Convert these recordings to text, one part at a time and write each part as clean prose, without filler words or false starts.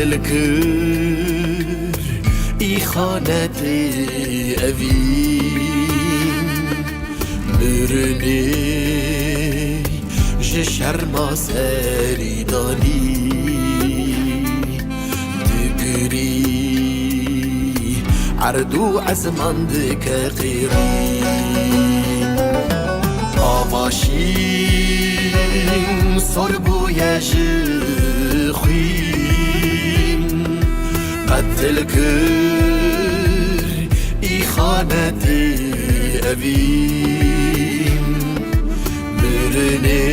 الكر إخانة أبين مرني جشر ما سريداني تقري عردو عزمان دك قيرين آماشين صربو يجخين قد الكر إخانة أبين مرني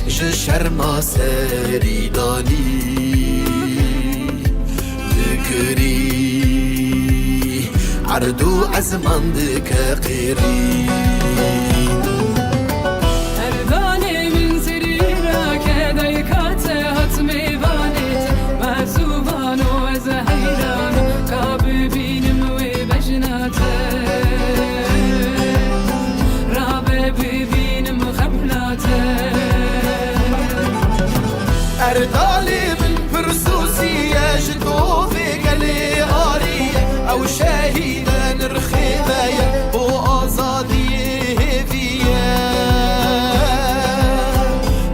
جشر ما سريداني ذكري عردو عزمان دك قيرين أرداني من سريرك ديكات هتمي بانت مهزوبان وزهيران كاببين وبجناته راببين مخبلاته أردالي من برسوسي يجدو في قلي آري أو شهيدا نرخيبايا وآزادي هيفيا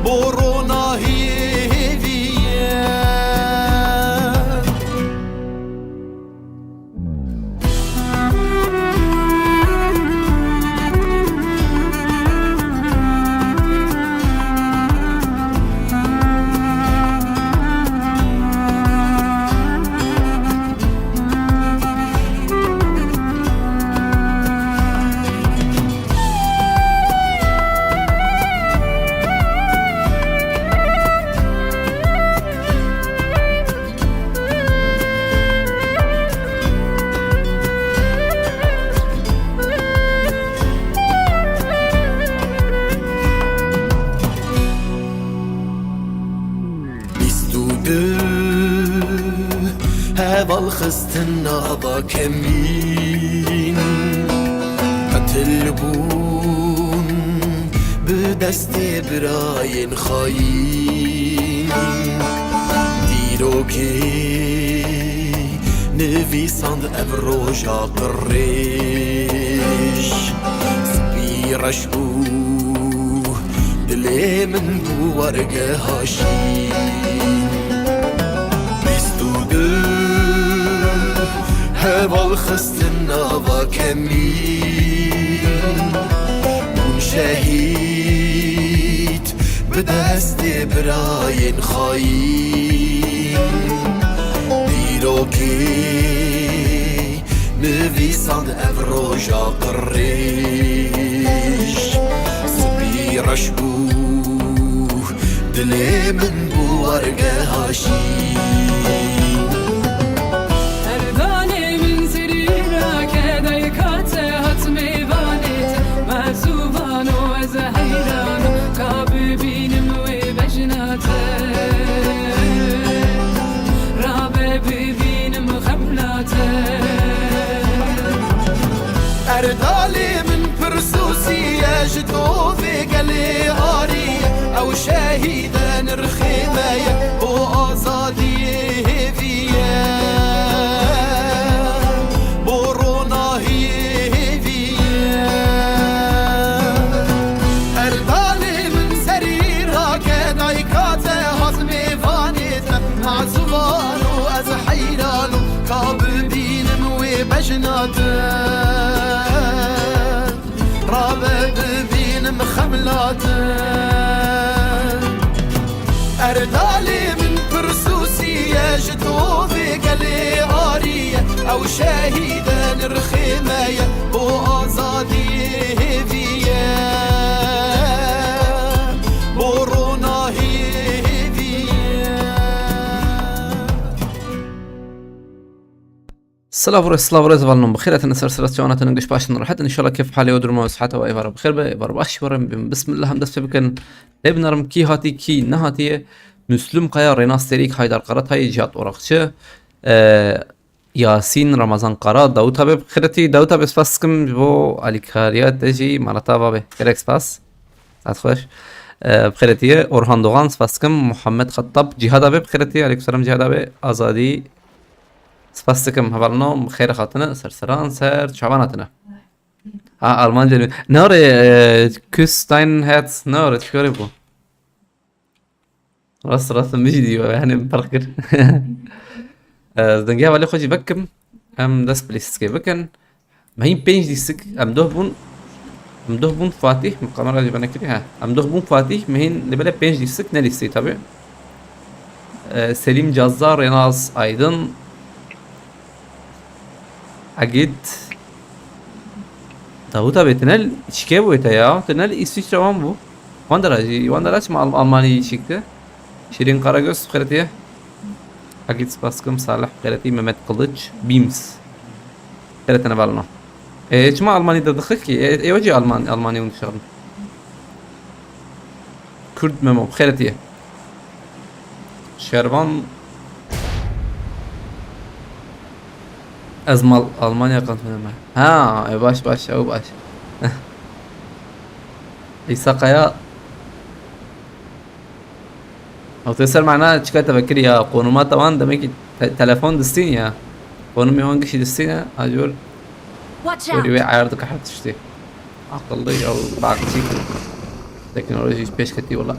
بورونا هيفيا هذا الخستنا كمين قتلبون بدست براين خاين ديروكي نفيساند ابروجا قريش سبيرشبو دلي من بورقه هاشين هذا الخستنا كمين من شهيد بدست براين خاين ديروكي نفيساند افروجا قريش سبيرشبو دلي من بورقه هاشين أردالي من برسوسي يجدو في قلي آري أو شهيدا نرخيبايا وآزادي هيفيا بورونا هيفيا أردالي من سريرها كدايكات هزمي فانيت معزوبان وأزحيران كاببين وبجناته راببين مخملاته أردالي من برسوسي يجدو في قلي آرية أو شهيدا نرخيمايا وآزادي هيفيا بورونا هيفيا سلاف زوالنم بخير أتنا سلسلة جوانات نقش باشن راحت إن شاء الله كيف حالي ودرما وصحته وإيفار بخير بإيفار باش ورم بسم الله هم دست بكن ابنرم كي هاتي كي نهاتي مسلم قيا ريناستريك هايدار قرات هاي جات ورقشة ياسين رمضان قرات داوت هبه بخيرتي داوت هبه سپاسكم بو اليكاريات دجي مرتا بابه كريكس باس اتخوش بخيرتي اورهان دوغان سباسكم محمد خطاب جهاد ابي بخيرتي عليكم السلام جهاد ابي ازادي سباسكم هبلنا بخير خاطنا سرسران سر شعباناتنا ها المانجا نور كوستاين هاتس نور تشكربو راس مجدي يعني بركر دنجا ولی خوشی بکم ام دست بلیسکی بکن مهین پنج دیسک ام ده بون فاتح مقامر راجع بنا كده ها ام ده بون فاتح مهين لبلا پنج دیسک نلیستی tabi سلیم جزار رناز aydın Agit Davut abi tünel şike bu ya tünel İsviçre var bu Vanderaç mı Almanya çıktı Şirin Karagöz Kırıtıya Agit Baskım Salih Kırıtı Mehmet Kılıç Bims Kırıtına balına Çima Almanya'da dıkık ki Evaci Almanya unutuşalım Kürt Memo Kırıtıya Şervan Azmal Almanya kantonuna ha baş o baş İsa Kaya او تسأل معناها شكاية تفكري يا قونومات طبعا ده ميكي تلفون دستين يا قونومي هون قشي دستين اجور Watch وريوي out! عيارتك حد تشتي عقلي او بعد شيء تكنولوجي بيش كتي والله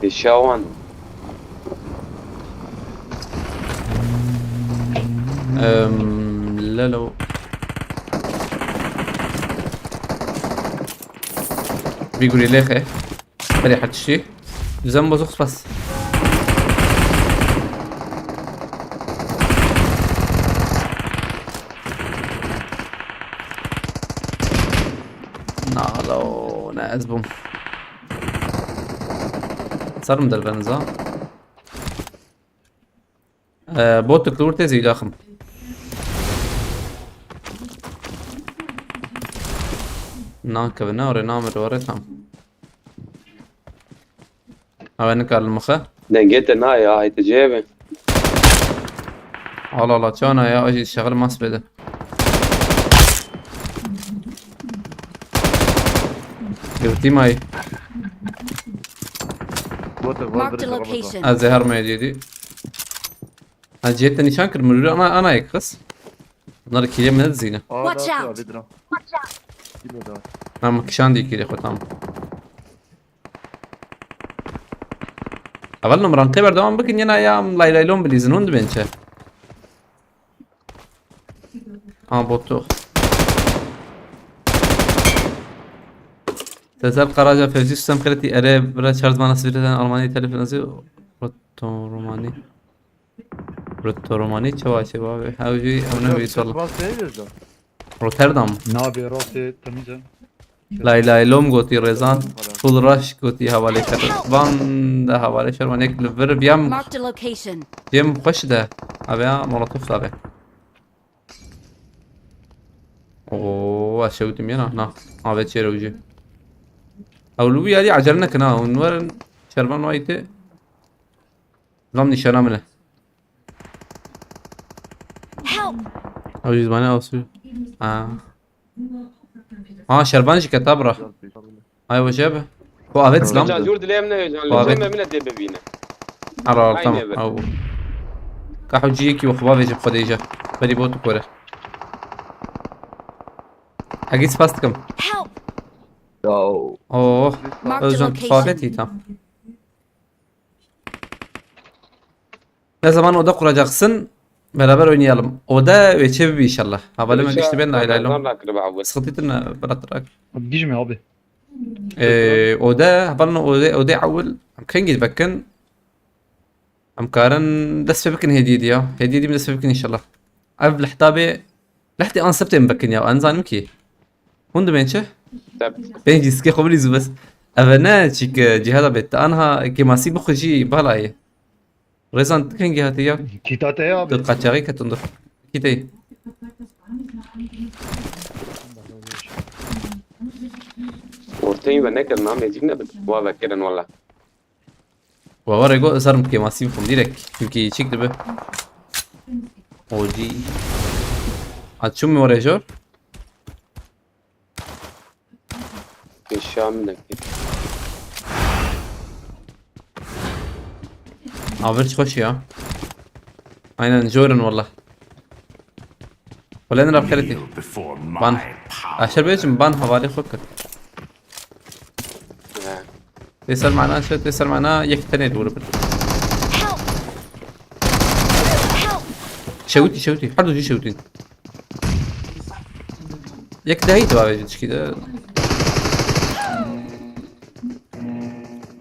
الشاوان لا لو بيقول لي ليه خلي حد تشتي Düzen bozuk spas. Nalo نازبم صار مدربنز ها بوت كلور تزي داخم ناكبنا ورنامر ورثام أوينك على المخة؟ دنجت النايا هاي تجيبه الله كان يا أجي الشغل ما سبده قلتي ماي Marked a location. الزهر ما يجيدي أجيت نشان كر مرور أنا يكخس نار كيلي من الزينة Watch out! أنا كشان دي كيلي ختام أولنا مرانقي بردوام بكن ينا أيام لايلون بليزنون دي بنشه بوتو تزال قراجة فوزي سوسم خيرتي أري برا شارد مانا سبيرتان ألماني تلفونازي روتو روماني چوا شبابي هاوجي أمنا بيس والله روتردام نابي راسي تميزن لايلوم قوتي ريزان فول راش قوتي حوالي شر وان ده حوالي شر وانيك لفر بيام Marked a location. بيام خوش ده أبيا مولوتوف أبي اوه اشوتي مينا نا أبي تشيروجي أولوي يعني عجلنا كنا ونور شربان وايته لام نشانه منه Help! أو جزمانه أوسو شربانش كتاب راح هاي وشابه هو أبيت سلام جور دلي من وابد. من الدب بينا على تمام نبر. أو كحوجيكي وخبابي جب خديجة بدي بوتو كوره أجيت سباستكم Help! أوه Marked a أوزن location. فاقتي تام ne zaman oda kuracaksın beraber oynayalım. Oda ve çevi inşallah. Havalı mı geçti ben de aylayalım. Sıkıntı bıraktırak. بتجيجي abi. oda havalna oda أول كان جيت بكن أم كارن دس في بكن هدية دي هدية دي من دس في بكن إن شاء الله. أب لحتابي لحتي أن سبتين بكن يا أنزان مكي. هون بينشه بين جسكي خبري زو بس أبنا شيك جهادا بيت أنها كماسي بخشي بالاي. رزان كان جهاتي يا Kitate abi. تقاشري كتندر كيتي ورتين بنك النام يجينا بوا كده والله وورا يقول صار كماسي بخم ديرك يمكن شيك دبه أودي أتشومي ورا جور الشام منك Average خوش يا aynen جورن والله ولا نلعب خيرتي بان عشر بيجم بان حوالي فكر يسأل معنا شو يسأل معنا يكتني دور بال Help! Help! شوتي حدو جي شوتين يك ده هيت بقى بيجي كده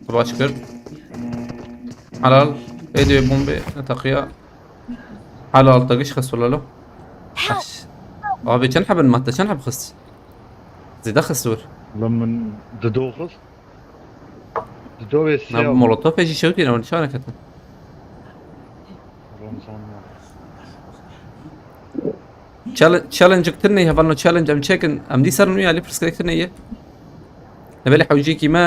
طبعا شكر حلال ايدي بومبي تقيا حلال طقش خس ولا لا Help! ابي شنحب المات شنحب خس زي ده خسور لما ددوخس ددو انا يسيا مولوتوف يجي شوتي انا شو انا كتب تشالنج كترني هفلنو تشالنج ام تشيكن ام دي سرنو يا ليفرس كترني نبالي حوجيكي ما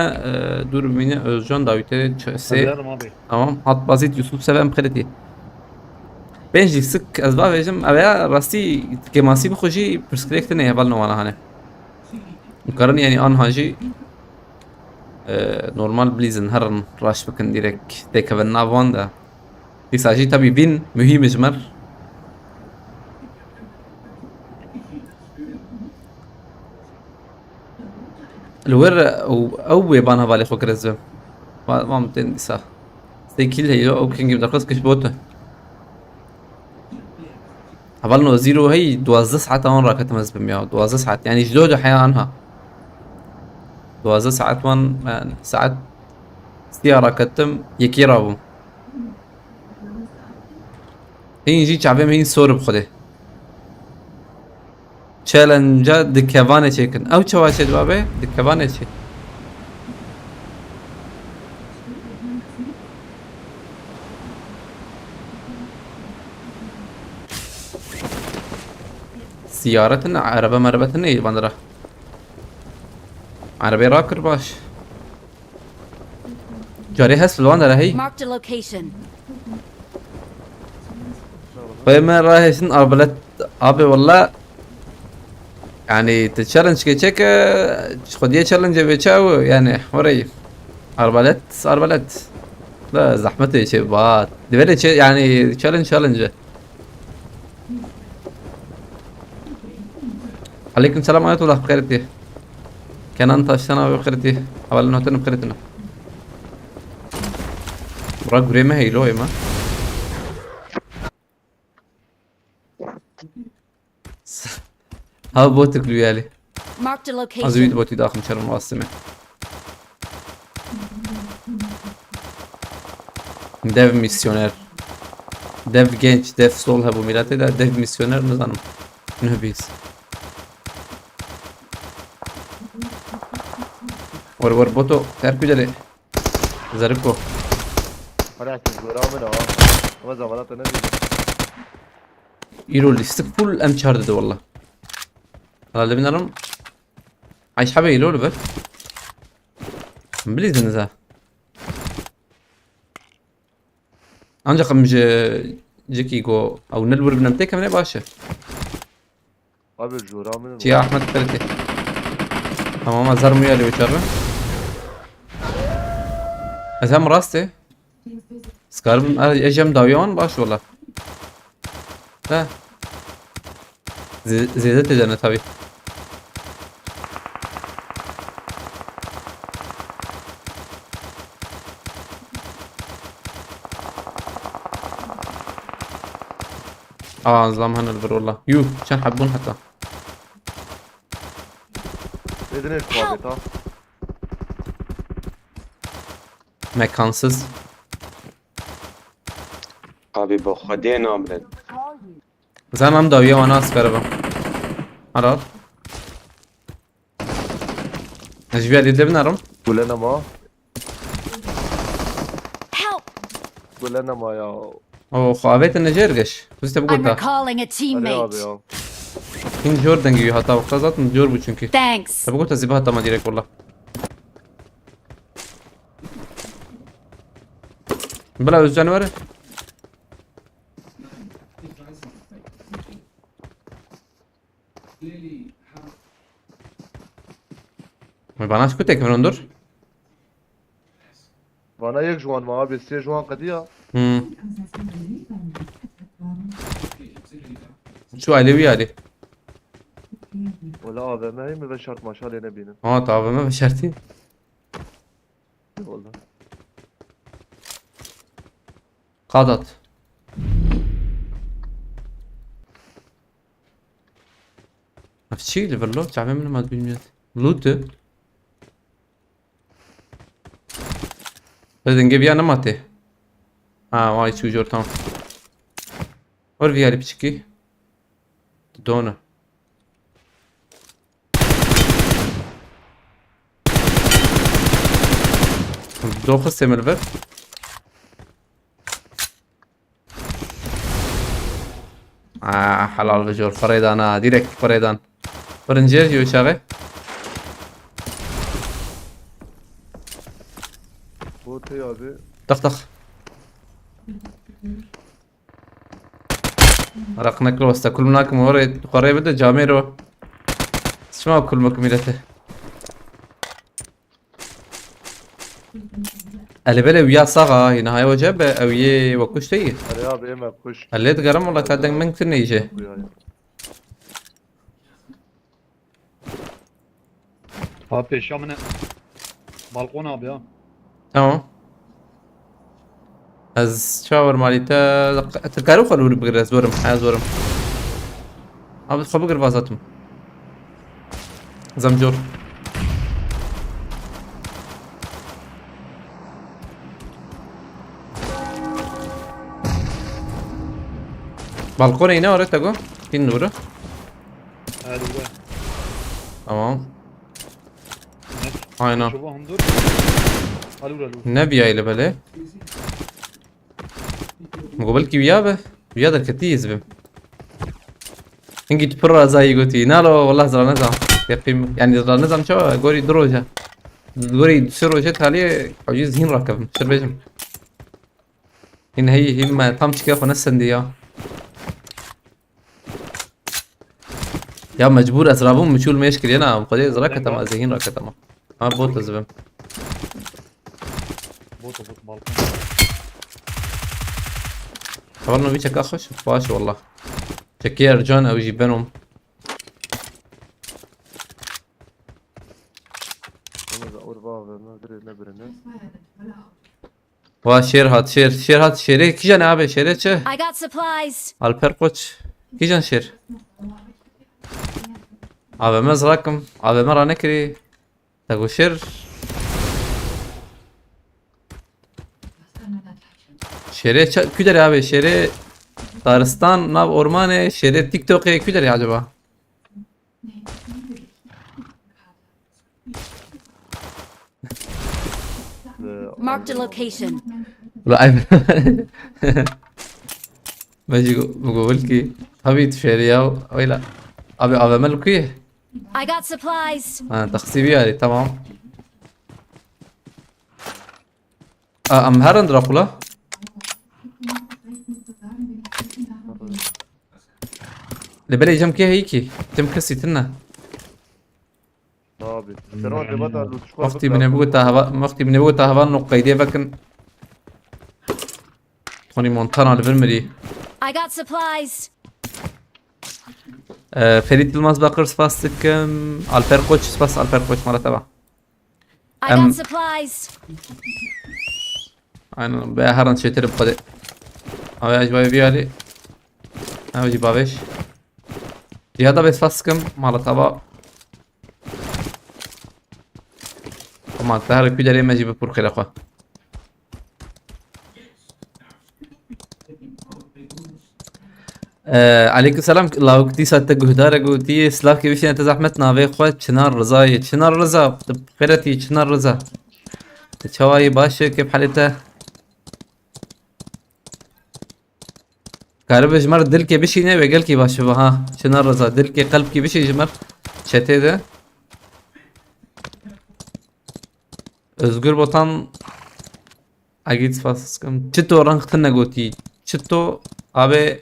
دور من جون داويتي سي ما ابي تمام حط بازيت يوسف سبا مخلتي بينجي سك اسباب يجم ابيا راستي كماسي بخوجي برسكريكتني هفلنو وانا هنا مقارن يعني ان هاجي نورمال بليزن هرن راش بكن ديريك تيك بنا فوندا دي ساجي تبي بين مهم جمر الور او يبان بالي فكر الزم ما متين دي سا سي كيل هي او كينج بدرس كش بوته عملنا زيرو هي 12 ساعات هون راكت مزبم يا 12 ساعات يعني جدود حياة عنها 12 ساعات وان ساعات سيارة كتم يكي رابو هي يجي شعبهم هي صور بخده چالنجا دکوانه چیکن او چواشه دوابه دکوانه چی سيارتنا عربة مربتنا ايه بندرة عربي راكر باش جاري هس الواندرة هي Marked a location. فما راهيشن اربلت ابي والله يعني تتشالنج كيتشيك خديه تشالنج بيتشاو يعني وري اربلت لا زحمتي شبات دبلت يعني تشالنج عليكم السلام ورحمة الله بخيرتي كان انت اشتنا بخيرتي حوالي انه تنم بخيرتنا براك بريمة هيلو ايما ها بوتك ليالي Marked a ازويد location. بوتي داخل شر مواسمة ديف ميسيونير ديف جينش ديف سول هبو ميلاتي دا ديف ميسيونير نظام نهبيس ور بوتو تعرف كده زرقو ولكن برامنا ما زمانات نبي يرو ليستك فول ام شارد والله هلا اللي بنرم عايش حبي يلو لبل بليز نزا انجا قم جيكي جو او نلور بنمتك من باشا قبل جورامنا يا احمد ثلاثة تمام زرمو يا اللي بيشرب ازهم راسته سكارب اجم داويون باش والله لا زيادة جنة تبي نظام هنلبر والله يو عشان حبون حتى بدنا الكوابيتا مكانسز ابي بخدينا بلد زي ما مداوية وانا سكاربا عرار نجيب لي بنرم كلنا ما Help! كلنا ما يا او خوابيت النجيرقش بس تبقى I'm ده recalling a أبي teammate. يا این جور دنگی حتی وقتازات من جور بود چونکی Thanks. تبقى قلت ازيبها حتى ما ديريك والله بلا الجانوري ما يباناش كنت من اندر وانا يك جوان ما ابي سي جوان قديا شو علوي علي ولا AVM هي mi ve şart maşal yine benim. اه طبعا ما بشرتي Valla. قاضت نفس الشيء ليفل تعمل منه ما تبين لوت لازم نجيب يا نماتي واي شو جور تمام ور في علي بتشكي دونا دوخ استعمل حلال بجور فريدان ديريكت فريدان فرنجير يو شاغي Bu tey abi. طخ رقنا كل وسط كل مناكم وري قريب ده جاميرو شو كل مكملته اللي بلا ويا صاغة هنا هاي وجب او يه وكشتي Hadi abi hemen koş. اللي تقرم والله تعدق من كثر يجي Bu ya. Ha peşamına. Balkon abi ya. تمام از شاور ماليتا تكارو خلوا بقرا زورم زورم ابي خبر بقرا فازاتهم زمجور بالكون هنا وريت اقول في النور Hadi be. تمام aynen Şubu hamdur. Hadi vur. نبي اللي بله مقبلك وياه وياه الكتيز بم انجي تبرا زي قلتي نالو والله زرا نزام يقيم يعني زرا نزام شو قوري دروجة قوري سروجة تالي عجيز هين ركب شربيجم هن هي ما تامش كيف نسن ديا يا مجبور ازرابهم مشول مشكلة انا قدي زرا كتما زين ركتما ما بوت زبم Bot balkon. خبرنا بيشك اخش فاش والله شكير رجعان او يجيبنهم Onu da orba AVM birine birine. وشير هات شير هات شيري كيجان ابي شيري تشه I got supplies. البير كوتش كيجان شير ابي مزركم ابي مرة نكري تقول شير شيري كدري ابي شيري دارستان ناب اورمانه شيري تيك توك كدري عجبا Ve Marked a location. لا باجي بقول لك ابي شيري ولا ابي ملكيه I got supplies. تخصيبي هذه تمام ام هرن دراكولا لبلي جم كي هيكي جم كسيتنا abi. Sen o debat alıp şu مختي من ابو تهوا مختي من ابو تهوا نقيدي بكن توني مونتانا لفرمري I got supplies. فريد الماس باكر سباستكم البير كوتش سباس البير كوتش مرة تبع I got supplies. انا بهرن شتر بقدر ابي اجباي بيالي ابي جبابش هذا بس فاسكم مرة تبع ما تعرف كده ليه ما اجيب بور خلقه عليكم السلام لو كنتي ساتق هدار قلتي سلاف كيفاش انت زحمتنا في خوات شنار رزاي شنار رزا بخيرتي شنار رزا تشواي باش كيف حالته قالب جمر دل كي بشي نه بقل كي باش ها شنار رزا دل كي قلب كي بشي جمر شتي ده Özgür Botan Agit Faskam Çito rankhtına goti Çito abi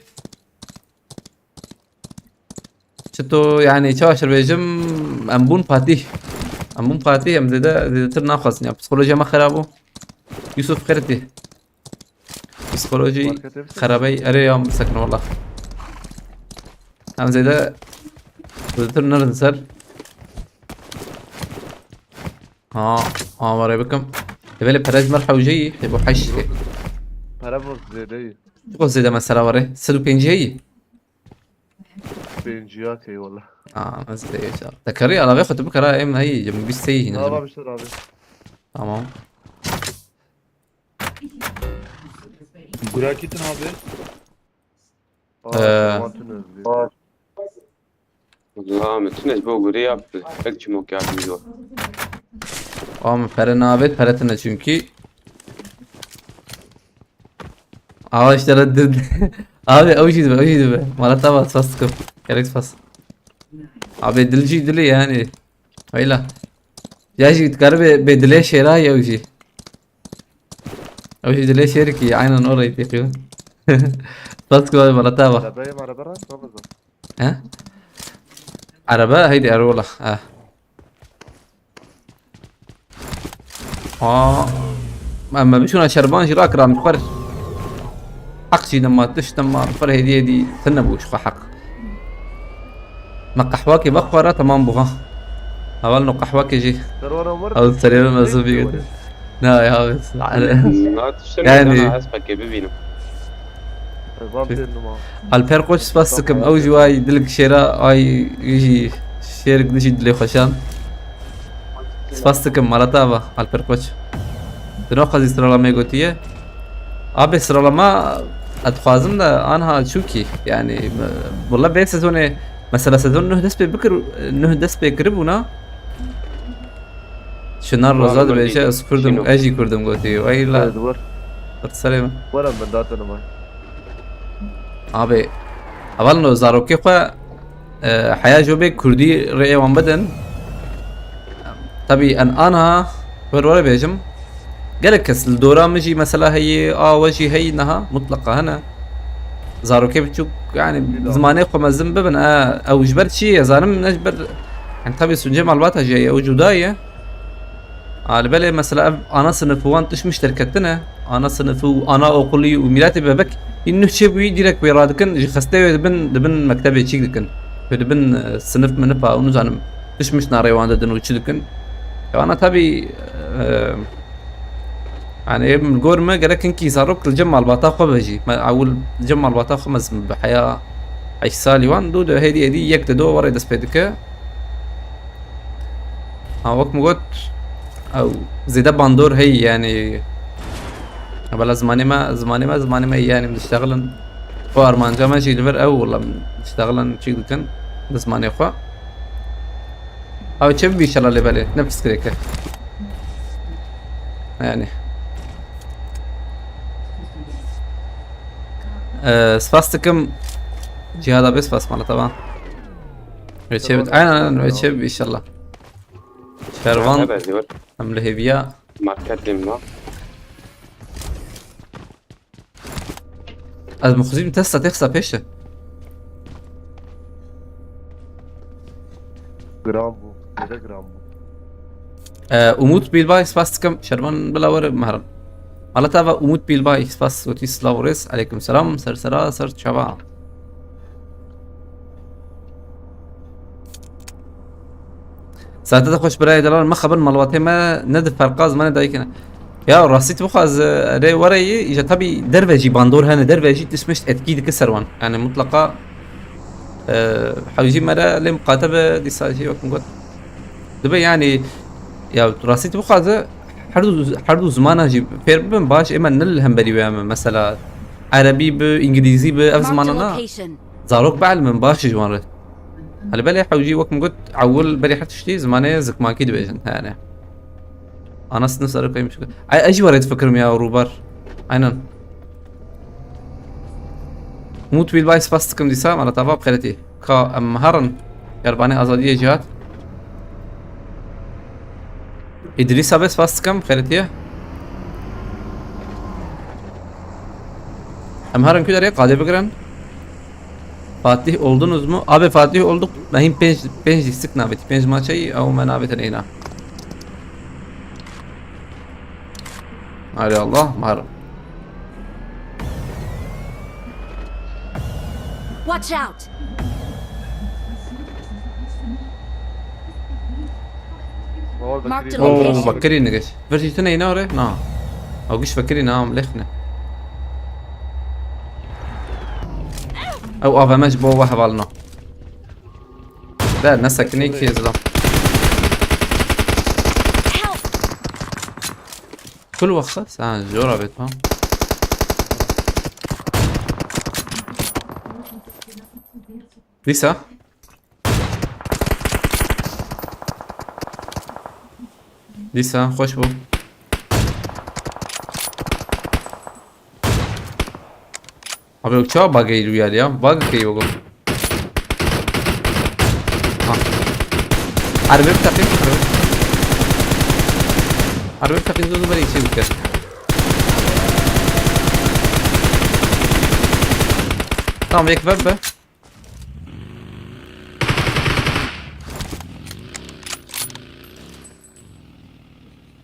Çito yani çavaşır bejim ambun fatih ambun fatih am zeda tır nafas ya psikoloji ma kharabu Yusuf khairti psikoloji Market hepsi. خرابي اريام سكن والله هم زي ده بدر نرد سر ها ورا بكم يبالي براج مرحة وجي يبقى حش Para bu zede. تقول زي ده مسألة ورا سلو بينجي Benciyat eyvallah. نزل ايه شاء تكري على غير بكره ايه من هي جنب بيستي Ne هنا yapmışlar abi? تمام Burak gittin abi. Mantın özlüyor. والله متناش بوغري يا بكتش موكي عبد الجو. Ama perenabet peretine çünkü ağaçlara reddedildi. Abi o şeydi be. Malata bas sıkıp. Gerek bas. Abi dilci dili yani. Öyle. Ya şey garbe bedile şera ya o şey. O şey dile şeri ki aynen orayı yapıyor. Bas sıkıp malata bak. Arabayım araba lan. Ramazan. Ha? Araba haydi arola. Ha. اما بشونا شربان شراك رام فر حق شي لما تشتم فر هدي دي تنبوش حق ما قحواكي بقرة تمام بغا اول نو قحواكي جي Servan Ömer. او سرير مزوبي لا يا بس لا تشتري يعني- انا اسفك ببينو. Vampir numara. البير كوتش بس كم او جواي دلك شراء اي يجي شيرك دشي دلي خشان سباستكم مرتابة البير كوتش دنوخذ sıralama götüye. Abi sıralama اتخوازم da anha çünkü yani والله بين سezonu mesela sezon نه دست بكر نه دست بكربونا شنار رزاد بيشا سكردم اجي كردم götüye اي لا Duvar. سلام Varam ben daha tanımay. abi اول نو زاروكي خو حياه جوبي كردي رأي وان بدن طبي ان انا ورا بيجم قالك كس الدورة مجي مثلا هي وجهي هي انها مطلقة هنا زارو كيف تشوف يعني زماني خو مزم ببن او جبرت شي زانم نجبر يعني طبي سنجي معلوماتها جاية او جداية على بالي مثلا انا صنف وان تش مشتركتنا انا صنف وانا اقولي وميلاتي ببك انه شي بي ديرك بيرادكن جي خستي دبن مكتبي تشيك دكن دبن صنف منفا او نزانم تش مش ناري وان ددن وتشدكن انا طبي يعني من قول ما قالك انكي صاروك الجمع البطاقة بجي ما اول الجمع البطاقة مزم بحياة عيش سالي وان دو هدي يك دو ورا دس بيدك وقت مقول او زي باندور هي يعني بلا زماني ما يعني بنشتغلن فار مانجا ماشي دبر او والله بنشتغلن شي كان زماني اخوا او تشبي ان شاء الله اللي بالي نفس كريكه يعني سفاستكم جهاد بس فاس ماله طبعا ويتشب انا ويتشب ان شاء الله شيروان بازيور ام لهيبيا ماركات لما المخزين تسا تخسى بيشه Gram bu. Ne de gram bu. umut bilbay سفاستكم شيروان بلا ور مهرم ماله تابا umut bilbay سفاس وتيس لاوريس عليكم السلام سرسرا سر شباب ساعتها خوش براي دلال ما خبر مالواتي ما ند فرقاز ما ندايكنا يا راسيت بخاز ري وري اجا تبي درفجي باندور هنا درفجي تسمش اكيد كسروان يعني مطلقه حوجي مرا لمقاتبه دي ساجي وكم قلت دبي يعني يا راسيت بخاز حردو زمانه جي فير بن باش اما نل هم بري مثلا عربي بانجليزي Marked a بزماننا location. زاروك بعد من باش جوانره على بالي حوجي وكم قلت عول بري حتى شتي زمانه زك ما اكيد بيجن يعني انا سنسر كاي مشكله اجي وريت فكرم يا روبر عينن موت بيل بايس فاستكم ديسا على طباب خيرتي كا ام هرن يرباني ازاديه جهات ادريسا بس فاستكم خيرتي ام هرن كده قاعده بكرن Fatih oldunuz mu? Abi Fatih olduk. Benim penj distik nabeti. Penj maçayı او منابت هنا. علي الله مهرب Watch out! Marked a اوه location. بكرين قش فرجي تنا ينوري نا او قش فكري نام لخنا او افا مش بو واحد بالنا لا نسك نيك يزلم Help! كل وقت جورا بيت ها ليسا ليسا خوش بو ابي وچا باگي رو يا باگ كي يوگو عربي بتاعتين عربي بتاعتين دول بري شيء كده tamam ek ver be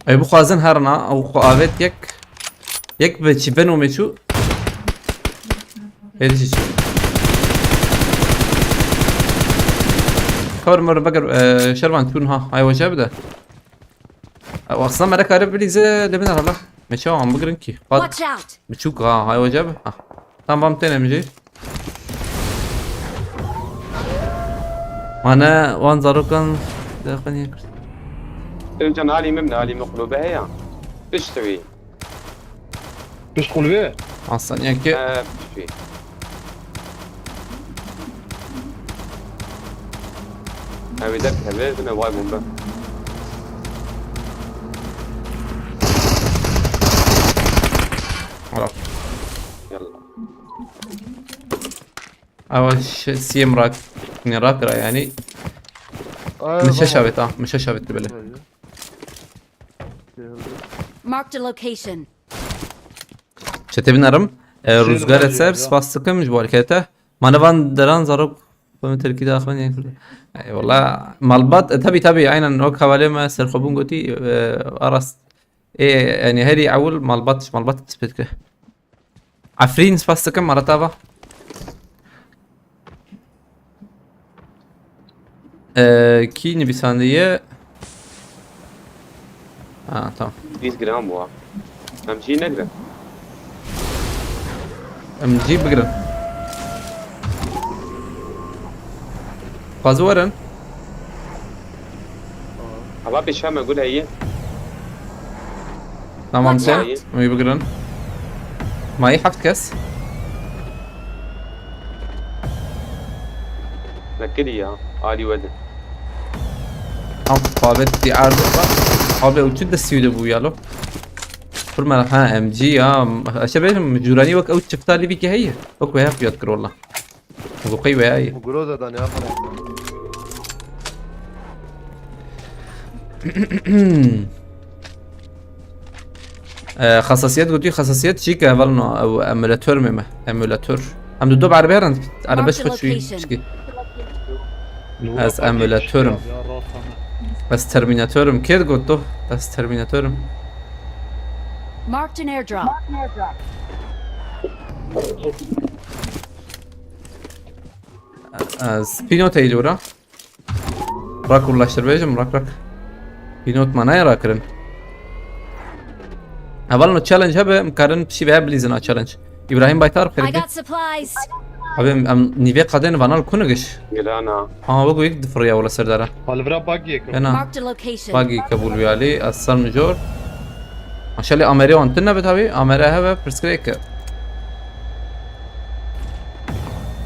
ای بو خوازن هرنا او خواهد یک به چی بنو میشو هیدی چی کار مر بگر شروان تون ها های وجه بده او اصلا مرا کاره بلیزه لبنه هلا میشو هم بگرن کی خود Watch out! بچوک ها های وجه به tamam تنه میجی وانا وان زاروكن داخلني ترجع علي ممنع علي مقلوبة هي تشتري تشتغل بيه اصلا يعني كي تشتري هاي ذاك هذا أنا وايد مبا عرفت يلا اول شيء سيم راك راك يعني مش شابت مش شابت بله Marked a location. چته بنرم روزگار سر سپاس کم جوار کته من وان دران زارو فهم ترکی داخل يعني والله مالبات تبي عينا وك حوالي ما سرخبون قوتي ارست ايه يعني هذه اول مالبات تثبت عفرين سپاس کم مرتبه کی نویسنده تمام 20 جرام بوا همشي نقدر نجيب بقرن قازورن حباب الشام اقول هي تمام Watch سن out. مي بقرن معي حفت كاس نكلي يا عالي ودن قابلت دي عرض قابل وجد السيود ابو يالو فرما ها ام جي اشبه مجوراني وك او شفتها اللي بيك هي اوكي هاف يذكر والله ابو قيوه هاي مقروزة داني آخر خاصيات قلت خاصيات شيك فالنا او امولاتور مما امولاتور هم دو بعربيه رند عربش خد شوي شكي از امولاتورم بس ترميناتورم كيف قلتو بس ترميناتورم Marked an airdrop. از بينوت ايلورا راك والله شربيجم راك بينوت ماناي راكرن اولنا تشالنج هبه مكارن بشي بها بليزنا تشالنج ابراهيم بايتار I خيرك got supplies. ابي نيفي قادين فانال كونغش قلانا بقو يك دفريا ولا سردارا الفرا باقي هنا Marked a location. باقي كابول بيالي اصلا مجور عشان لي امري وانتنا بتابي امري هبه برسكريك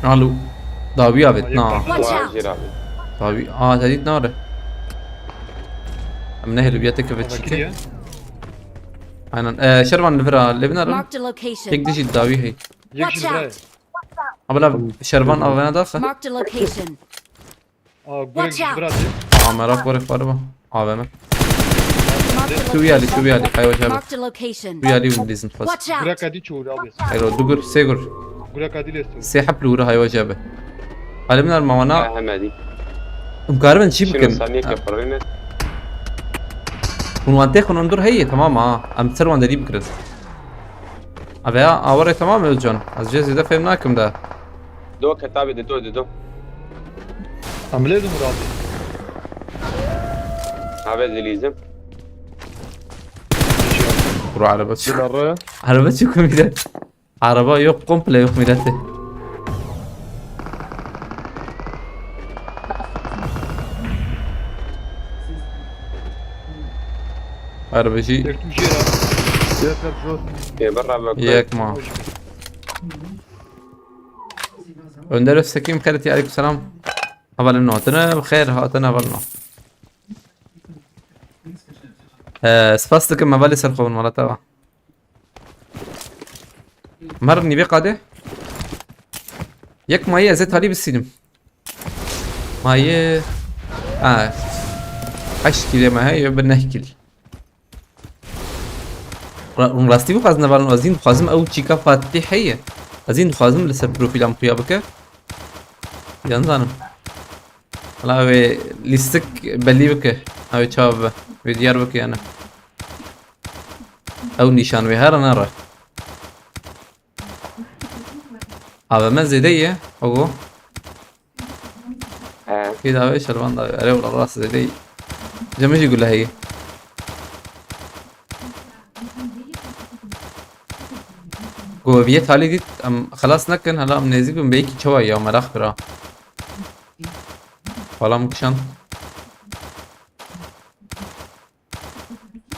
الو داويا بتنا Watch out. جرابي داوي تديت نار منهل بياتك بتشيكي انا شربان الفرا لبنان Marked a location. يك ديجي داوي هي يكشف الفرا قبل شربان او انا داخل Marked a location. قولك Watch out. جبرات امرا كوري فاربا اوما Marked a شو يالي شو location. يالي حيوان شباب Marked a location. شو يالي وليزن فاز Watch out. قولك هادي تشور ابيس ايرو دغور سيغور قولك هادي ليستو سيحب لورا هاي وجابه علمنا الموانا همادي مقاربا شي شنو بكن ثانية كفرنا ونوانتي خون اندور هي تمام ام تسر دي بكرز ابيا اوري تمام يا جون از جيزي ده فهمناكم ده دو كتابي دو عمليه دمر abi. هذا زليزم Bura araba çık. Gel araya. Araba çık millet. Araba yok, komple yok millete. Arabacı Döktüm şehir abi. Gel kardeşim. في برا بكل yakma. Önder Öztekin خيرتي عليكم السلام. أول هاتنا بخير هاتنا أولنا. سباستك ما بالي سرخون ولا توا. مرني بقعدة. يك مايه زيت هالي بالسينم. مايه 8 كيلو ما هي بنحكي. راستي بو خازن بالن وزين خازم او تشيكا فاتحيه ازين خازم لسه بروفيلام خويا بك ينزانم لا وي ليستك بلي بك او تشاب في ديار بك انا او نيشان وي هر نرى هذا ما زيديه اوغو كده ايش الباندا عليه ولا راس زيدي جميل يقول لها هي قوبيت هالي دي خلاص نكن هلا منزيك من بيكي شوية وما الاخبرا والله مكشان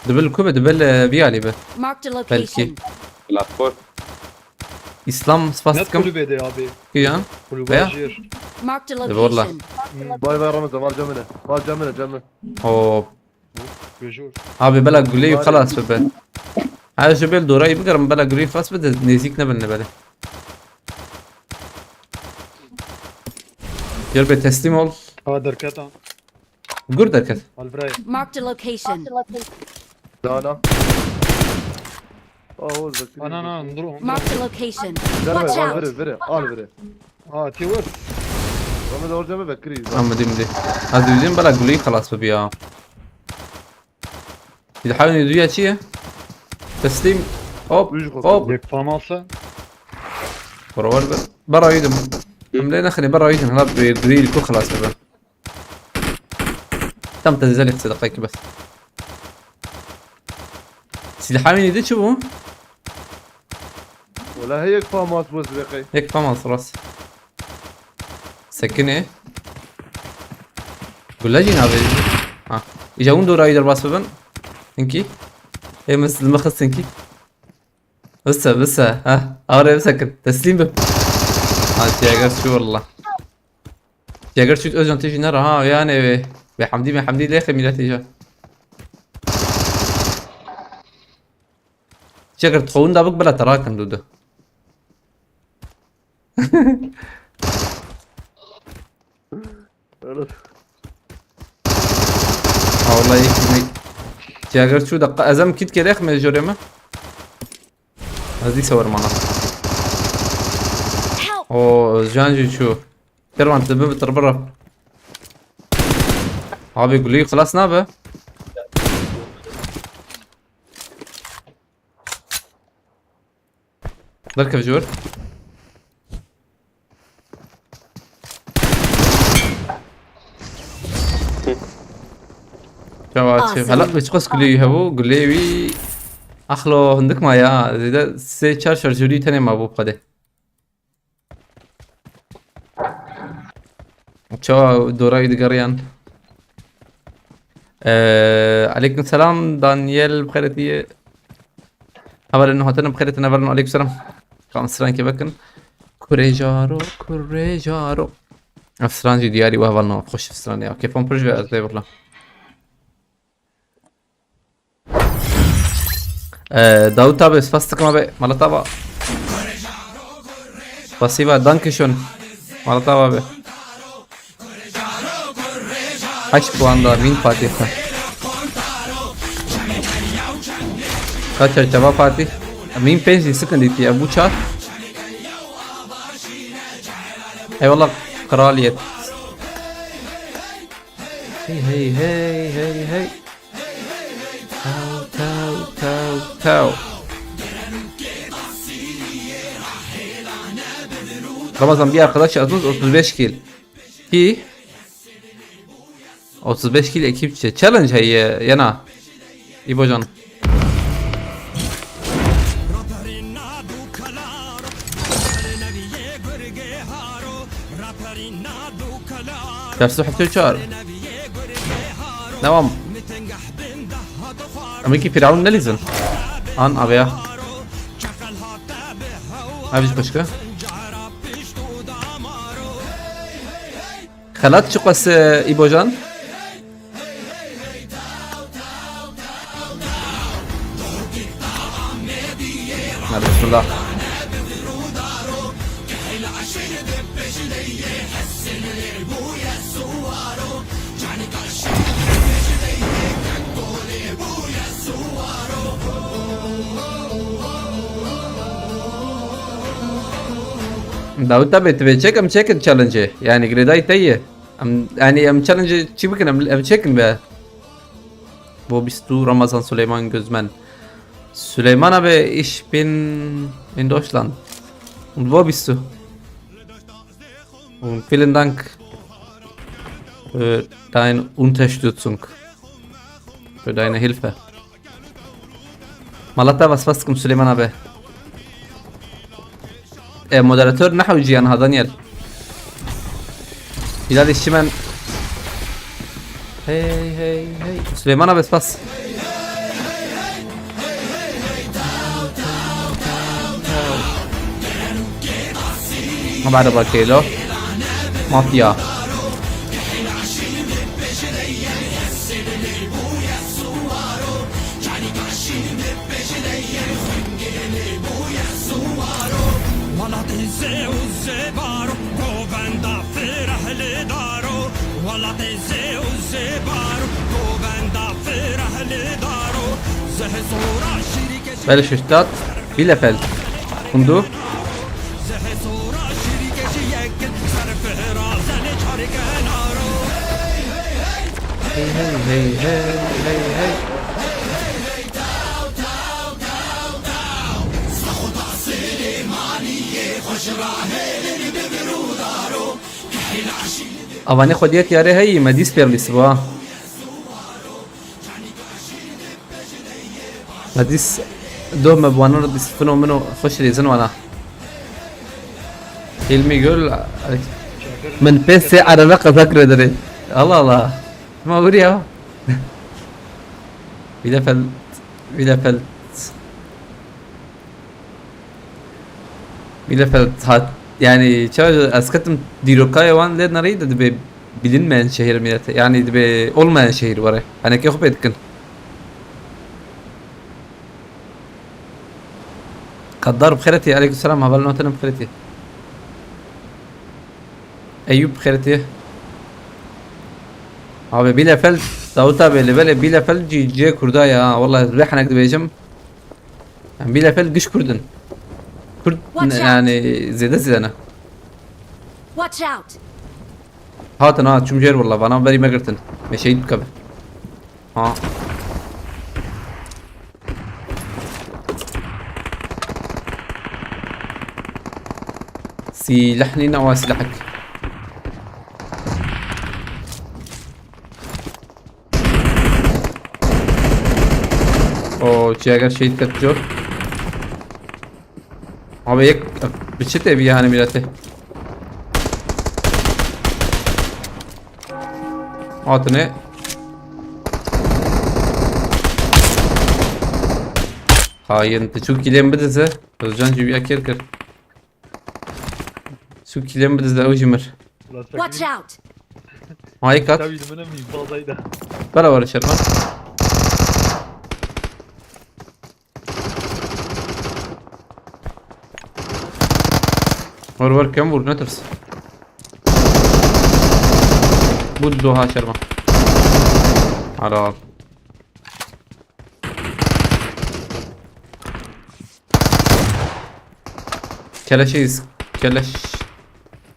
دبل كوبا دبل بيالي به Marked a location. بلكي الأطفال İslam Net spastikam kulübede abi. kiyan Kulübe Veya? şehir. Marked a والله. location. Bay bay Ramazan. Var camine. Var camine camine. او Göjür. ابي بلا قولي وخلاص ببه هذا جبل دوراي بقرم بلا قولي خلاص بده نزيك نبلنا بلا يربي تسليم ol Ha derkata. قرد دركت Albraya. Marked a location. Dana. Oh zakir. Ana ndur. Marked a location. Ver Watch ver out. ver ver. Al ver. Ha tiyor. Ramazan orcama bekliyiz. اما دي هذا يدين بلا قولي خلاص ببيا اذا حاولوا يدويا شيء تسليم اوب اوب Yek fam alsa. برا برا يدم عملنا خلي برا يدم هلا بيدري الكل خلاص ببا تم تنزل صدقيك بس سيدي حامين يدي شو ولا هيك فاهم بس بقي. هيك فما راس سكنه قول لا جينا هذا ها يجون دور رايدر باس ببن انكي ايه مثل المخص انكي بس ها اوري مسكت تسليم بب تياجر شو والله تياجر شو اجن تيجي نرى ها يعني بحمدي ليه ميلاتي جا تياجر تخون دابك بلا تراكم دوده والله يكفي تياجر شو دقة ازم كيد كده اخ مجوريما هذي صور معنا Help. او جانجي شو كروان تبي برا ابي يقول لي خلاص نابه بركب جور شوف هلا بتقص كلي هو قول لي وي اخلو عندك ما يا اذا سي تشارجر جوري تاني ما بو بقده شو دوراي دقريان عليكم السلام دانيال بخيرتي خبر انه هاتنا بخيرتنا برنو عليكم السلام كم سران كيفكن كوريجارو افسرانجي دياري وهفلنا خوش افسراني كيف هم برجع ازاي والله داود تابع سباستك ما بي مالا تابع بسيبا دانكشون مالا تابع بي 8 puanda min Fatih kaç cevap Fatih min pensi sıkıntı ya bu çat eyvallah kraliyet hey تاو Ramazan bir arkadaş yazdınız 35 kill. Ki 35 kill ekipçe. Challenge hay yana. İbocan. Dersi hafta çağır. Devam. Amerika Firavun ne lizin? An abi ya. Abi başka? Halat çıkması İbocan. Hadi bismillah. Daud tabi tebecek am çekin challenge yani greday tayye am yani am challenge çibikin am çekin be bu bistu Ramazan Süleyman Gözmen Süleyman abi ich bin in Deutschland und wo bist du und vielen Dank für deine Unterstützung für deine Hilfe Malata was faskum Süleyman abi مودراتور نحو جيان ها دانيال هلال الشمال هي هي هي سليمان بس ما بعد باكيلو مافيا بلش اشتات Bielefeld und du? Hey hey hey hey hey hey اواني خوديت ياري هي مديس بيرليس بوا مديس دوم بوانور ديس فنو منو خوش ريزن وانا علمي يقول من بيسي على لقى فكرة دري الله الله ما بريها Bielefeld hat yani çağ askatım Dirokaya van le naraydı da be bilinmeyen şehir milleti yani de be olmayan şehir var hani ki hop etkin قدار بخيرتي عليكم السلام هبل نوتنا بخيرتي ايوب بخيرتي abi Bielefeld Davut abi böyle Bielefeld C kurda ya vallahi rihana gidip beyeceğim yani Bielefeld güç kurdun Kurd yani zede Watch out! هاتن ها شو مجير والله انا بري ما قلتن مشيت بكبه ها سلاحني نوع سلاحك او چه اگر شهید کرد جو abi یک بچته بیا hani millete Atını hain şu kilem bedeze Özcan gibi akir kır şu kilem bedeze ujimir Watch out! Haykat Tabii ben miyim fazlaydı. Para var Şerman Var kim vur ne ters Buddu ha Şerman Halal Keleşiz Keleş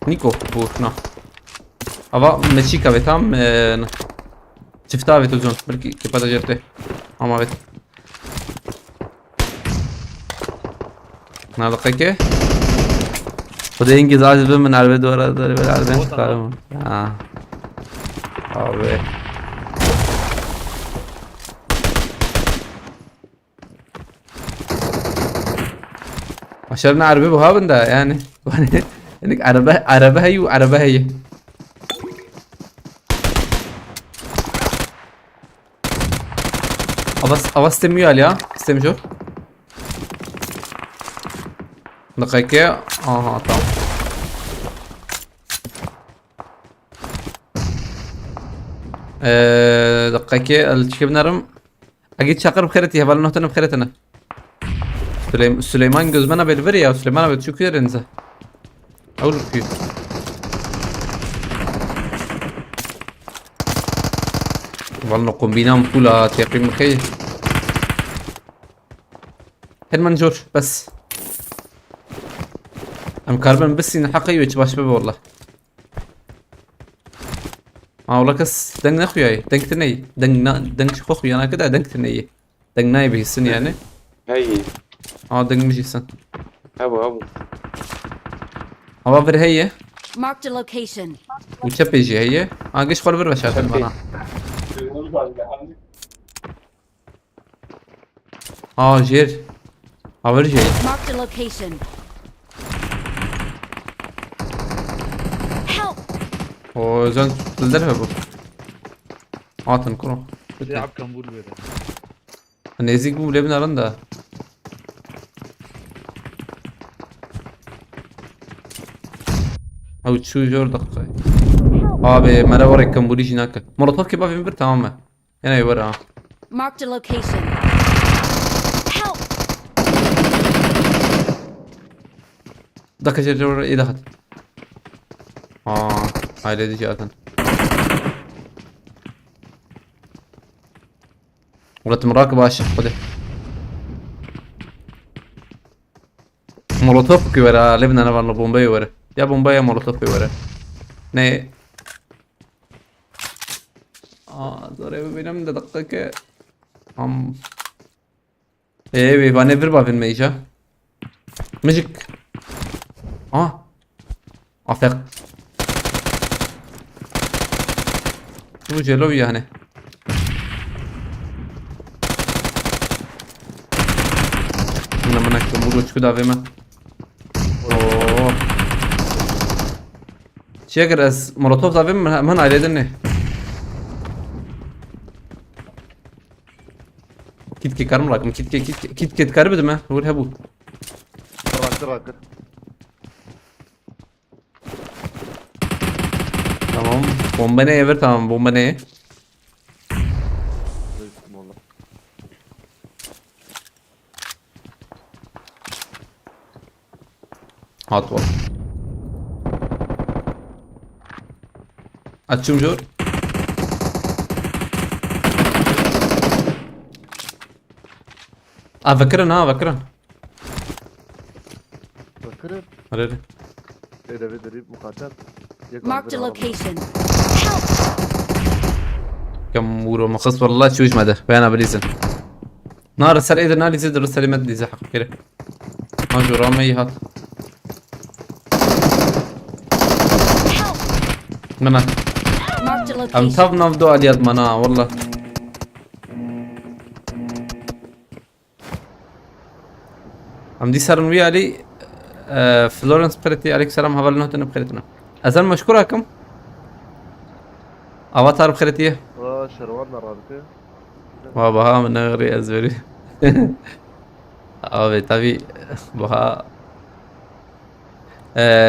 Niko bu na Ava meçika ve tam çifta ve tuzun belki kepada jerte ama evet Nalakake خدا انجز عاجز من على الفيديو ورا على البنك وطن. قالوا abi عشان عربي بهابن ده يعني انك عربه هي وعربه هي استميو عليها استم شوف دقيقة تمام دقيقة الشيء بنرم اكيد شاقر بخيرتي هبال نهتن بخيرتنا سليمان جزمنا بالبريا وسليمان بتشو كثير انزه اقول كيف والله قنبينام طولة تيقيم مخي هل منجور بس ام كاربن بس حقي ويتش بابا والله والله كس دنگ نخوياي دنگ تني دنگ خوخي انا كده دنگ تني دنگ نايبي السن يعني هي دنگ مجي السن ابو هوا هي Marked a location. وتشبيجي هي قش خول بر بشاف المنا جير جاي Marked a location. Help! وزن تلدرها بو تنكرو لعب كمبول بيدا. نيزيك بو لبنا رندا او تشو جور دقيقة ابي مرة ورا كمبوليش هناك مرطوف كيف بافين بر تماما هنا يورا Marked a location. Help! دكا جور ايه دخل هاي ليدي جاتن ولت مراكب عاشق خده مولوتوف كي ورا لبنان والله بومباي ورا يا بومباي يا مولوتوف كي ورا نه زوري ببینم دقیقه هم بيبقى نفر بافين ميشا مجك افق شو جلو يعني من منك تموروش كده فيما شاكر از مولوتوف دافين من عليه دني كيت كارم راكم كيت كارب دما هو الهبو راكر تمام بومبني ايفر تمام بومبني والله هات والله اتشوم جور فكرنا فكرت هريري ايه ده بدري مقاتل Marked a location. Help! كم مورو مخص والله تشوش مدى بيانا بريزن نار السر اذا نالي زيد الرسالة مدي زي حق كده ما جو رامي هات Help! منا Marked a ام location. تاب نفدو عليات منا والله ام دي سرن ويا علي فلورنس بخيرتي عليك سلام هبل نهتن بخيرتنا ازل مشكوركم افاتار بخيرتي شروالنا رابطه وابها من غير ازوري طبي بها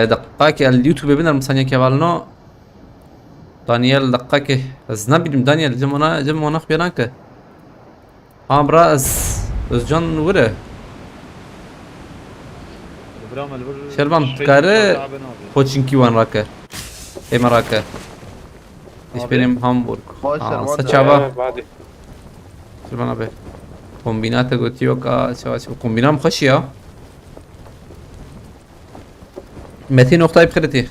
دقاك اليوتيوب بين المسانيا كيفالنو دانيال دقاك زنبيل دانيال جمونا خبيناك امرا از جون وره شربان تكاره كوتشينكي وان راكه اي مراكه Ich bin im Hamburg. سچاوا بعد شربان ابي كومبينات قوتيو كا شو كومبينام خشيا 200 نقطة بخيرتي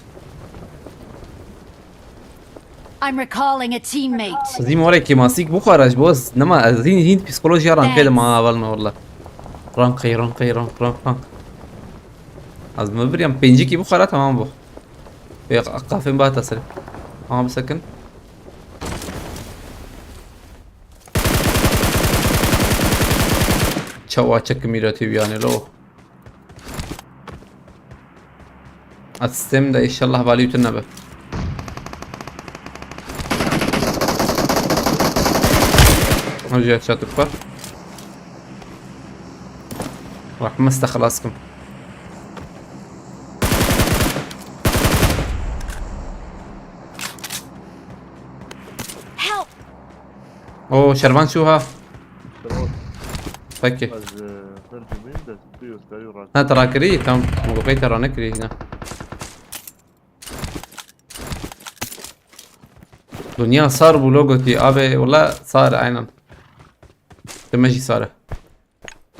I'm recalling a teammate. زي ما وراك ماسيك بخارج بوز نما زين بسيكولوجيا ران كده ما والله والله رانقي از ما بریم پنجی کی بخوره تمام بو یک قافم با تصل بسکن چوا چک میراتی بیانه لو السيستم ده ان شاء الله بالي يتنبه رجع شات الفر راح مسته خلاصكم Help! اوه شربان شو ها شروط فكي از ترجمين ده بيوس كايو راك ها ترى كري تم وقفي ترى نكري هنا دنيا صار بلوجوتي ابي والله صار عينا تمشي صار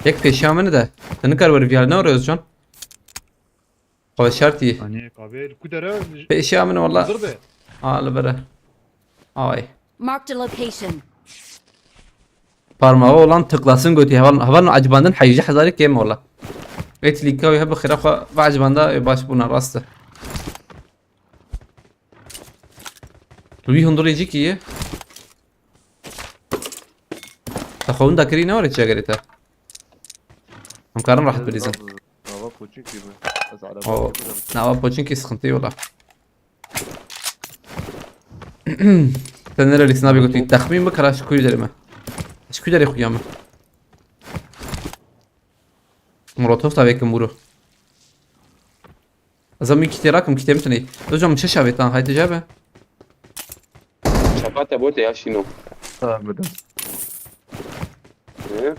يكفي شامن ده تنكر ورفيال نورز جون هو شرطي Hani kabel kudara في شامن والله ضربه. لبره ay Marked a location. parmağı olan tıklasın götü havan acıbandın hayıcı hazarı kem ola et likavi hep khirafa acıbanda baş buna rastı روی هندوری جی کیه تخون دکری نه ولی چه گریته هم کارم راحت بریزن نواب بوچين كيما از على او نوا پوچین کی سخنتی ولا تنر اللي سنابي قلت تخمين بكره شكو يدري ما شكو يدري خويا ما مراتوف تابع كمبورو زمین کتیراکم کتیمتنی دوجام مش شاویتان هاي تجابه شفاته بوتي يا شنو ابدا إيه؟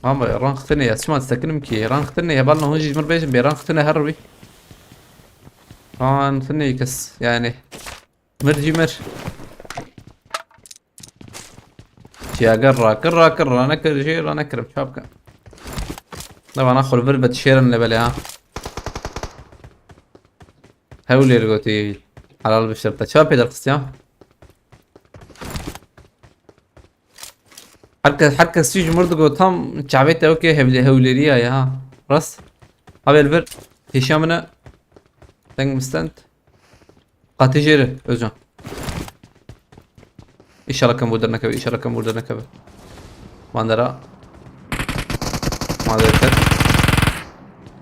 ماما ران ختني اسمع تسكنم كي ران ختني يبالنا هونجي مر بيش بيران ختني هربي ران ختني يكس يعني مرجي مر شي قرا نكر شير نكرم شابك طبعا اخذ فلفت شير اللي بالي ها هولي رقوتي على قلب الشرطة شباب يدر قصيام حركة سيج مردقو تام شعبيت اوكي هوليريا يا ها راس ابي الفر هشامنا تنگ مستنت قاتجير اوزان اشاره كم بودر نكبه اشاره كم بودر نكبه ماندرا ما ذكرت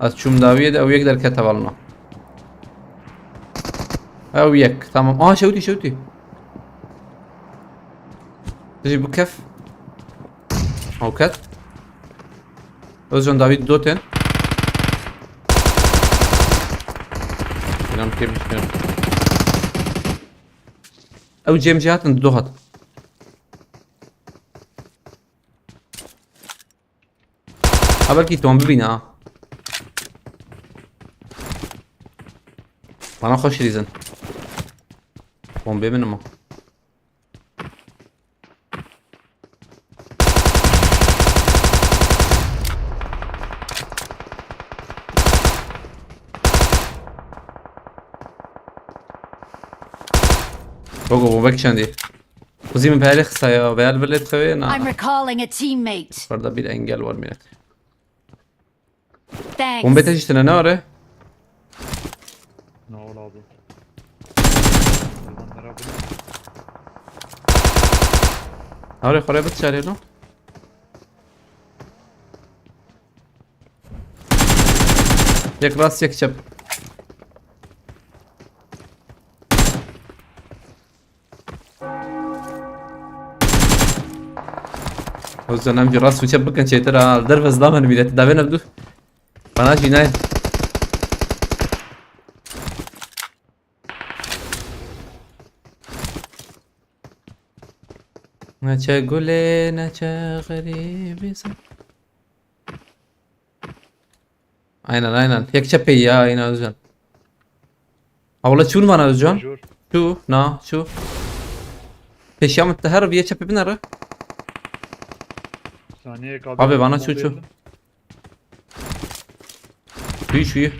از چوم داوية او يقدر كتبالنا او يك تمام شوتي تجي بكف او كت اوزان داويد دوتن نعم كيف نشتغل او جيم جهات ندوهات بلكي توم ببينا انا خوش ريزن بومبي من ما بوغو بومبك شاندي وزي من بالي خصايا بيال بلد I'm خوينا recalling a teammate. برضه بالانجل والمينات Thanks. بومبي تجي تنانوري Ne oldu abi? Hayvanlar abi. هوري خوري بتشاري له يك راس يك شب وزن امجي راس وشب كان شي ترى الدرفز ضامن ميلات دافين ابدو انا جيناي نچا گله نچا غریبی سن aynen یک çepe ya aynen Özcan Avla çun bana Özcan Jur. şu na şu peşyam التهرب bir çepe binara Saniye kabel. Abi bana bomba şu. verdim. Şu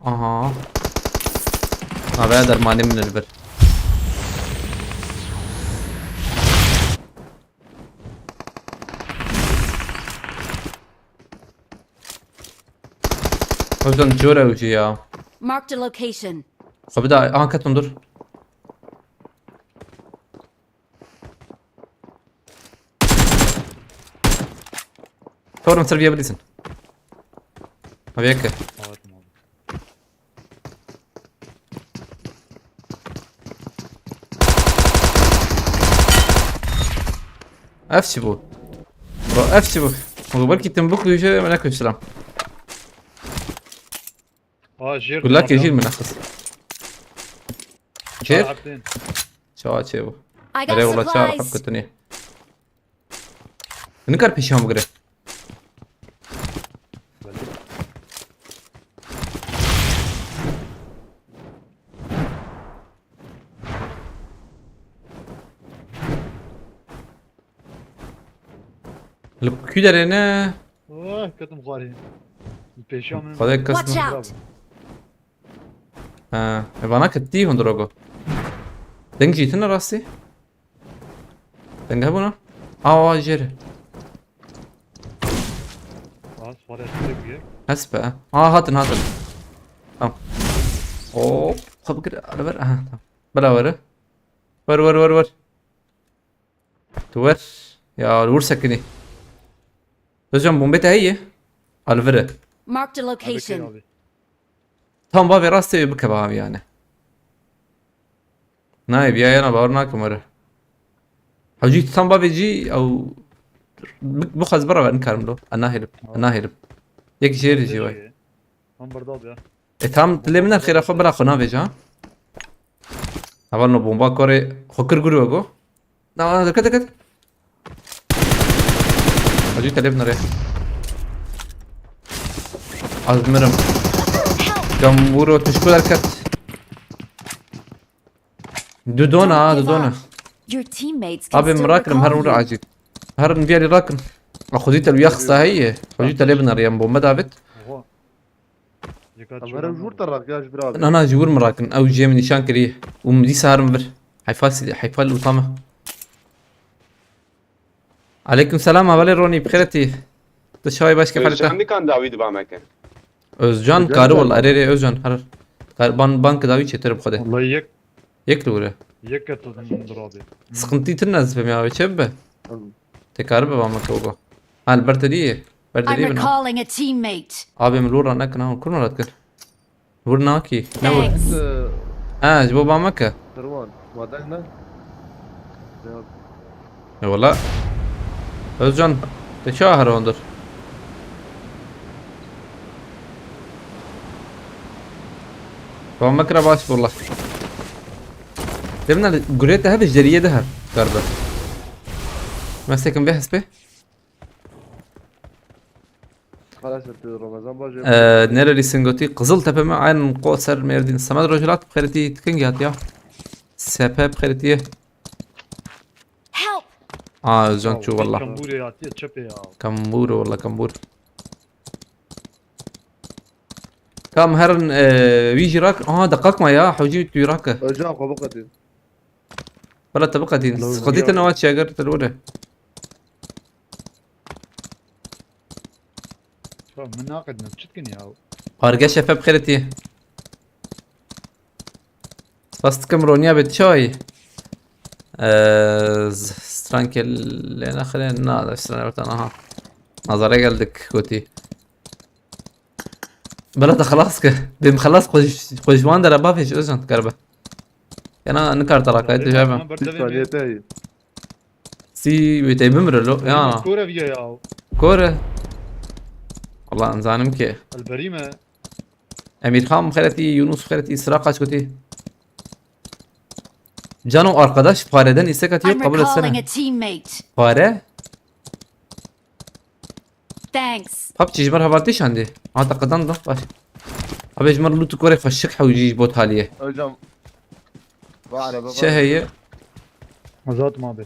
aha Abi dermanım من البر اوزان جوره وجي يا Marked a location. فبدا كتم دور كورم سربيا بليسن ابي هيك Aldım abi. افشي بو برو افشي بو وبركي تنبك ويجي ملاك السلام Jir. قول لك يجي المنخص جير Abdin. شو شيبو I got اري والله شعر supplies. حبك الدنيا نكر بيشام بقري الكو درينا Kadın gari. Peşamın. خذ Watch كسمه out. انا كتي هون دروغو دنج جيتنا راسي دنج هبونا جير Az var ettik. هسبة هاتن اوه خب كده على بر تمام بلا ور تور يا الور سكني بس جنب بومبيتا هي على فره Marked a Abi. location. Abi. tam بابي راستي بكباب يعني نايب يا انا باورناك مره حجيت tam بابي جي او بخز برا نكرملو انا هرب يك جيري جواي Tam burada abi ya. tam تلمنا الخير اخو برا خنا بيجا اولنا بومبا كوري خكر غري وغو نا كده حجيت تلمنا ريح ازمرم جمهور تشكل الكت دودونا Your teammates can ابي still مراكن recall مهر you. عاجل هر نبيع لي راكن اخذيت اليخصة هي حجيت لبنى ريم بومبا دافت Oha. Dikkat أما أنا مجبور تراك يا جبران. انا جور مراكن او جي من نشان كريه ومدي سهر مبر حيفال وطامة عليكم السلام اولي روني بخيرتي تشاي باش كيف حالك Özcan kan David بامكن. özcan karı والله اريري özcan هر بانك داوي چتر بخده Vallahi يك لوره yek katılımdır abi. سقنتي تنز فهم يا شبه تكاربه بامك وقو هل برتديه I'm بنا recalling a teammate. ابي ملور انا كنا كل مرة تكر ورناكي نور Thanks. جبو بامك كروان ما دهنا. والله özcan تشاهر وندر بامك باش والله تبنا قريتها هذا الجريه دهر كاربه مسكن بها حسبه خلاص رمضان باجي. نرى سنغوتي قزل تبما عين قوسر ميردين السماد رجلات بخيرتي تكنجات يا سبب بخيرتي Help. özcan شو والله Kambur ya çöpe ya. كمبور والله كمبور كم هرن ويجي راك دقاق ما يا حوجي يراك أرجع قبقتي. ولا تبقى دين خديت انا واتش اجر تلوله من ناقد نفسك ya. ارجع شفا بخيرتي فاست كامرونيا بتشوي سترانكل لنا خلينا ناظر استنى ها نظري قلدك كوتي بلد خلاص بيم خلاص خوش وان در بافيش اذن تقربه انا نكر تراك انت شايفه ثانية تاهي. سي بيتي بمرلو يا Kore ya. كوره والله انزانم كي البريمة. امير خان خيرتي يونس خيرتي سراقه كوتي جانو arkadaş fareden istek atıyor I'm kabul recalling etsene a teammate. fare Thanks. PUBG جمر هبارتيش عندي اعتقد انضف باش ابي جمر لوتو كوري فشك حوجي بوت هاليه أرجع. بعرف بابا. شهية Azat abi.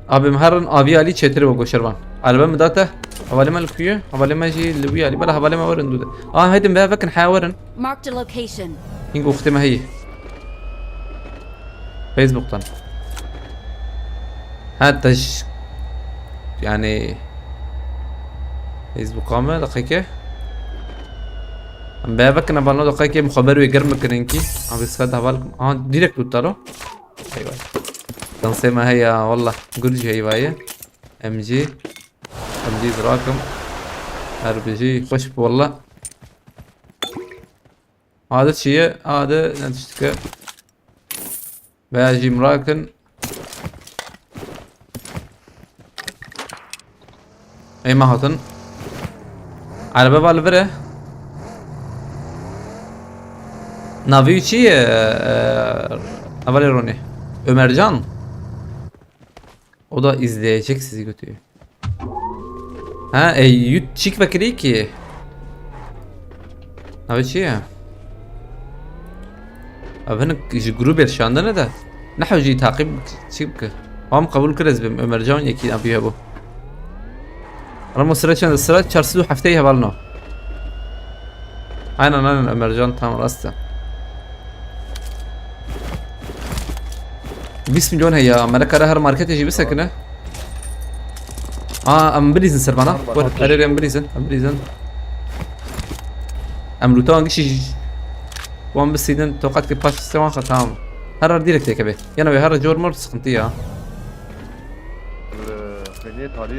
ابي مهرن ابي علي چتري وگو شربان البم داته حوالي ما الكويه حوالي ما جي اللي ويا لي بلا حوالي ما ورن دوده هيدم بها فكن حاورن Marked a location. ينقو اختي ما هي Facebook'tan. Hatta yani Facebook'a mı dakika? بابك انا بالله دقيقة مخبر ويجرمك كرنكي عم بيستفاد بالكم ديريكت قلت ايوه تنصيمها هي والله جورجي هي بايه ام جي دراكم ار بي جي خش والله هذا الشيء هذا نتشتكى باجي مراكن اي ما هاتن على باب الفره Navi چیه؟ اولی رونه Ömercan o da izleyecek sizi götürüyor. Ha çık bakırı ki. Navi چیه؟ أبهنك جروب الشان ده ده نحو جي تعقيب شبك هم قبول كرز بهم Ömercan يكيد أبيه أبو رمو سرچان السرچ چارسدو هفتهی هبالنا aynen Ömercan tam rastı 20 مليون هي امريكا راه ماركت يجي بسكنه ام بريزن سربانا ارير ام بريزن ام لوتان شي وان بسيدن توقعت كي باش سوا ختام هرر ديريكت يا كبي يانا هرر جور مور سقنتيا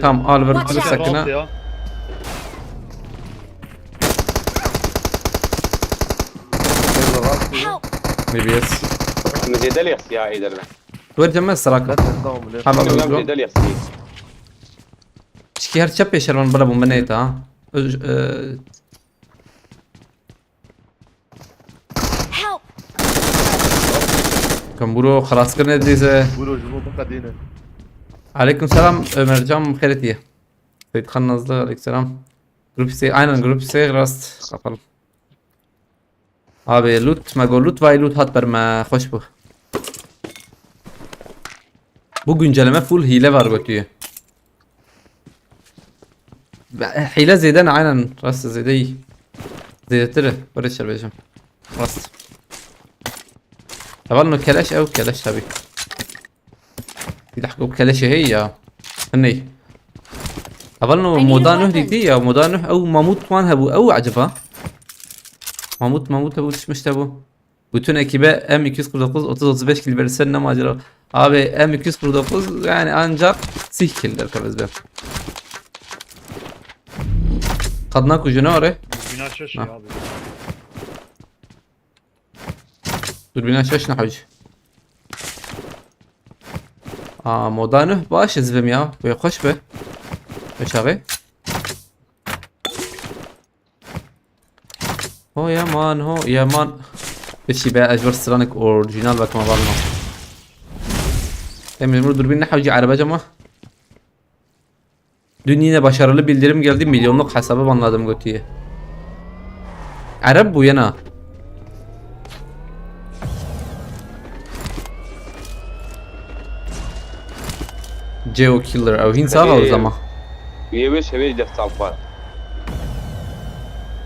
تام البر بسكنه Help! ميبيس مزيد لي يا عيد انا وين جمع السراك حمام مزيد لي شكي هر çap yaşarman bana bu meneyta ha Help! كمبرو خلاص كرنا ديزه برو جمو بقدينه عليكم سلام Ömercan خيرتيه سيد خان نازlı عليكم selam grup سي aynen grup سي راست kapalı abi loot ما loot vay loot hat verme hoş bu bu güncelleme full hile var götüyor hile zeyden aynen rast zeydeyi زيدتره بريش البيجم راست طبعا انه كلاش او كلاش تبي يضحكوا بكلاش هي هني طبعا انه مودانه دي او مودانه او ماموت وان هبو او عجبها ماموت هبو مش تبو bütün ekibe M249 30-35 kill verirsen ne macera abi M249 yani ancak sih killer kabız ben kadına kucuna oraya Bina şaşı abi. دوربين شاش نحوج مودانه باش زبم يا ويخش به بشاغي هو يا مان بشي بقى اجبر سرانك اورجينال بك ما بالنا Emre Durdurbi'nin havcı araba cama. Dün yine başarılı bildirim geldi, milyonluk hesabı banladım götüye. Arap bu yana. Geo Killer او هين ساغا o zaman. يبش هبي دفت الفار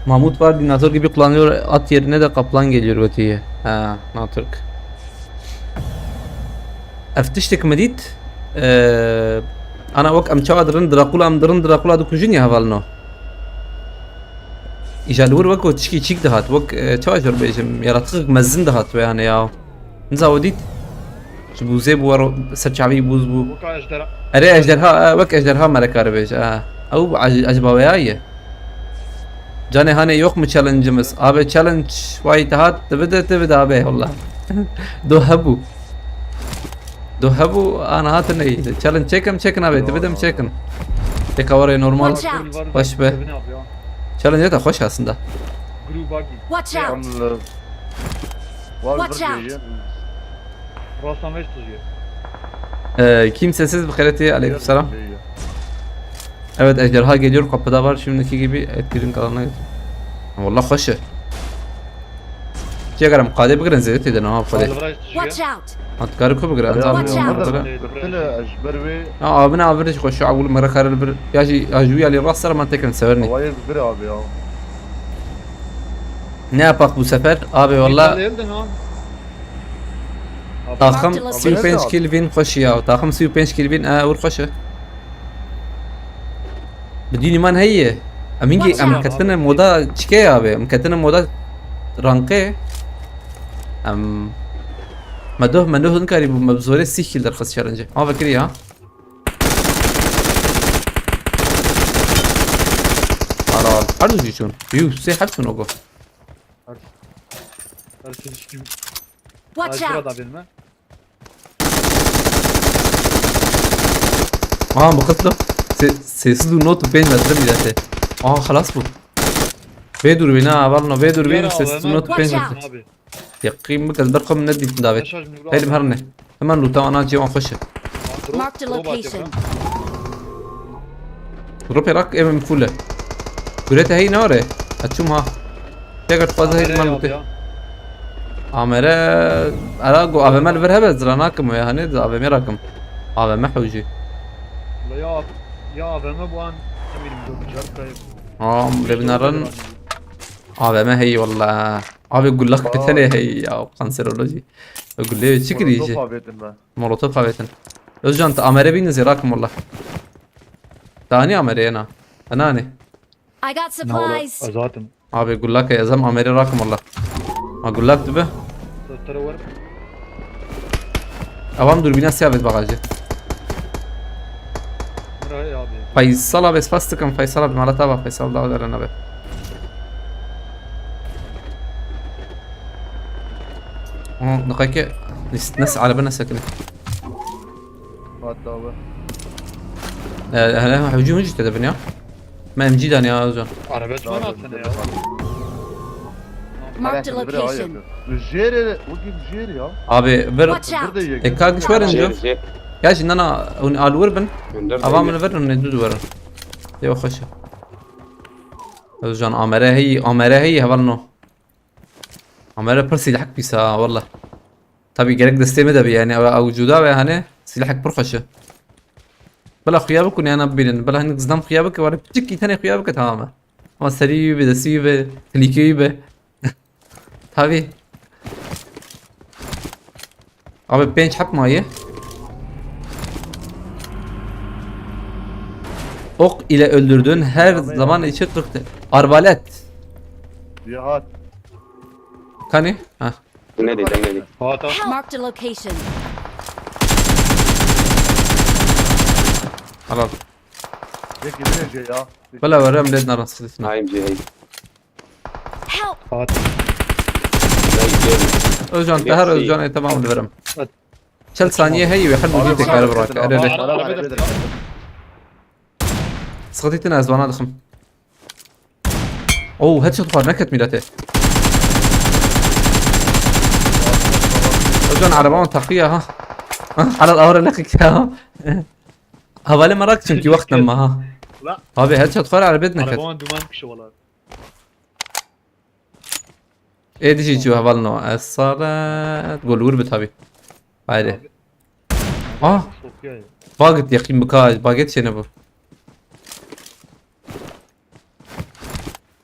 Mahmut var dinozor gibi kullanıyor, at yerine de kaplan geliyor götüye. Ha, Natürk. افتشتك مديت انا وك ام تشاد درن دراكولا دو كوجينيا هفالنو ايجالور وك تشكي تشيك دهات وك تشاجر بيجم يراتق مزن دهات يعني يا نزاوديت بوزي بورو سرچاوي بوز بو Bu kadar ejderha. اري اجدرها وك اجدرها ملكار بيج او عجبا وياي جاني هاني يوك مو تشالنجمس ابي تشالنج واي تهات تبدا ابي والله دو هبو انا هاتني تشالنج تشيكن ابي تبدا تشيكن تكوري نورمال Watch out! Baş be. Challenge de hoş aslında. Gru buggy. Watch out! Watch out. Rastan veç tutuyor. Kimsesiz bir kırıtı aleykümselam. Evet ejderha geliyor, kapıda var şimdiki gibi etkirin kalanına gidiyor. Vallahi hoş. Çekerim kade bir zeyt edin ha kade. Watch out! Atkarı ko bir Watch out. قلت له اجبر بي abine average koşu اقول مرة كارل bir yaji ajuya li rasar man tekrar severni. هواي كبير abi ya. Ne yapak bu sefer? Abi vallahi Değildin ha. طاقم Marked a 35 location. كيلفين خوش يا طاقم 35 كيلفين ورخشه بدوني مان هي امينجي Watch ام out. كتنا مودا تشكي ابي ام كتنا مودا رانقي ام مدوه نكاري مبزوري سيكل در خص شرنجه ما فكري ها قرار هردو جيشون يو سي حبسون اوقو Ersin düştüm. Watch out! Burada benim ha. بقتله سيصدو نوت بين متر ميلاته خلاص بو بيدور بينا عبالنا بيدور بين سيصدو نوت بين Watch متر out. Abi. يقيم بك البرقم ندي في دافيد Mesaj mı? هاي مهرنه اما لو تو انا جيوان خشه Marked a location. روبي راك ام فوله قريتها هي نوره هتشومها تقدر تفاز هي مالته عمره اراغو ابي مال برهبه زراناكم يا هني ابي مراكم ابي محوجي Ya AVM bu an eminim döneceğim kayıp. بنرن ابي ما هي والله ابي يقول لك قتله هي يا قنصرولوجي يقول لي شكري يجي Molotof afetin ben. مولوتوف قابتن özcan امره بين زراكم والله تاني امره انا I got supplies. Zaten. ابي يقول لك يا زلمه امره راكم والله اقول لك تبه Sözleri var. اوام دوربينا سيافت باغاجي Buraya abi. فيصل بس فاستكم فيصل بمالتها فيصل ده ولا نبي دقيقة نس على بنا ساكنة Hatta abi. هلا هجوم جيت هذا بنيا ما ام جيدا يا اوزون Arabesk var aslında ya. Marked a location. Jere, bugün Jere ya. ابي بر Watch out! Burada yiyor. كاك شوير جير نجو جير ياش ان انا قال وربن من ابام الفرن ندود ورن يو خش اوزون امره هي هبلنو امره برسي لحق بيسا والله طبي جرك دستي مدبي يعني او جودا يعني سلاحك برخشه بلا خيابك وني انا بين بلا هنك زدام خيابك ولا بتشكي ثاني خيابك تماما ما سريبه دسيبه كليكيبه tabi abi bench yapmayı ok ile öldürdüğün her zaman içi 40 arbalet Cihat. kani ha نادي نادي Fatih. Marked a location. al Peki bir ya. bala verem ledna rasılsın هاي مجي هي Help! Fatih. özcan tahar özcan tamam verem çel saniye هي ويحل جيتك على براك Aa, اريد Arabesk ya. سقطتنا ازوانا دخم اوه هاد شوت نكت ميلاته özcan arabamın takıya ha على الأورا لك ها هذا ما راك çünkü وقت لما ها لا. abi headshot far على بدنا كت Arabanın duman kışı valla. ايه دي شو هبلنا الصلاة تقول وربت هبي هايدي اه Sokuyor ya. باقت يقين بكاج باقت شنو بو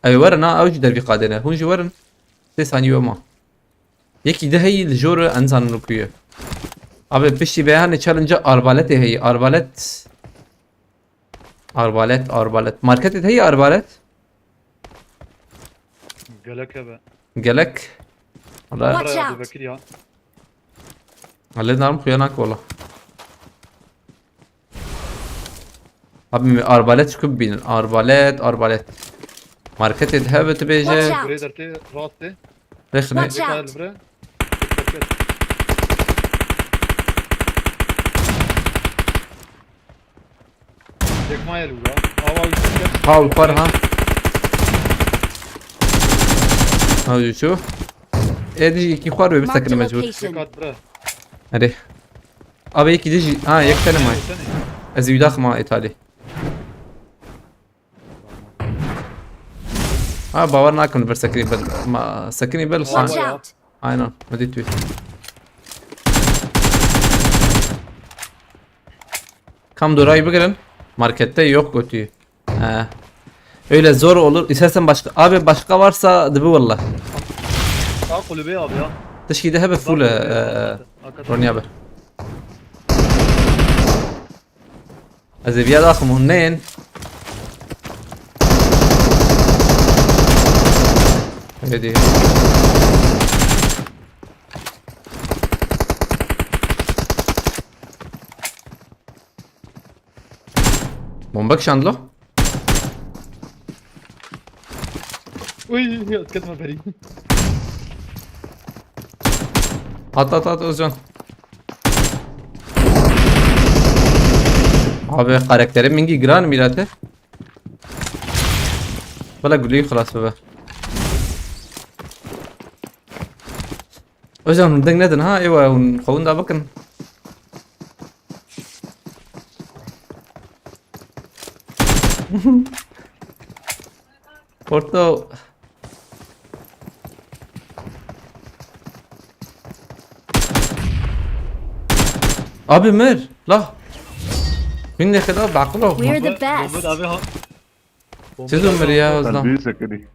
اي ورنا اوج دربي قادنا هون جو ورن 3 ثانية وما يكي ده هي الجور انزان نوكيه abi بشي بيان تشالنج اربالت هي اربالت ماركت هي اربالت Gelek be. قالك والله Watch Buraya out. abi Bekir ya. خلينا نعرف خيانك والله ابي اربالت كبين اربالت ماركت هبت Watch بيجي out. Buraya derte rahattı. رخنه Watch out. Gel buraya. Tekmaya lura. Hava yüksek. حاول فرها هاو شو ايه دي كي خوار Marked a بيمسك المجهود location. Dikkat buraya. اري ابي يكي ديجي يك كلمه هاي ازي داخل مع ايطالي باورنا كم برسكري بل ما سكني بل Watch خان out! aynen hadi tüy Kam durayı gelin markette yok kötü he öyle zor olur istersen başka abi başka varsa dıbı valla Sağ kulübe abi ya. تشكي ذهب فول روني ابي از بياد اخم هنين هدي بومبكش عنده Uy, اتكتم فريق. at Özcan. Abi karakterim mingi gran milate. Valla gülüyor خلاص baba. Özcan deng neden ha ewa un kavun da bakın. Porto Abi mer la من كده بعقله We're the Bomba best. abi ha. Siz Ömer ya Sen Özlem. büyüsek hadi.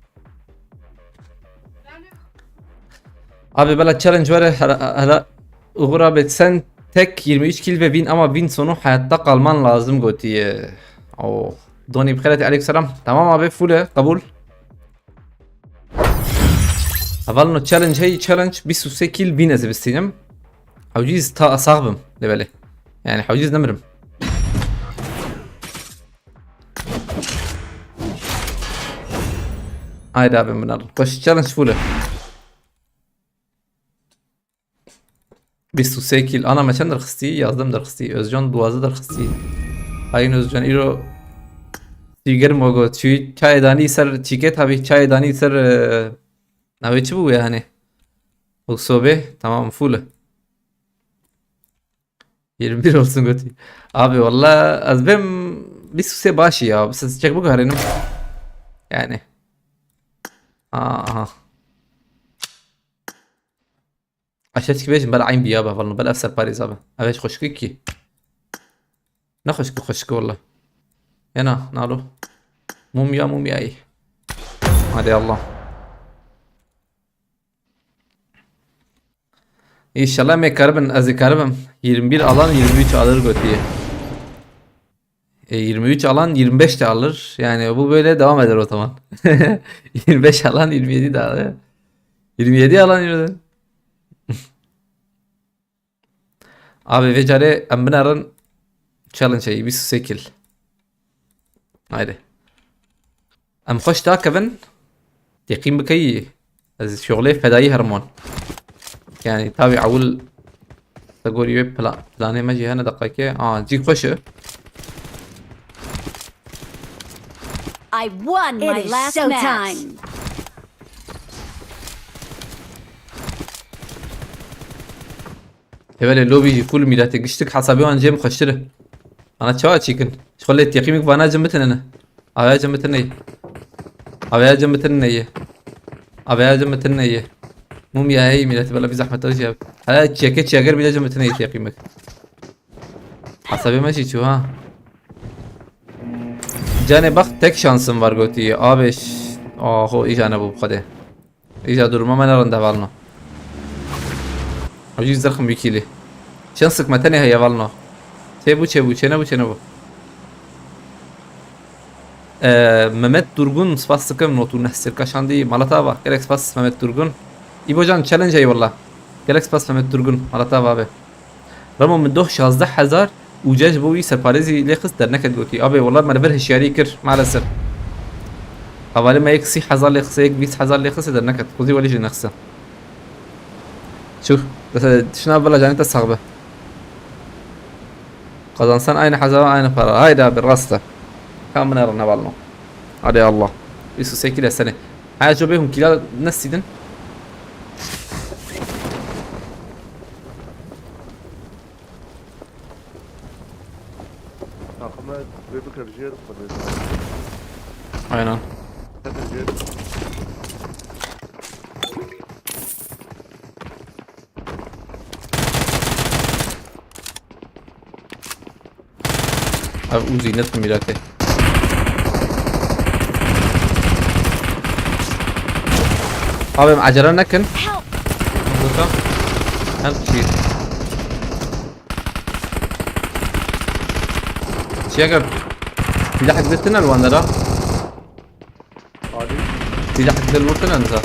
Abi bana challenge var hala Uğur abi sen tek 23 kill ve win ama win sonu hayatta kalman lazım Goti'ye. Oh. Doni بخيرتي عليك سلام. تمام abi full kabul. أولنا challenge هي challenge 23 kill win إذا بستينم. حوجيز تا صاغبم لبالي. يعني حوجيز نمرم. Haydi abi bunlar. Koş challenge full. Bir su sekil. Ana meçen derxisti yazdım derxisti. Özcan duazı derxisti. Ayın Özcan iro Tiger mogo. Çay dani ser çiket abi çay dani ser navi çi bu yani. O sobe tamam full. 21 olsun götü. Abi valla az ben bir su se başı ya. Siz çek bu garenim. Yani. Aha. عشان بيش بلا عين بيابا والله بلا افسر باريس ابا ابيش خشكيكي نخشك خشك والله هنا نالو موميا اي هذا الله İnşallah mekarabın azı karabım 21 alan 23 alır götüye 23 alan 25 de alır yani bu böyle devam eder o zaman 25 alan 27 de alır 27 alan 27 Abi vecare ambinarın challenge bir sekil. Haydi. Am خوش دا كفن تقيم بكي شغله فدائي هرمون يعني تابع اول تقول يو بلاني ما جي هنا دقيقة جي خوش I won my last match. هبل اللوبي كل ميلاتي قشتك حسابي وان جيم خشره انا تشوا تشيكن شغل تقييمك وانا جنبتن انا ابي جنبتن اي ابي جنبتن اي ابي جنبتن اي مو يا هي ميلاتي بلا في زحمه توجه هذا تشيكت شاغر بلا جنبتن اي تقييمك حسابي ماشي شو ها جاني بخت tek şansım var Goti'ye abi oho ijane bu خده ايجا durma ben aranda valno عجيز رقم بكيلي شنصك متاني هيا والله تبو çene bu Mehmet Durgun spas sıkım notu nehsir kaşandı Malatava gerek spas Mehmet Durgun İbocan challenge eyvallah gerek spas Mehmet Durgun Malatava abi رغم من دوه 16000 وجاج بوي سرباريزي ليخس در نكد قوتي ابي والله ما نبره شياري كر مع الاسف حوالي ما يكسي حزار ليخس يك 20000 ليخس در نكد خذي وليش نخسه شوف بس şuna bala canita صعبة kazansan aynı hazava aynı para haydi abi rasta kam نرنا بالله hadi Allah يسو سكيل السنة هاي شو بيهم كلا نسيدن Ahmet Rebecca Jero falan. aynen Hadi Jero. abi uzi net milate abi عجلة نكن Help! هم كثير جاكر سلاح قدرتنا الوان ده عادي. سلاح قدرتنا انت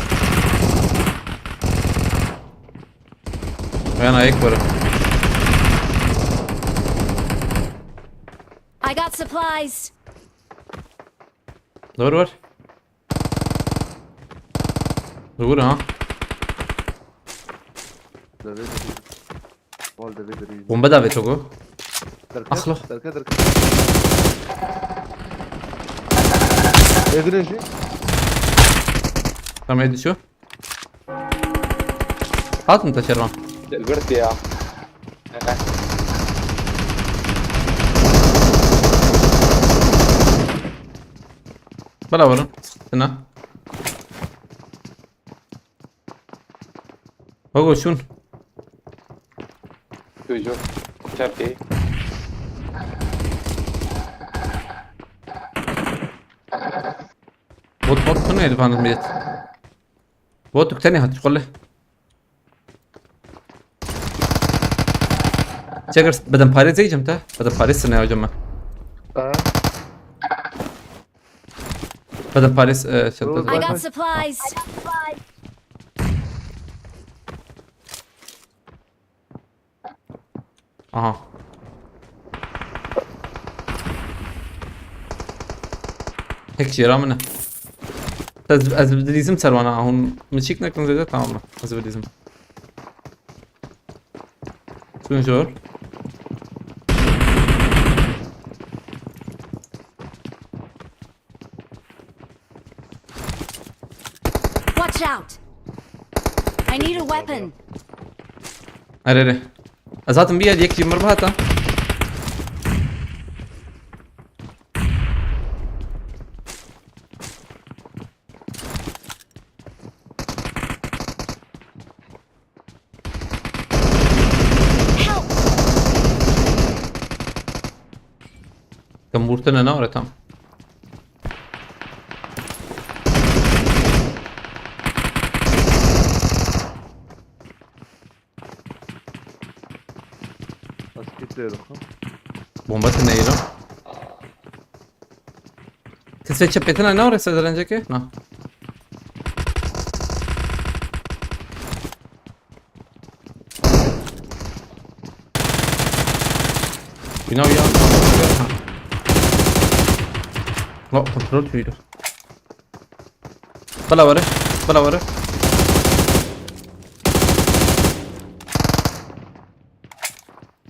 انا يكبر I got supplies. دور ها ده فيدري. وال ده فيدري. بومبا ده بيتوكو أخلق. دركات. ايه شيء؟ رمي يدي شو هات انت شران البرت يا بلا ولا هنا هو شون توجو شاف ايه بوت هنا اللي فاهم الميت بوتك تاني هتقول له جاكر بدن باريس زي جمته بدن باريس سنة يا جماعة بدن باريس شنطة I got supplies. اها هيك شي رامنا از بديزم سروانا هون مشيك نكن زي تمام از بديزم شو جور Watch out. I need a weapon. اري ازاتم بيها ديك جمر بهاتا Help. كمبورتنا نورة تام اسكيتيرو. بومباتنا ايلو تسوي شبيتنا نورة سيدرنجكي نا بيناو يا لا كنترول فيديو بلا ورا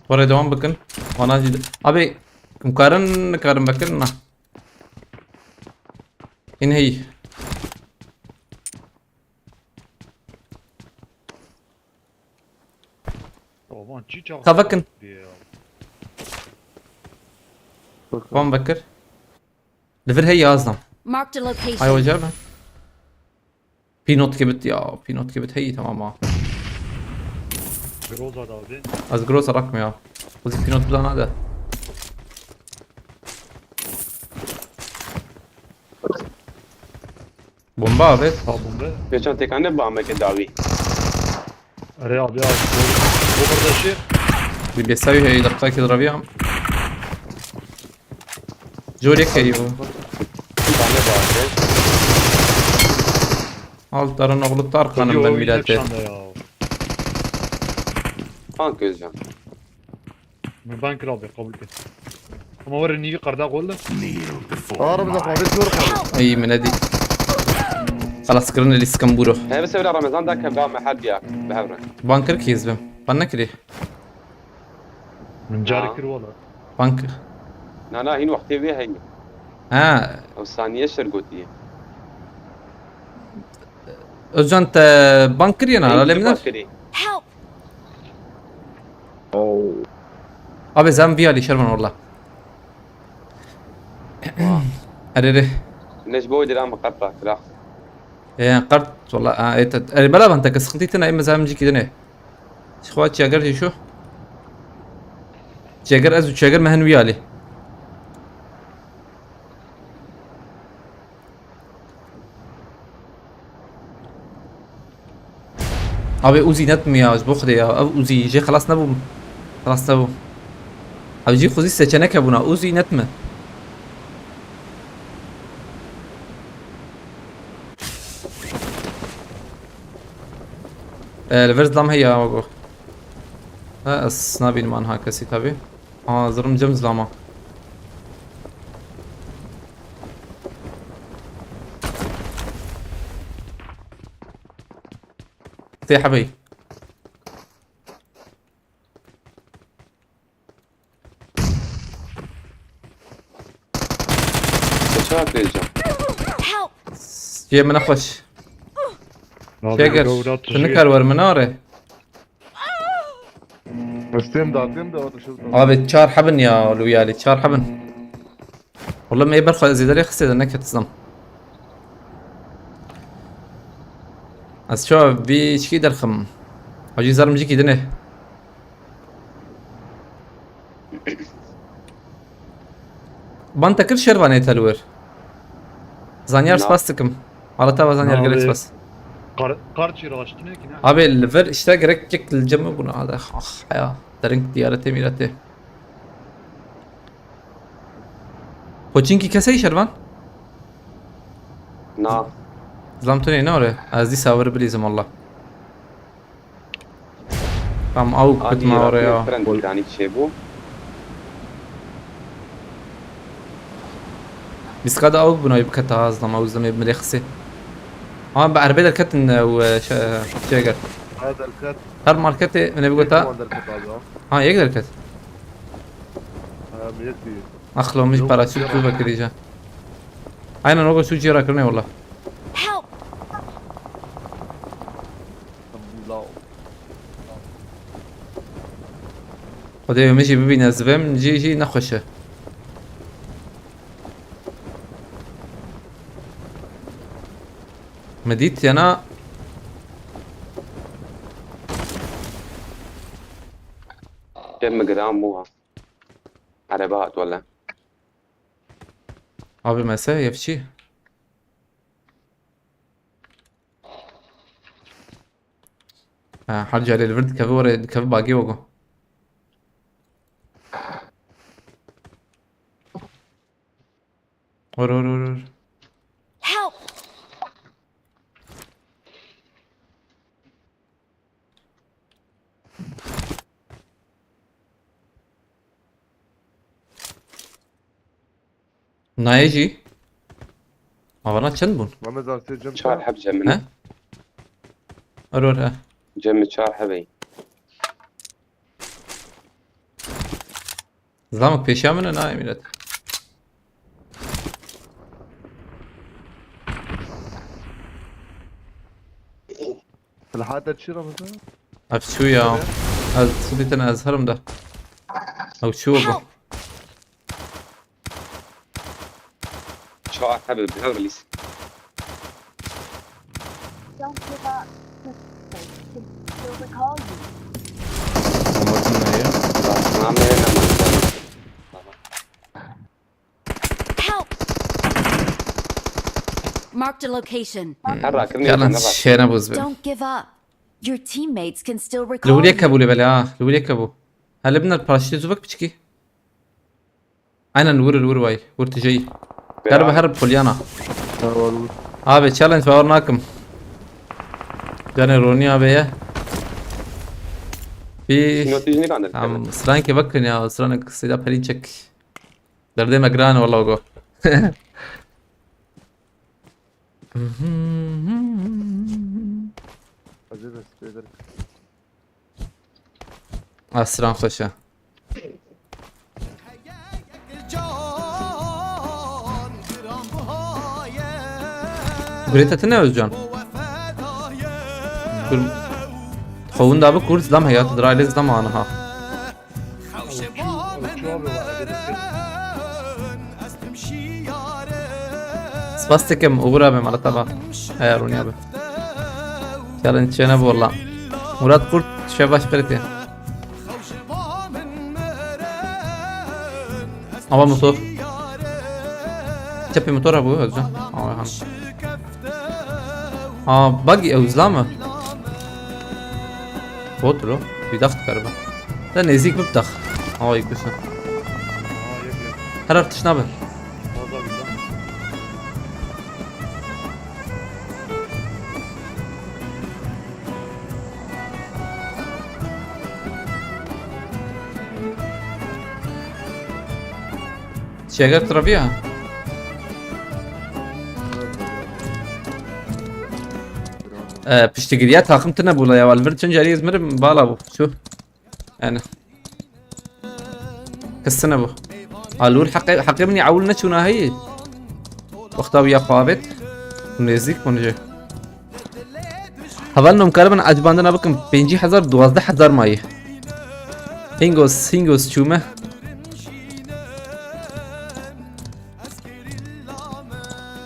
ورا دوام بكن وانا جد ابي مقارن بكن نا ان هي طبعا چی چاق تفكن وان بكر لفر هي اصلا Marked a location. هاي وجرنا بينوت كبت يا بينوت كبت هي تماما گروزا داده از جروس رقم يا وزي بينوت بدان هذا بومبا بيت ها بومبه پیچان تکانه با همه که داوی اره abi abi bu kardeşi اللي بيساوي هي دقيقة كده ربيع جوريك ايوه تکانه با همه al tarın oğlu Tarkan'ım ben oyuncak millete şu anda ya. آن közcan Ben kral abi kabul et. Ama var ya niye karda kolla? اقرب ده قابل دور قابل. اي من هذه خلاص كرنا اللي سكمبورو هي بس ولا رمضان ده كان بقى محد يا بهبرة بانكر كيز بم بانكري من جاري كير والله. بانكر لا هين وقتي بيه هي او ثانية شرقوتية özcan انت بانكر ينا على منر Help. abi Zambiya li Sherman والله اري ليش بودي الان مقطع فراخ يا قرط والله اري بلا انت كسختيتنا اما زامجي كده نه اخوات شاغر شو شاغر ازو شاغر مهن ويالي ابي اوزي نتم يا بخدي يا اوزي جي خلاص نبو اوجی خوزی سچنک بونا اوزی نتمه الفرز ظلام هي وقو لا اس نابين مانها كسي تابي زرم جم ظلامه تي حبي تشاك ليجا Help! جي من اخوش Abi شاكر gavrat شنكر ور مناره استيم ده ولا شو ابي تشار حبن يا لويالي تشار حبن والله ما يبرخ زي داري خسي انك تصدم از شو بي شكي درخم اجي زرم جيكي دنه بانتا كل شربانه تلور زانيار سباستكم على تابع زانيار Abi. جريكس بس Karçı raştı ne ki ne? ابي الليفر اشتاق ركك الجم بنا هذا اخ حياه درنك ديارتي ميرتي بوچينكي كسي شربان نا ظلمتني نوره از دي ساور بليزم والله قام او كنت ما ورا فرند يعني تشيبو بس قد او بنو يبكتا ظلم او زلمه بمليخسي بعربي الكتن وشاجر هذا الكات هر ماركتي من بيقولها هذا الكات هذا يقدر كت ميتي اخلو مش باراشوت تو بكريجا انا نوغو سوجي راكرني والله Help! لا خدي مشي ببين الزبم جي نخشه مديت انا كم جرام موها عربات ولا ابي مساء يفشي حرجع للفرد كافي ورا كافي باقي وقو ور Help! نايجي ما چند بون ما مازال سجن شار حب جم ها ارور جم شار حبي زلامك بيشا من انا ميلاد الحادة تشيرها مثلا عرفت شو يا صديت انا ازهرم ده او شو بو شار حبي بهرليس Don't give up. They can still recall you. ما عملنا Help! Marked a location. حرك فعلا شينا بوزبل Don't give up. Your teammates can still recall لو you. يركبوا لي بلا لو يركبوا هل ابن الباراشوت زوبك بتشكي انا نور واي ورت جاي قرب هرب فوليانا ابي تشالنج باورناكم جاني روني ابي شنو في تجيني عندك عم سرانك بكن يا سرانك سيدا برينشك دردي مجران والله وقو عزيز استيدر اسران خوشه جان گران بهایه بريتا تناوز جان خون دابا كورس دام هيات درايلز دام عنها خوش با من مرن استمشي یاره سباستكم اوغرا بمعنى طبعا هيا روني ابي چالنج چنه والله مراد كورت شباش بريتي خوش با من مرن اما موتور تبي موتور ابو هزا هم باقي او زلامه بوتلو بيدخت كربا ده نزيك ببدخ يكسر هر ارتش نابه Fazla bir lan. شجر تربيها بشتغليات هاقمتنا بولا يا والفرد جاري يزمر بالا بو شو يعني كسنا بو قالوا حقي مني عولنا شونا هي وقتها ويا قابت ونزيك ونجي هذا كاربن عجباندنا بكم 5000 12000 ماي هينغوس شومه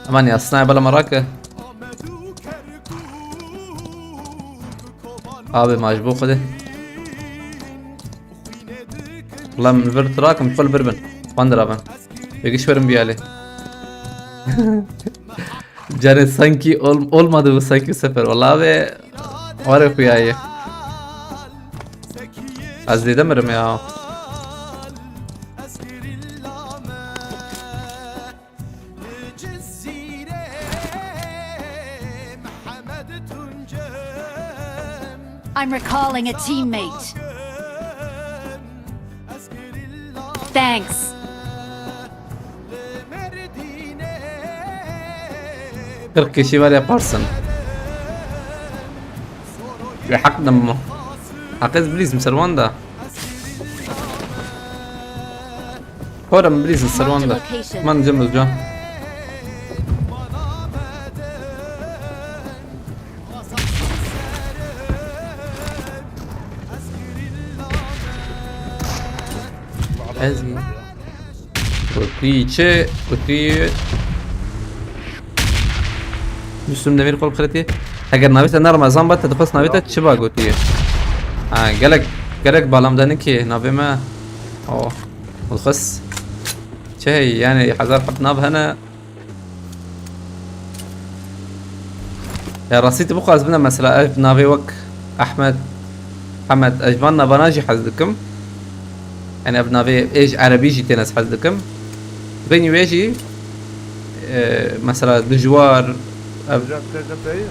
امان يا صناعي بلا مراكه ابي ماجبو خده والله من الفرد راكم فل بربن واندرابن بيجيش برم بيالي جاري sanki olmadı bu sanki sefer vallahi abi var ya kuyayı az demirim ya I'm recalling a teammate. Thanks. 40 kişi var yaparsın. Bir hak mı? Hakız بليز مسروان ده. Koram بليز مسروان ده. من جمل جان. Ezgi. Kutuyu kutuyu. Müslüm Demir kol kredi. Eğer navita Ramazan bat tadfas navita çiba kutuyu. Ha gerek bağlamdan ki navime o الخص شيء يعني حذر حط ناب هنا يا رصيتي بقى زبنا مثلا نافي وك احمد محمد اجبرنا بناجي حزدكم يعني ابنافي ايش عربي جي ناس حزدكم بيني ويجي مثلا دجوار Hocam teyzem dayı.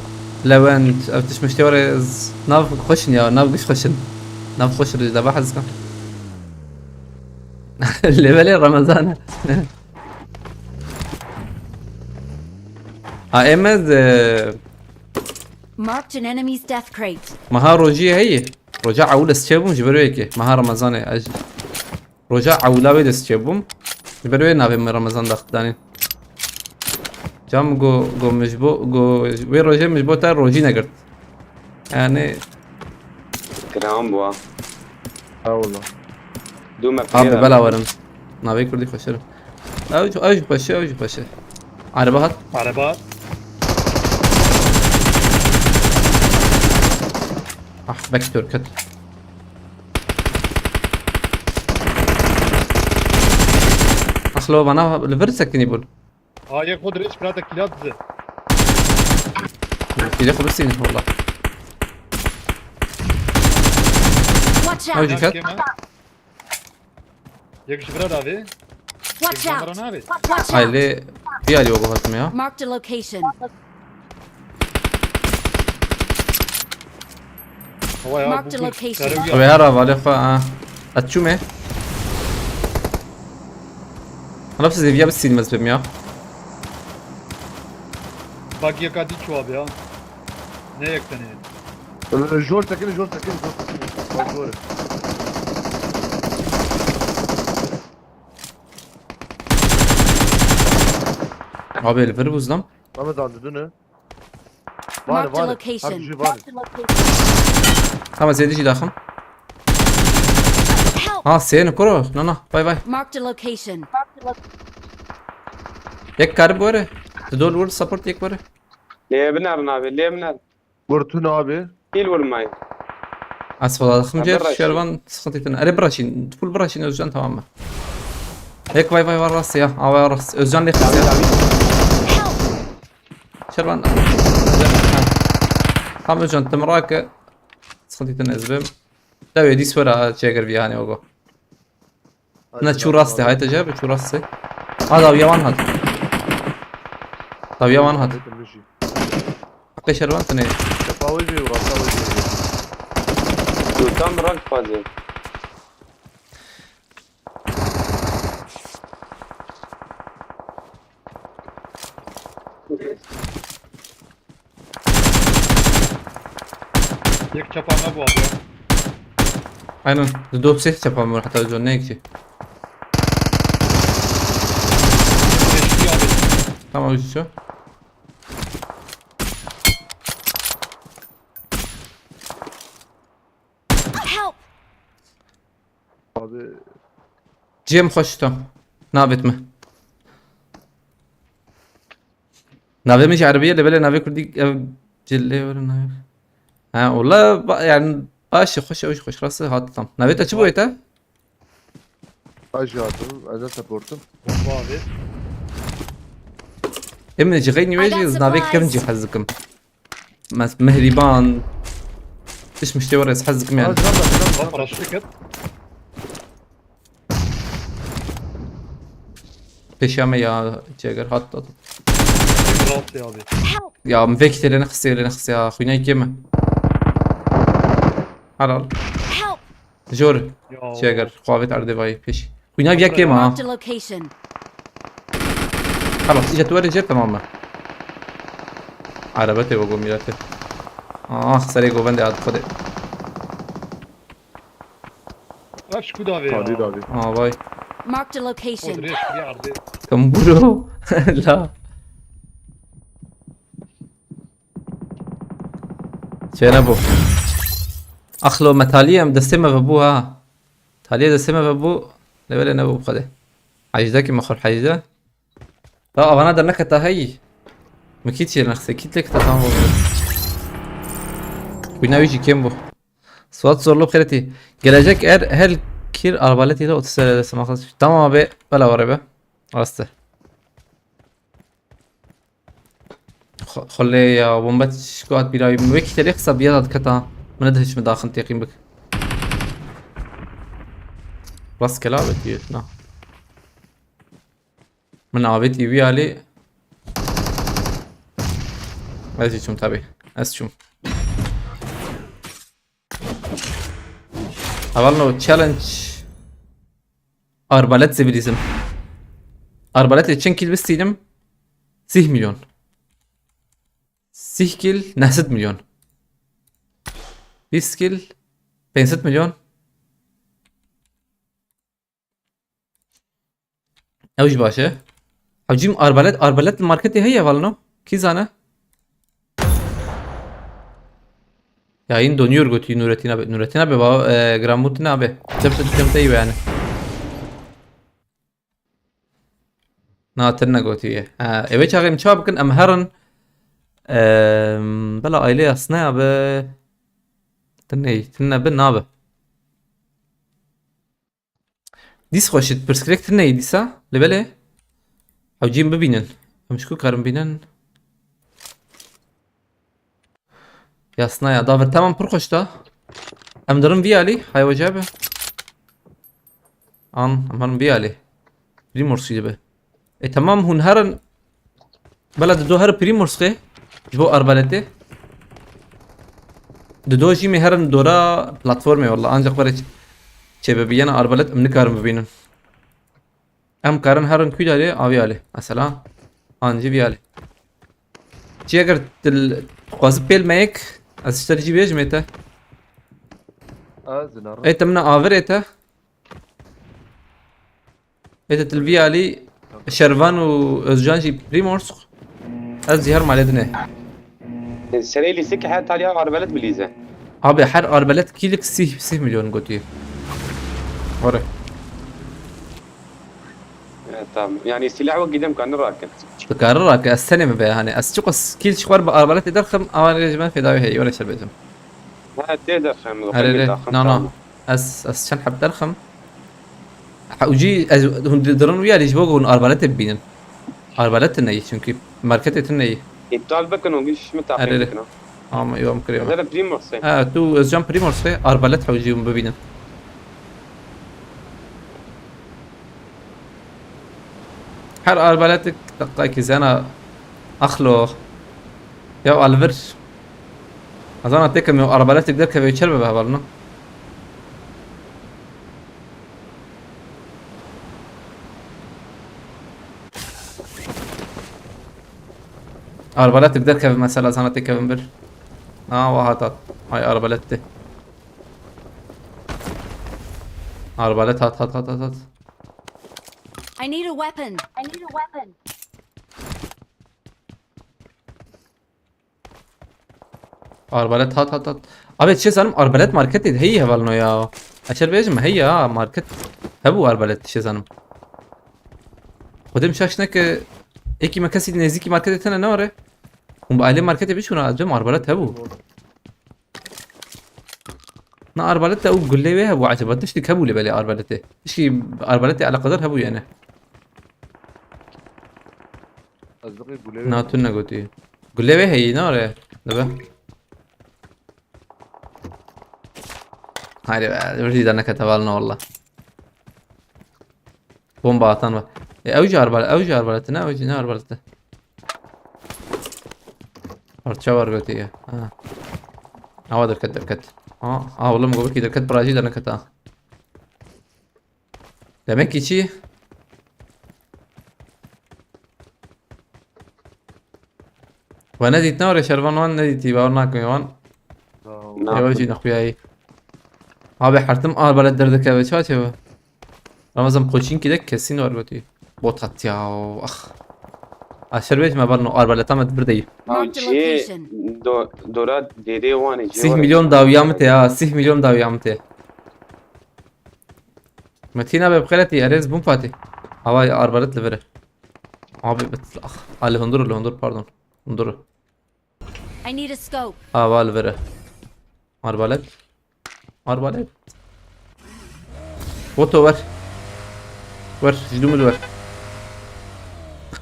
لوانت او تش مشتوري ناف خشن يا ناف قش خشن ناف خش رجل بحزكم اللي بالي رمضان امز Marked an enemy's death crate. مها روجي هي رجع عول استشبم جبرو هيك مها رمضان اج رجع عولاوي استشبم جبرو نافي من رمضان داخداني جام جو مجبو جو وي روجي مجبو تاع روجي نقرت يعني كلام بوا Ha valla. دوما ابي بلا ورم نافي كردي خشر اوج باشه عربات Araba. بكتور كت اصله بنا الفرد سكني بول Aa yak o direkt brata kilat ze. يدي خبر سين والله Watch اوجي out! كت Jak się brada wy? Watch out! Navi. Watch هاي out! لي في اليو بغتم يا Marked a location. Hava ya Marked a bu location. karı ابي هرب على خا اتشومه نفس زي فيا بالسين مزبم يا Bak yakadi şu abi ya. Ne yaktın ya? Jol sakın. Bak jol. ابي الفرد بوزدم Mehmet aldı dünü. Marked a Var. location. Hadi şu var. خمس زي ديجي داخل Help! ها سين كرو نانا باي Marked a location. يك كارب وري تدول ورد سبورت يك وري ليه بنار نافي ليه بنار Vurtun abi. هيل والماي اسفل هذا خنجر براشي. شيرفان سخنتيتن اري براشين فول براشين özcan تماما هيك باي var راس يا او راس özcan لي خلاص يا Help! شيرفان هم özcan تمراك سخنتيتن ازبم لا يدي سورا تشيجر فيها هاني اوغو نه چو راسته های تجربه چو راسته داویه وان هات داویه وان هات مشي حقی شروان تنه شفا وجهي وراسه وجهي سلطان رانك فازي یک çapağına bu abi ya. aynen دو بسيح تفهم حتى الجون نيكتي Geçti abi. tamam وجه شو Help! abi جيم خوش تو نابت مه نافي مش عربية اللي بالي نافي كردي جلي ولا نافي ها والله يعني باش خوش اوش خوش راسه هاتلام نافي تا çubuğu eta aşağıdım özel supportum Bomba abi. امن جغيني ويجي نافي كرنجي حزكم مهربان ايش مشتي ورا حزكم يعني Bak paraşütü kat. بيشامي يا جاجر هات Rahat ya abi. Help! يا مفيك تري نخسي يا خوينا كيما حلال Help! جور Ya. جاجر قوابت عرضي باي بيش خوينا بيا كيما Marked a location. خلاص اجت ورا جير تماما عربتي وقوم ميلاتي سريع بندي عاد خدي Bak şu kudu abi ya. Halil abi باي Marked a location. Odres bir ardı. كم برو لا شين ابو اخلو متاليه مدسمه بابوها تاليه دسمه بابو لبلا نبو بخده حاجدك مخر حاجده لا انا درنك هي مكيت شي نخسي كيت لك تفهم ويناويجي كيمبو صوت zorlu بخيرتي gelecek her kir arbaletiyle 30 sene smaklas. Tamam abi bela var abi. Rastı. خلي يا بومبات شكوات بلاي مبيك تاريخ صبيات كتا من ادهش مداخن تيقين بك راس كلابت يتنا من عابتي بي علي ماشي شوم تابي اسشوم اولنا تشالنج arbalet zibilizm arbalet için kil bisteydim 6 milyon 6 kil 9 milyon 20 kil 5 milyon اوج باشه حجم arbalet marketi هي والله ki zane yayın donuyor götü Nurettin abi baba Gramutin abi temte iyi yani ناترنا قوتية إيش هاي مشابكن أمهرن بلا أيلي أصنع ب تنا بالنابة ديس خوشت برسكريك تني ديسا لبلة أو جيم ببينن مشكو كارم بينن يا صنايع دافر تمام برخشتا أم درم بيالي هاي وجابه أمهرن بيالي دي مرسيدة به تمام هون هرن بلد دو هر بريمورس خي جو اربالته دو جي مي هرن دورا بلاتفورمي والله انجا قبرت شبابينا اربالت من كارم ببينن ام كارن هرن كوي داري اوي علي مثلا انجي بي علي جي اگر قاز بيل ميك استرجي بيج ميتا aznar اي تمنا اوفر ايتا ايتا تلفي علي شرفان وözcan جي بريمورس از زهر مالدنه السريع اللي سكي حتى عليها عربالات بليزة abi her arbalet kilik 6 milyon götüyor. Oraya. تمام يعني السلاح قدام كان راكن تكررك السنة ما بقى يعني أسجقس كل شوار بأربلات يدرخم أول جماعة في داوي هي ولا شربتهم. ها تقدر خم هلا لا أس شن حب درخم. وجي هم درون ويا ليش بقول أربلات بينن. أربلات النية çünkü market النية. يطالبك إنه مش متعرفين كنا ما يوم كريم. هذا بريمورس تو أزجان بريمورس في أربلات حوجيهم ببينن. حر اربلتك دقائق زينا اخلو يا الفر اظن اتكم يو اربلتك ده كبي شرب بهبلنا اربلتك ده كبي مثلا اظن اتكم بر وهاتات هاي اربلته اربلت هات هات هات هات I need a weapon. I need a weapon. اربلت هات هات هات ابي تشي زلم اربلت ماركت هي هبلنو يا اشر بيجم هي ماركت هبو اربلت تشي زلم خدم شاشنك ايكي مكاسي نزيكي ماركت تنا نوره هم بقالي ماركت بيشونا ادم اربلت هبو نا اربلت او قول لي هبو عجبتش لك هبو اللي بالي اربلته شي اربلتي على قدر هبو يعني أصدقائي قولي ناتونا قوتي قول لي هي نوره دبا هاي ورجي دانا كتبالنا والله بومبا اتان اوجي اربلتنا اوجي نا اربلته ارتشاور قوتي ها دركت والله مقابل كده دركت براجي دانا كتا demek ki çi وانا ديت نور يا شرفان وان نديتي باورنا كويوان يا وجهي نخوياي abi حرتم arbalet derdek evet çat ya Ramazan koçin kidek kesin var götü botat ya aşır beş me barno arbaleta med birdeyim Marked a جي location. دورات ديري واني جي 6 milyon daviyamte ya 6 milyon daviyamte Metina be bkhalati arez bum fatih havay arbalet levere abi bit ali hundur pardon hundur I need a scope. hava levere arbalet foto ver جدوم ver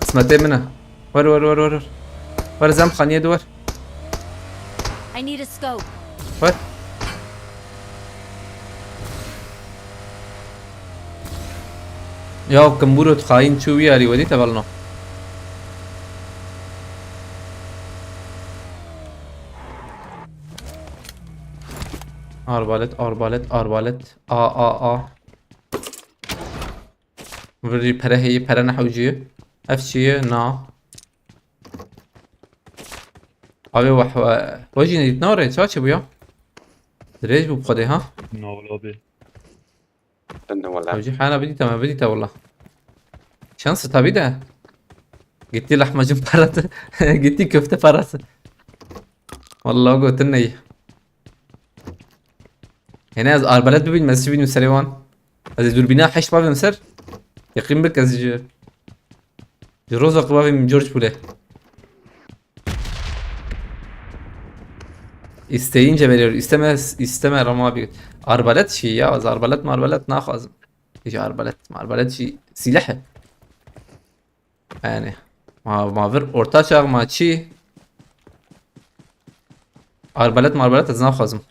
اسمته منه ver زم خانيه دور I need a scope. ver يا كمبورو تخاين شو ياري ودي تبلنا arbalet وري بره هي بره نحوجي افشي نا ابي وجي نتنور تشاتش بيا دريج بقدي ها نولابي استنى والله حوجي حالا بديت والله شانس تابي ده قلت لحمه جم فرت قلت كفته فرت والله قلت لنا هنا از arbalet ببین مسیج ببین سریوان از دوربینا حش بابim سر یقین بک از جروز قبابim جورج بوله isteyince veriyor isteme Rama abi arbalet şey ya az arbalet ناخذ يجي arbalet şey silah yani ma ver orta çağ ma çi arbalet az ناخذم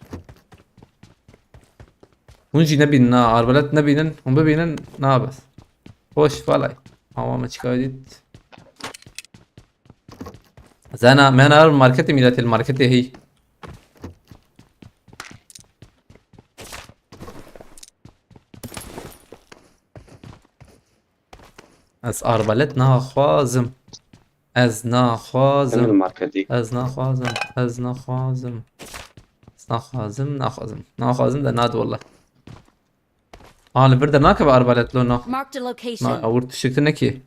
ونجي نبي arbalet نبينن هم ببينن نابس خوش فالاي ما تشكايدت زانا ما انا الماركت ميلات الماركت هي از arbalet ناخوازم از ناخوازم الماركتي ناخوازم ده ناد والله البرده ناكب arbalet لونه Marked a location. اورت شكتنا كي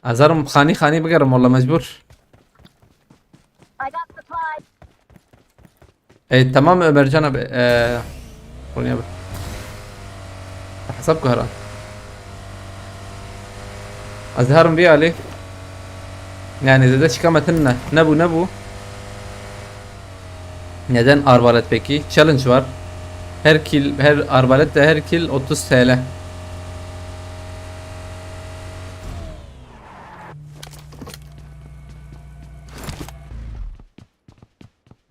ازارم خاني بقرم والله مجبور I got supplies. اي تمام مرجانة قولي يابا حسب كهران ازهرم بيه عليه يعني اذا داش كامتنا نبو neden arbalet peki? Challenge var. Her arbalette her kill 30 TL.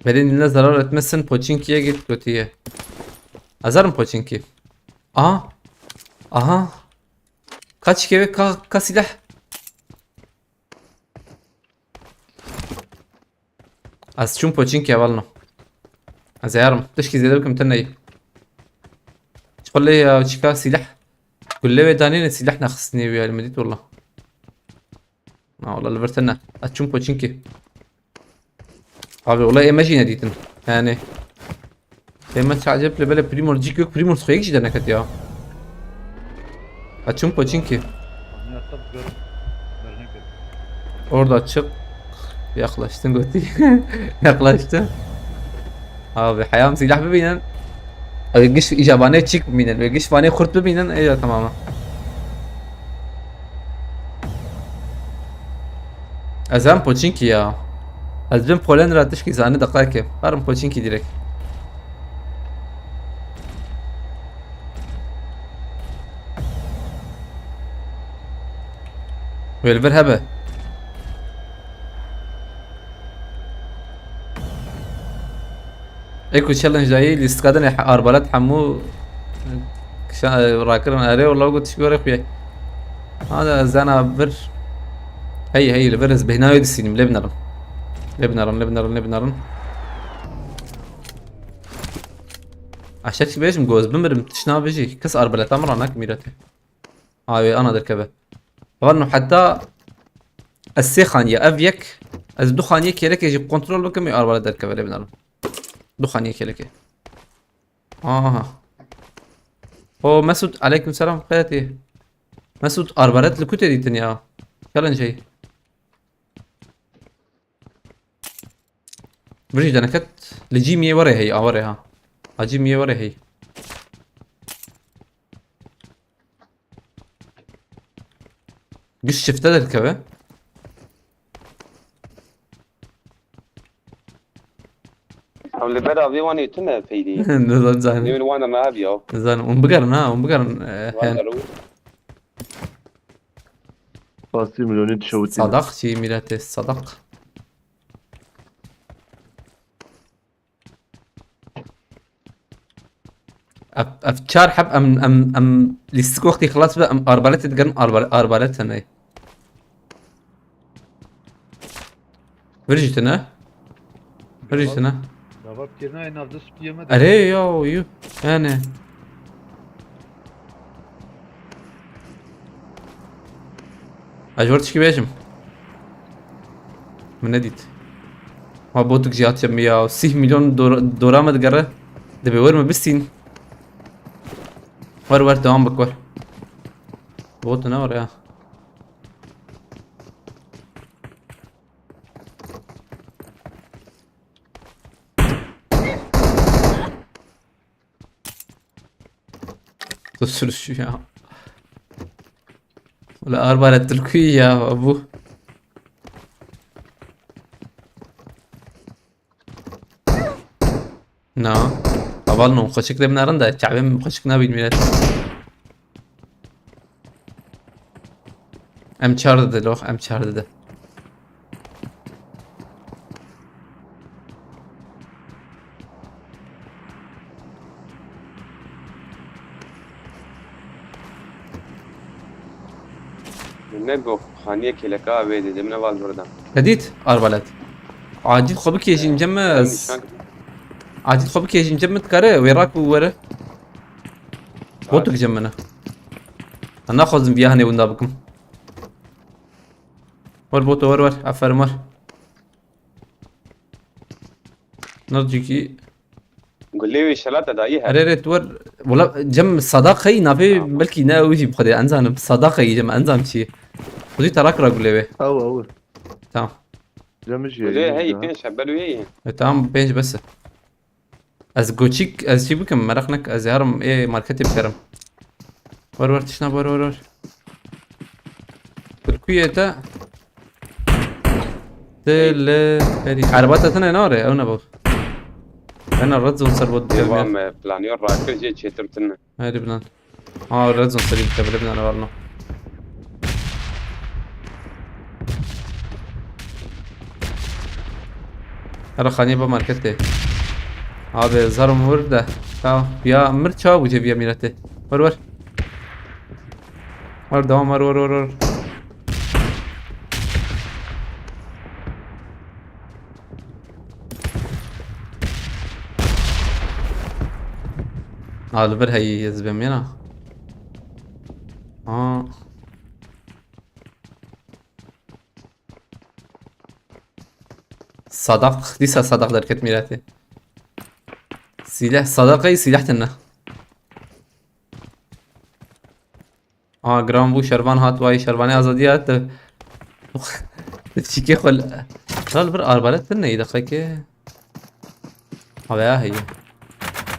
Bedenine zarar etmezsen Pochinki'ye git kötüye. Azarım poçinki. Aha. Aha. Kaç kere ka silah. Az çum poçinki والله. Az yarım. تشكي زي ذلك تني. تقول لي يا شيكا سلاح. قول لي دانين سلاح ناخذني ويا المديت والله. والله لبرتنا. اتشوم بوتشينكي. abi olay imagine edittin. Yani hemen تعجب böyle primor جيك primor تخيك جدا نكت ya. Açım poçinki. Hani hatta görüp vermek yok. Orada açık. Yaklaştın götü. Yaklaştı. Abi hayam silah bibinen. Giş icabane çık bibinen ve giş vane kurt bibinen evet tamamen. Azam poçinki ya. Az ben Polen ratış ki zane dakika. Varım poçinki direkt. Velver hebe. ايكو تشالنج جاي لاستقادن اربلات حمو راكرن اري والله قلت شكوري خويا هذا زانا بر هي البرز بهنا يد السينم لبنرن عشان بيش مجوز بمرم تشنا بيجي كس اربلات امر هناك ميرتي هاي انا دركبه غنو حتى السيخانية افيك از دخانية كيرك يجي كنترول بكم اربلات دركبه لبنرن دخانية كيلكي او مسعود عليكم السلام خياتي مسعود اربلات لكوت ديتن يا يلا جاي بريج انا كت لجي مية ورا هي وريها اجي مية ورا هي قش شفت الكبه اللي بدأ في واني تنا فيدي نظن زين من وانا ما ابيو زين ونبقرن فاصل مليوني تشوتين. صدق شي ميلاتي صدق افتشار حب ام ليستك وقتي خلاص بقى ام اربالات تقرن اربالات هنا فرجتنا Davak yerine en azı spiyeme de. اري يو يعني اجورتش كيفاشم من نديت ما بوتك جيات 160 مليون دورامة تقرا دبي ورمى بالسين ور دوام بك بوت نور يا تصل شو يا ولا أربعة تركية يا أبو نعم قبلنا مخشك من أرندا تعبين مخشكنا بالميلاد أم تشارد لوخ أم تشارد نبغى خانية كيلكا بيدي دمنا بالبردان هديت أربعة عاجل خبك يجي مجمز عاجل خبك يجي مجمد كاره ويراك وورا بوتك جمنا أنا أخذ بياهني ونابكم ور بوتو ور عفر مر نرجيكي قول لي شلات دايها أريت ور ولا جم الصداقة نافي بلكي ناوي بخدي أنزان الصداقة جم أنزان شيء خذي تراك راقول لي أو تمام جمش قول لي هي فين شبلو هي تمام بينج بس از جوتشيك از شي بكم مرخنك از هرم ايه ماركتي بكرم ور تشنا ور تركيا تا تل هذه عربات تنا نوري او نبو انا الرزون سربت وام بلانيور راكل جي تشترتنا هاي لبنان الرزون سريب تبع لبنان ورنا هذا خاني بماركتي Abi zarım vur da. Tamam. Ya mır çağı bu cebiye mirati. Var var. Var devam var. Alver هي يزبم ينا صدق لسه صدق دركت ميلاتي سلاح صدقي سلاح تنه جرام بو شربان هات واي شرباني ازادي هات تشيكي خل قال بر اربالت تنه يدقيقه هي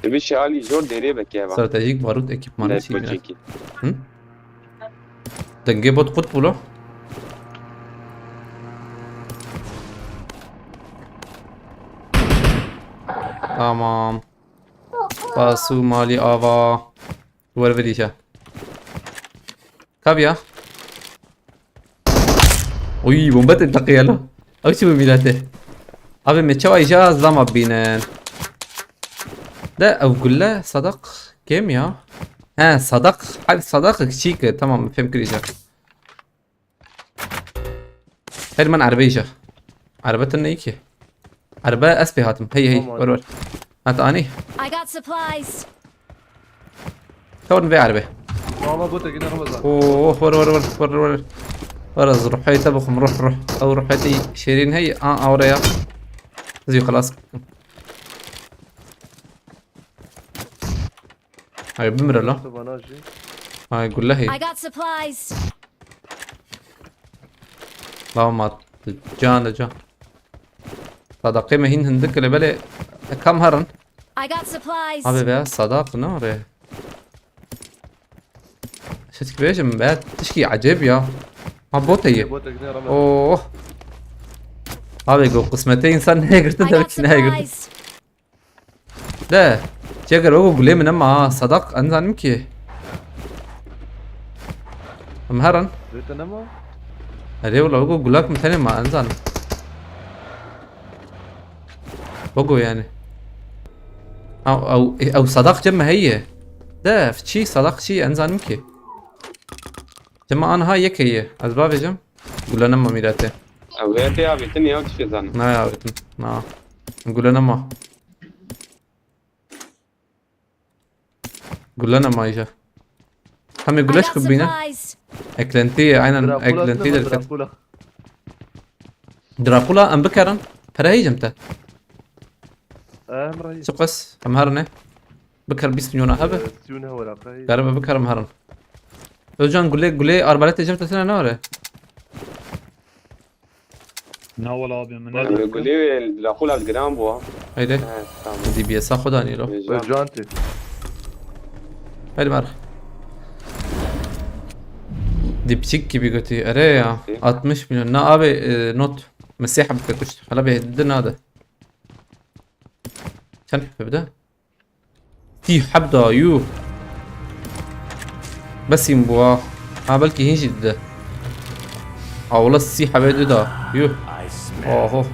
تبي شالي جور ديري بكيا با استراتيجيك بارود ekipmanı لا şey biraz. تبجيكي Denge bot kut bulu. Tamam. Basu mali ava. Duvar verişe. Tabii ya. Oy bomba تلتقي له. أو شو بميلاته. أبي متشوي جاز لما بينن. لا أقول له صدق كم يا؟ ها صدق حد صدقك شيك تمام فهم كريجا. هل من عربيجة؟ عربتنا إيكي. عربة أسبي هاتم هي ور هات أني. I got supplies. تون في عربة. والله بوتا كده رمضان. أوه ور ورز روحي تبخم روح أو روحتي شيرين هي أوريا. زي خلاص. هاي بمر له. هاي قول له I got supplies. لا ما جان صداقي ما هين هندك اللي بالي كم هرن I got supplies. أبي بقى صداق نار شتك بيش من بعد تشكي عجيب يا عبوتي بوتا كده رمضان. أوه أبي جو قسمتين سن هيك I تنتبه got كنا هيك supplies. لا جاكر وقو قولي من أما صداق أنزل مكي مهرن بوتا نما. أري والله وقو قولك مثاني ما أنزل وقو يعني أو صداق جمع هي ده في شي صداق شي أنزل مكي جمع أنا هاي يك هي أسباب جم قول لنا ما ميراته او غيرتي ابي تني او تشي زان نا يا ولد نا نقول لنا ما قول لنا ما يجا هم I يقولش got كبينا supplies. اكلنتي عينا اكلنتي دركت دراكولا. دراكولا ام بكرن فرهي جمته مرأي. سقس ام هرنه بكر 20 مليون هبه سيونه ولا قاي. قرب بكر ام هرن لو جان قول لي اربعه جمته سنه نوره ناول ابي من يقول لي الاخو عبد الجرام بو هيدا تمام دي بي اس خداني لو جانتي. هيدا مره دي بتشكي بيقولي اريا 60 مليون نا ابي نوت مسيحه بكتشت خلا بيهدنا هذا كان بدا تي حبدا يو بس ينبوا بلكي هنجي ده والله السي حبيبي ده يو اوه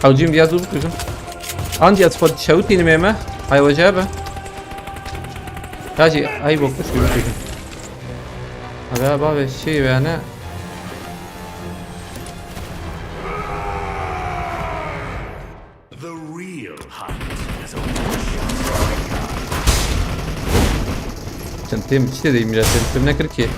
حوجيم ديازو بكجم عندي أطفال شوتي نميمة هاي وجابة هاجي هاي بوكس بكجم هذا باب الشيء يعني Çantayım işte deyim biraz senin ne kır ki?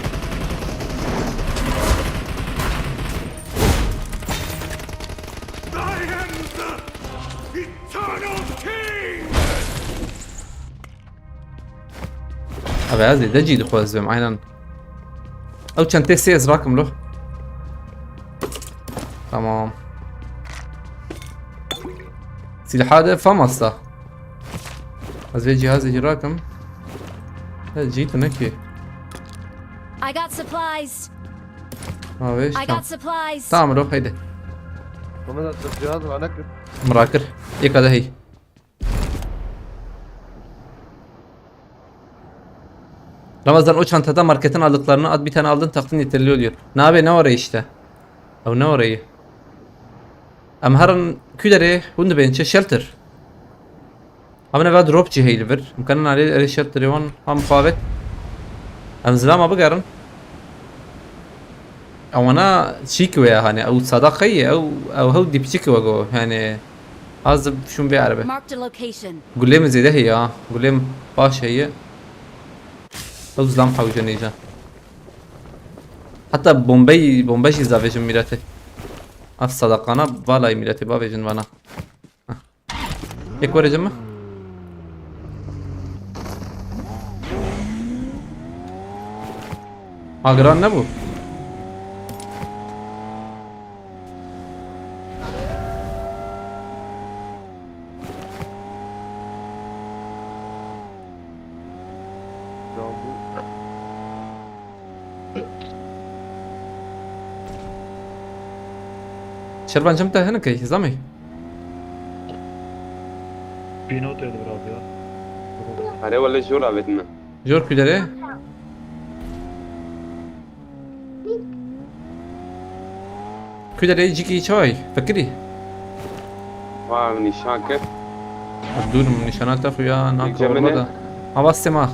Abi هذه ده جيد خلاص زي معانا او çantayı سيز راكم له تمام سلاح هذا فمصة هذا جهاز يجي راكم جيت نكي I got supplies. ما فيش I got supplies. تمام روح هيدا وماذا الجهاز عنك؟ مراكر ايه كذا هي Ramazan o çantada marketten aldıklarını at bir tane aldın taktın yeterli oluyor. Ne abi ne orayı işte. او ne orayı. Am heran küdere hunde benche shelter. Amna va drop جي هيلفر ممكن عليه اري shelter يوان هم قابت. ام زلام بقرن. او انا شيكويا يعني او صداقية او هو دي بشيكوا جو يعني هذا شو بيعربه. Marked a location. قول لي من زي ده هي قول لي باش هي. او زلام حوجه نيجا. حتى بومبي شي زافيجن ميلاتي. اف صداقانا بالا ميلاتي بافيجن وانا. یک ور جمع. آگران نبود. Tamam bu. شربان جمته هنا كي زامي. Pinot edi abi ya. هذا ولا شو رابطنا جور كدره. كدره يجيكي شوي فكري. وامني شاكر بدون من نشانات اخويا ناكو جمنة. هذا. هوا السماء.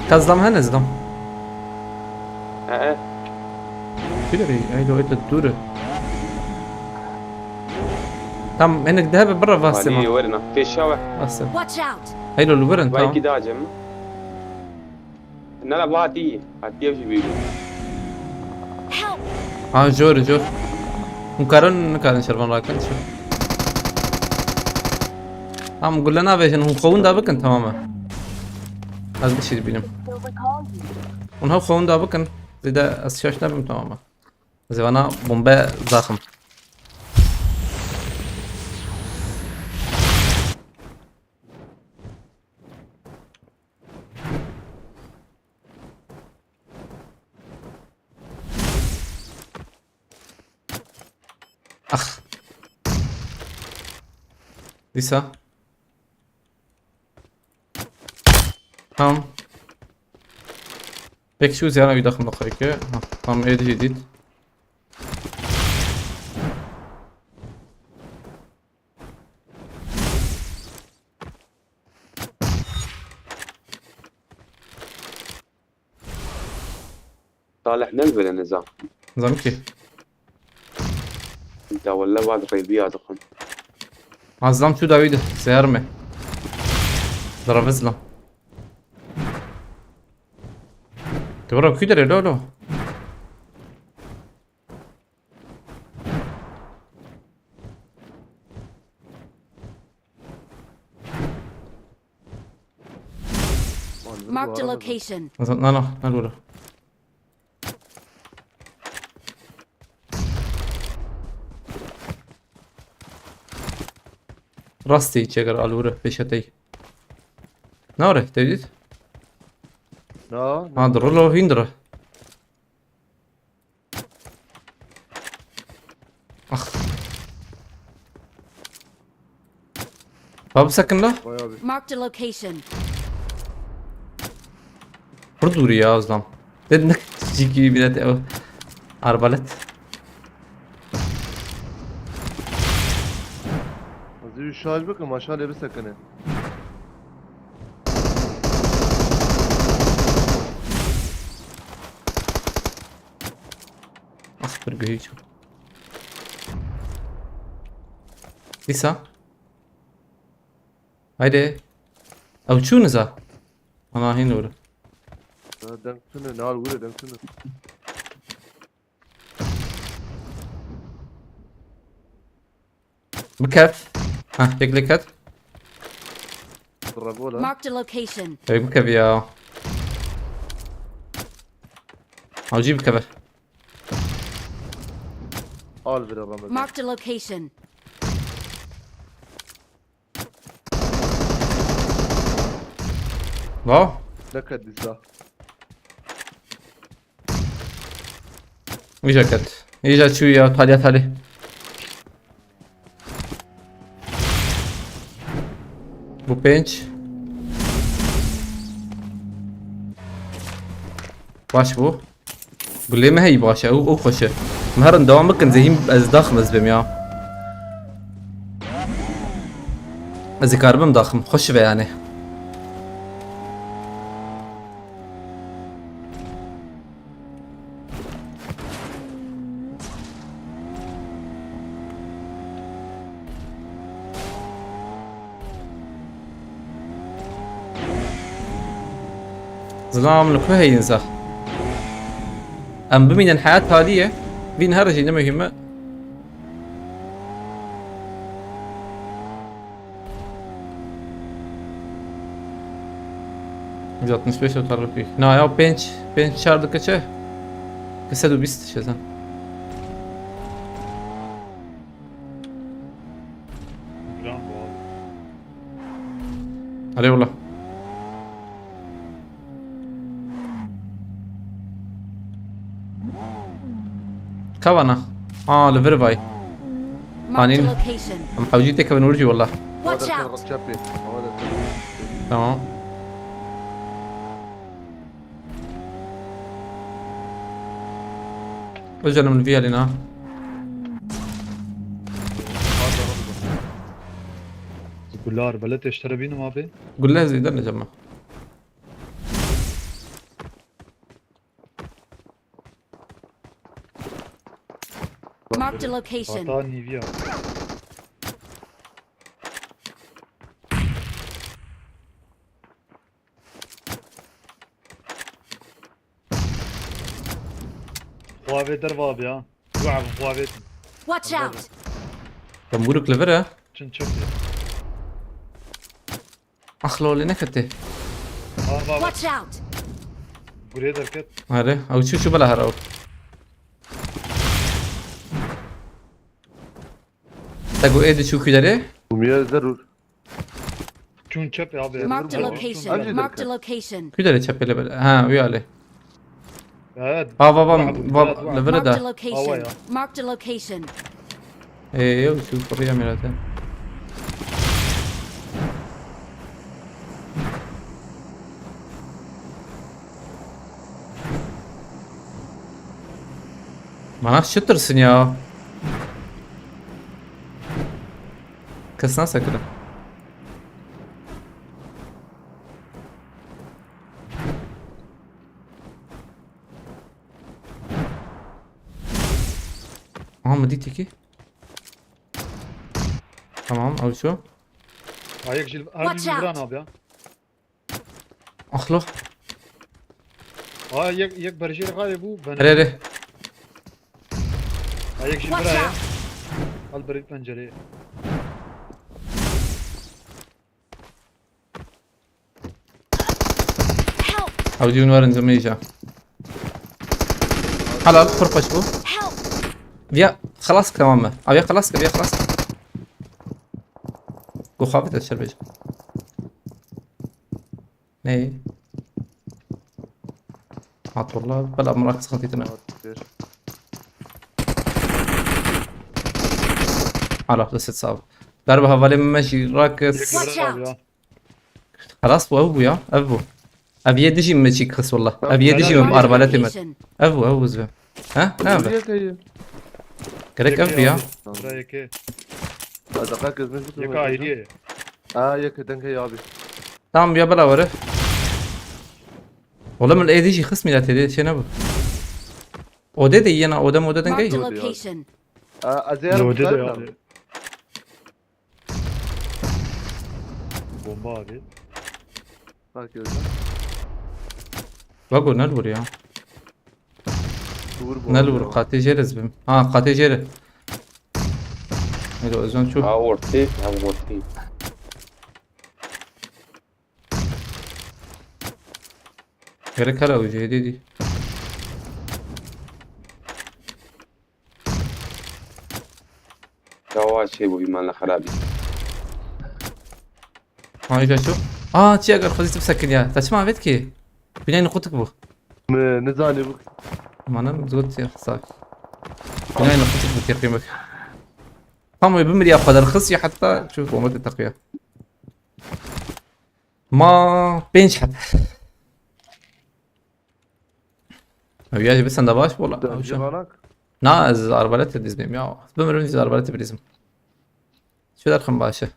كازلام هنا زلام. اه كدره اي لو انت الدوره. تم انك ذهب برا هذه فاسماء. ورنا في الشوارع بس Watch out! هاي لو الورن باي تمام. كده جم نلا باتي وش بيقول Help! اه جور. مكرن شربان راكن شو. هم قول لنا بيش انهم خون دا بكن تماما. هذا الشيء بينهم. ونها خون دا بكن زي ده اسشاش نبم تماما. زي انا بومبا زاخم. اخ لسه tamam peki şu ziyana يدخل دقيقة tamam ايه جديد صالح نلبل النظام نظام كيف انت ولا بعد غيبيات اخن عظام شو داويد سيارمي ضرب اسلام تبرا كده لو Marked a location. لا الاولى راستي تشيكر الورا بيشتي نوري تجد Na. هذا رولو هيندرا اخ باب سكن له Bayağı bir. Marked a location. بردوري يا ازلام دنك تجيكي بلاد او اربلت Azı şarj bakın aşağı bir sakın. اخ برقهيج لسه هيدي او شو نزا انا هنا ولا Denksene ne al vurur denksene. بكف ها يقلكت Dragola. Marked a location. اي بكف يا او جيب كف Al bir Ramazan. Marked a location. واو Ne kadisa. ويجاكت يجا شو يا تالي بو بنش باش بو قول لي ما هي باشا او خوشه مهرن دوام بكن زين از داخم از بم يا از كاربم داخم خوش به يعني ظلام لك هي ينزح ام بمين الحياة هذه بين هرجي انما يهمه جات نسبيش وطلع فيه نا يا بنش شارد كشه كسدو بيست شزن Gran bu abi. علي والله كوانا لفيرفاي Marked a Anin. location. ام حوجيتك بنورجي والله Watch هذا out. شابي هذا تمام رجعنا من فيها لنا Zgullar بلت اشترى بينهم abi. قول لها زيدنا جمع Marked a location. Hata Nivea. Huawei der var abi ya. Bu abi Huawei. Watch out. تنبورك لفرة Çın çok iyi. اخلو لي نكته Abi abi Watch out. buraya derket. هذا او شو بلا هراو تقول ايه شو كده ومية ضرور Çün çöp abi. Marked a Çün location. Amca Marked a derken. location. كده تشبه لبل ها ويالي Evet. بابا Marked لفرة Marked a ده location. ya. Marked a location. ايه وشو قريه مراته ما شو ترسن يا كسنا سكره مديتي كي تمام او شو Ayak jil. Watch Harbi vuran out. abi ya. اخلو Yak barjir gayet bu. Ben ري ayak jil Watch buraya. out. Al bari pencereye. Help. او جيون ورن زميجا حلال خرفش بو Help. بيا خلاص تمام ابي خلاص بيا خلاص قو خافت الشربيج ايه عط والله بلا مراكز خطيتنا على لسه صعب ضربها فالي ماشي راكس Watch Abi ya. خلاص بو ابو يا ابو ابي يدجي ماشي خس والله ابي يدجي Marked من Marked a اربعه مت location. ابو زين ها نعم كريك ابو يا Buraya yeke. دقائق مش Yeka ayrıye. يك دنك يا ابي tamam ya بلا ورا والله من الاي دي جي خصمي لا تدي شنو ابو اودي دي انا اودم Marked a جاي location. ازير Lode de abi. Bomba abi. بقول نلور يا نلور قاتي جرز بم قاتي جرز الو ازون شو ها ورتي ها ورتي كريك هلا وجه دي جواد شيء بو بيمان خرابي اجا شو تي اگر خذيت بسكن يا تسمع بيتكي بناي نقطك بو نزاني بك ما انا زودت يا صاحبي بناي نقطك بو تقييمك قاموا بمري ياخذ الخصي حتى شوف ومد التقوية ما بينش حد وياجي بس انده باش ولا ده او شو جيرانك نا از اربلت ديزنيم يا بمرن از اربلت بريزم شو درخم باشه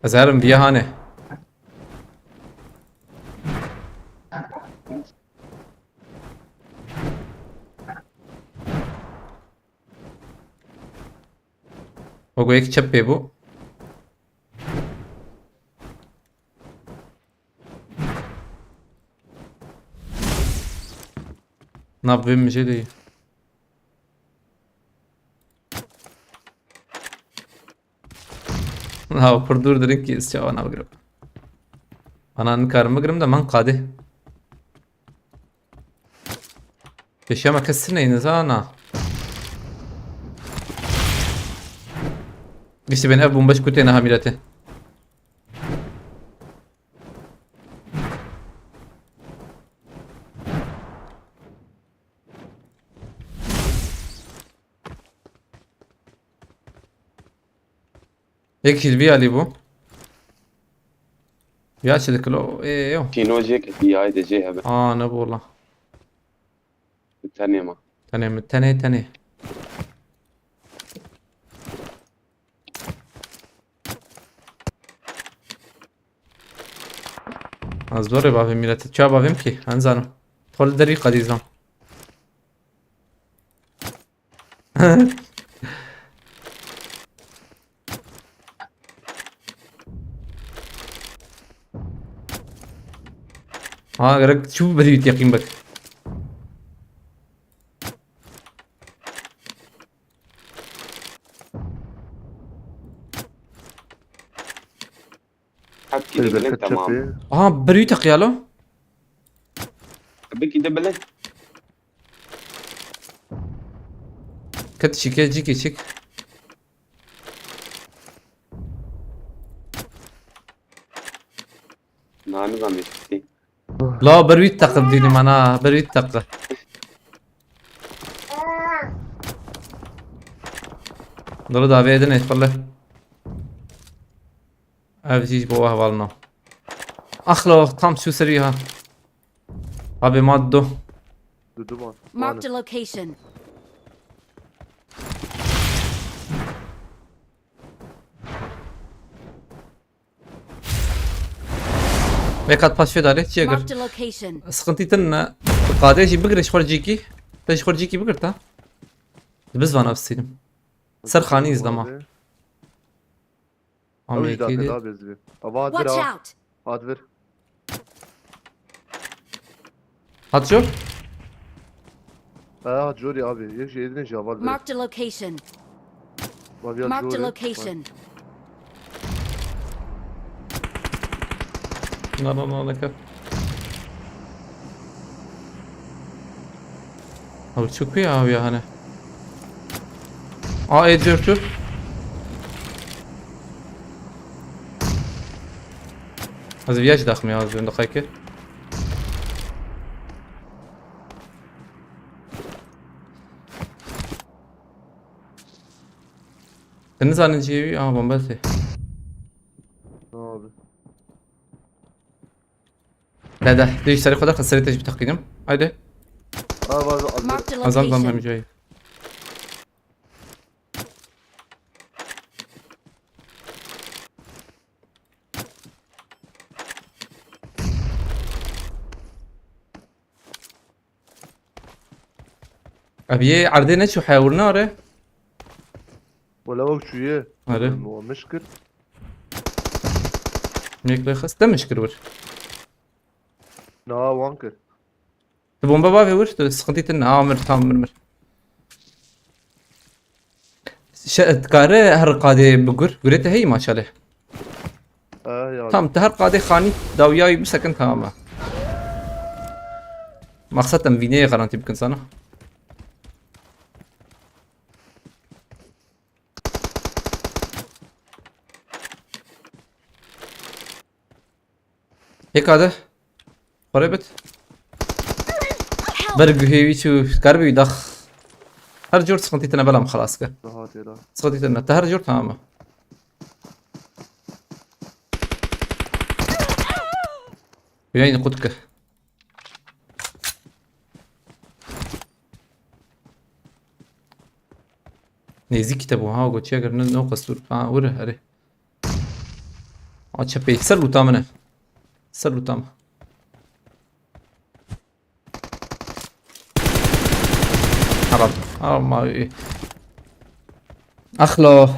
ازهرم بيا هانه وگو یک چپی بو ne yapayım bir şey değil. Ha purdur derin ki isçava ana bagram. Ana karım bagram da man qadi. Peşama kessin neyini zana. İşte ben ev bombaş kutuyna hamilete. एक हिलवी वाली वो या चल लो ए यो شينو جيك هي هاي جيها انا والله الثانية ما تاني از دوره بافیم میلت چا بافیم کی انزانو طول دری قدیزم ها غيرك شوف بديت يقين بك حبكي دبلن تمام بريت يقيالو حبكي دبلن كت شيك جيكي شيك نظام يفتي لا بريت تقب ديني معناها بريت تقب ضرب دعوة edin etfalle abi hiç bu ahvalna akhlo tam şu seriha abi maddo Duduman. Marked a location. bekat pas fedale çeger Marked a location. sıkıntıytın قاديش بقرش خرجيكي ليش خرجيكي بقرتا بزوان افسيلم سر خانيز دما Abi عمي daha كيدي daha bezli. Ama hadi ver Watch ha. out! Hadi ver. هات شوف Ha Jory abi. Yok şey edin cevap ver. Marked a location. Bak ya Marked a Jory. location. لا لك او çok iyi abi yani ediyor şu az viyaj daxmi az bir dakika Deniz anneciği bombası Abi. لا ليش سريع خدك سريع تجيب تقييم هيدا Abi abi. Marked a أظن ضمهم location. جاي أبي عرضنا شو حاولنا ره ولا وقت شوية. هذا. هو مشكل. ميك لخص ده مشكلة ور نا وانكر. تبون بابا في ور سقطيت إنه عامر تامر شأت كاره هر قاضي بقر قريته هي ما شاله Ya. تام تهر قاضي خاني داوياي بسكن تماما مقصد تنفينية غرانتي بكن سنة هيك هذا قريبت برق هي شو قربي دخ هر جور سقطيتنا بلام خلاص كه Rahat ya. سقطيتنا تهر جور تماما ويعني قدك نيزي كتابو ها قلت شاكر نو قصور وره هري عاد شبي سلو تامنه سلو تام حرام ما اخلو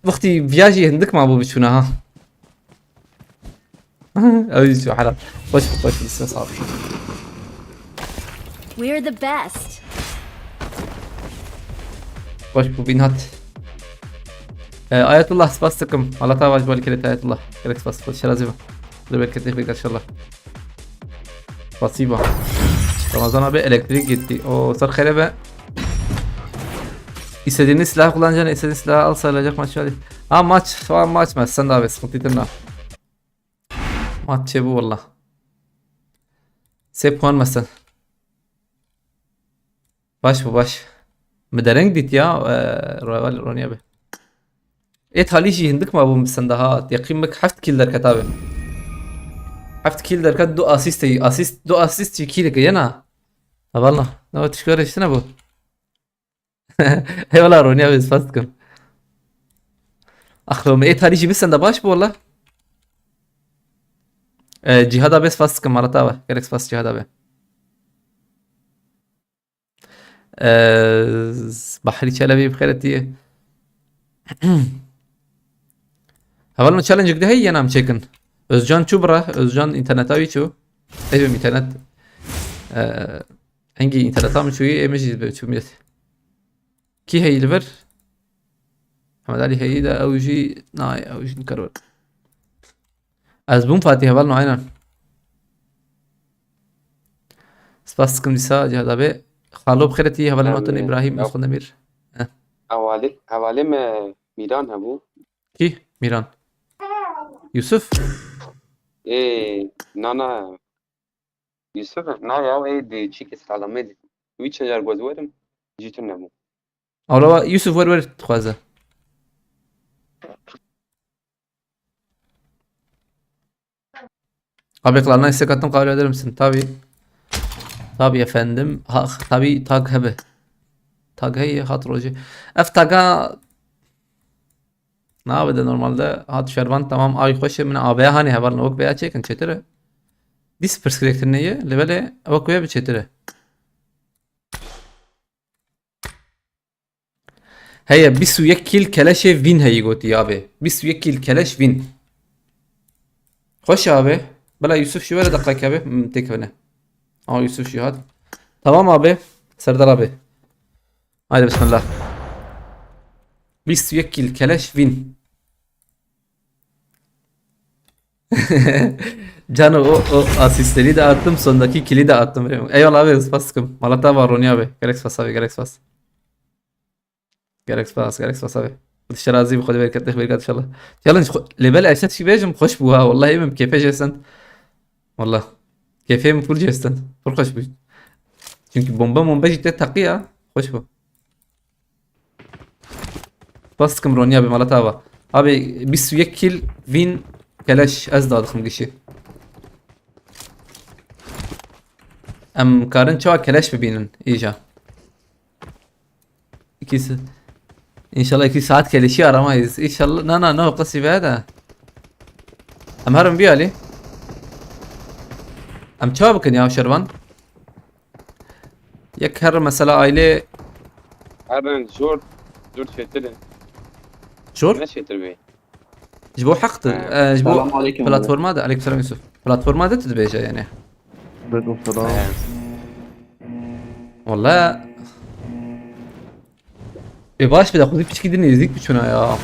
وقتي فياجي عندك مع ابو بشونا ها اوي شو حرام خوش لسه صار We're the best. خوش بينات آية الله سباستكم على تاواج بالكلت آية الله كلك سباست شرازيبا دبل كتير بيك ان شاء الله بصيبة رمضان abi elektrik gitti. O sar kharabe. İstediğiniz silah kullanacaksın, istediğiniz silahı al sayılacak maç hadi. Ha maç, falan maç mı? Sen de abi sıkıntı değil mi? Maç bu valla. Sep puan mesela. Baş bu baş. مدرنج ديت يا روني ابي ايه تخليشي هندك ما ابو مسندها يقيمك حفت كيل در كتابه حفت كيل در كد دو اسيست كيلك يانا والله نو تشكر ايش ابو هي والله روني ابي فاستكم اخلو ايه تخليشي بس باش بو والله جهاد ابي فاستكم مرتابه كريكس فاست جهاد ابي بحري شلبي بخيرتي هذا challenge ده هي أنا مشكن Özcan Çubra Özcan internet abi çu evim internet hangi internet am çu emeji be çu miyet ki هي ver Ahmet Ali هي ده أوجي ناي أوجي نكرر أزبون فاتي هذا معنا سباستكم ديسا جهاد أبي خالو بخيرتي هذا نوتن إبراهيم أخو نمير حواله میران هبو کی میران یوسف نانا يوسف نا يا ايه دي تشيك سلامه دي ويتش جار غوزورم جيتو نمو اولا یوسف ور تخوازه Abeklarına istek attım kabul eder misin? Tabi efendim. Tabi tag hebe. Tag hey hatırlıcı. F tag'a ne yapdı normalde hat şervan tamam ay hoş min abaya hani haber nok beya çekin çetere. Dis perspektif neye? Levele avakuya bir çetere. Heye bisu yekil keleşe win heyi goti abi. Bisu yekil keleş win. Hoş abi. Bela Yusuf şu ver dakika abi. Tekvene. Aa Yusuf şu had. Tamam abi. Serdar abi. Haydi bismillah. Bisu yekil keleş win. Canı o asistleri de attım sondaki kili de attım. Eyvallah abi spaskım. Malata var Roni abi. Gerek spas abi gerek spas. Gerek spas abi. الشرازي بخد بركات ان شاء الله challenge ليفل اشت شي بيجم خوش بوها والله امم كيف جيستن والله كيف هم فول جيستن فول خوش بو çünkü bomba ciddi taqiya خوش bu bastım Ronya abi Malatava abi bis yekil win keleş az dadıkım kişi karın çoğa keleş bibinin iyice ikisi İnşallah 2 saat keleşi aramayız. İnşallah no قصي بهذا. أم هرم بيالي. أم تشابكن يا شربان. يك هر مثلا عائلة. هرن زور شتري شور؟ انا شتر بي جبو حقت جبو بلاتفورم هذا عليك السلام يوسف. بلاتفورم هذا تدبيجه يعني. عليكم السلام. والله باش بدي اخذ بيش كده نزيك بشونا يا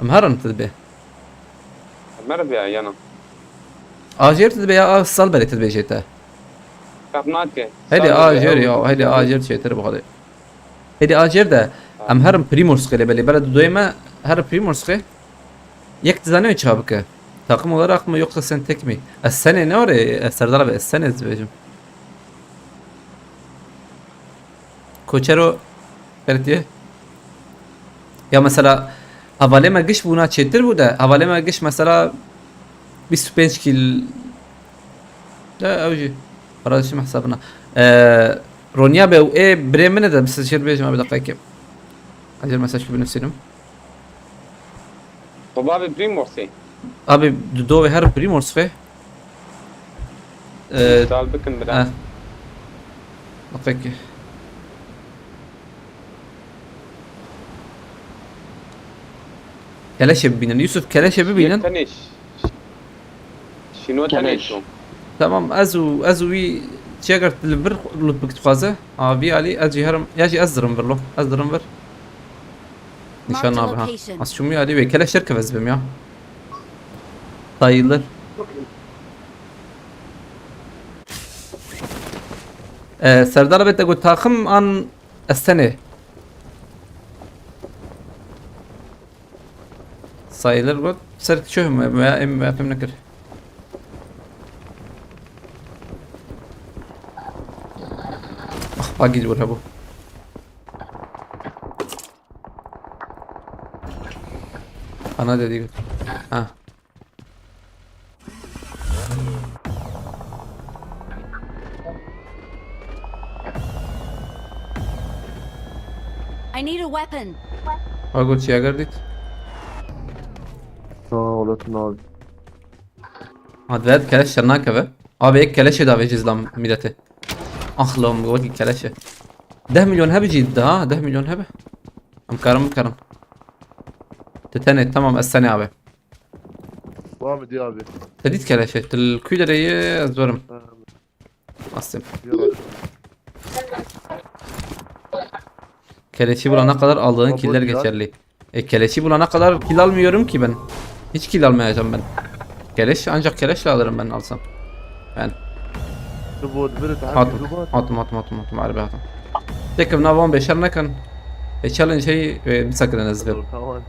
امهرن تدبي مربي يانا اجير تدبي يا الصلبه تدبي جيته كابناتك هيدي اجير يا هيدي اجير شيء ترى بخدي هيدي اجير ده امهرن بريمورس قلي بلي بلد دويما هر بريمورس قي يك تزانيو çabuk takım olarak mı yoksa sen tek mi السنه ne oraya Serdar abi السنه zbejim Koçero Pertiye. Ya mesela havale mergiş buna çetir bu da havale mergiş mesela 25 كيل لا اوجي راجع ما حسابنا رونيا بو ايه بريمن ده بس شير بيج ما بدقيقة اجل مساج بنفسهم طبابي بريمورسي ابي دوي هر بريمورس فيه تعال بكن بلا دقيقة كلاش بينا يوسف كلاش بينا تنش شنو تنش تمام ازوي تشاغر البر لبك تخازه ابي علي اجي هرم ياجي ازرم برلو ازرم بر نشان ابها location. از شومي علي كلا شركة بس بم يا طايلر سردار بيت اقول تاخم عن السنة سايلر قلت سرت شو ما فهمنا كده باقي جوا هبو انا دي I need a weapon. اقول شي اقردك ولا تنال. هاد كلاش شرناكه به ابي هيك كلاش دا بيجي زلام ميدته اخلهم قوتي كلاشه 10 مليون هبه جيد 10 مليون هبه مكرم تتني تمام السنة ابي وامد يا ابي. تديت كلاشه الكويدر هي زورم اصلا keleşi bulana kadar aldığın killer geçerli. Keleşi bulana kadar kill almıyorum ki ben. Hiç kill almayacağım ben. Keleş ancak keleşle alırım ben alsam. Ben تبغى تبرد atım harbi atım. Tek bir navam beşer ne kan. Challenge şey bir sakın nazgır. كمان.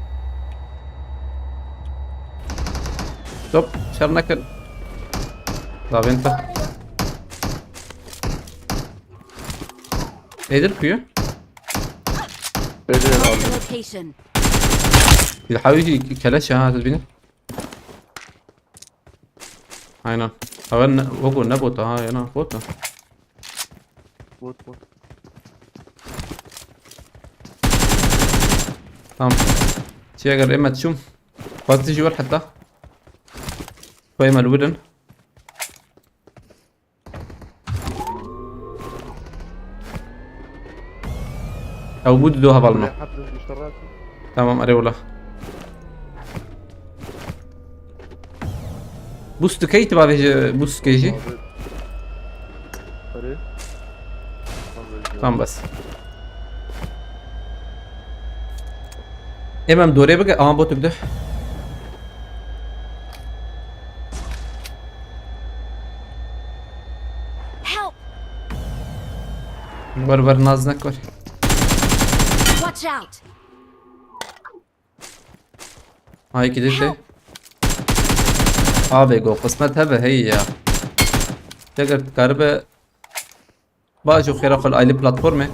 Stop şer ne kan. Da venta. Nedir kuyu? بدي Marked العب. a location. بيحاول يجي كلاش ها تدبينه. aynen. Haber وقو نبوت ها yana بوتا. بوت بوت. tamam. شيء اما تشوم فاضي تجي ور حتى شوي مال الودن او بود دوها بالنا حتى اشتريت. tamam اري ولا بوست كيت بعد بوست كيجي فري. tamam بس امام دوري بقى بوت بده Help! ور نازنك ور Watch out! هاي كده انت بيجو قسمتها هي تقدر تقرب باجو خير اقل اي بلاتفورم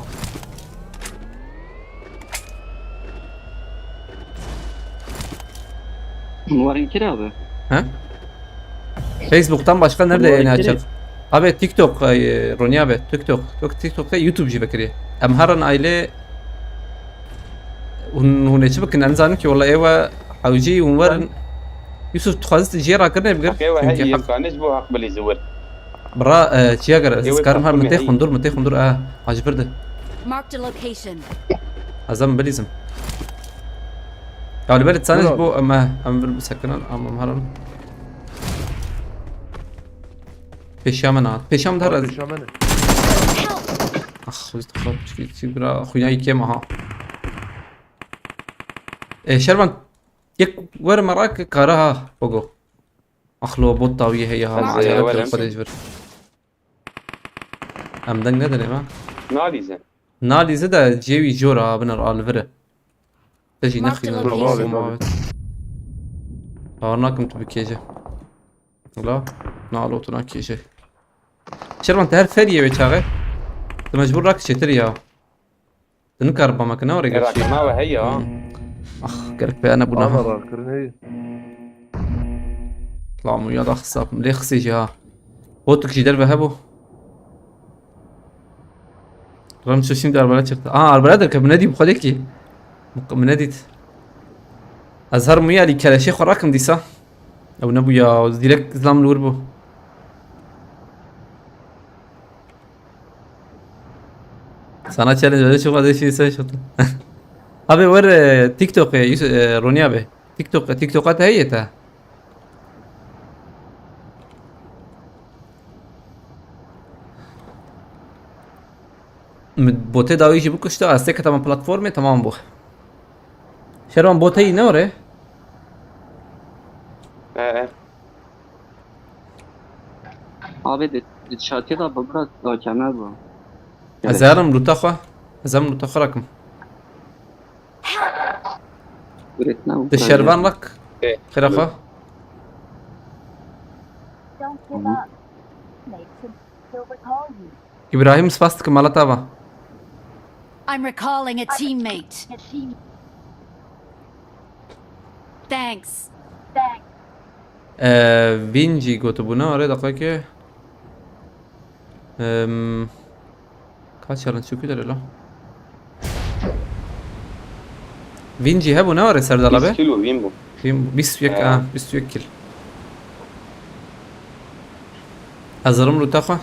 Numaran kira abi. ha Facebook'tan başka nerede yayın açacak? Abi TikTok Ronya abi TikTok'ta YouTube'cu بكري امهرن ايله هون يشبك ان انزاني كي والله ايوه حوجي ونورن يوسف تخازت جيرا كرنا بقر ايوه هي امكانش بو اقبل يزور برا تشياغر اسكارم هر متي خندور عجبرده Marked a location. ازم بليزم يعني بالي تسانج بو اما بالمسكنان اما مهرن پیشام دار از شامنه. اخ خب چی برا خویای کی ما شربان یک ور مراك كارها فوقو اخلو بوت طاويه هي ها خدش بر ام دنگ نداره ما ناليزه نالي زدا جيوي جورا بنر الفره تجي نخي Marked a نروح هارناكم تبكيجه لا نالو تناكيجه شربان تهر فريه بيتاغه مجبور راك تشتري يا تنكر بمكنه ورجع شيء ما وهي اخ قالك انا ابو نهار كرني. طلع مو يلا خصاب ليه خصي جها بوتك جدار بهبو رمشو شين دار بلاد شرطة البلاد بنادي بخليكي بناديت أزهر ميا لي كلاشيخ وراكم ديسا أو نبويا ديريكت زلام الوربو sana challenge öyle çok fazla şey sayış oldu. Abi var TikTok Roni abi. TikTok'a da heyeta. بوته داوي يجيبوك اشتغل استيك تمام بلاتفورمي تمام بو شروان بوته ينوري Abi dışarıya da bırak kemer bu. ازارم لوتاخا ازارم لوتاخا راكم Üretme bu. الشربان لك خير اخا Don't give up. Mason, he'll recall you. ابراهيم سباستك مالتابا I'm recalling a teammate. Thanks. فينجي قوتبونا اريد دقيقة kaç yalan çöküyor la Vinci he bu ne var Serdal abi? 100 kilo bin bu. Bis yek bis yekil hazırım lutafa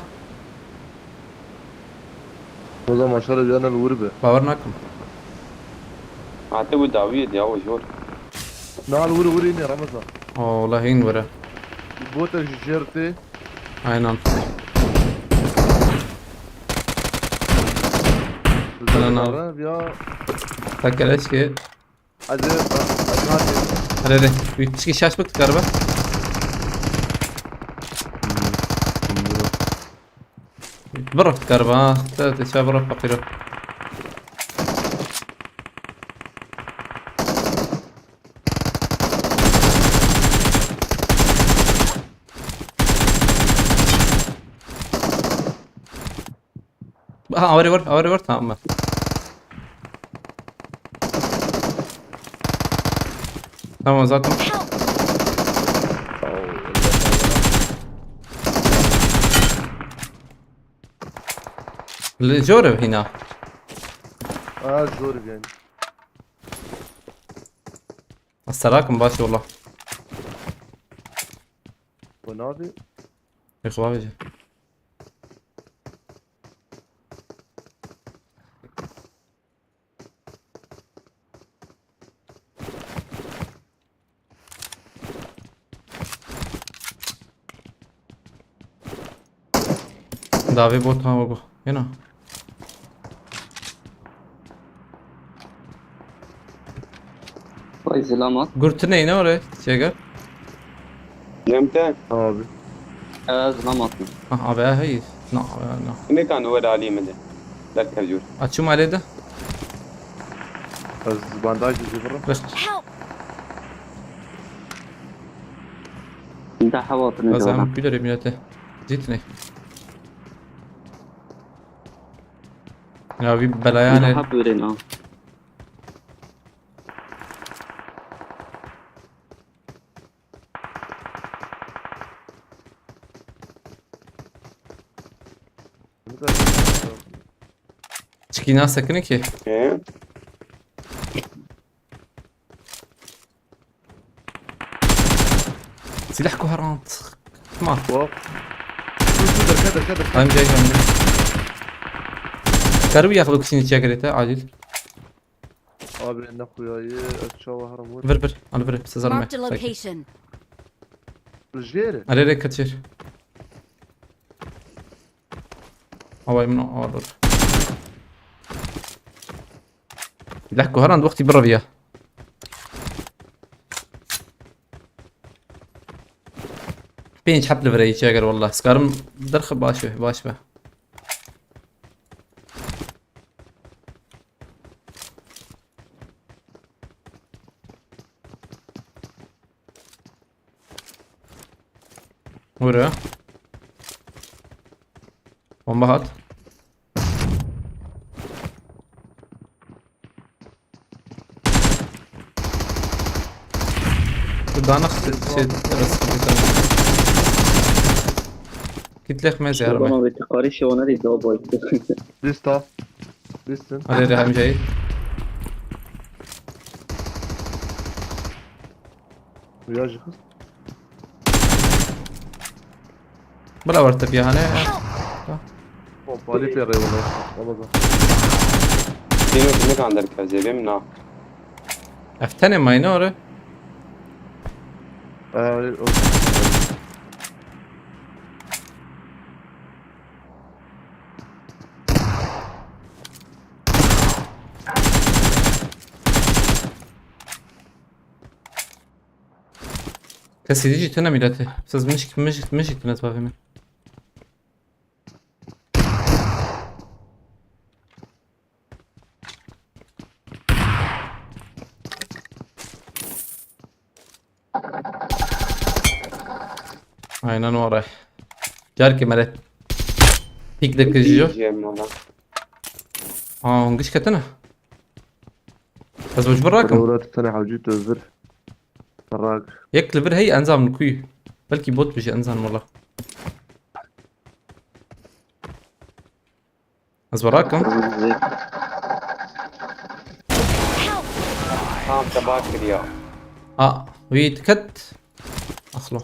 O zaman şöyle bir yana الوربة. باور ناكم Hatta bu David ya o jor. نال وري إني رمزة. والله هين ورا بوتك جيرتي. aynen نال. يا تاكل ايش كي عزيز. هذا بيتشكي شاش بك تقربه برا تقربه تشاف برا فقيره اوري ور تمام تمام زاتم الجورب هنا زوري يعني. السراكم باشي والله ونادي. يا اخواني Davi bot ha bu. Yana. Vay selamat. Gurtune ne oraya? Çeker. Jemte. abi. Selamat. Abi hayır. No. Ne kan ورا علي مده. ذكر جور. Açım alede. بس بانداج زي برا. Bas. Help! انت حواطني Bas جوا. am bilir emniyete. Zitne. Ya bir bela انا yani. حاب ورينا. Çikina sakın ki. ايه. Silah koherant. Tamam. واو. كذا. I'm جاي عندي. Karbi ياخذوك سين تشاكرته عادل. abi ان اخوياي اتشاو هرم ور. Ver al ver بس زلمه. Marked a location. رجيله. عليه كتير. هواي منو أول. لا كوهران وقتي برا فيها. بينج حب لفري شاقر والله سكارم درخ باش به. ورا bomba hat. Dana şey كتلخ ما زيارة ربما بتقاري شوانا دي دو بوي Lista. Listen. على رحم جاي وياجي خص. بلا ورتب يا هنا هو بالي في غير والله. في عند الكازي بيمنع. افتني ماينورة كسي ديجي تنا ميلاتي بس مش تنا تفهم aynen oraya. Jarki meret. Pik de kızıyor. جيم والله. نقش كتنا. بس مش براكم. ولاد الثانية حوجيت الزر. براك. يك لفر هي انزام من كوي. بلكي بوت بيجي انزام والله. بس براكم. تباكر يا. ويت كت. اخلو.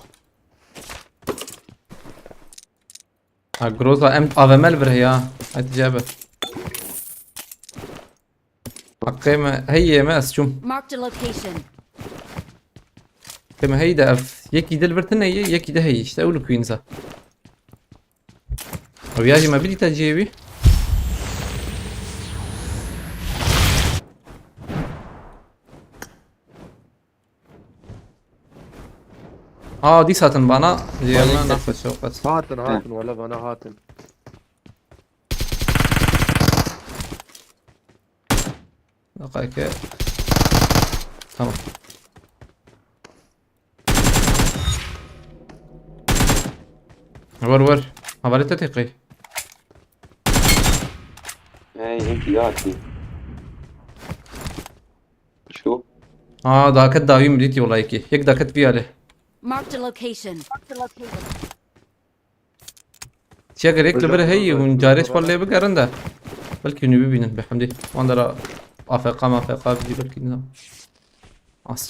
جروزا افمل فر هي هاي تجابه. قيمة هي ما اسجم. Marked a location. قيمة هي ده يكي دلبرتنا يكي ده هي اشتاقوا له كوينزا. وياجي ما بدي تجيبي. دي ساتن بانا يلا نفس شوفت. هاتن ولا انا هاتن. دقائق تمام. ور عملت تقي. هاي انت ياتي. شو؟ دا كد داوي مديتي والله يكي يك دا كد فيها له. Marked a location. شيء غير كلبر هي ونجاريش بالله بقرنده. بلكي نبي بينن بحمدي. واندرا افقا ما افقا بدي بلكي نظام.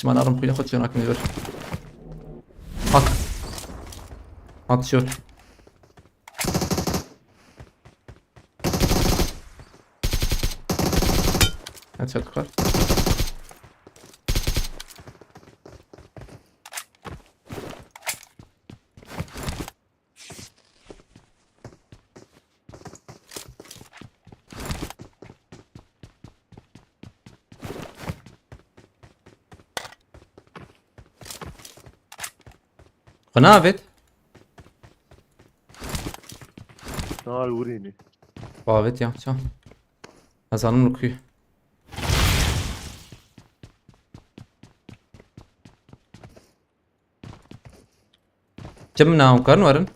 ما نارم كل خد شناك ميبر. هات شو. اتشكر. قنابت وريني. قنابت يا شو. أظن لكي. جمنا وكان ورن.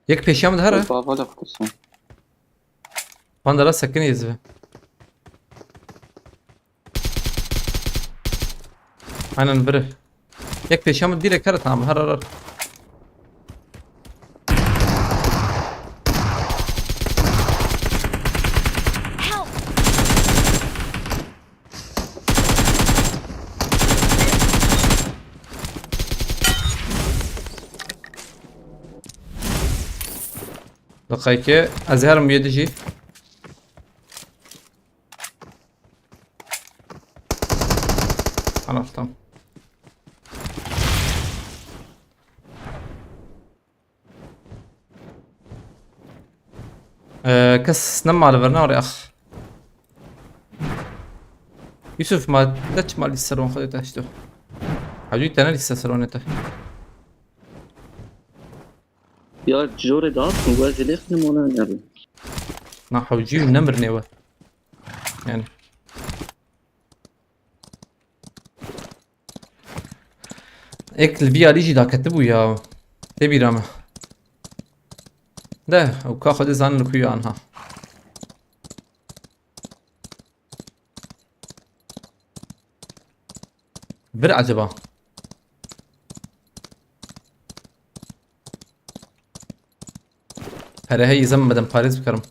يك بيشام دهره. بابا قسم. واندرا سكن يزفه. أنا نبره. يك بيشام ديره كرت عم هرر. دقيقة أزهرم يدجي. خلاص تمام. كس نم على برنامج أخ يوسف ما دتش مال السرون خذيته اشتو حبيبي أنا لسه سرونته يا جوري دات نوازي ليخ نمونا نعمل ما حوجي ونمر نيوه يعني اك الفي ار يجي دا كتبوا يا تبي رامه ده وكاخذ زان لكيو عنها Bir acaba. Hele hey izlemeden Paris bakarım.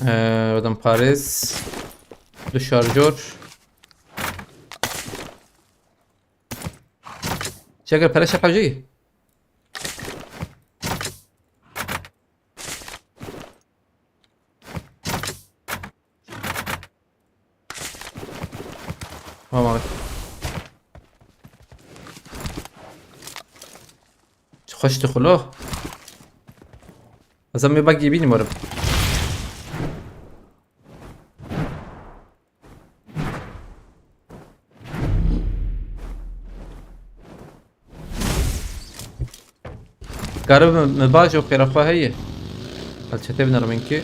Oradan Paris. Du şarjör. شغل بلاش حاجة. ما معك. خش تدخلوه. أزمي باقي يبيني مرب. قرب مباجي وخيرفها هي. هل شتبنا رمينكي؟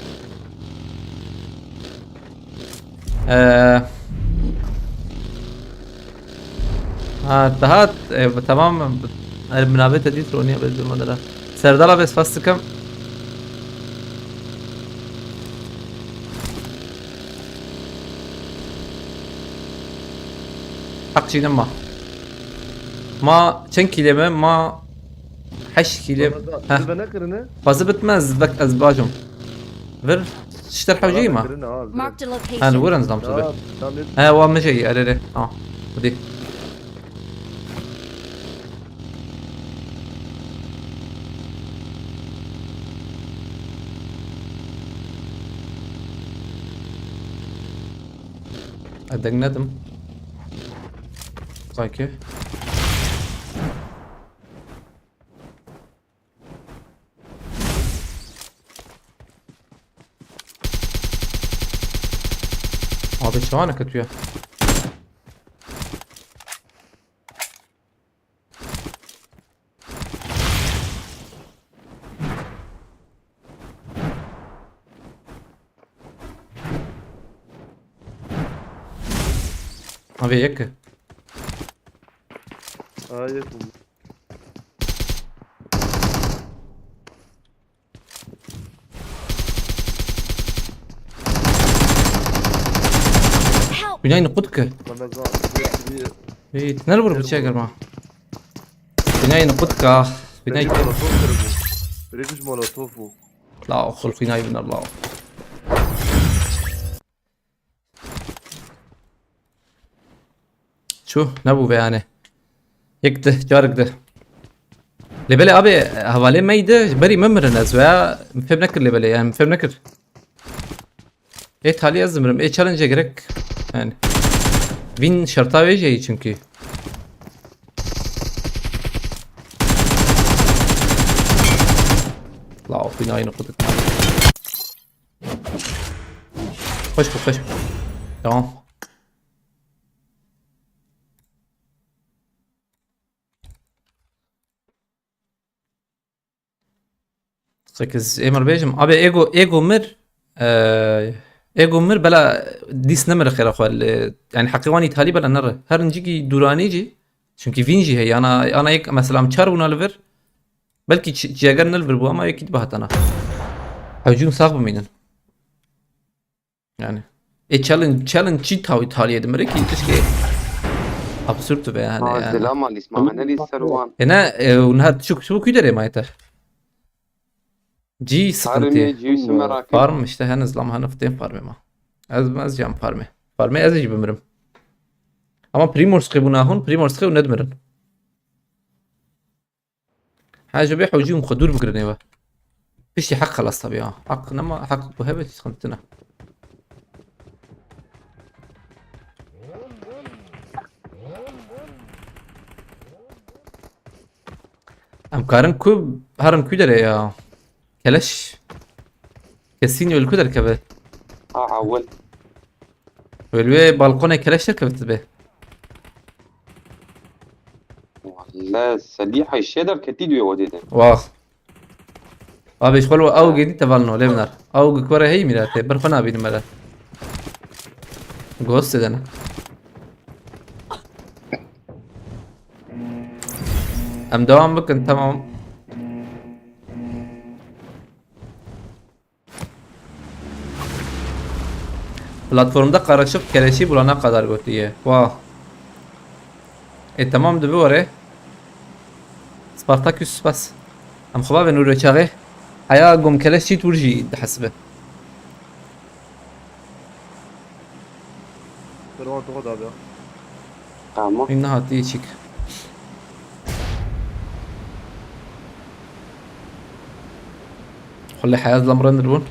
انتهت تمام. المنابت دي تروني بدل ما ده سردلا بس فاستكم حق شي نما ما چند كلمة ما 8 كلمة ها بنكرنا fazla bitmez bak azbacım ver اشتر حوجي ما Marked a location. انا وين نظام صبي tamam. ها هو مشي اري ودي ادق ندم صاي كيف abi şahane kötü ya. Abi yakı. Hayır. Help! Güney نقودك. Bana ايه تنلبر بتشاجر معه. güney نقودك. güney ريكوش مولوتوفو. لا خل güney من الله. شو نبو يعني يكده جارك ده لبلي ابي حوالي ما يده بري ممر الناس ويا فهم نكر لبلي يعني فهم نكر ايه تالي ازمرم ايه challenge gerek yani win şartı vereceği çünkü لا فينا اي نقطة خش تمام ركز ايمر بيجم ابي ايجو مر ايجو مر بلا ديس نمر خير اخوان يعني حقيقاني تالي بلا نره هر نجي دوراني جي çünkü vinci هي انا يك مثلا çar buna liver belki ciğer nalver bu ama ekit bahatana hücum sağ mıydın yani challenge çi tavi taliye demir ki keşke absürt be yani الزلامة اللي اسمها لي السروان هنا ونهار شو كيدر ما يتر جي هارمي sıkıntı جيوس مراكب farm işte henüz lama hanıftayım farmı ma az cam farmı az jibimirim ama primorskı bunahun primorskı nedmirin حاجة بيح وجيهم خدور بقرني بقى فيش حق خلاص طبيعة حق نما حق بهبت خمتنا ام كارن كوب هرن كودر يا كلاش كاسينيو الكودر كبه أول والوي بالقونة كلاش تركبت به والله سليحة الشيدر كتيدو يا وديدن واخ ابي شغل او جدي تبالنو ليبنر او كورة هي ميلاتي برخنا بين ملا غوست دنا ام دوام بكن تمام Platformda karışık keleşi bulana kadar götüye. Wow. Tamam da bu var. Spartaküs bas. Am خباب نور چاغه حیا گم کلشی تورجی حسبه. Kırma tokat abi ya. Tamam. İnne هاتي çik. خلي حياة الأمرين دلون.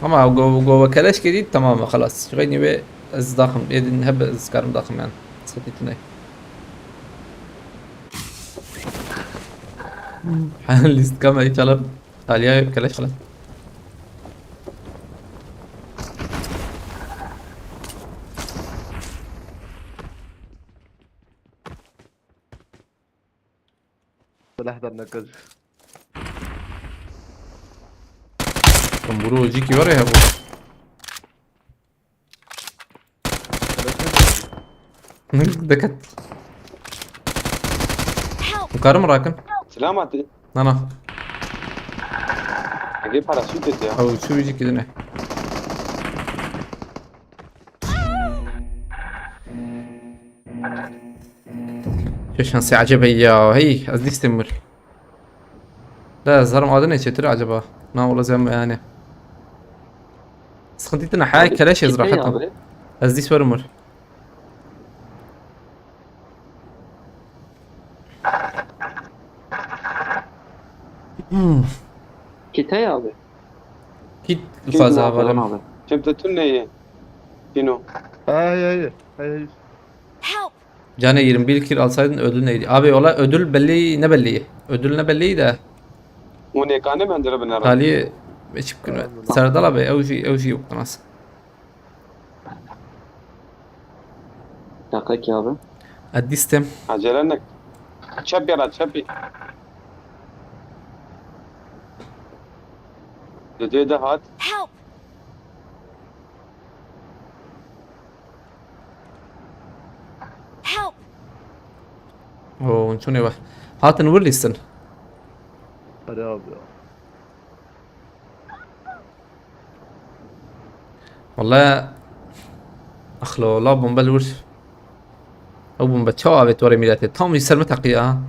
أما جوا كلاش جديد تمام خلاص شغيني بي از ضخم يدي نهب از كارم ضخم يعني سكتني. حاليست كم أي طلب تاليا كلاش خلاص. Silahlar ne kadar. كم برو يجيكي ورا يا أبو. دكت. Help! مكارم راكن. سلامتي. أنا. اجيب باراشوت يا. أو شو يجيكي دنا. شو شانسي عجبها يا هي أزدي استمر. لا زهر معدني شتري عجبها. نا والله زي ما يعني. سخنتيتنا حاجة كلاش يزرع حتى. أزدي سورمر. Kitay abi. Kit الفازة Falan غالبا. abi. جبتوا Kino. Hey. Help! Cane 21 kill alsaydın ödül neydi? Abi ola ödül belli ne belli? Ödül ne belli de ونيكاني من درب النار. tali geçip günü. Serdal abi evji yok nasıl? Dakika abi. Addistem. عجلنك. تشبي راه تشبي. ده هات. Help! Help! Oo şunu bak. Hatın vur listen. Hadi abi ya. والله اخلو لا بومبل ورش او بومبا تشاو ابي توري ميلاتي توم يسر متقي ها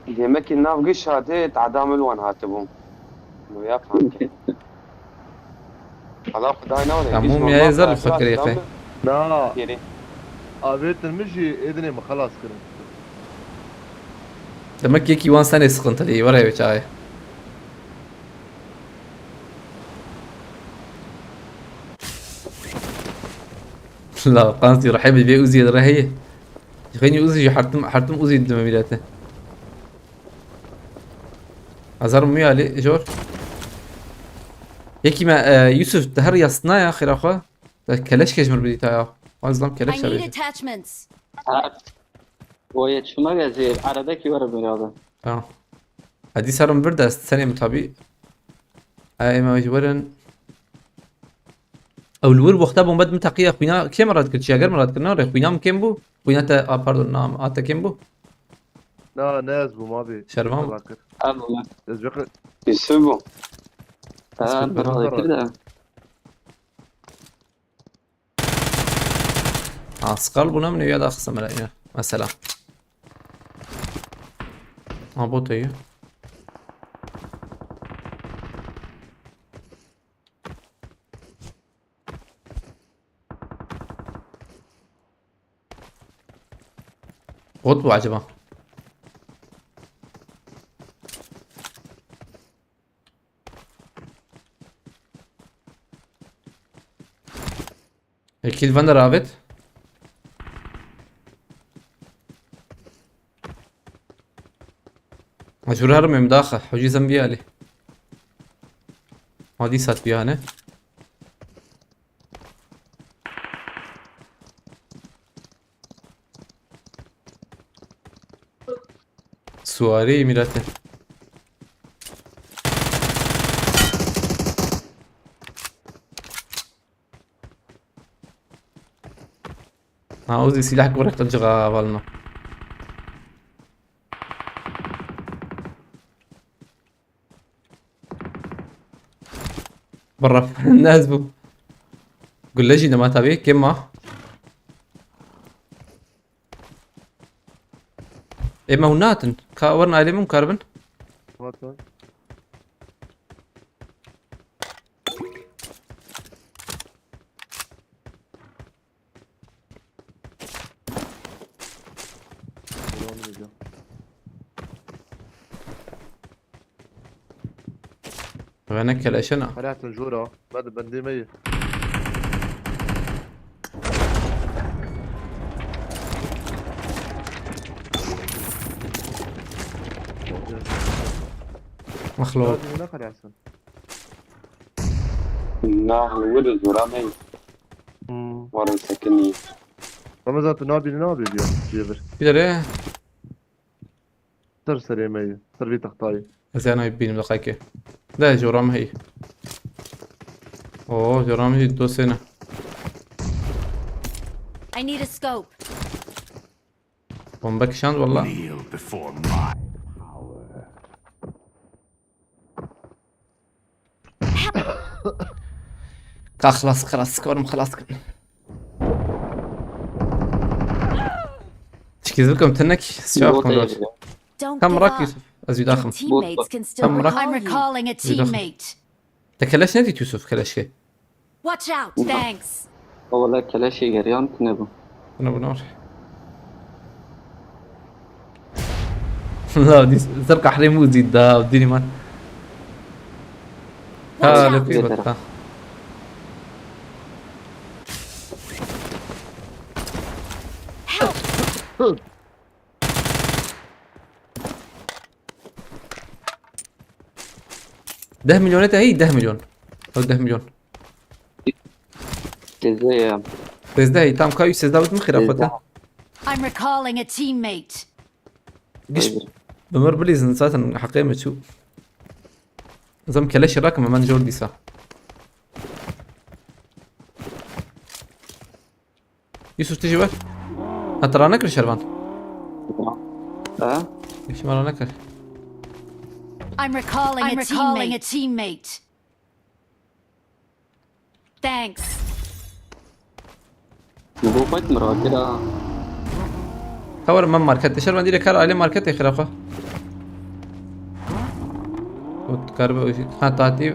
يمك الناف قش هاتي تعدام الوان هاتبهم. انه يا فهمت. خلاص خداي نوري. تمام يا يزر الفكر يا اخي. Na. يري. Abi ettirmişi edine mi halas kırın. demek ki 1 sene sıkıntılı var ya çay. لا قناتي رحيم بي اوزي هي يخيني اوزي حرتم اوزي الدم ميلاته azar mı Ali jor yeki ma Yusuf تهر يصنع يا اخي اخو كلاش كجمر بدي تاع ازلم I كلاش need عليه attachments. O yetişme gezi. Aradaki var böyle abi. اه هدي صار برد السنه مطابي اي ما يجبرن او الور وقتها بومبد متقيه خوينا كم مرات قلت اگر مرات كنا خوينا كم بو خوينا تا باردون نام اتا كم بو Na ne yazbım abi. شربان Bakır. Abi ulan. Yazbakır. يسبوا. Ben de de. عسقال بونا من يا اقسم ملايين مثلا ابو تي غضب وعجبه اكيد فاندر رابط مجبور هرمي مداخل حجي زنبيالي ما دي سات بيها نه سواري ميلاته عاوز سلاحك ورقة الجغا بالنا برا الناس بو قول لي جينا ما تبي كم ما إما هو ناتن كورنا عليه من كاربن هاتون devam edeceğim. وانا كلاش انا خلعت جورا بعد بندي ميت. مخلوق هذه هنا خلعت. ناه الولد ورامي ورا سكني. رمزات نابي اليوم جيبر. كده ليه صر سري ميت. صر بي تخطاي. زين يبين دقيقة لا جرام هي اوه جرام هي دو سنة I need a scope. بومبك شاند والله خلاص سكورم خلاص تشكيز بكم تنك سيافكم دلوقتي Don't كم give راك up. يوسف ازي Your داخم teammates can still Come, Rock. recall I'm recalling a teammate. تكلش نتي يوسف كلاش كي Watch out. Thanks. والله كلاشي جريان تنبو. انا بنور لا دي زرقاء حريم وزيد ده وديني مان ها لفي بطا ده مليونات هي 10 مليون او 10 مليون ازاي بس ده هي تام كايو سيزداوت مخير اخوته I'm recalling a teammate. قش بمر بليز نسات حقيمة شو زم كلاش راكم من جوردي صح يوسف تجي وين هترى نكر شربان ها ايش مرة نكر I'm recalling a teammate. Thanks. نبو فايت مرة كده. خبر من ماركت شربان دي لك عليه ماركت يا خرافة وتكرب وشي ها تعطي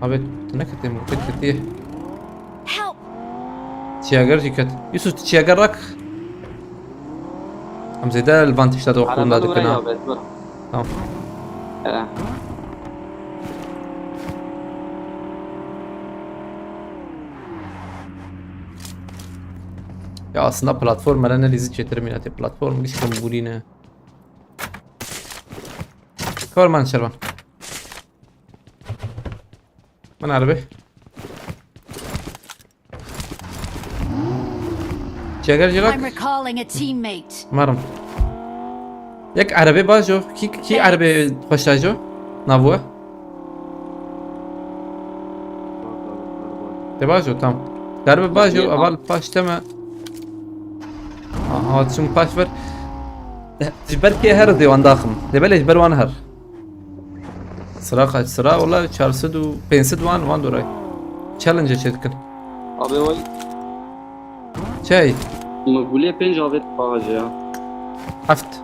ابيت تنكت مو تكتيه Help. تشياغر جيكت يوسف تشياغر راك ام زيدا الفانتج تاع على وقتنا بالو ريا دكنا بس برا. تمام يا اصلا بلاتفورم انا اللي زدت ترمينات بلاتفورم ليش كانوا مقولين كور مان شربان من عربي شاقر I'm جراك recalling a teammate. مرم يك عربي باجو كي عربي خوش تاجو نابوه تباجو تام عربي باجو اول باش تما هاد شو مباشر تجبر كي هردي وان داخم دبل جبر وان هر سرا والله 450 وان دوراي تشالنج شدكن ابي وي شاي مقولي بين جابت باجا. حفت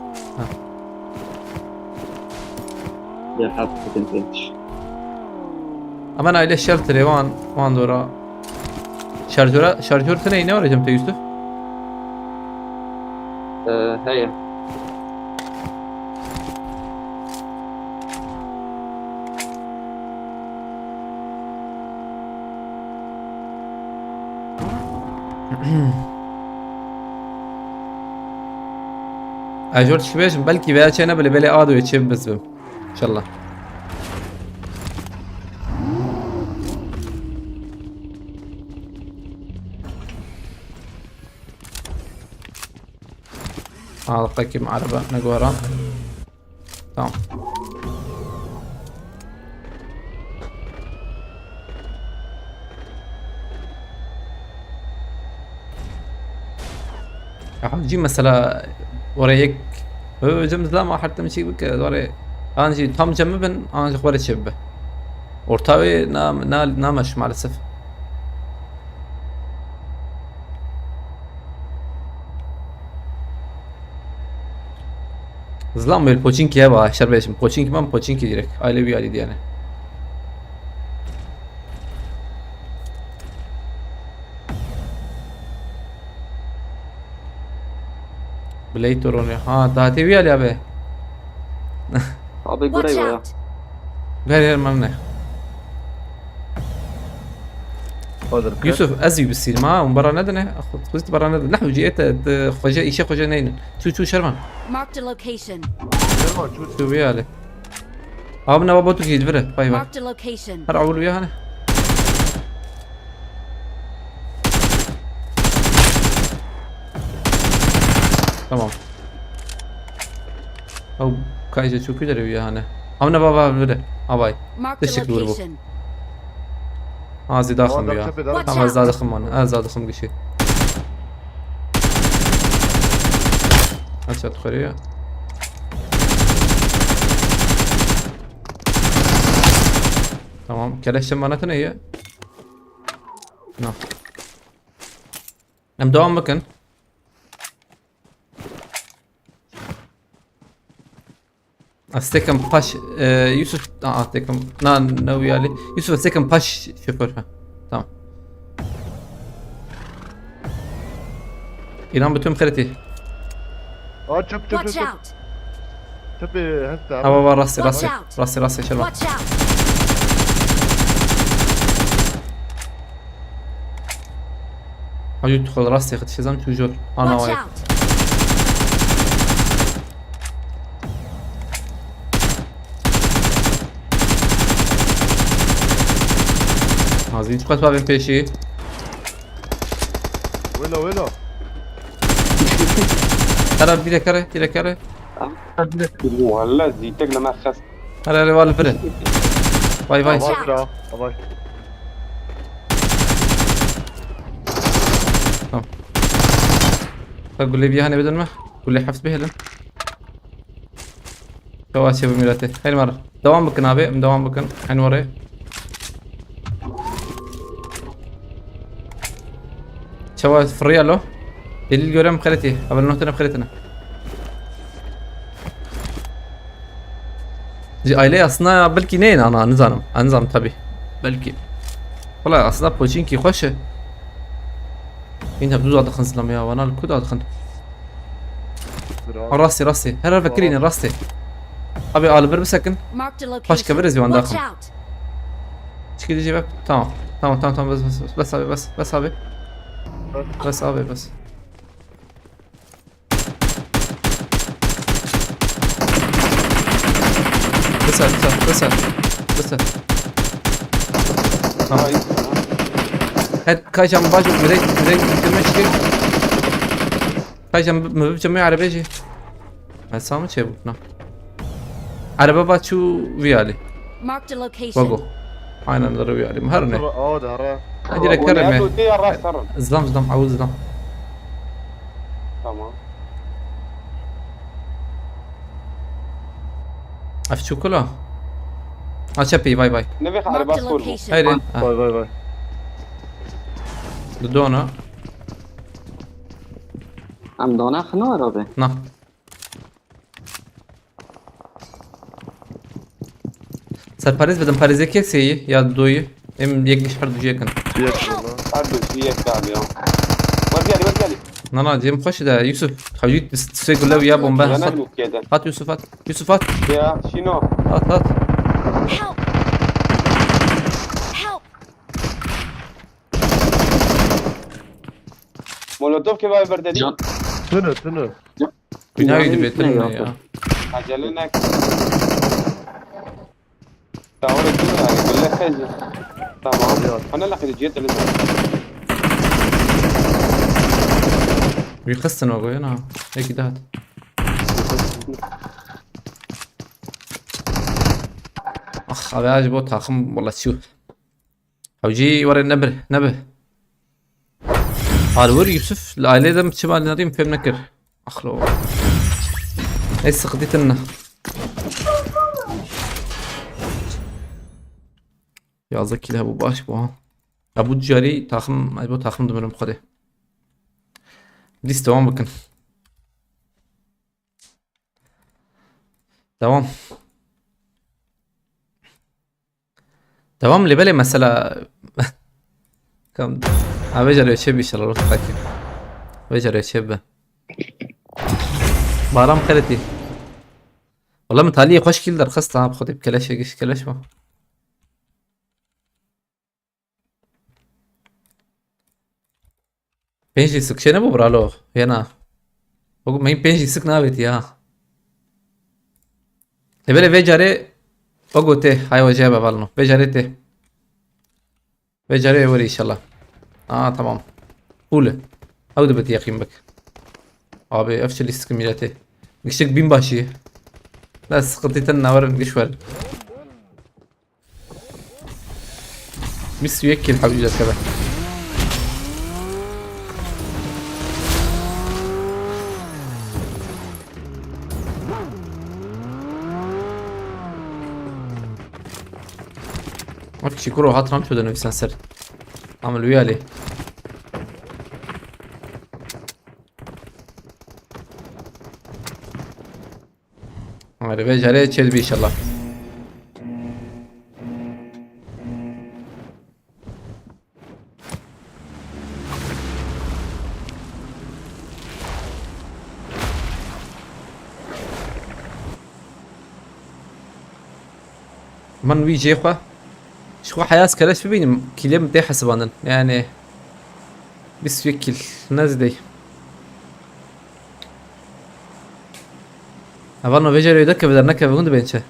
يا حبة تنتج. اما انا الى شرط وان دورا شارجور ثاني ولا جمت يوسف هيا اجور شبيش بلكي بيا انا بلي ادو يتشب بس ان شاء الله هذا قيكي معربة نقورا تمام جي مسألة وريك جمز لا ما حتى مشي بك وري انا جي تام جنبن انا اخبار تشبه Ortağı namaş maalesef. Zlan böyle Pochinki'ye bak şerbeşim. Pochinki man Pochinki direkt. Ailevi haliydi yani. Blade oynuyor. Ha daha TV ali abi. Abi Watch قريبة يا out! Ver mamne. قادر يوسف ازي بالسيل ما مباراه ندنه اخذ فزت برا ندنه نحو جيت خجا ايش خجا نين شو شرمان Marked a location. شو بياله ابنا بابا تجي تفره باي باي Marked a location. هر اول وياها انا تمام او كايزه شو كده وياها انا ابنا بابا بده باي Marked a Teşekkür ederim. location. هذه داخل وياها Watch تمام out. زاد خم انا زاد خم شيء هات تخريه tamam keleş şemanatı ne ya? No. Hem devam bakın. استكم باش يوسف اعطيكم ناوي علي يوسف استكم باش شوفرها تمام إيران بتوم خرتي شوف Watch out! شوف هسه هوا راسي Watch راسي out. راسي راسي شباب Watch out! حاجة تدخل راسي خد شزام توجور انا Watch واقف out! عايزين تقعد بابين بيشي ويلو ترى بيدك كره بيدك كره والله زيتك لما خس هلا اللي والله فرد باي باي باي قول لي بيها بدل ما قول لي حفظ بهلن كواسي بميلاتي هاي المرة دوام بكن ابي دوام بكن حين وري شو في الريالو اللي اليوم خلتي قبل نوتنا بخلتنا جي ايلي اصلا بلكي نين انا نظام تبي بلكي والله اصلا بوشينكي خوشه انت بدو ادخن سلام يا وانا الكود ادخن راسي هلا فكريني راسي ابي قالب بسكن Marked a باش location. كبرز بيوان Watch داخل out! ايش كده جيبك تمام بس ابي بس ابي بس بس هاد كايشان باجو بديت تمشي كايشان مبجمع على بيجي ما سامع شيء بكنا على بابا شو فيالي Marked a location. وقو عينا نضرب فيالي مهرني دهرة ادي لك كرمه الراس ترى زلام عاوز زلام تمام عرفت شو كله شبي باي نبي على Marked باص a فورمو location. هاي رين باي دودونا عم دونا خنو رابي نا سرپرز بدم پرزه کسی یا دوی ام یک نفر دوجه کن عدل فيك تعال يا ورجالي نه جيم خوش ده يوسف حاجي تسوي له يا بومبا انا اقول كده هات يوسف هات يا شنو هات Help! Help! مولوتوف كيف بردني جان سنة بناوي دي بيتنا يا عجلناك تعال كده يقول لك خيزه تمام انا اللي اخذ جيت لسه بيخسن وقوي انا هيك ده هات اخ ابي اجبط خم والله تشوف حوجي ورا نبه قال وري يوسف العائلة ده شمال نريم فهم نكر اخلو ايش سقطتنا 11 kill هبو باش بو ها ابو جاري تاخم ابو تاخم دمرم خده ديس devam bakın. Devam. Devam اللي بالي مسألة كم بيجري يشب ان شاء الله روح حكي بيجري يشب بارام خيرتي والله متهيألي خوش كيل در خستها بخدي بكلاش يجيش كلاش ما بينجي سكشي نبو برالو هنا بقول ما هي بينجي سك نابت يا تبالي بيجري بقول تي هاي وجهه بالنو بيجري تي بيجري وري ان شاء الله تمام قوله هاو دبت يقين بك abi افشل استكمالاتي قشك بين باشي لا سقطت النور قشور مس يكل حبيبي كذا ما فيك شكره هاترام شو ده نفسي سر عمل ويالي Hadi beceri çelbi inşallah. من ويجي اخوة شو حياس كلاش في بيني كلام دي حسبانا يعني بس يكل الناس دي Avanno vecero dakika بدر نكبه كنت بينشه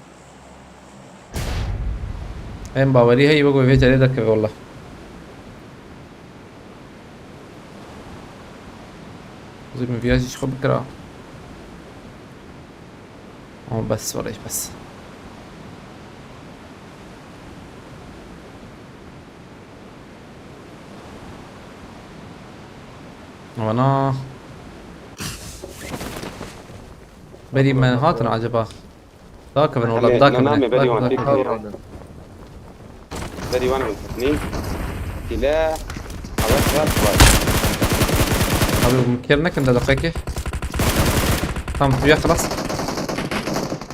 هم باوري هي بقول vecero dakika والله زي ما فيهاش ايش خب كرا بس ولا ايش بس وانا بدي من هاتنا عجبا ذاك من والله ذاك من بدي وانا الاثنين سلاح حبيبي مكيرنك انت دقيقة تمام ويا خلاص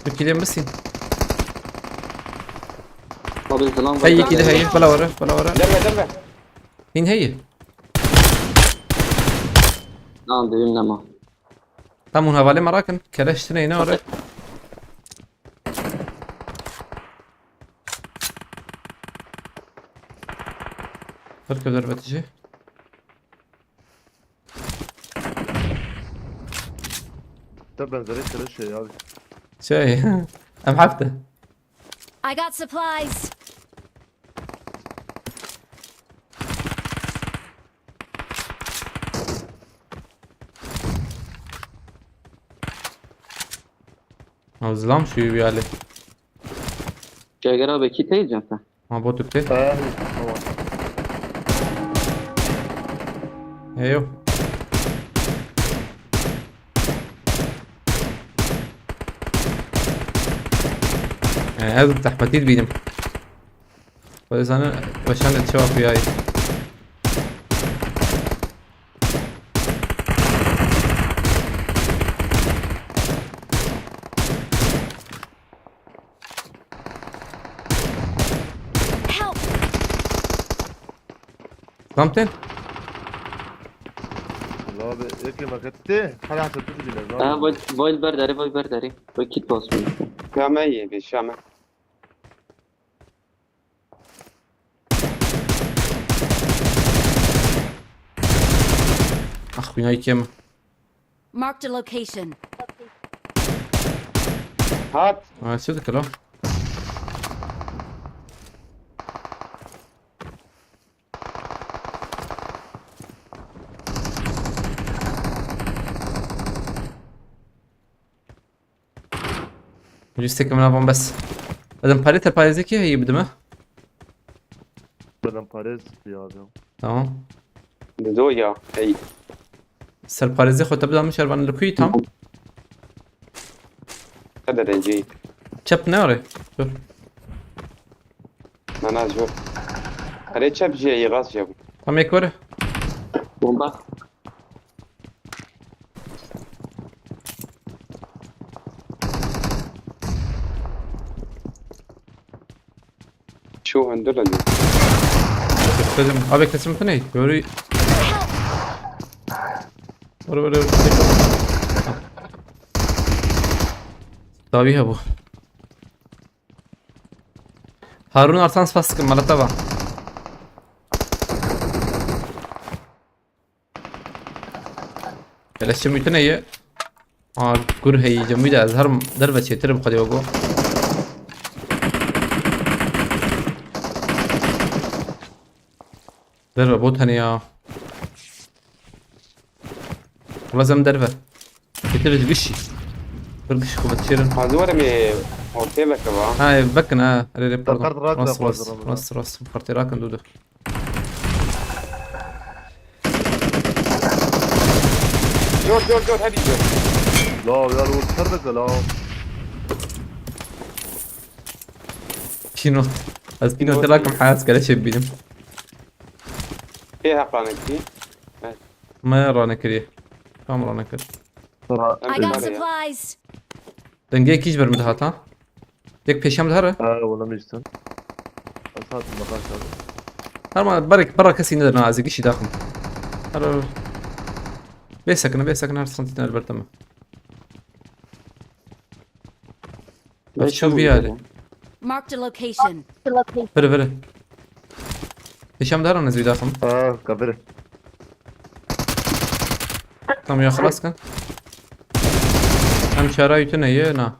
بكيلين بس قبل سلام هي كده هي بلا ورا بلا ورا دربه مين هي؟ نعم دبيم نما تمون هوالي مراكن كلاش تنين ورا اركب ضربة تجي تبع زريت كلاش يا abi. شاي ام حفته I got supplies. ظلام شو بيالي جاي قرابة كي تيجي انت ما بوتو كتير Tamam. ايوه يعني هذا تحبتيت بينم بس انا بشان اتشوف وياي Help! فهمتين؟ والله abi ekle makette. Hala hasatı bile. اه بويل برداري بويل برداري بويل كيت باس شامة هي بالشامة اخ وياي كم Marked a location. هات شو ذاك لا جيستك من ابون بس بدم باريت البايزيكي هي بدمه Ben Paris ya abi. تمام زويا هي سر باريزي خو تبدا مش البان لكوي تام هذا جيت تشب نوري شوف انا شوف هري تشاب جي غاز جابو هم یک وره بومبا شو هندولا دي Bekledim. Abi beklesin bu ne? Böyle... Böyle. Tabii ya bu. Harun artan spastıkım malata var. بلش ميتنا هي كور هي جميلة أزهر دربة شتر بقدي وقو دربة بوت هنيا والله زم دربة شتر تقشي تقشي خو بتشيرن هذول مي اوتيلا كبا هاي بكنا ريري ذكرت راكنا راس راس فوز راس راس فرتي راكن دودو جور جور جور هدي جور لا يا لو تفرق لا كينو از كينو تراكم حاس كلا شبينم فيها قانتي ما رانا كريه كم رانا كر I got supplies. دنگه کیش برمید هاتا یک پیشم داره ولا ميجتن اسات المقاش هذا هر ما برا کسی نداره نازگی شی داخل هر بیسکن هر سنتی نر برتم شو بیاله Marked a location. بره پیشم داره نزوی داخل كبره تمام یا خلاص کن هم شرايط نه نه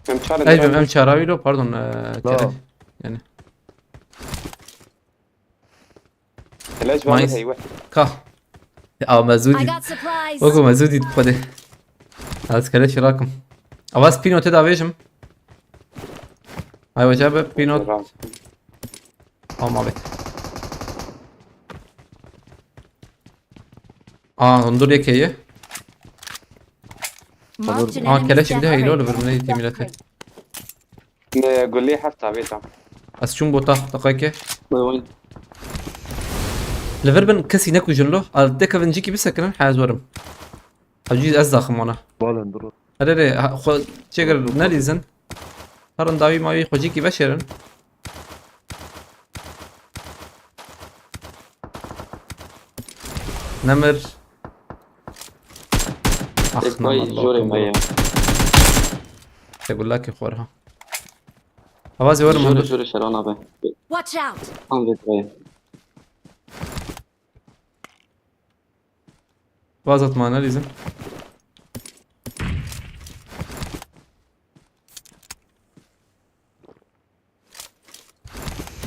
كم شهر ايوه هم شرايط باردون كده يعني ليش ما مايس. هي واحد كا او I مزودي got supplies. وقو مزودي بخده از كده شراكم اواز بينو تدا ويجم ايوه جاب بينو او ما بيت انظر يك هي Marked an كلا enemy's شي death ده هيلو crate. برمني تيميلته قول لي حفتها بيتها از شون بوتا دقيقه وين لفربن كسي نكو جنلو الدكا فنجيكي بسكن حاز ورم اجيز ازدخم انا بالا ندرو هره خو چگر نریزن هرن داوی ماوی خوجیکی بشرن نمر اخ باي جوري نمر مايا تقول لك خورها اوازي ورم جوري هندو جوري شرانا به Watch out. عم بيتغير وازت ما نريزن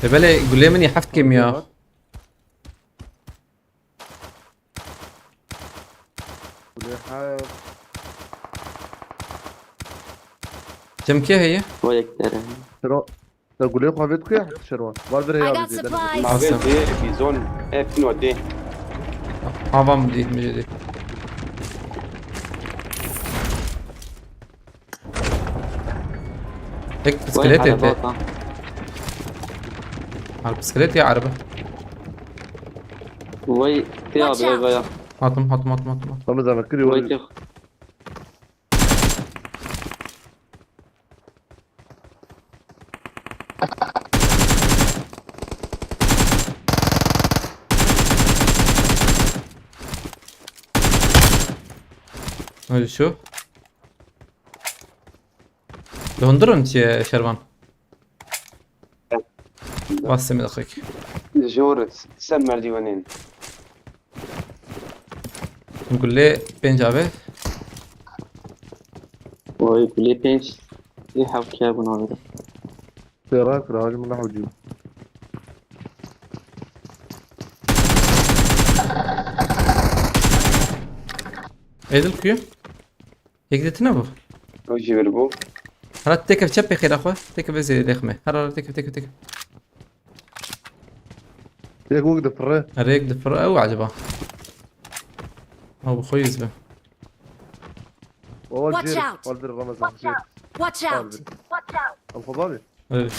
بالي قول لي مني حفت كيمياء ولي حاف كم كي هي شوية كتير شنو تقول لي خو بيتك يا شروان والبر I هي got supplies. ما بين دي في زون ايه فين ودي هافام دي مجدي هيك بسكليت وين انت حدا على البسكليت يا عربة وي تياب Watch يا out. بيا هاتم طب زعما كري وي ولا كيف هذا شو لهندرن يا شربان واسم دقيق جور سمر ديوانين نقول لي بين جابه وي بلي بينش يحب كيابون هذا تراك راجل من نحو جيب ايدل كيو هيك تتنبه وجي بربو هلا تكف تشبي خير اخوه تكف زي رخمه هلا تكف ياك وقت فري هريك دفر او عجبه او بخويز به اول Watch جير out. والبر رمضان جير Watch out. الخضابي إيه.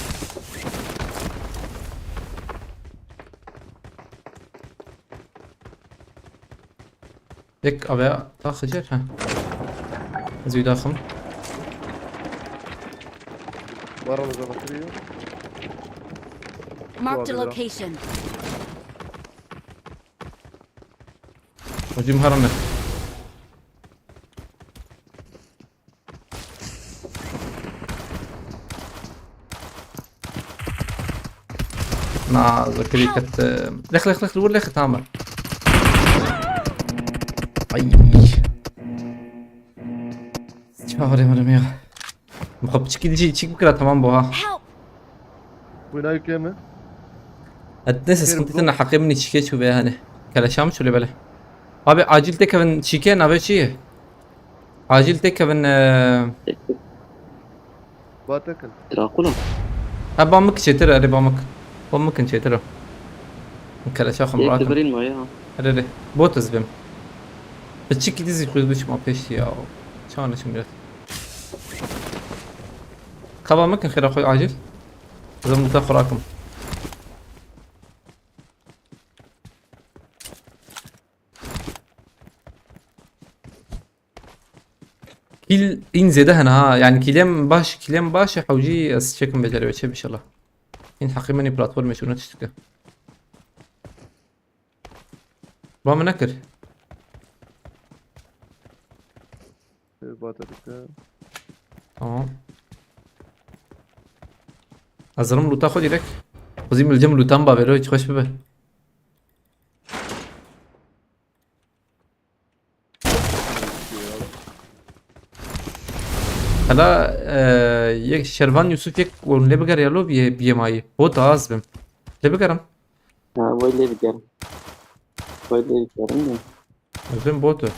يك أبي تاخذ جير ها زي داخل برا مزرعة Marked a Wow, location. وجي مهرنا مع ذكري كت لخ الور لخ تامر اي شهري مرمي مخب تشكي تشيك بكره تمام بوها Help! وين هاي كامل؟ اتنسس كنت انا حقيمني تشكي شو بها هنا كلا شام شو اللي بله ابي عاجل تكفن تشيكين ابي شي عاجل تكفن باتكل دراكولا ابا مك شتر ابا مك بمك شتر كلا شاخ مرات يكتبرين معايا هذا بوتز بهم بتشيكي ديزي خذ ما بيشتي او شلون شو ميرت خبا ممكن خير اخوي عاجل اذا متاخر راكم كيل انزي دهنا ها يعني كيلين باش حوجي استشكم بجري وجهي ان شاء الله ان حقيقة بلاتفورم شو نتشتكى ما منكر باتكل تمام ازرم لوتا خذ لك خذي من الجمل لوتان بابلو خوش ببه هلا یک شروان یوسف یک ولنه بگر یالو بیه مایی بود آز بیم لی بگرم ويلي بقر ويلي بقر از بیم بوتو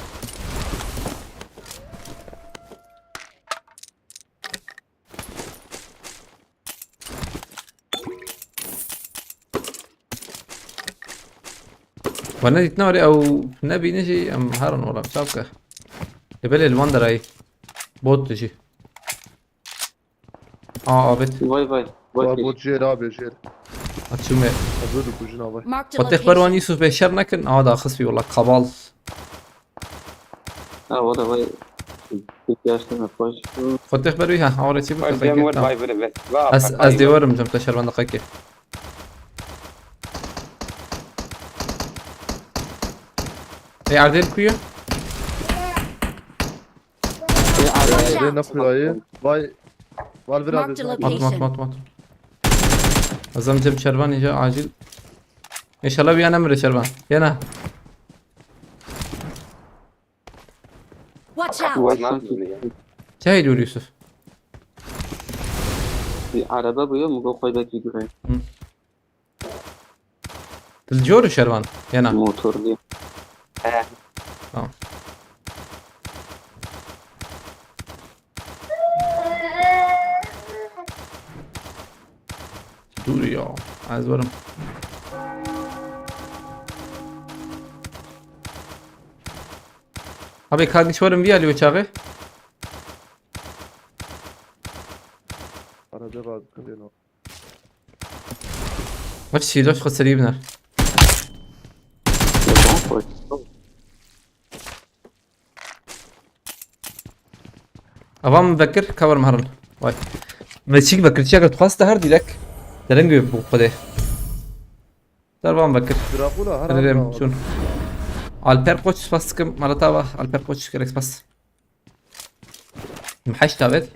وانا يتنوري او نبي نجي ام هارن ولا مسابقة يبالي المندر اي بوت تجي بيت واي بوت جيل ابي جيل اتشومي ازود بوجنا باي Marked a وات اخبار location. يوسف بشر نكن دا خصفي والله قبال والله واي بيشتنا فاش خد اخبار ويها اول شيء Poi abbiamo il vai per va. از دیوارم جم تشر من دقیقه ای عادل کویه Watch لين out! نخوياي باي والفيرا Marked a مات ازم جم شربان يجا عاجل ان شاء الله ويانا مر شربان يانا Watch out! جاي دور يوسف عربة بيوم مقو خايبة كي دوري الجور شربان يانا موتور دي دوري يا عايز ورم ابي كان شورم بيا اللي وشاغي انا دابا كنديرو وش دوش خد سريبنا ابغى مذكر كفر مهرن واي ماشي بكر شغل تخاص هردي لك درنجي بو قده ابغى مذكر دراكولا انا هرا ريم شنو البير كوتش بس كم مرتبه البير كوتش كريكس بس محش تابت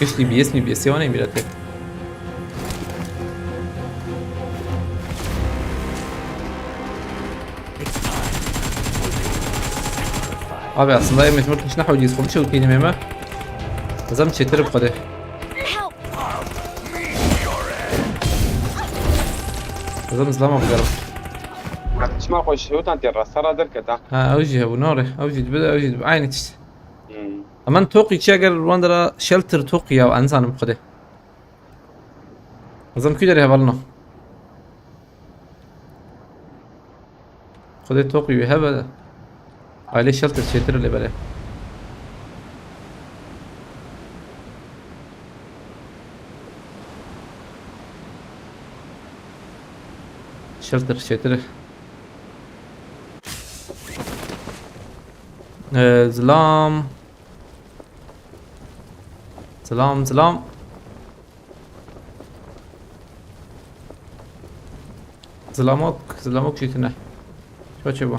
ايش اللي بيسني وانا يميلته ابي اصلا ما تمركش نحو جيز خم شو كيني ميمه لازم تشتري بقده Help! لازم زلمه بقرب اسمع خوش هو تانتي الرسالة دركتا. اوجي ابو نوري اوجي بدا اوجي بعيني تشت امان توقي تشاغر واندرا شلتر توقي او انسان بقده لازم كده يهبلنا قده توقي يهبل عليه شلتر شيتر اللي بالي. شلتر شيتر. زلام زلام زلام. زلاموك شيتنا. شو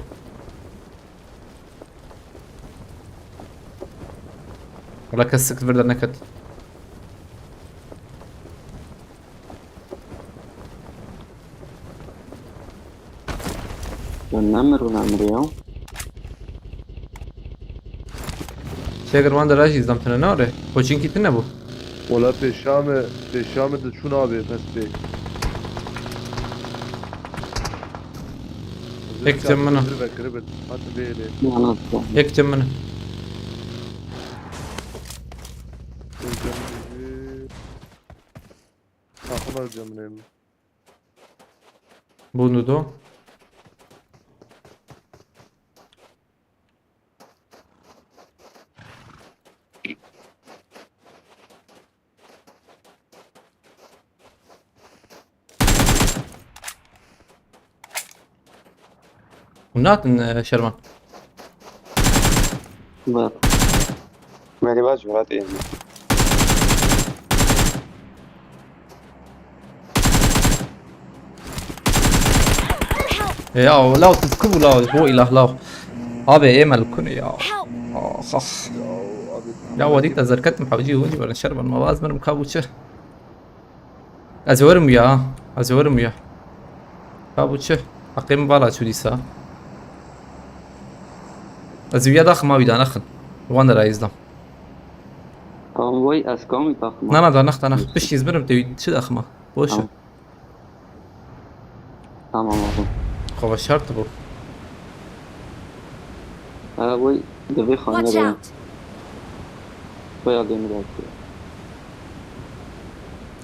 ولا كسكت برد نكت. ونعمر ياو شاكر واندا راشي زدمتنا ناره خوشين كي تنبو ولا پیشام ده چون آبی پس بی اكتم منه بکره بد حتی بیلی يعني اكتم منه Takım alacağım neyim? بونو دو وناتن شرمان بات مالي باش ورات يعني يا لا تذكروا لا هو اله لا ابي ايمل كن يا صح يا وديك تذكرت محوجي ودي ولا شرب المواز من مكابوشه ازورم يا كابوشه اقيم بالا شو ديسا ازويا داخل ما بيدان اخن وانا رايز دم وي اسكومي تاخما لا دا نخ بش يزبرم تي شو داخما وشه تمام والله خو شرط بو وي دبي Watch خانه out! وي قدام داك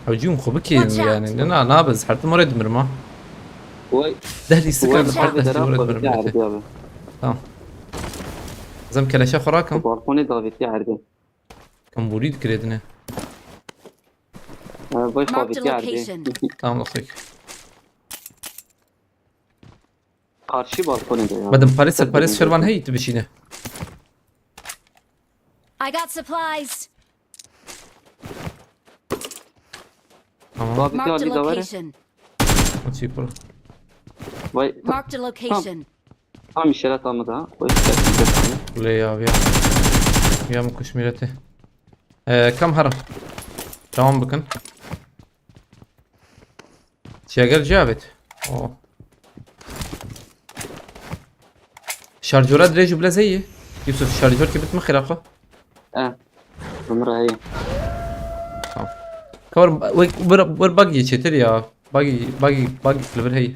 اوجيهم خو بكي يعني انا نابز حتى مريد مرما وي دهلي سكر وي بحط دهلي مريد درب مرما عربي تمام زم كلاشا خوراكم باركوني دافيتي عربي كم بريد كريدنا وي Marked a خافيتي عربي location. تمام اخوك قارشي باركوني ده بدم باريس شربان هي تبشينه I got supplies. تمام دافيتي Marked a عربي دافره location. ماشي برو وي Marked a location. هم الشارع تام ده وي ليه يا مكش ميرته كم هرم تمام بكن شاغل جابت اوه شارجورات دريج بلا زيه يوسف الشارجور كيف بتمخر اخو عمرها هي كور ور باقي شتر يا باقي فلفر هي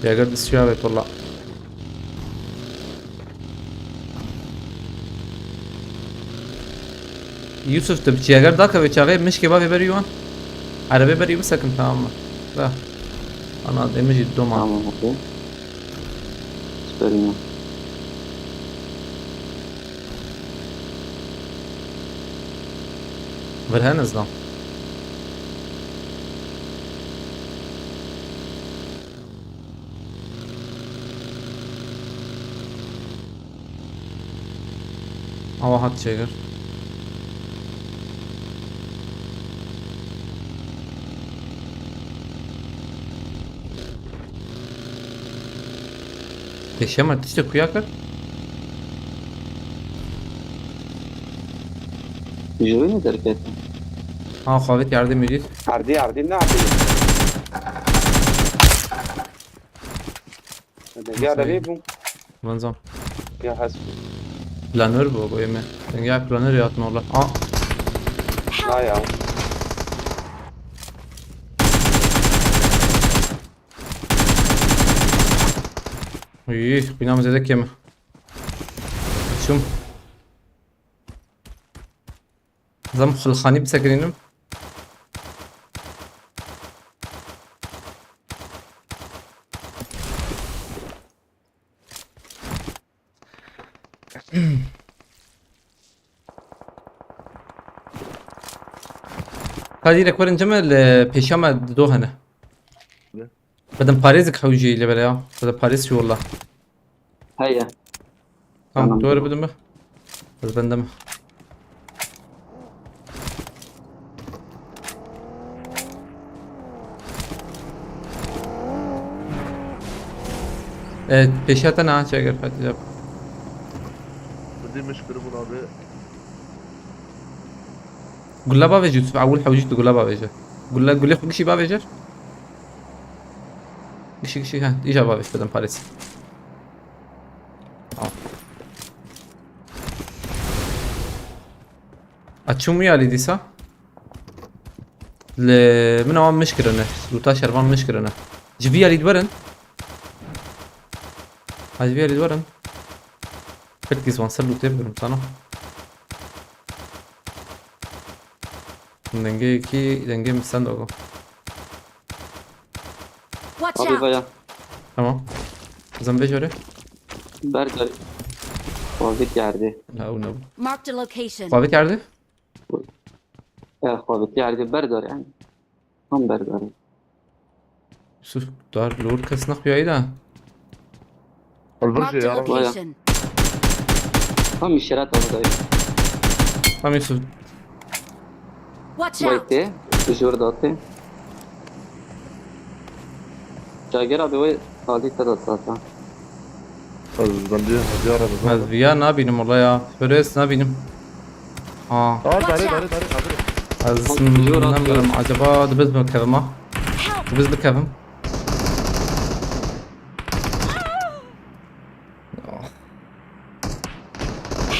يا قد الشابت والله يوسف تبكي اگر داك بيشاغي مش كبابي بريوان عربي بري مسكن تمام لا انا دمجي الدوما تمام اوكي سبرينا برهان ازدام او هات شيء ليش ما تشتك وياك؟ يجريني دركات خافت yardım edin. عردي نه عردي يا ربيبو بنظام يا حسب planör bu yemin. Sen gel planör yatma oğlum. لا يا binamız edek yeme. Şum. زم خلخاني بسكرينم هذه لك ورن جمل بيشامة دو هنا Ne? بدن باريزك حوجي اللي بلا بدن باريز شو والله هيا tamam doğru بدن بقى بس بندم Evet peşatan ha çeker Fatih abi. بدي مشكلة ابو نابي. قول لها بافيجي تسمع اول حوجي تقول لها بافيجي قول لي خد شي بافيجر شي ها ايجا بافيج بدن باريس açılmıyor Alidisa. من عم مشكلة أنا لوتا شربان مشكلة أنا جبيا لي دورن جبيا لي دورن فرتكيز وانسر لوتا بقولم sana denge misan da o Watch Abi out! vaya. tamam zambe jore Berger. Hobbit geldi. la una Marked a location. Fabit yerde Ya Hobbit geldi. Berger yani. Tam Berger. Yusuf dar lor kasnak bir ayda البرجة Marked a يا رب. location. Tam işaret oradayım. tamam Yusuf Watch out! Bayte. Dışarı dağıttı. Cager abi ve Halit de zaten. Az بندي زيارة بزمان. Mazviya ne yapayım والله ya Flores ne yapayım aa تعال تعال تعال تعال. az ne bileyim acaba dibez mi kevim ha Help! dibez mi kevim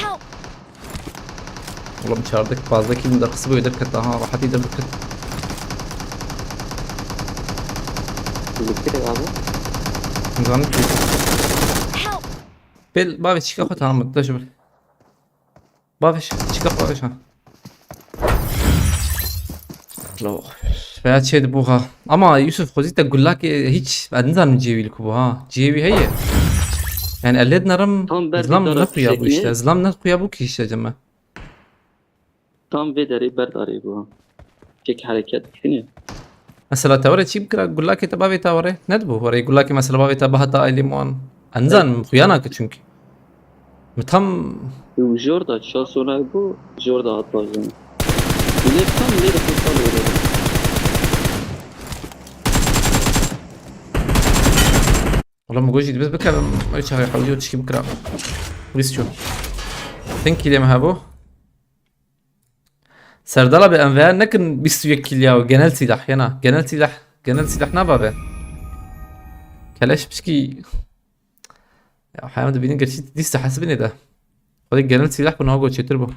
Help! والله مشاردك fazla kilim de kısmı öder ha rahat eder dikkat Bitti abi. نظام Help! بيل بافيش شيكا خد هم تجبر بافيش شيكا بافيش ها لو فيها شيء بوها اما يوسف خذيت اقول لك هيك بعدين نجيبي لك بوها جيبي هي يعني قلد نرم Tam Berger زلام tarafı نقو يا ابو şekli. işte زلام نقو يا ابو كيش يا جماعه Tam Vederi Berdari bu. Çek hareket. Düşünüyor. مثلا توري شي بكره اقول لك تبافي توري ندبو وري يقول لك مثلا بافي تبها تا ليمون انزان خيانه çünkü متهم Bu Jorda şahsona bu. Jorda atmazdım. Bir de tam nerede tutsal öyle. والله ما جوجي بس بكره ما يشغل يحاول تشكي بكره ويسشو ثانك يو هابو سردala به انوار نكن 21 kilya و genel silah yana genel silah ne baba keleş bişki ya hayatımda benim gerçi liste hasbini de o genel silah bunu hago çetir bu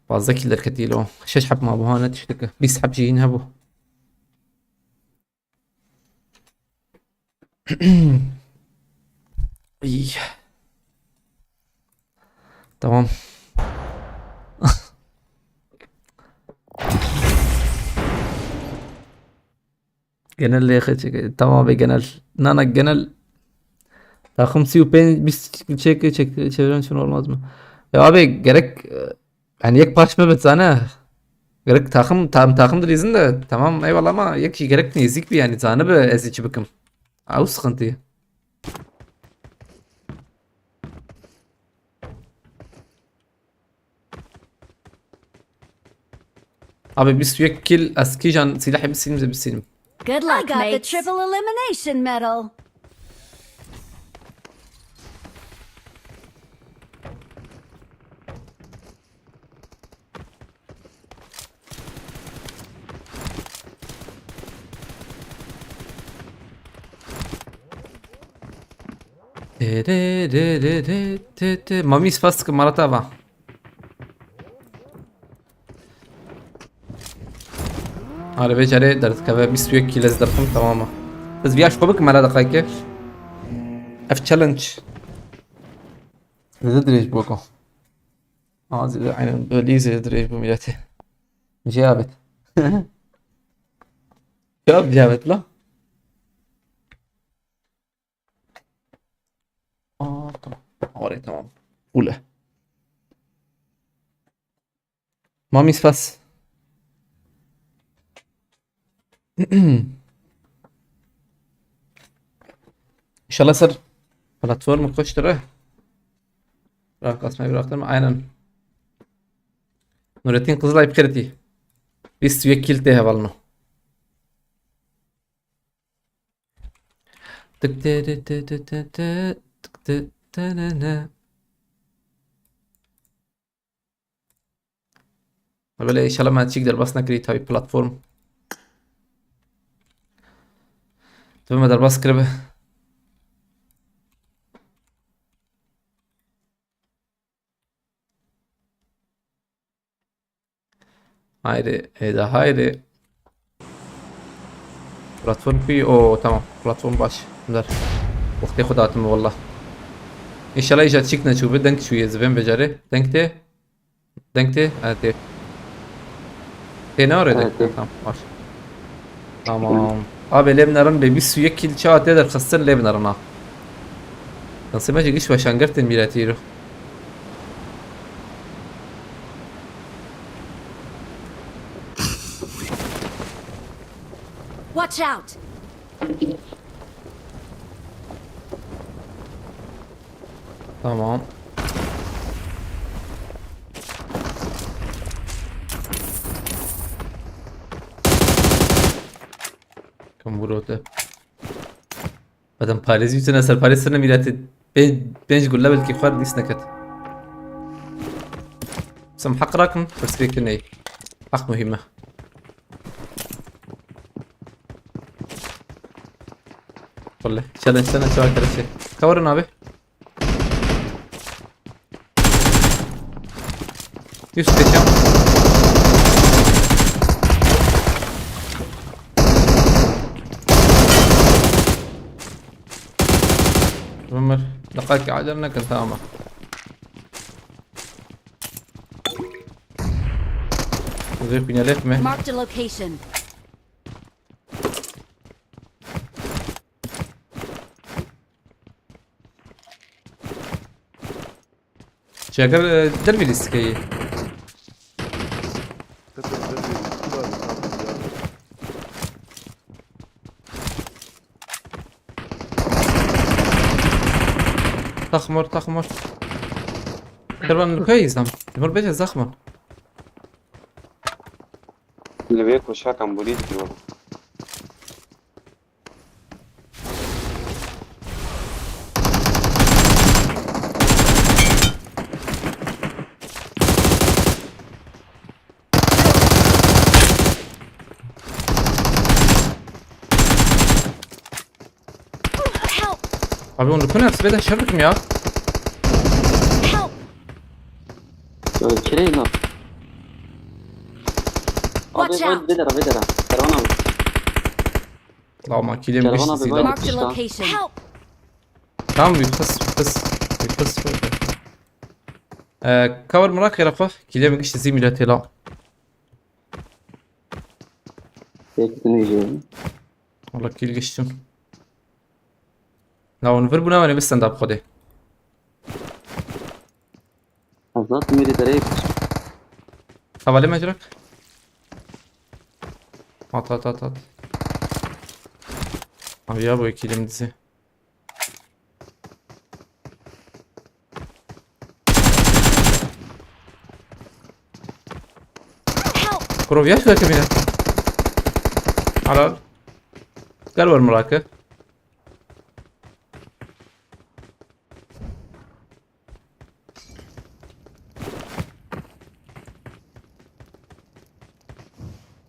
fazla killer كتير o شش حب ما بهانة تشتكى بيسحب جيين هبو اي tamam genel يا اخي tamam be genel nana genel takım siyupen biz çeviren şunu olmaz mı ya abi gerek yani yek parçma bet sana gerek takım da izin de tamam eyvallah ama yek şey gerek ne ezik bir yani sana be ezici bakım au sıkıntı abi biz sürekli kill aski can silahı bilsin Good luck, I got the triple elimination medal. Mami spastik Maratava. آره بیچاره در کبه 21 کیلو از درخم تمامه بس بیاش خوبك مالا دقایق اف چالنج زد ريش بوكو زد عين بليزة زد ريش بميلاتي جابت جابت لا واري تمام ولا مامي سباس ان شاء الله يصير بلاتفورم خوش تره راك اسمعي براختم aynen Nurettin Kızılay Pikereti biz vekilde hevalno tık te te te te te te tık te te ne ne böyle inşallah ما تقدر بس نكريت هاي بلاتفورم تبي ما در بس كربه haydi بلاتفورم في او تمام بلاتفورم باش در وقتی خداتم والله ان شاء الله اجت شكنا شو بدك شويه زبين بجاري دنكتي هاتي تنار ده تمام باش tamam abi lebnarın be bir suya kil çağat eder khassan lebnarına nasıl maçı giş başangırtın miratiro Watch out! tamam كم بروته بعدم باريس يتنا سر باريس سنة ميلات بنج قول لبل كي خار ديس نكت سم حق راكم بس فيك ني حق مهمة والله شلن سنة شو هكذا شيء كورنا به يوسف كشام عمر دقائق عجلنا كنت أما زي بينا لف مه Marked a location. شاكر دربي ليستكي تخمر تقريبا كويس نعم تمر بيجي زخمة اللي بياكل شاك عم بريد في والله Help! abi onu كنا بس شركم يا Help! Kireyna. Abi Watch var out. vedera. Kervan abi. لا ما كيلي Kervan مش abi زيادة var. Marked a location. Help! tamam بيخص كور مراك يا رفاه كيلي مش زي ميلاتي لا Bekletin iyice. والله كيل قشتون لو نفربنا وانا بس ستاند اب خدي Azat military. حوالي ما اجرك هات ابي يا ابوي كيلي مدزي Help! كروفياش ولا كمينة على قالوا المراكب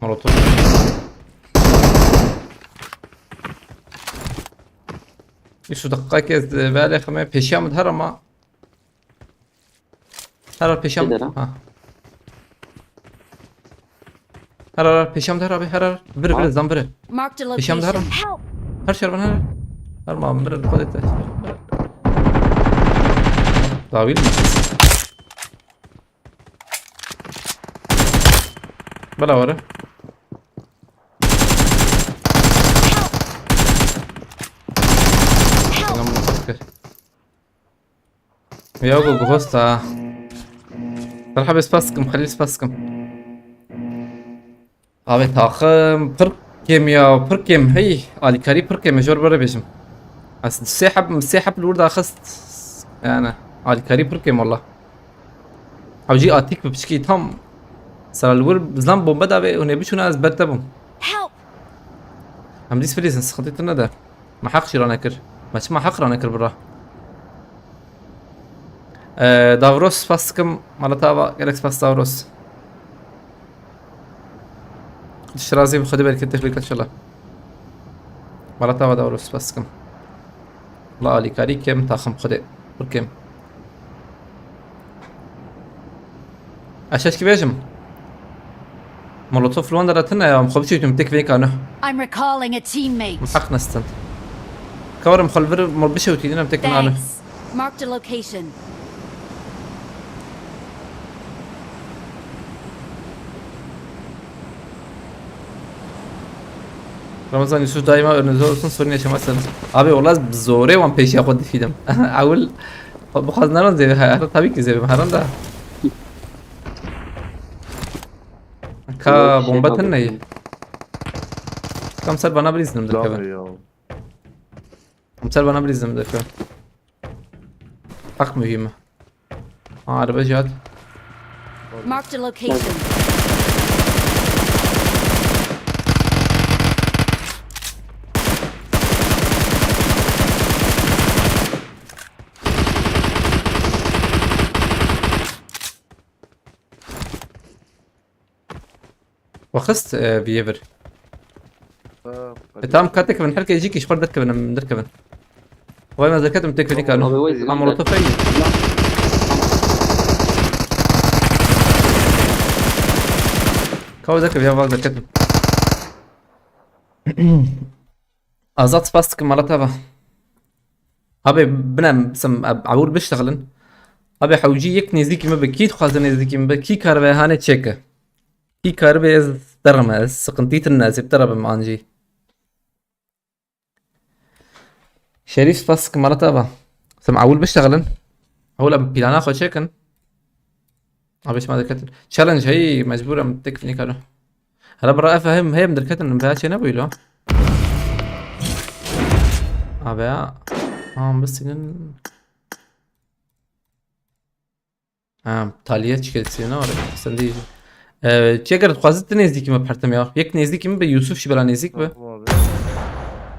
مراتو يشو دقائق بالي خمي بيشام دهرما هر بيشام بدرا. ها هر بيشام دهر ابي هر بر زنبره Marked a Bisham location. Dharam. Help! هر شربان هر ما بر خدت طويل بلا ورا Help! انا مفكر ياغو غوستا صراحة بس باسكم خلي باسكم ابي تاخم بركم يا بركم هي علي كاري بركم جور برا بيجم بس سيحب الورد اخذت يعني علي كاري بركم والله او جي اتيك بشكي تام صار الورد زلام بوم بدا بي هنا بيشو ناس بدبهم Help! هم ديس فريزنس خطيت الندى ما حقش رانكر ما حق رانكر برا دافروس باسكم مالتابا جالكس باس دافروس الشرازي بخدي بالك التفليك ان شاء الله مالتابا دافروس باسكم لا علي كاري كم تاخم خدي بركم اشاش كي بيجم مولوتوف لوان درتنا يا مخبشي تمتك فيك انا I'm recalling a teammate. محق نستن كورم خلفر مربشي وتينا متك انا Thanks. Marked a location. رمضان يوسف دايما önünüzde sorun yaşamazsanız. Abi olmaz zore one peş yapı dedim. Avul bu kazanırız diye hayata tabii ki zevim haram da. Ka bombatın ne? Kamsar bana bir iznim de Zahir kevin. ya. Kamsar bana bir iznim de kevin. Hak mühim. Araba cihat. Marked a location. وخست بيفر. ف- تمام كاتك من حركة يجيك يشبر دركب من دركب. وين ما ذكرت متكفي أبي كانوا. ويز عمرو طفي. كاو ذكر يا فاز ذكرت. ازات سباستك مرتبة. ابي بنام بسم عبور بيشتغلن. ابي حوجي يك نزيكي ما بكيت خازن نزيكي ما بكي كاربي هاني تشيكا. كي كاربي از درمز سقنتيت الناس بترى بمانجي. شريف سباستك مرتبة. سم عول بيشتغلن. هو بيلانا خو تشيكن. ابيش ما ذكرت. تشالنج هي مجبورة متكفني كانوا. هلا برا افهم هي مدركت ان بهاش انا بيلو. ابيع بس إن تالية چیکار سینا آره سندی چی اگر خواست نزدیکی ما پرتم یا یک نزدیکی من به یوسف شی بلا نزدیک به Tamam abi.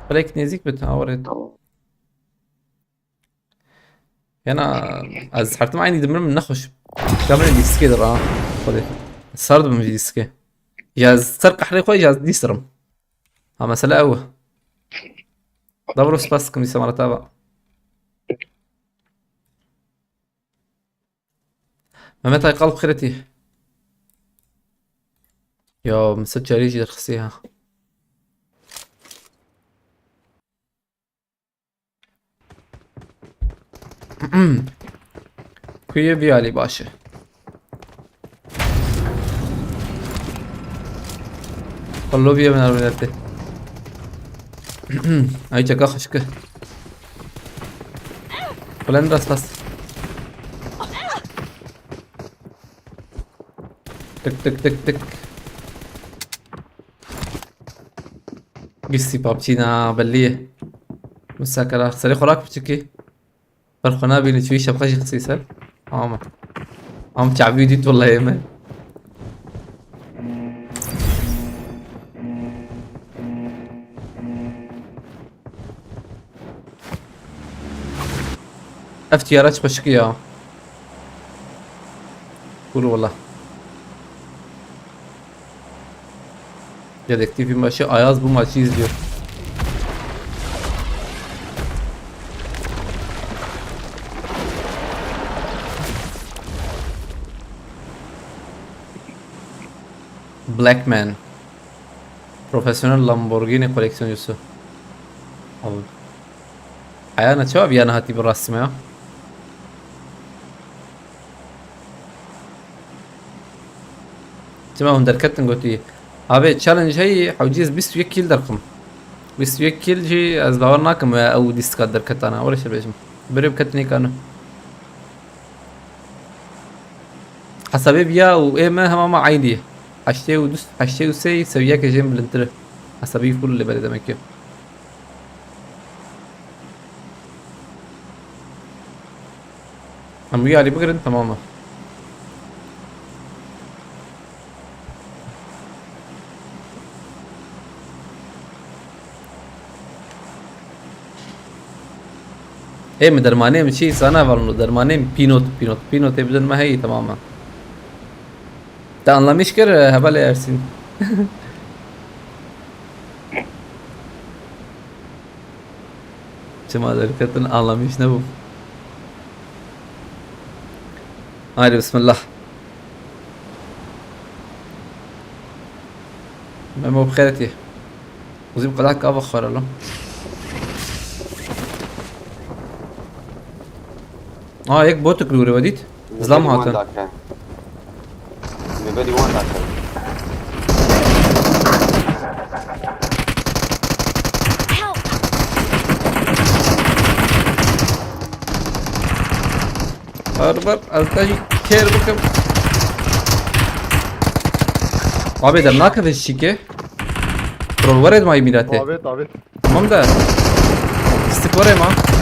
بلا یک نزدیک به آره یعنی از حرتم عینی دمر من نخوش كامل ديسكي درا خذي صارد بمجي ديسكي يا سرق حري خوي جاز ديسرم ها مسألة أوه دبرو سباسكم دي سمارة تابع ما متى قلب خيرتي يا مسجل يجي درخسيها كويه بيالي باشا خلو بيا من الولادة هاي جاكا خشكة فلان راس بس تك تك تك تك قصي بابتشينا بلية مساكرة خسري خوراك بتشكي فرخنا بين شويشة بخشي خسيسة عم تعبيدي والله يا مان افتيارات خشكية قولوا والله Dedektifin başı Ayaz bu maçı izliyor. Blackman. Profesyonel Lamborghini koleksiyoncusu. Abi. Ayağına çabuk bir yana hati bir rasmi ya. تمام دركتن قلت لي ابي تشالنج هي حوجيز بس يكيل دركم بس يكيل جي از باورناكم او ديسكات دركت انا ولا شيء بيجم بريب كتني كانوا حسابي بيا وإيما هما ما عيني حشتي ودوس حشتي وسي سوياك جيم بلنتر حسابي فول اللي بدي دمك عم ويا علي بقرن تماما ايه مدرمانه شيء sana var onu dermane pinot ebden ma hey tamamen. Ta anlamışker hebale yersin. Cema harekatını anlamış ne bu? Haydi bismillah. مو بخيرتي وزي بقلعك أبخر الله هيك بوتك لوري وديت ظلام هاتن مبادي وان داكر Help! أربر ألتاجي كير بكم abi درناك في الشيكة ترول ورد ماي ميلاته Davet. تمام ده استك ورا ما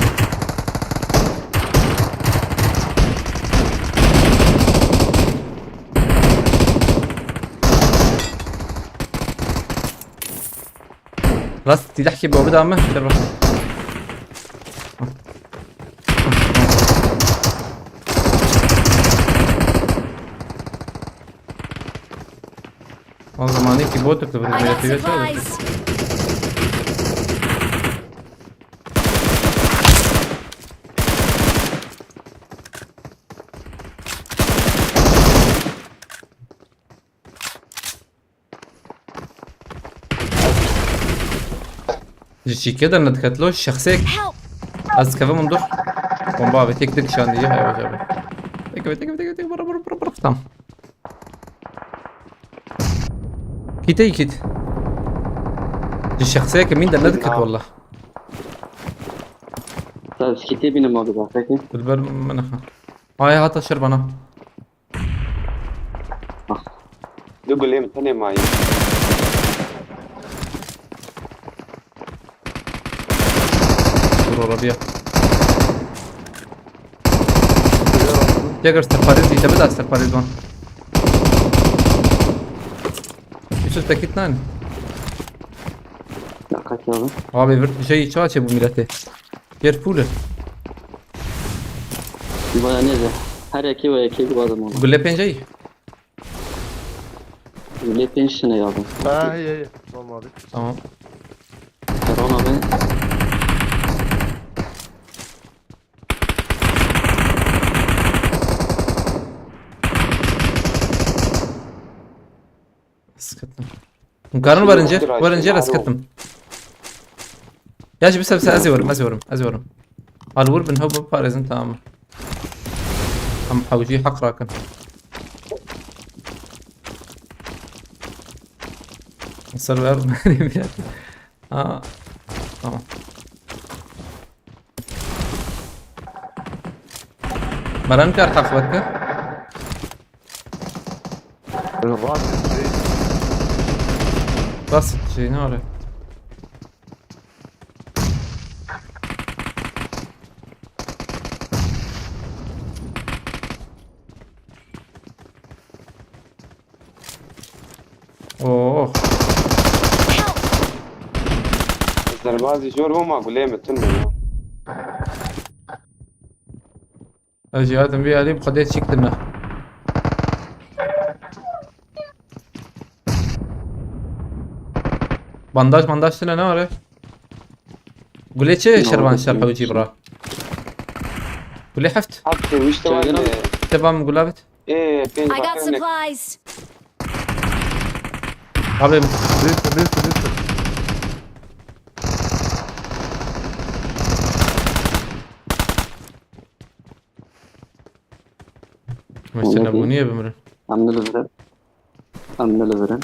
راس تحكي بوابد عمه شرف والله زماني كي بوتك I got supplies! جي كده انا دكتلوش شخصيك Help! از كفى من دور بومبا بتيك دك شان دي يا شباب تك برا تمام كيتي كيت الشخصية كمين ده ندكت والله طيب كتابي ما بضحكك بالبر منها هاي هات الشرب انا دوغل ليه متني معي ربيع جاكر استرباريز يتبدأ استرباريز وان يوسف تاكيد ناني دقت يابا abi bir şey çağçı bu millete. Yer full. بقى نزل هر يكي ويكي بقى ما Gülle penceyi. ليه بنشن يابا Ha iyi. Tamam abi. Tamam. كورونا بقى Sıkıntım. Karnı varınca sıkıntım. Ya بس ازورم. الور بن هوب بارزن تمام. هم حوجي حق راكن. السيرفر tamam. مرن كار حق وقتك. Rahat şey. Basit şey ne oluyor? Oh. الزربازي جور هو ما اقول ليه متني اجي ادم بيه علي بقديت شكلنا. بانداج لنا ولا قول لي شي شربان شرحه وجي برا قول لي حفت حتى وش تبغى تمام قول لابت ايه فين I got supplies! abi Listen. مش تنبونيه بمرن عمل ليفرن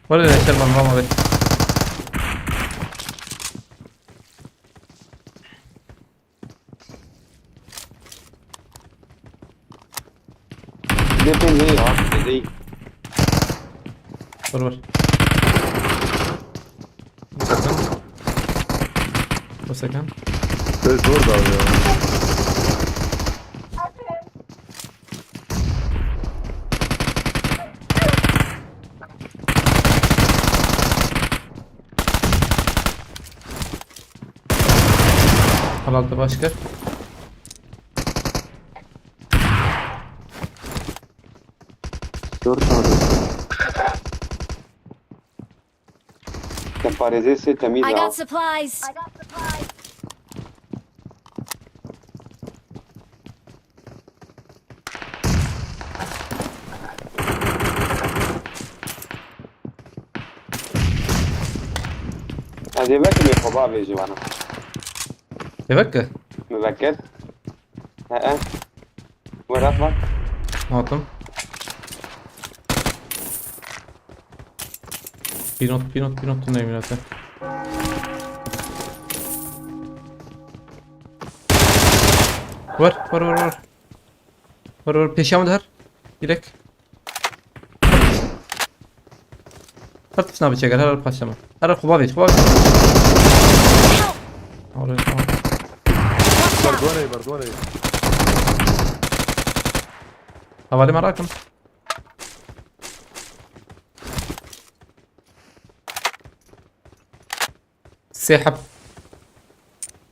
ولا لا شربان ماما بيت فين زي زي ور سكن Zor da abi ya. Halalda başka. Dört abi. Parece temiz I ya. got supplies. هذه باكي من الخباب يا جوانا يفك مذكر ها وين رقمك؟ معطم بينوت نايميناته ور پیشام دهر direkt Tartışına bıçak her paşama. Her خوبا بيت Merdivane merdivane. حوالي مراكم سحب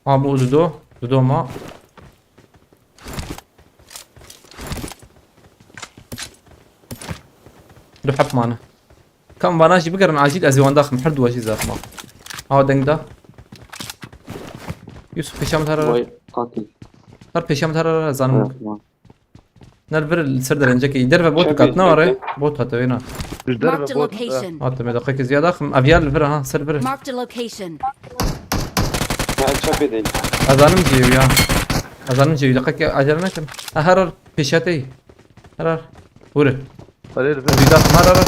عمو دودو ما دو حب معنا كم باناشي بقرن عاجيل ازيوان داخل حرد واجي زاف ما ها دنگ دا يوسف پیشام تر Vay katil. هر پیشام تر زانم Evet, var. نربر السردر انجا كي درب بوت شبي- كاتنا ورا شبي. بوت هتا وينا Bizler Marked ve a bot. location. هات ما دقيقة زيادة خم افيال الفرا ها سربر Marked a location. ها تشبي دي ازانم جيو يا ازانم جيو دقيقة اجل نكن هرر پیشاتي هرر ورا Halil ve ويدا هرر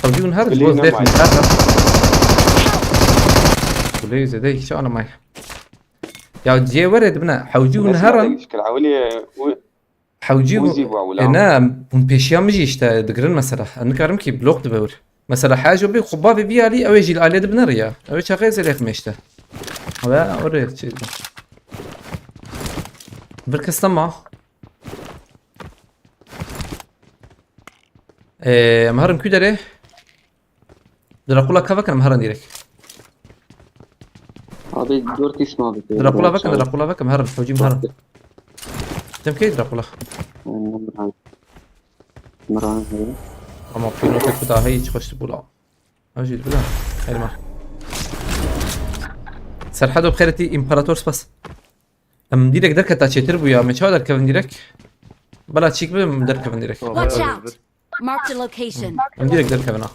توجيون هرر اللي بوز هنا ديف معي. من هرر وليه زي شو انا معي يا جي ورد بنا حوجون هرم مشكلة عولي حوجيو وزيبوا ولا انا من بيشيا مجي اشتا دقرن مثلا انا كارم كي بلوك دبور مثلا حاجه بي خبابي بي علي او يجي الالي دبنا ريا او شغال زي ليك مشتا هذا اوريت شيء بركستما مهرم كدره Dracula kavakın mehran direkt. Abi 4 isim abi. Dracula bakın mehran hocam mehran. Tem كي Dracula. Imran. Ama pilotek bu daha hiç koştu bula. أجل بلا حلمة سرحدو بخيرتي إمبراطورس بس أم ديرك دركة تاشيتر بويا مش هقدر كفن ديرك بلا تشيك بهم در كفن ديرك Watch out. Marked a location. أم ديرك در كفنا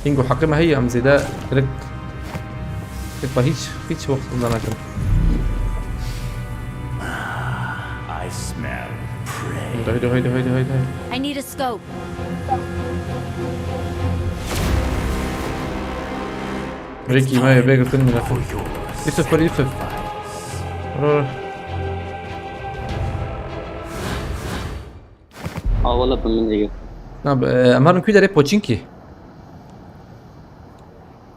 إنجو حقيمة هي أم زيدا درك تبقى هيش وقت عندنا كم I smell prey. هيدو I need a scope. ريكي ما يبقى كل من أخو يوسف بر يوسف والله بالله نعم أمرن كده ريب بوتشينكي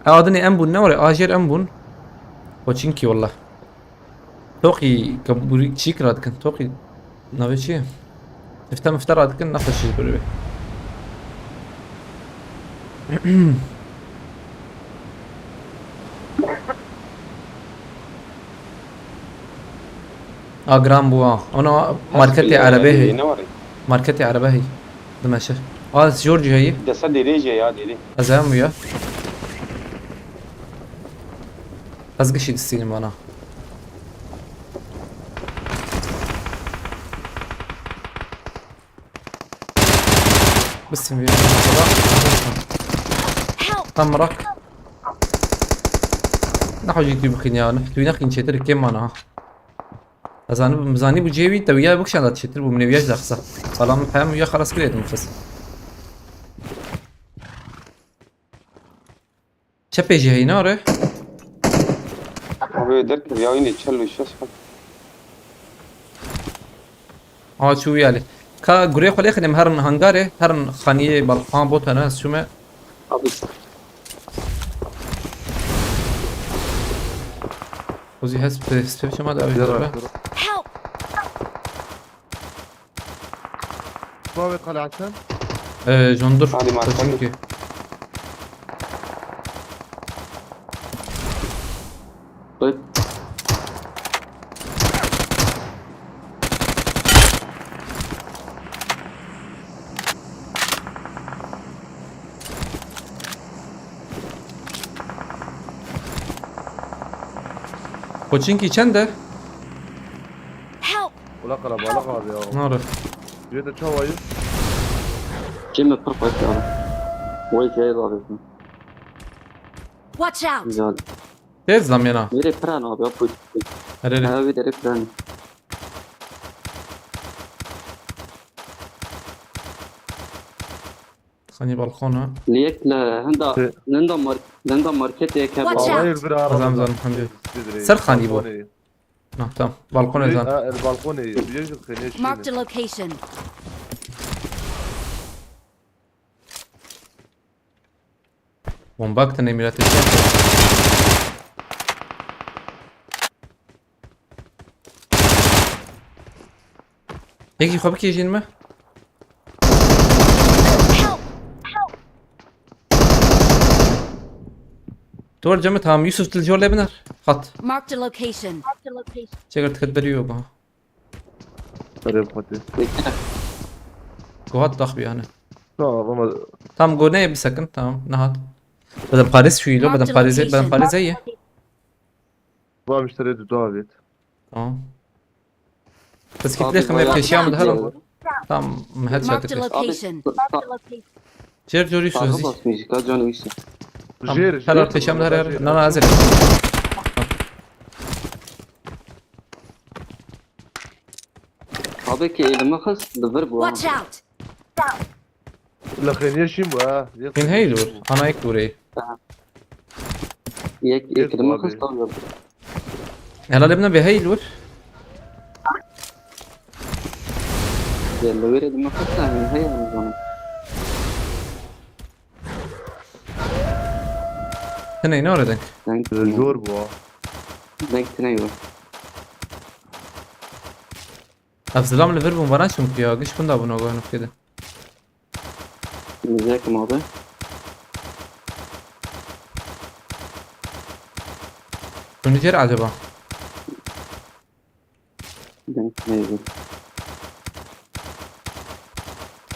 أعدني أمبون نوري آجر أمبون بوتشينكي والله توقي كبوري تشيك راد كان توقي نابي شيء افتح مفترض كان ناخذ شيء بريبي جرام بوا انا ماركتي عربي نوري ماركتي عربي دمشق جورجي هي ده صدي ريجي يا دي ازام ويا ازقشي السينما انا بس في Help. تمرك نحو جيتي بخينيا نحتوي نخين شتر كم انا مزاني بجيبي تويا بكشان لا تشتر بو من وياش دخصه سلام فهم ويا خلاص كليت مفس شبيجي هي ناره ابي درك يا ويني تشلو شو اسمه شو ويالي كا غوري خلي خدم هرن هنگاره هرن خانيه بالقان بوت انا شومه Abi وزي هسب شو ما دعوه يلا Help! ما قلعتها جندر هذه مع بوتشينكي طيب بوتشينكي چنده؟ Help! ولا قلب ولا قلب يا ناره جيت شوي Cem'e pır koy abi. Vay cahil abi. Watch out! Güzel. تيز زمينا Nereye pıran abi ya bu. هريري Abi nereye pıran. خاني بالقونه Liyek la henda market ya Watch kebab. out. والله البرا زمزم الحمد سر خاني بو. نعم تمام بالقونه زان البالكوني يجي خليش Marked a location. بومباك تنميلات هيك خبك يجي المه Help! دور جمت هم يوسف تلجول لبنر خط Marked a location. شكرت كدبري يوبا قريب خطي قوات ضخ بي انا لا تام قوني بسكن تام نهاد بدل باريس شويلو بدل باريس بدل باريس زي ما مشتري دوابيت اه بس كيف ليه خمير كيشيام دهرم تام مهد Marked a شاتك location. جير جوري Sarı سوزي basmış. Kacan iyisi. جير هلا كيشيام دهر لا لا ازل Abi ki elime kız dıvır bu. Watch out! لا خليني يشيم فين هي دور انا هيك دوري Yek elime kız abi. kalıyor. هلا لبنا بهي دور Yerle ver elime kız tahmin hay yani. هنا نور دنك الجور بوا Denk tine افزلام ليفربول مباراة شو مكيا قش كندا ابو نوغانو كده ازيكم abi. كونيتير عجبا Denk tine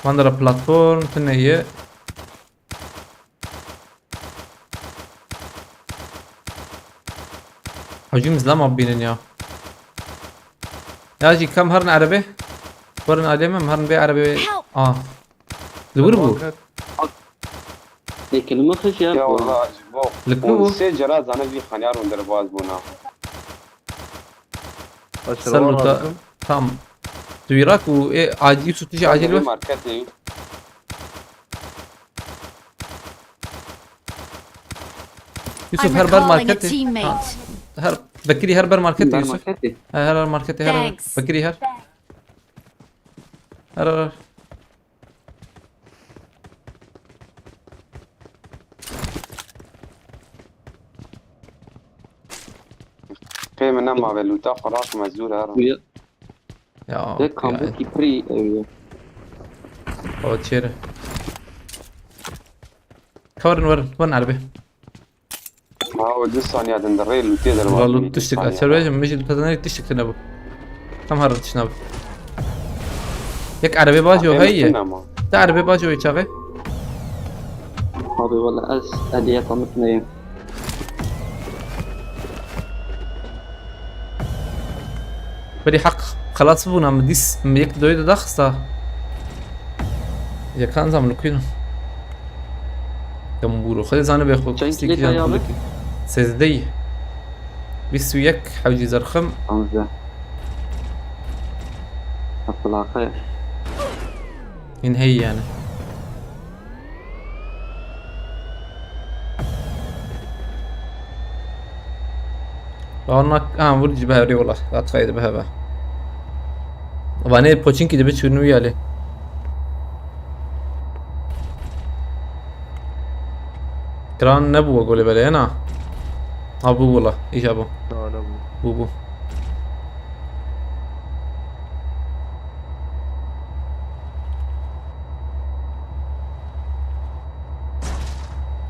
ماندرا بلاتفورم تنه هي هجوم زلام ابينن يا ياجي كم هرن عربي ورن ادم هرن بي عربي اه لوربو elime kız ya. يا والله عجبوه لكلو ونسي جراز انا في خنيار وندرباز بونا سلو تا تام دويراك و ايه عادي يوسف تجي عاجل وقت ماركتي يوسف I'm هربر recalling a ماركتي teammate. هر بكري هربر ماركتي Ben يوسف marketi. هر ماركتي هر Thanks. بكري هر قيمة نما بلوتا خراق مزور هرم Uya. يا Tek kambu kipri eviyor. او تشير كورن ورن عربي ما هو لسه يعني هذا الريل وتيدا والله تشتك اسرواج مش تدني تشتك تنبو كم هرب تشنب يك عربي باجو هي تا عربي باجو يشافي Abi valla az hediye tanıtmayayım. بدي حق خلاص بونا مديس ميك دويد دخستا يا كان زعمل كينو كم بورو خلي زانو بياخو Çay ستيكي kilitli جان abi. كلكي سيزدي بيسو يك حوجي زرخم Hamza. Abdullah Kaya. إن هي يعني والله ورجي بها ري والله لا تفايد بها بها وبعدين بوتشينكي دي بتشو نويا عليه جران نبو اقول بالي انا ابو والله ايش ابو تعال ابو بوبو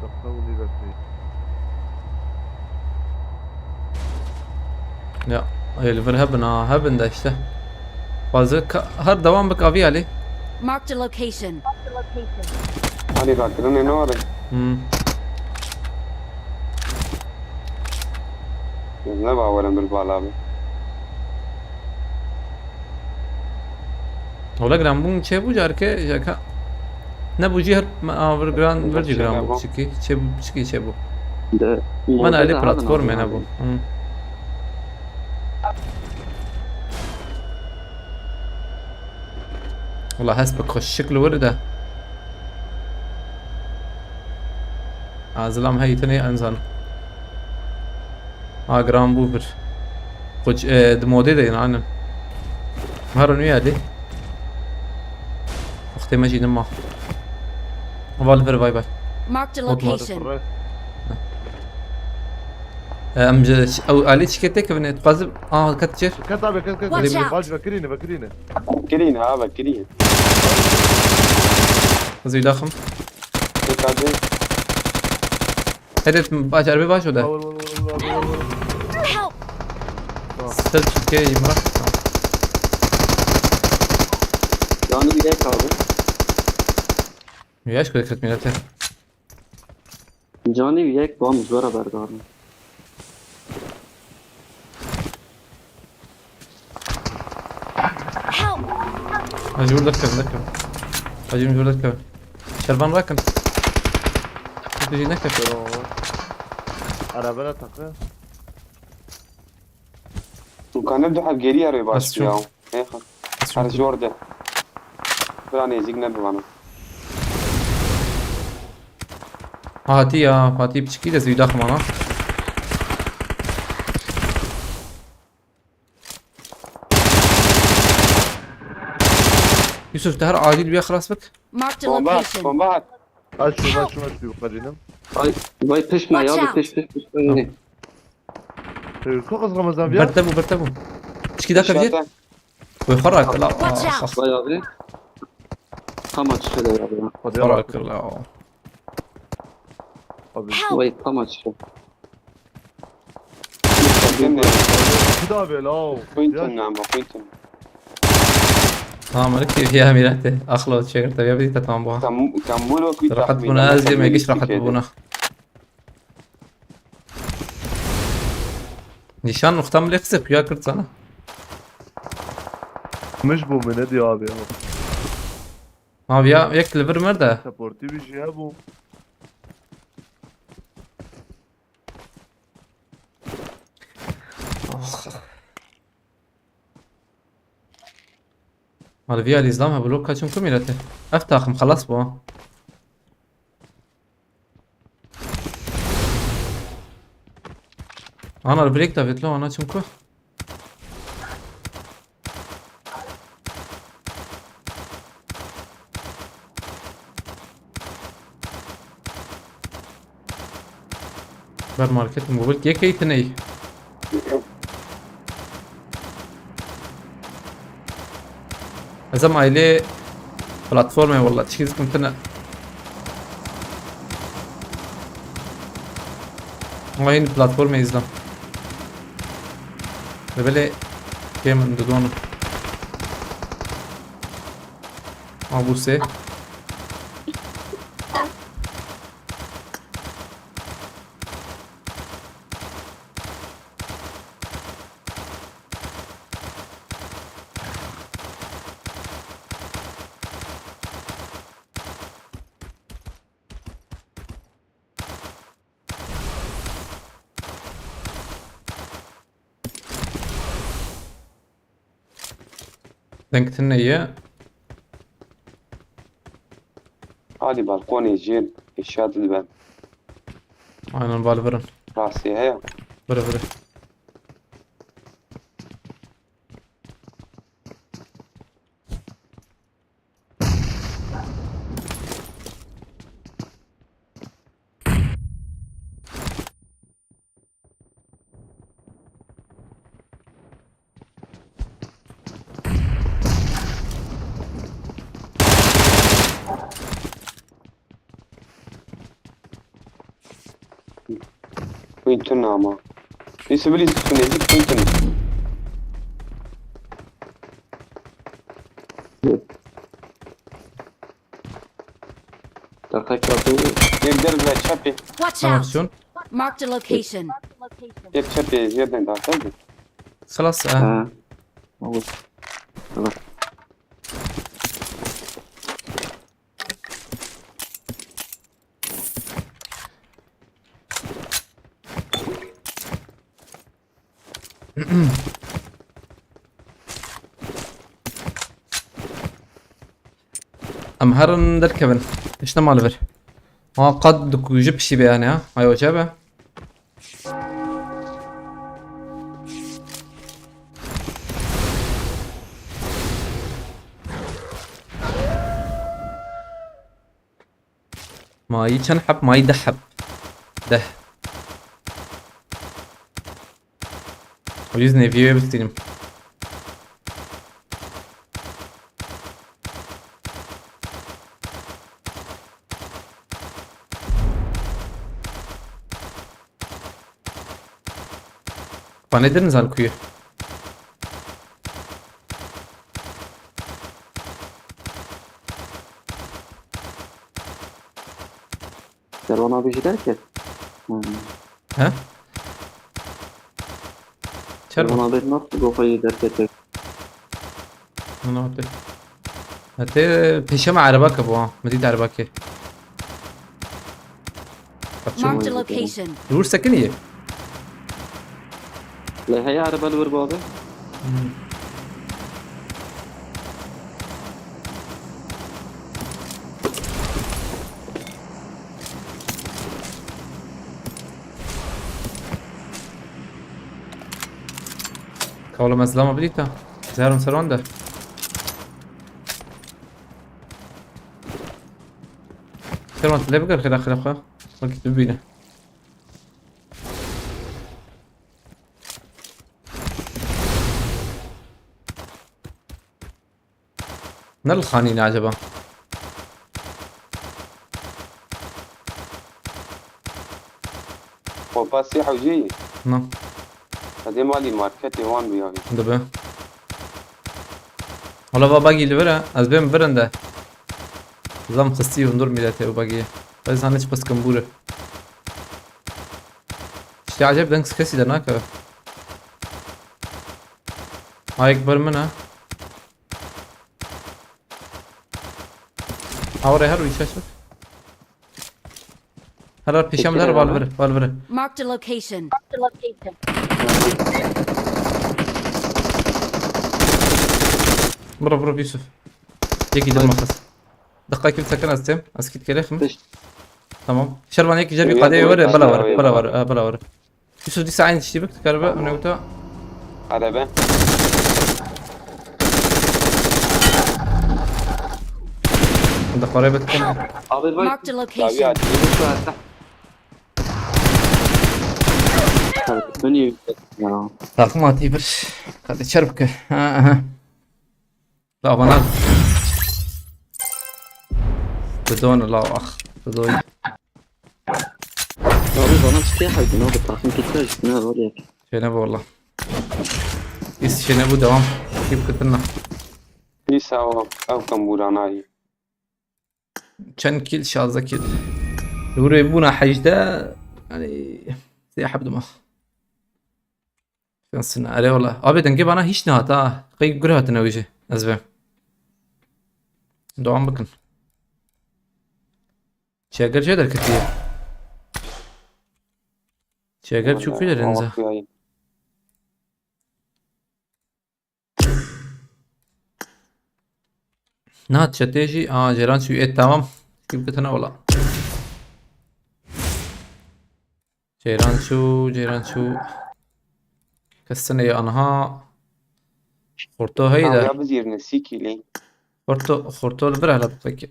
تحاولي بس لا هي الليفل هبن ده işte fazla her devam bak abi Ali Marked a location. علي باكرين نوري يلا باورا بالبالابي ولا جرام بون çe bu jarke jaka ne bu ciher ma gran verci gram bu çiki çe bu ده mana ali هذا platform نعم. ne bu والله حسبك خش شكله وردة زلام هاي تاني انزل جرام بوفر خج دمودي ده يعني مهرن ويا دي اختي ماشي نما فالفر باي باي Marked a Mutlu. location. او علي شكيتك من تقازب كتشير كتابة كت Watch out. باج بكريني كرين ها بكرين زي داخم كادي هدت باش عربي باش وده Help! ستلت شكي مرة Yani bir ek abi. ياش كده كت ميلته Cani bir ek bu amız var haber abi. Help! اجور ذكر اجور ذكر شربان راكن تجي نكر arabana takı. وكان نبدو حق جريا ري بس باش شو؟ ياو هيك على جورده فلان يزيقنا بمعنى هاتي بشكي ده زي داخم انا يوسف تهر عادي بيا خلاص بك Marked a بومبات location. بومبات Aç şu bukadinem. Vay peşme Watch ya out. peş. Ne? Kokos Ramazan ya. برتبو بشكي داك بجيت ويخرك لا Watch out. Vay abi. Tam açık eder abi ya. Hadi خرك لا abi. Help! Vay tam açık. Kitabe la. كوينتون نعم كوينتون ها مالك فيها ميراته اخلص شكرت يا بدي تتمام بها كمبولو كويت راحت بنا ازي ما يجيش راحت بنا نشان مختم ليقسك يا كرت sana Mış bu mu ne diyor abi ya? abi ya يك ليفر مرده Supporti bir şey ya bu. هذا فيها الاسلام هبلوك كاتشون كميرته افتاخم خلاص بو انا البريك دافت له انا çünkü بر ماركت موبايل كي تني ازم aile platforma والله تشكيز كنت انا وين platforma izlam böyle كيم دودون ابو سي دنكت النية هادي بالكون يجين الشاد الباب انا البال برن راسي هيا برا Quinton ama. Neyse böyle sünezik Quinton. Derkay kapı. Yekder bile çapi. Watch Tamam out! aksiyon. Marked a location. Hep çapi ziyadın daha tabii. خلاص Ha. Olur. Evet. ام هرن دركبن ايش نمال بر ما قد دك يجيب شي بيان ها هاي وجابه ما يتنحب ما يدحب ده ويزني فيه بستلم فندر نزال كويه Servan abi şey der ki. ها Servan شرب abi nasıl kafayı der ki. انا هتي بيشام عرباك ابو مدينة عرباك Marked a location. يقول سكنية La hay arabalı var bu abi. كولا مزلمة بديتا زهرم سرون ده سرون تلي بقر خلا خلا خلا وقت ببينا نال الخانين عجبا وباس سياحة وجاي. نعم هذه مالي ماركتي وان بياوي. دبا والله باقي اللي برا أزبين برنده زم خستي وندور ميلاتي وباقي بس هانش بس كمبورة اشتي عجب دنكس كسي دناك هاي أكبر منها أوري هرو يشاشك هلا بيشام دار بالبر Marked a location. برا يوسف يجي دم خلاص دقائق كم سكن استم اسكت كده خمس Beş. تمام شربان هيك جربي قاعدة ورا بلا ورا يوسف دي ساعة تشتبك تكربة أنا وتا عربة. عند قريبة كم Abi bak. Marked a Tabii location. açtı. Evet, beni yükselt ya. takım atayım bir hadi çarpık ها لا بنا بدون لا أخ بدون Abi bana siyah aydın abi takım tutlar üstüne var ya. شنو والله إيش شنو دوام كيف كترنا ليس أو كمبوراناي. كان كيل شازة كيل يقولوا يبونا حجدة يعني زي حب دماغ كان سنة عليه والله أبدا نجيب أنا هيش نهاتا قيب قرها تنويجه أزبه دوام بكن شاقر جدر كتير شاقر شوف في الرنزة نهات شتيجي جيران شو إيه تمام كيف كتنا ولا جيران شو كالسنة يا أنها خورتو يا هيدا بزير نسيكي لي. خورتو البره لا بفكر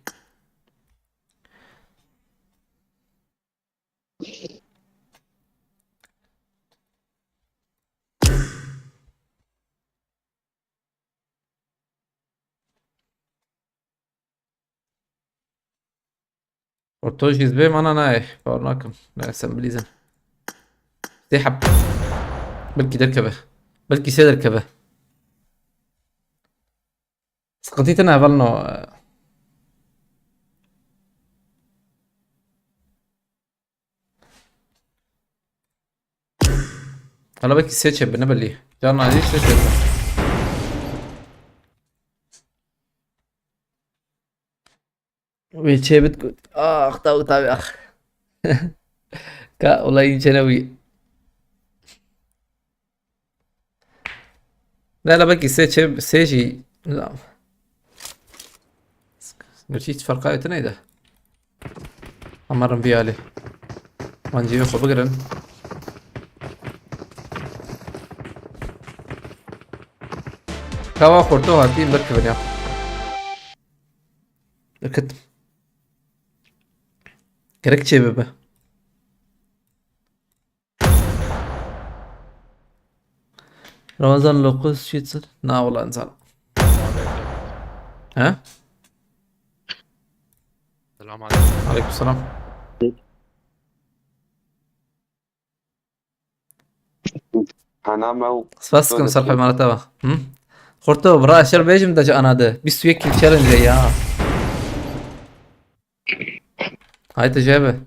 خورتو جيز بيم أنا ناي فورناكم لا سمبليزن سيحب بلكي دركبه بلكي سيد دركبه سقطيت انا فالنو هلا بلكي سيد شب نبلي جانا ليش سيد ويتشي بتقول اخ تو تابي اخ كا والله يجنوي لا بلكي سيد شب سيجي لا قلت فرقاية تنيده أمرن بيه عليه وانجي أخو بقرن كوا خورتو هاتين بركبن يا الكتم كرك شي بابا رمضان لوقس شي تصير نا والله انسان ها السلام عليكم. عليكم السلام هنعمل سباسكم صرحة مرتبة خورتو برا شر بيجم دا انا ده بيستو يكي تشالنج يا هاي تجربة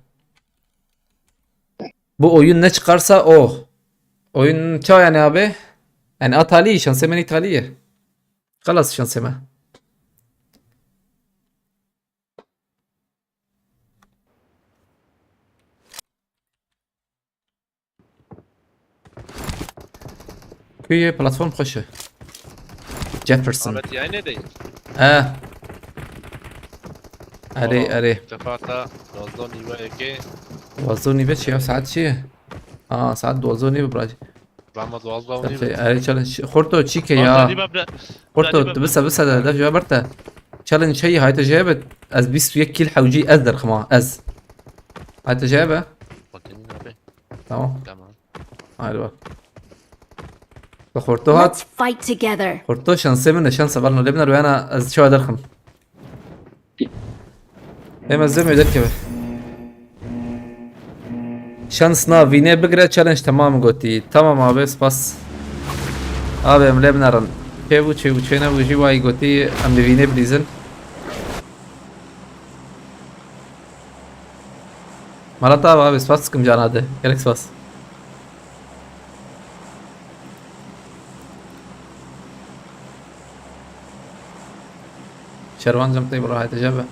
bu oyun ne çıkarsa o. Oyun çağ yani abi. Yani atali şansımen İtalya. Kalas şansımen. Köye platform koşu. Jefferson. Ahmet yayın edeyim. أري اتفاقا وظني وياكي وظوني بس يا ساعات شيء ساعات وظوني ببراجي بعمل وظني أري تشالنج خورتو تشيكي يا خورتو بس ده جواب برتا تشالنج شيء هاي تجربة از بيس يكيل حوجي أزدر خما أز هاي تجربة تمام هاي بقى خورتو هات Let's fight together. خورتو شانسي من شانس بالنا لبنر وأنا از شو أدرخم Hemen zem eder ki şansına vine bigre challenge tamam goti tamam abi spas abi emle bnaran çevu çene bu jiwai goti am vine blizin malata abi spas kim janadı gerek spas şervan jamtay buraya tecrübe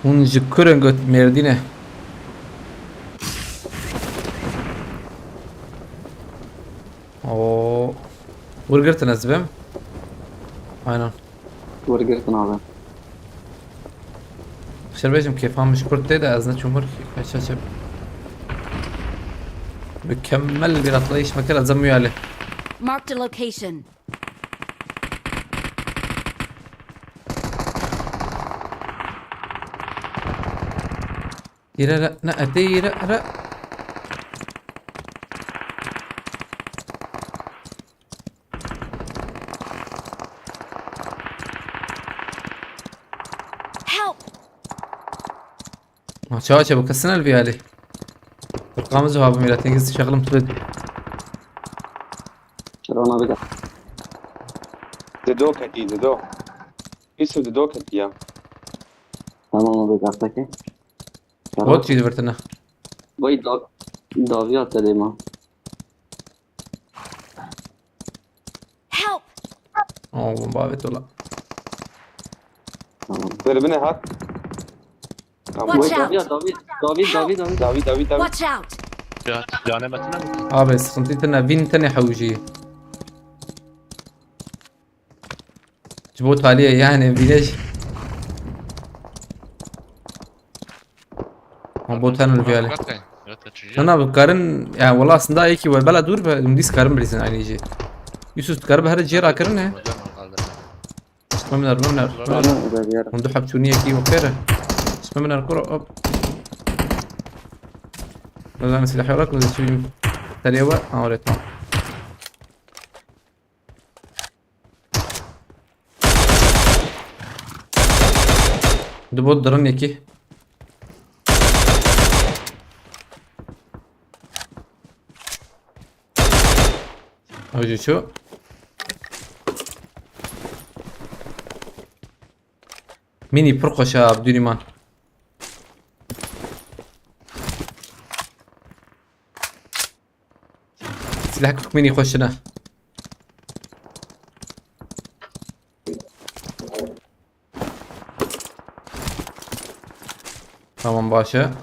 Hun jikuren got merdine. Oo. Burger تنزبم. Aynen. ورقرتنا هذا شربيجم كيف هم مش كرت ده أزنا شمر كشاشة. بكمل بيرطليش مكان زمي عليه. Marked a location. يرى لا نأتي يرى لا. Help! ما شاشة بكسنا الفيالي. القام زهاب ميلاتين قصدي شغلهم تبد. شرونا بقى ددوكتي ددو يسو ددوكتي يا تمام بقى تاكي بود چیز برتنا. باید داویات دادیم ما Help! أو بابت ولا. ضربنا هات Watch out! داوید Watch out! يعني مثلا بس خنتيتنا فين تاني حوجي. جبوت عليه يعني فينيش. بوتان الفيالي. أنا بقارن يعني والله أصلا هيك وبلا دور بمديس قارن بريزن يعني يجي. يوسف تقارب هذا الجير أكرنه. اسمه من الرمنا. منذ حبتوني كي وكره. اسمه من الكرة أب. لازم سلاح وراك ولا شو تريوا وريت دبوت درن يكي اوجي شو ميني برقة شاب بدون ايمان سلاحك مين يخشنا تمام باشا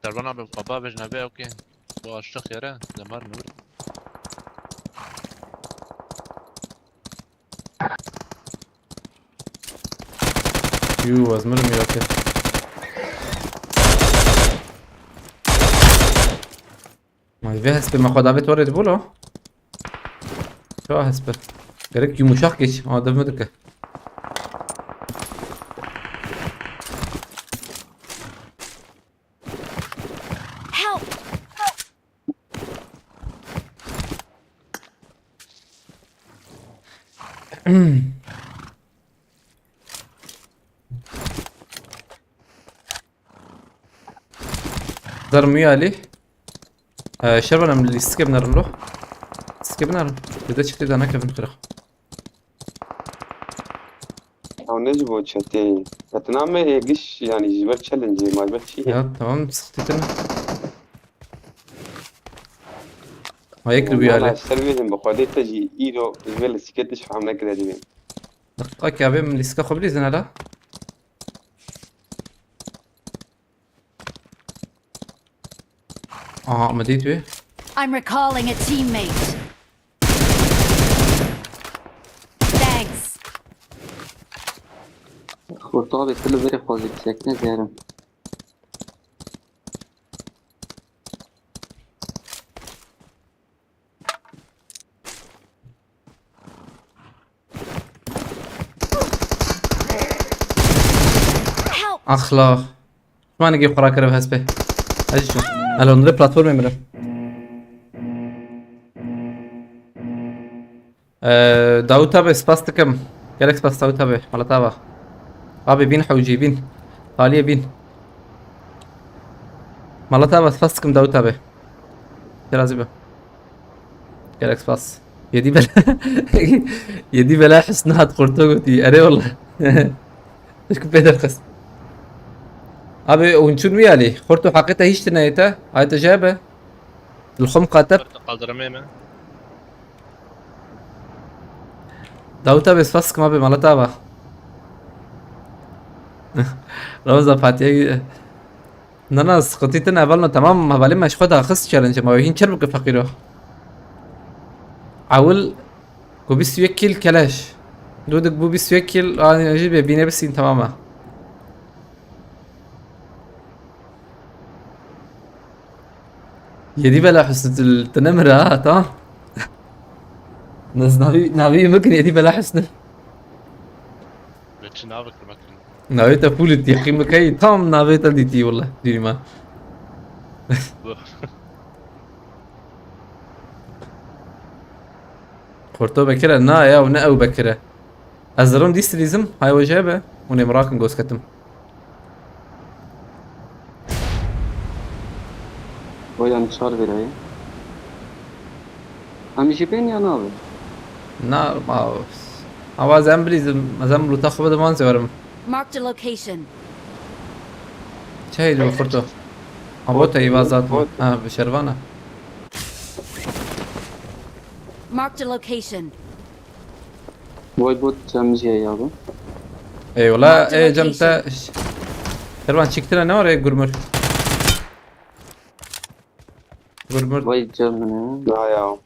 دربنا بالقباب اجنبيه اوكي بو اشتخ يرى دمار نور يو ازمر ميوكي ما في هسبي ما خد عبيت ورد بولو شو هسبي قريك يو مشاكش ما دف مدك Help! ضرمي عليه شربنا من اللي سكبنا نروح سكبنا بدأت شكلي انا كيف نخرج او نجبو تشتي فتنام يجيش يعني جبر تشالنج ما جبر شيء يا تمام سختنا ما يقلب عليه السيرفيس بقودي تجي ايدو جبل سكتش فهمنا كده دي دقيقة يا بيه من اللي سكا خبري زين لا مديت بيه I'm recalling a teammate. Thanks. خورتو كله بيري خوزي ساكنه زيرم Help! اخلا ما نجيب قراك راه هسبه اجي الو نري بلاتفورم مره داوتا بس باستكم جالكس باس داوتا به ولا تابع ابي بين حوجي بين طاليه بين مالا تابع باستكم داوتا به لازم به جالكس باس يدي بلا يدي بلا حسنها قرطوتي اري والله ايش كنت بدرخص ابي ونشون ويالي خورتو حقيقة هيش تنايته هاي تجابه الخم قاتب قادر ميمه داوتا بس فسك ما بي مالتابا روزا فاتيه ناس خطيتنا بالنا تمام ما بالي مش خدها خص تشالنج ما هين شربك فقيره عول كوبيس يوكل كلاش دودك بوبيس يوكل انا اجيب بيني بس تماما يا دي بلا حسنة التنمرة تمام ناس نبي ممكن يا دي بلا حسنة بتش نافك المكان نبي تفولت يا اخي مكي تمام نبي تديتي والله ديني ما خورتو بكرة نا يا ونا او بكرة ازرون دي ستريزم هاي وجابه ونمراكن جوز كتم ويان شار بيراي هم يجيبين يا نابي نا ما आवाज امبليز مزام لو تاخذ بده مان زورم Marked a location. شاي جو خورتو ابوتا يبازات بشربانه Marked a location. واي بوت جامجي يا ابو اي والله اي جمتا شربان شكتنا نور اي قرمر قرمر واي جامنا لا يا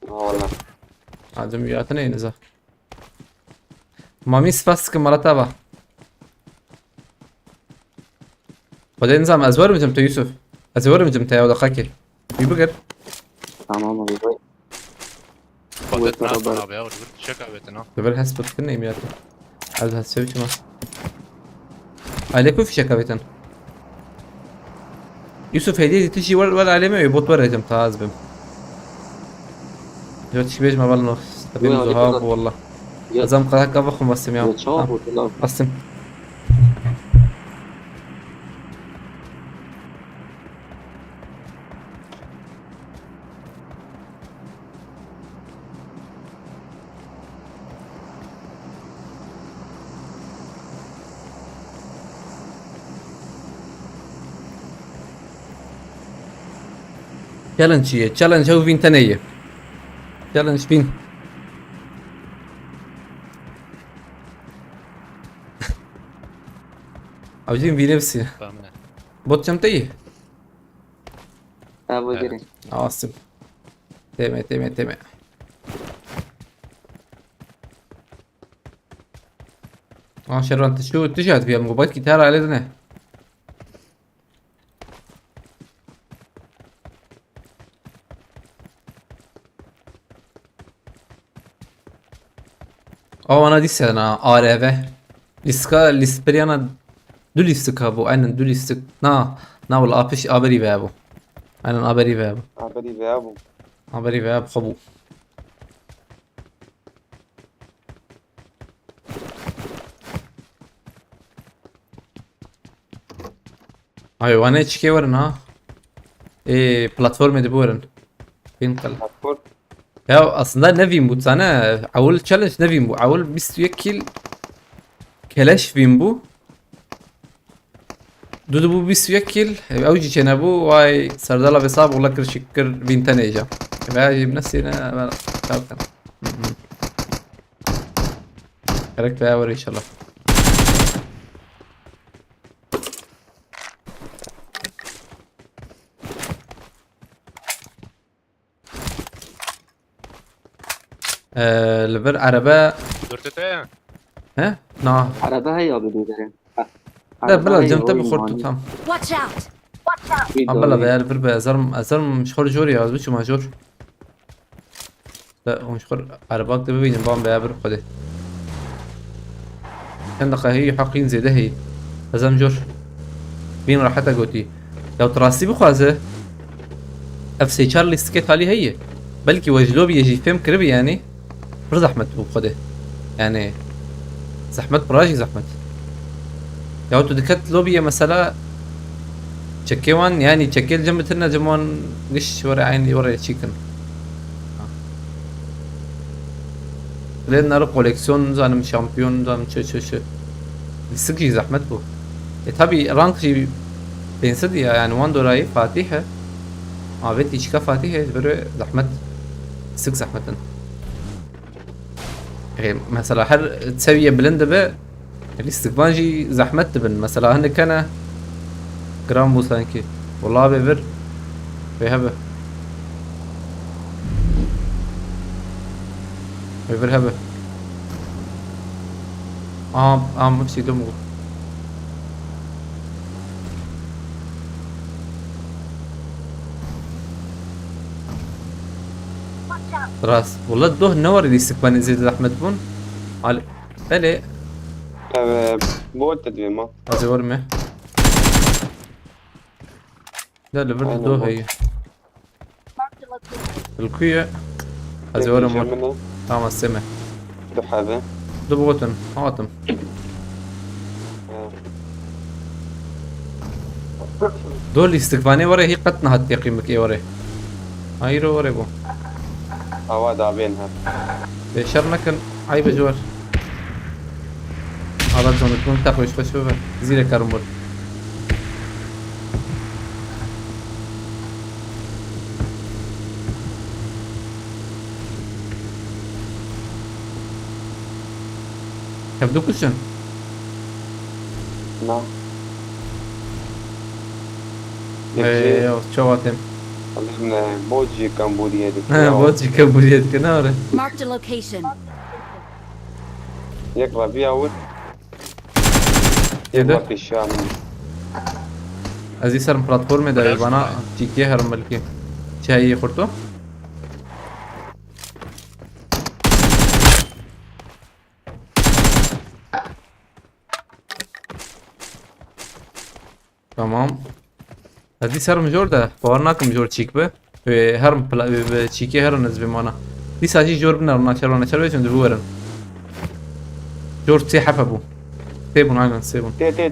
والله عدم ياتني نزا ما ميس فاسك مرتبة بعدين نظام ازور مجمتا يوسف ازور مجمتا يا ودقاكي يبقر تمام ابو واي باتت ناكل ابي اول شكا بيتنا قبل حسبت كنا يميات عايز هتسوي شو ما عليكم في شكاويتن يوسف هدية تجي ولا علامة يبوط ورا ممتاز بم دلوقتي بيج ما بالنا تبين زهاب والله زم قطع قبخ ومقسم يا يتشاف وطلع قسم تشالنج هي تشالنج هو فين تنية تشالنج فين عاوزين في نفسي فاهمنا بوت جمتيه ابو جري عاصم تمام شران انت شو اتجهت فيها موبايل كتار علينا انا disse انا ARV lisperiana du listka bo einen du listek na wala apish aberi vabo einen aberi vabo عبالي بابو aberi vabo خبو ايوه انا اتش كي ورن ها ايه بلاتفورم دي بورن فين قال عفور يا اصلا نفيم بوت انا اول تشالنج نفيم بو اول بس يكل كلاش فيمبو دودو بو بس يكل اوجي جنبو واي سردلا بصاب ولا كر شكر بنتنيجا باجي بنفسنا كابتن كركت باور ان شاء الله لبر عربة درتته ها نا عربه هي ابو جري لا بلا جمت بخورتو تام Watch out! بلا بيال بر ازرم مش خور جوري از بشو ماجور لا هو مش خور عربات ده ببين بام بيال بر خده كان هي حقين زي ده هي ازم جور بين راحتها قوتي لو تراسي بخوازه اف سي تشارلي سكيت علي هي بلكي وجلو بيجي فهم كربي يعني بر زحمت بخده يعني زحمت براجي زحمت يا تو دكت لوبيا مثلا تشكيوان يعني تشكيل جنبتنا جمون قش ورا عيني ورا تشيكن لين نرى كوليكسيون زانم شامبيون زانم شو السكي زحمت بو تبي رانك شي بينسد يعني وان دوراي فاتحة بيتي شكا فاتحة برو زحمت سك زحمتن مثلا حر تسوي بلند بقى الاستقبانجي زحمت بن مثلا هن كان جرام بوسانكي والله بيبر بيهبه بيبر هبه مفسي دمغو راس والله الدوه نور اللي استقبان زيد زحمت بون علي بلي بولت دويما هذا ورمه لا اللي برد الدوه هي الكوية هذا ورمه تمام السمه دحابة دبوتن هاتم دول استقباني وري هي قطنا هات يقيمك ايه وري هايرو وري بو هوا دابينها بشرنا كان عيب جوار هذا زون تكون تاخذ شوي شوي زي كارمول تبدو كشن نعم ايوه شواتم قلنا بوجي كامبوديا دي بوتشي كابوليت كناره Marked a location. يقرا بيها ول ايه ده؟ يقرا في الشام ازي سر بلاتفورم ده بنا تيكي هرملكي شاي خورتو Tamam. هذه سر مجور ده باورناكم مجور تشيك به في هرم بلا تشيكي هرم نزبي معنا دي ساجي جور بنا رنا شر بيتم دبورن جور تي حفبو سيبون عايزن سيبون تي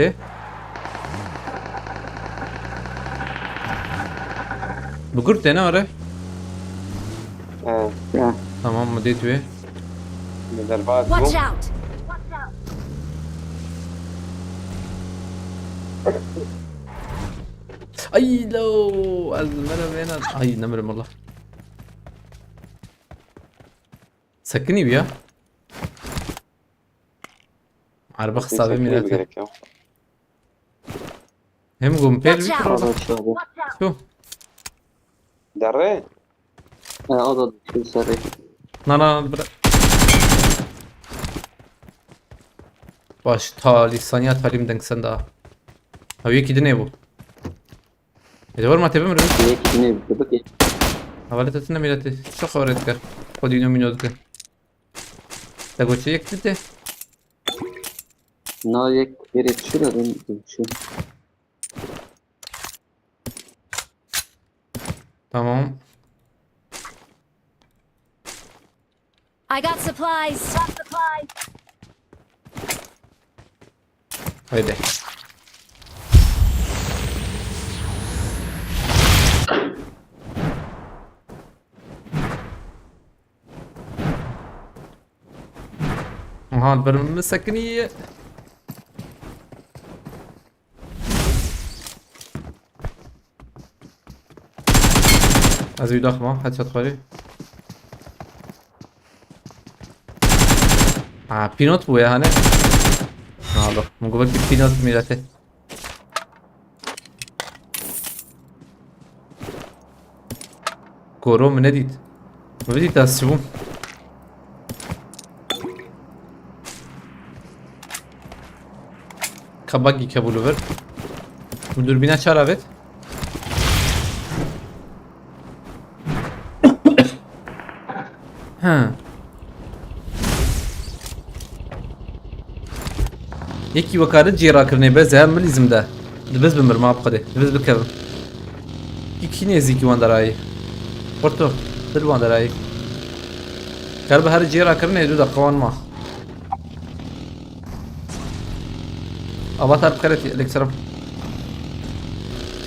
ايه بقرت هنا ولا تمام مديت ويه ضربات Watch بوم. out! اي لو المرم هنا اي نمرم والله سكني بيا عارف اخصى بي ميلاتي هم قوم بير Watch out. هذا الشهر شو دري هذا شو سري نانا برا باش تالي ثانية تالي مدنك سندا او يكي دنيبو يدور ما تبي مرمي هيك جنيه بكي حوالي تتنا ميلاتي شو خبرتك خدي نومي نودك تقول شي يكتبته نايك بريت شو لازم شو تمام I got supplies. هيدا هاد برم مسكنية ازوي ضخمة هاد شات خالي بينوت بويا هاني هذا مو قبل بينوت ميلاته كورو من نديد ما بدي تاسبون كباقي كابولوفر ودوربينا شارابت ها یکی وکارت جیرا کرنه بس هم ملیزم ده بس بمر ما بقده بس بکرم کی نزدیکی وان درای پورتو دل وان درای کار به هر جیرا کرنه دو دقوان ما آواتار بکرتی الکسرم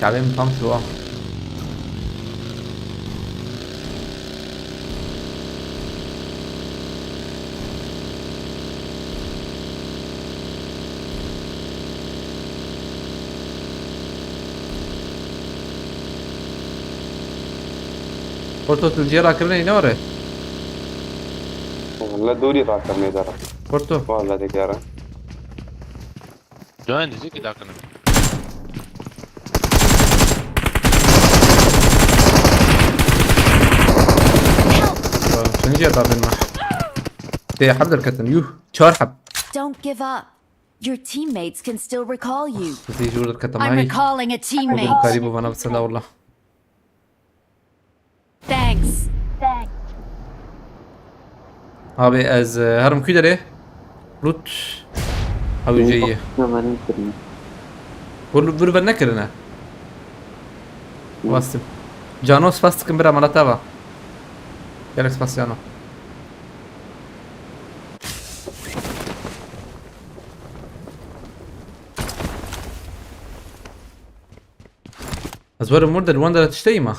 شعبی مطعم شوا پورتو تل جیرا کرنه نوره والله دوري راح کرنے ذرا پورتو والله ديك يا راه جوين زي كده كنا شنو جي طابين ما تي حبد الكتم يوه شهر حب Don't give up. Your teammates can still recall you. تي جور الكتم I'm هاي recalling a خذوا teammate. قريب وانا بتسلى والله Thanks. abi az هرم كده ليه روت او جايه ما نكرنا بقول بنكرنا واستم جانوس فاست كمبرا مالتava يلا سباسيانو ازور المرد الوندر تشتي ما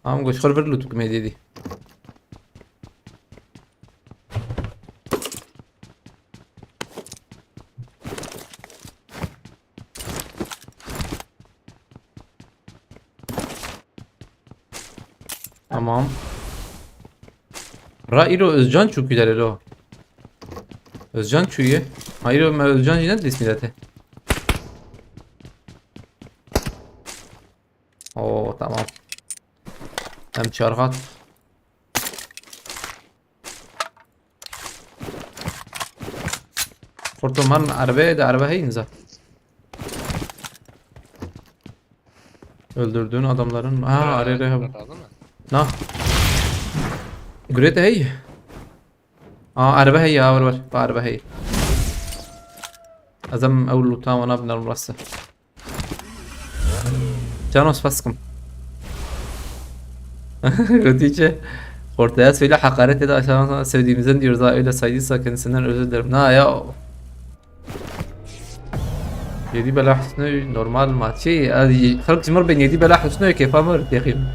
عم قول شغل برلو تكميدي دي Tamam. Rairo Özcan çok güzel o. Özcan çuyu. Hayır o Özcan yine de ismi zaten. Oo tamam. Hem çarhat. Kurtuman arabaya da araba inza. Öldürdüğün adamların araya Na. Grete هي araba هي ور ور araba هي ازم اول لوتا وانا بنرم راسه جانوس فاسكم Götüce ortaya söyle hakaret ede aşağıdan sevdiğimizden diyoruz ha öyle saydıysa kendisinden özür dilerim. Na ya. Yedi bela husnu normal maçı. Halk cimar ben yedi bela husnu keyfa mı öğreteyim.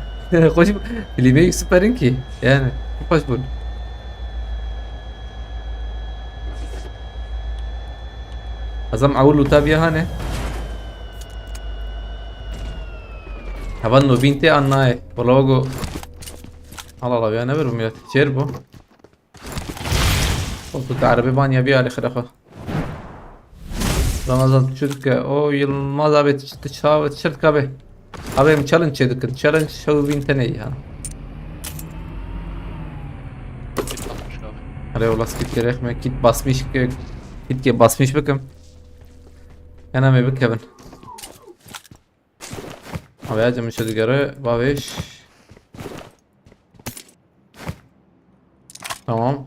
Hoş filmi süperin ki yani. Hoş bul. Azam أول tabiye hani. Havan no binte annae. Vologo. Allah Allah ya ne verim millet. Çer bu. Koltuk arabi banya bir ali khirafa. Ramazan çocuk o Yılmaz abi tişört abi. Abi challenge çedik. Challenge şu binte ne ya. Git bakmış abi. Araya olas git gerek mi? Git basmış git ki basmış bakım. Yana mı bakın. Abi acım şu digere baviş. Tamam.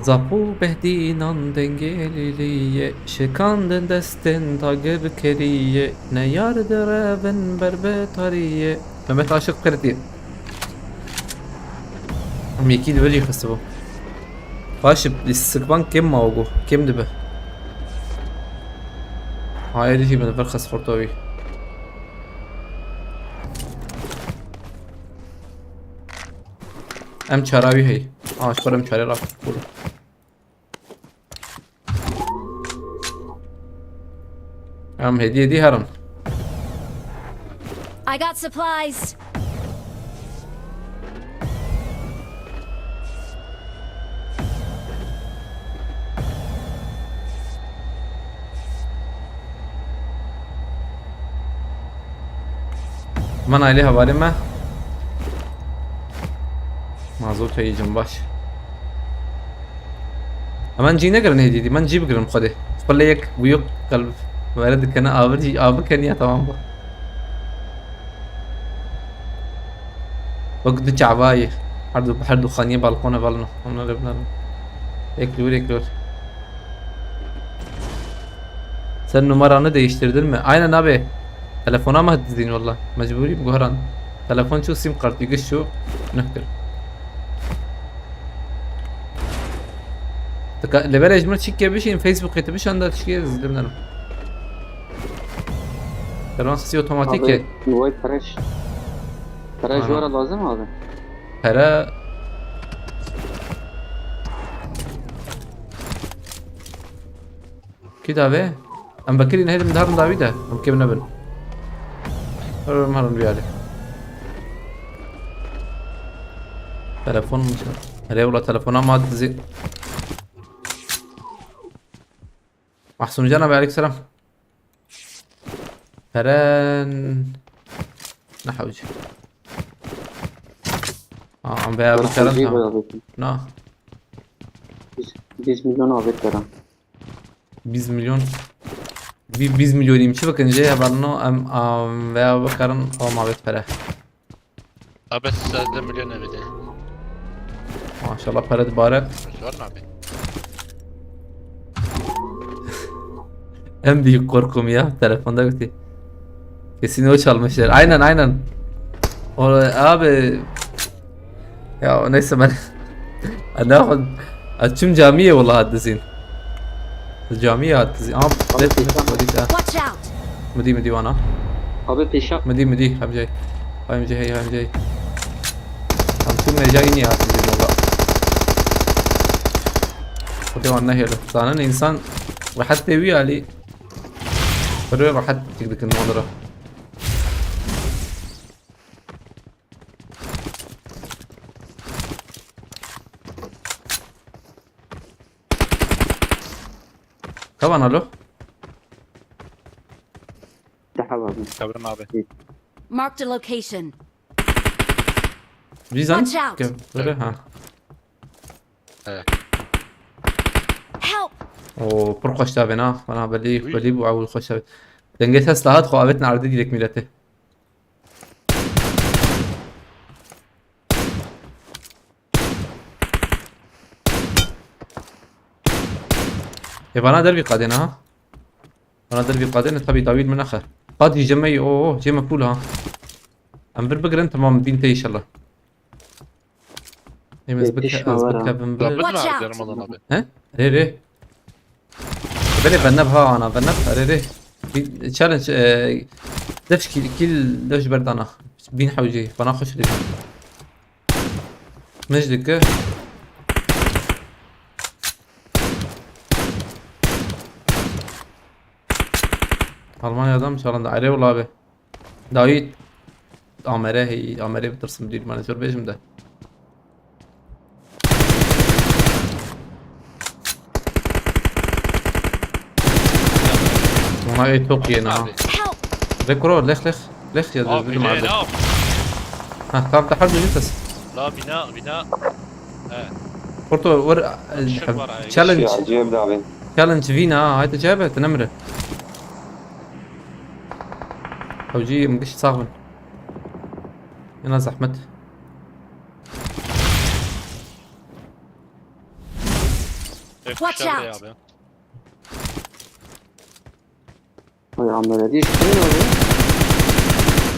Zapu behdinan dengeliliye şekandın desten tagir keriye ne yardır ben berbetariye Mehmet Aşık Kırdi Miki de böyle yıkası bu Başıp sıkban kim mi ogu kim de be Hayır ki ben farkas fortovi Em çaravi hey Aşparım çare raf Em hediye di haram I got supplies. من عليه حوالی ما مازوت هیچم باش من جی نگرن هدیدی من جی بگرم خودی خپل یک ویوک قلب وارد کنه آورجی آب کنیا تمام با وقت چعبای هر دو خانیه بالکونه بالنو اونو لبنان ekliyor Sen numaranı değiştirdin mi? Aynen abi Telefona mı haddedin valla mecburiyim Goharan Telefon şu sim kartı gış şu nöktür Leverage mi çıkıyor bir şeyin Facebook eti bir şey anda çıkıyor izledim Telefon sesi otomatik ya Vay paraş. Paraş Aha. var lazım abi. Para كده be أنا بكير إن هذا من دهر داويدا ممكن نبن مرن بيالي تلفون مش هلا والله تلفونها ما تزي محسن جنب عليك سلام فران نحوج عم بيع بالكلام نا 20 milyon abi verem. 100 milyon 100 milyon چی بکن جه برنو ام و بکرن او ما بيت پره Abi sizde milyon evde. maşallah para dibare Var mı abi? en büyük korkum ya telefonda gitti kesin o çalmışlar aynen o abi ya neyse ben انا açım camiye والله هدزين الجامعية هدزين Watch out. مدي وانا Abi peşa. مدي هم جاي هم جاي هم شو جايني هدزين والله ودي وانا هيلو صانن انسان راح تبي علي فرو راح تقدر النظرة طبعا الو Daha abi. Kabrim abi. Marked a location. جيزان Watch out. كيف ها Evet. Help. او پر خوش تابنا انا بلي بو اول خوش تاب دنگت هست لهات خوابتنا عرضي ديك ميلته يبقى انا دربي قادين ها. انا دربي قادين طبي داويد من اخر قاد يجمعي اوه جي مقبول ها. ام بربقر انت مام بنتي ان شاء الله. هي مزبكها رابط بنبل. Watch ما out. عندي رمضان أبي. ها ري ري بني بنبها انا بنبها ري ري تشالنج دفش كيل دفش برد انا بين حوجي فانا اخش لك مجدك المانيا adam çalandı ayrı ol abi. David Amere bitirsin değil manager bejimde. Ona iyi çok yeni ha. Help! Rekro lech ya اه dedim abi. بناء Ha tamam تحرج جيتس. لا بناء Porto ور شيء challenge عجيب دافين. challenge فينا هاي تجابه تنمره. حوجي مقش صاغن. هنا زحمت. Watch out. يا أبي. Ay amele değil. Ne oluyor?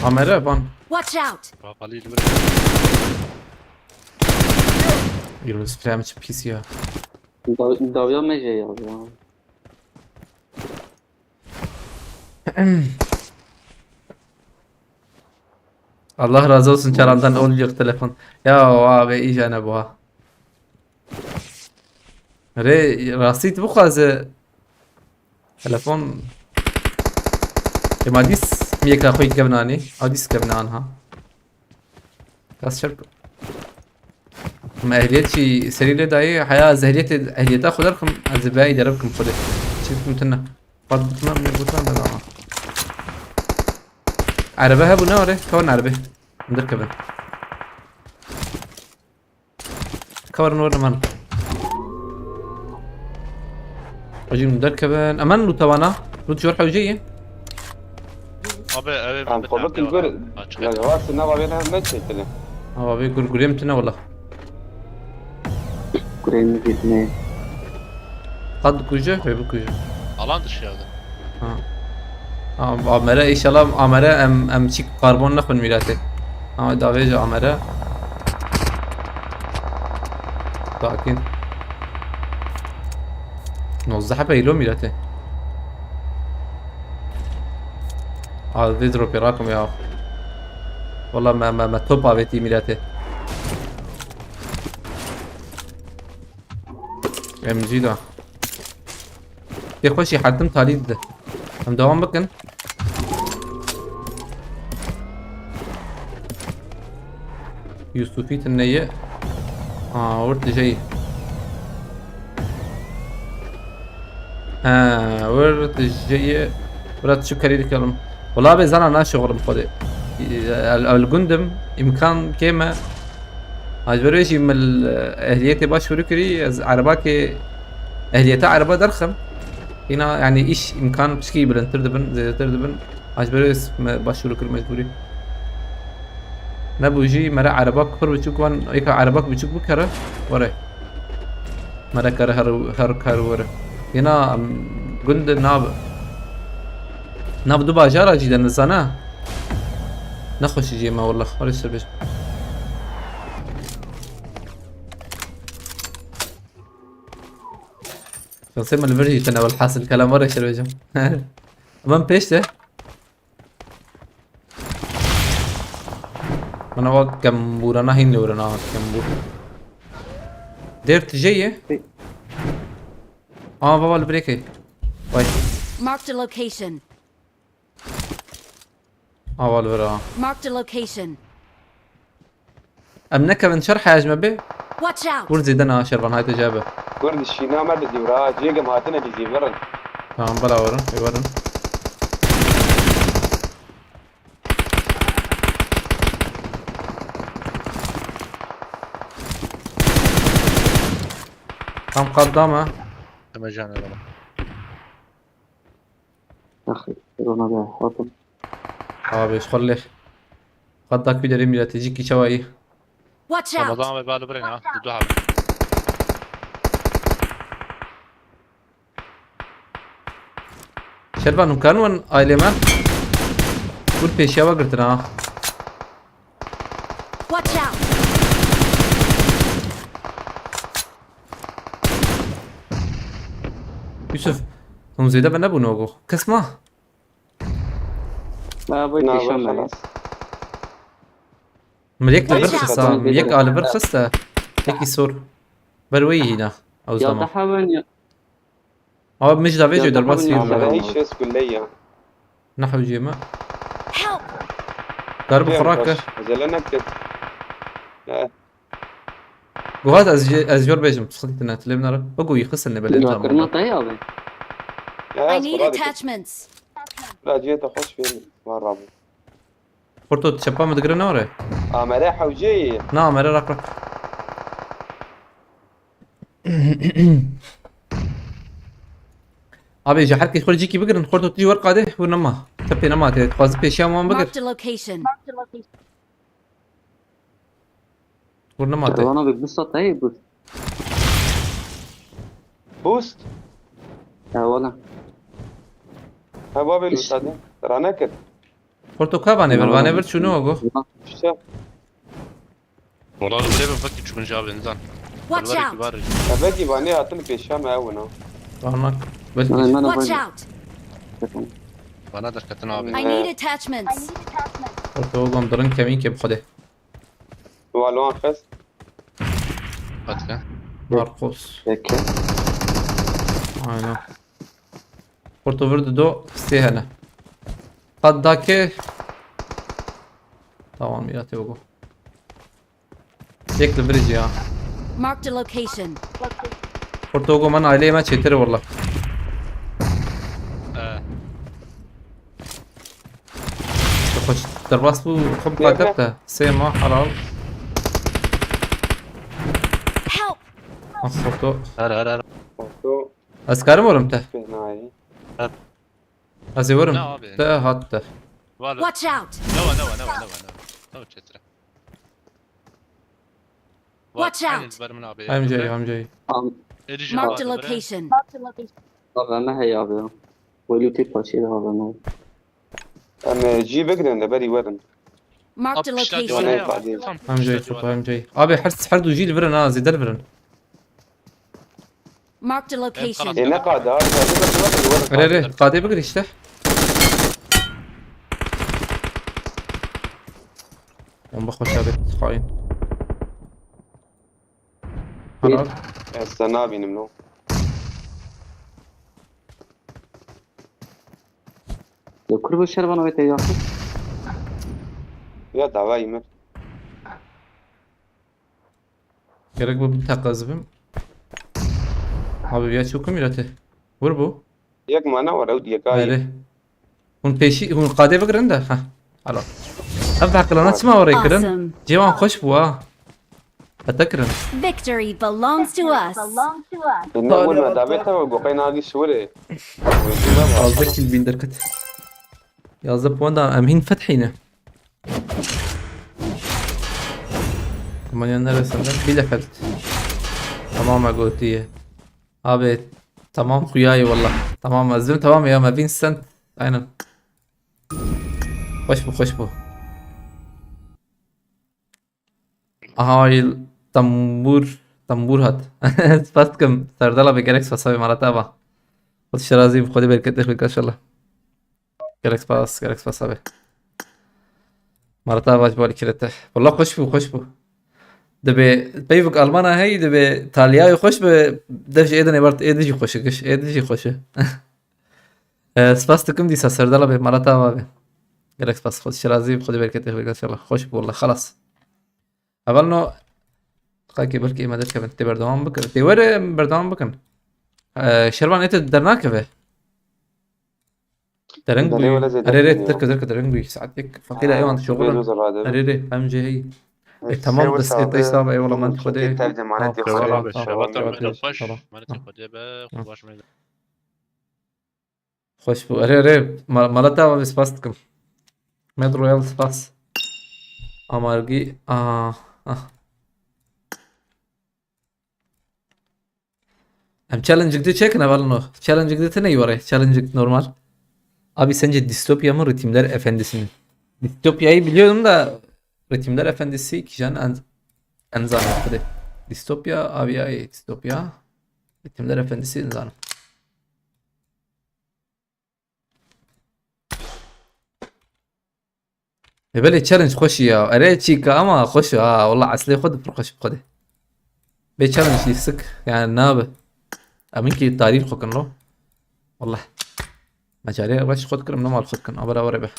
Amere ban. Watch out! قليل Yürü spreyim için pis ya. Davya mece ya. Allah razı olsun Çaran'dan oluyor telefon. Ya abi iyice ne bu ha. Rasit bu kazı. Telefon. ما ديس ميكا خوي كبناني او ديس كبنانها كاس شرب ما اهليتي سريلة داي حياة زهليتي اهليتا خد رقم الزباي دربكم خد شفت متنا قد بطنا من البطان لا عربها ابو نوري كون عربه ندير كبن كور نور من اجي ندير كبن امان لو توانا لو تجور حوجيه أبي عم قبلت البرد. يا جواب النبى بينها مشي كده. اه ابي قرقريم تنا والله Kureyim gitmeye. قد كوجه بيبو كوجه alan dışı ya. عمره ان شاء الله عمره ام شي كربون نخون ميلاتي دافيج عمره لكن نوزعها بيلو ميلاتي هذا فيدرو براكم يا اخو والله ما توب بيتي ميلاتي ام جي ده يخشي حتم تاليد ده هم دوام بكن يوسفيت النية ورد جاي ورد جاي ورد شو كريدي كلام والله بزنا انا شغل مخدي الجندم امكان كيما اجبريشي من اهليتي باش فريكري عرباكي اهليتها عربا درخم هنا يعني ايش امكان بشكي بلن تردبن زي تردبن اجبريس باش فريكري مجبوري نبوجي مرا عرباك كفر بتشوك وان ايكا عرباك بتشوك بكره ورا مرا كره هر ورا هنا جند ناب دو باجارة جدا نزانا نخش جيما والله ولا يصير نسمى الفيرجي تناول الحاصل كلام مرة يصير بيجم أمام بيشته أنا وقت كمبور أنا هين لورنا كمبور ديرت جاية بابا البريكي واي Marked a location. والبرا Marked a location. أمنك من شرح يا جماعة Watch out! ورزي دنا شربان هاي تجابه ورد الشينا ما بدي وراه جيجا مهاتنا دي زي ورد. بلا ورن ورن كم قدامه مجانا والله. Akhi. Ona da hatam. بيش خليك قدك في دريم لا تجيكي شوائي Watch out! رمضان بباله برينا ضدوها. شربان كان وين ايلي مان قول بيشيا وقرتنا Watch out! يوسف هم زيدا بنبو نوغو كسمه لا بوي نعم، بيشان خلاص. مليك أي لبرخصة شيء. مليك على برخصة هيك يسور بروي هنا او يا زمان تحاول يا او مش دافيجو يا درباس تحاول عم يا فيه بعيش كلية. نحو جيما Help! ضرب خراكه زلنا كتير. وهذا ازجور بيجم تخليتنا تلمنا بقوا يخسرني يا بالانتر كرنا طيابة I need attachments. لا جيت اخش فين مرة. قلتو تشبا مدقرنا وري مريحة وجي. نعم مرة راك ابي جا حركة خرج جيكي بقرن قلتو تجي ورقة ده ونما تبي نما تخواز بيشيا ما بقر Marked a location. ونما ته كروانا بيبصة طيب بوست. ولا ها بابي الأستاذ ترى نكد. قلتو كابانيفر بانيفر شنو اقو شو؟ والله الغريب مفكر شو من جاب انسان Watch out! كبار أبدي باني أعطني بيشام أونا. هناك أنا بس أنا Watch بني out! وانا در كتنا I need attachments. قلتو قام درن كمين كيف خده هو لون خس. فتكه ماركوس هيك aynen Porto Verde do Sihene قد داكي tamam ya Teogo يكل بريج ya Marked a location. Porto من aileye ما çetiri والله تخش درباس بو خب قاتبته سيما حلال Help! Porto هلا هلا تو اسكارم ورمته هناي. ازي ورم لا، أبي. ده هاته والله Watch out! نو تشتري Watch out. هم جاي هم جاي Marked a location. طبعا ما هي أبي ولو تيبا شيء هذا نو أنا جي بقدر نبري ورن. Marked a location. هم جاي شوف هم جاي ابي حرس حردو جيل فرن ازي در فرن Marked a location. هنا قاعد هذا ري ري قاعد بقري اشته وم بخش هذا خاين حلال السنابي نمنو. لو كل بشر بنا بيت يا أخي يا دعوة مر. gerek bu bir takazbım abi ya çok mirate vur bu ياك ما أنا ورود يا كاي. öyle hun peşi hun qade bıkırın da ha alo abi akılına çıma oraya kırın Awesome. civan hoş bu ha أتكرم Victory belongs to us. إنه أول ما دعبتها وقوقين هذه الشورى. Aldık kilbin derket yazıp vanda emhin fethine Romanya neresinden Bielefeld tamam قلتيه abi tamam خياي والله tamam أزلم tamam يا ما بين سنت aynen خوش بو هاي تنبور هات سباستكم سردلا بجركس فصابي مرتبة خد شرازي بخدي بركت إخوك إن شاء الله جركس باس أبي مرتبة جبالي كرته والله خوش بو دبي بيفك ألمانا هاي دبي تاليا يخش بدفش إيدن يبارت إيدجي خوشكش إيدجي خوشه سباستكم دي سردلا بمرتبة أبي جركس باس خد شرازي بخدي بركت إخوك إن شاء الله خوش بو والله خلاص أولنا خاكي بلكي ما درك بنت بردوام بكن تيور بردوام بكن شربان إنت درناك به درنج دري ولا زي أريري درنج ترك درنج بي ساعتك فقيل أيوة أنت شغل أريري هم جهي تمام بس إنت يصاب أي والله ما أنت خدي خوش بو أريري مالتا بس باستكم ميد رويال سباس أمارجي هم challenge جديد شكنا بالنو challenge جديد تني وري challenge normal Abi sence Distopya mı Ritimler Efendisi mi? Distopya'yı biliyorum da Ritimler Efendisi kişinin en zannetti. Distopya abi ya Distopya. Ritimler Efendisi en zannet. böyle challenge خوش يا اريد شيكا اما خوش والله عسلي خد فرقش بخده بي challenge يسك يعني نابه امينكي التاريخ خكن له والله مجاري باش خد كرم نمال خد كن ابدا وربه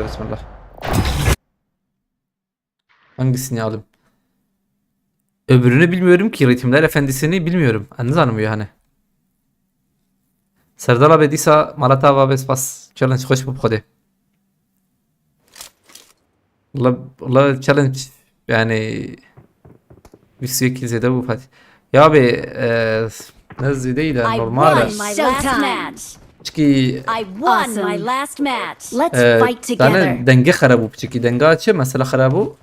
بسم الله hangisini aldım öbürünü bilmiyorum ki Ritimler Efendisi'ni bilmiyorum anlamıyor hani Serdar abi disa Malatya ve Bespas challenge خوش بخده والله challenge يعني بالسيكي زي ده وفاتي يا ابي نزل دي ده I won نورمال my last match. تشكي I won my last match. Let's fight تانا together. دنگه خرابو بتشكي دنگاچه مثلا خرابو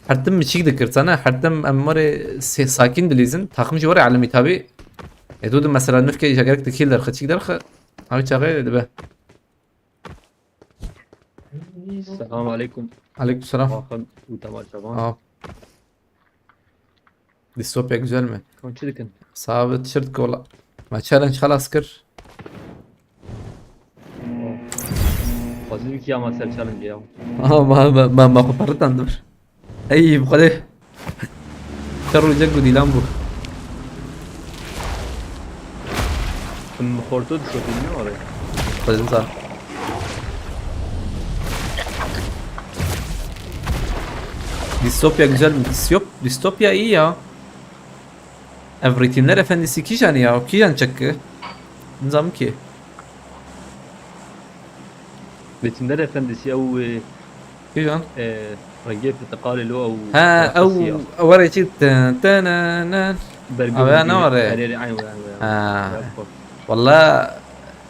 حتى مشيك ذكر sana حتى امر ساكن دليزن تاخم جوري على متابي يدود مثلا نفكي جاك تكيل در خشيك در هاي شغال ده السلام عليكم. عليكم السلام واخد وتمام شباب. اه ديستوبيا güzel mi? كون شدكن. صعب تيشيرت والله ما تشالنج خلاص كر فازلي كي ما سال تشالنج يا. ما خبرت عندور اي بخده شرو جنگو دي لامبو كم خورتو شو تنيو اري. خدين صار Distopya güzel mi? Distopya iyi ya. Ritimler Efendisi Kijan ya. Kijan çakı. Nizam ki. بتندر افندسي او Kijan. رقيف التقالي له او Ha او ورا شيء تانا Abi ya ne var ya? Ha. Valla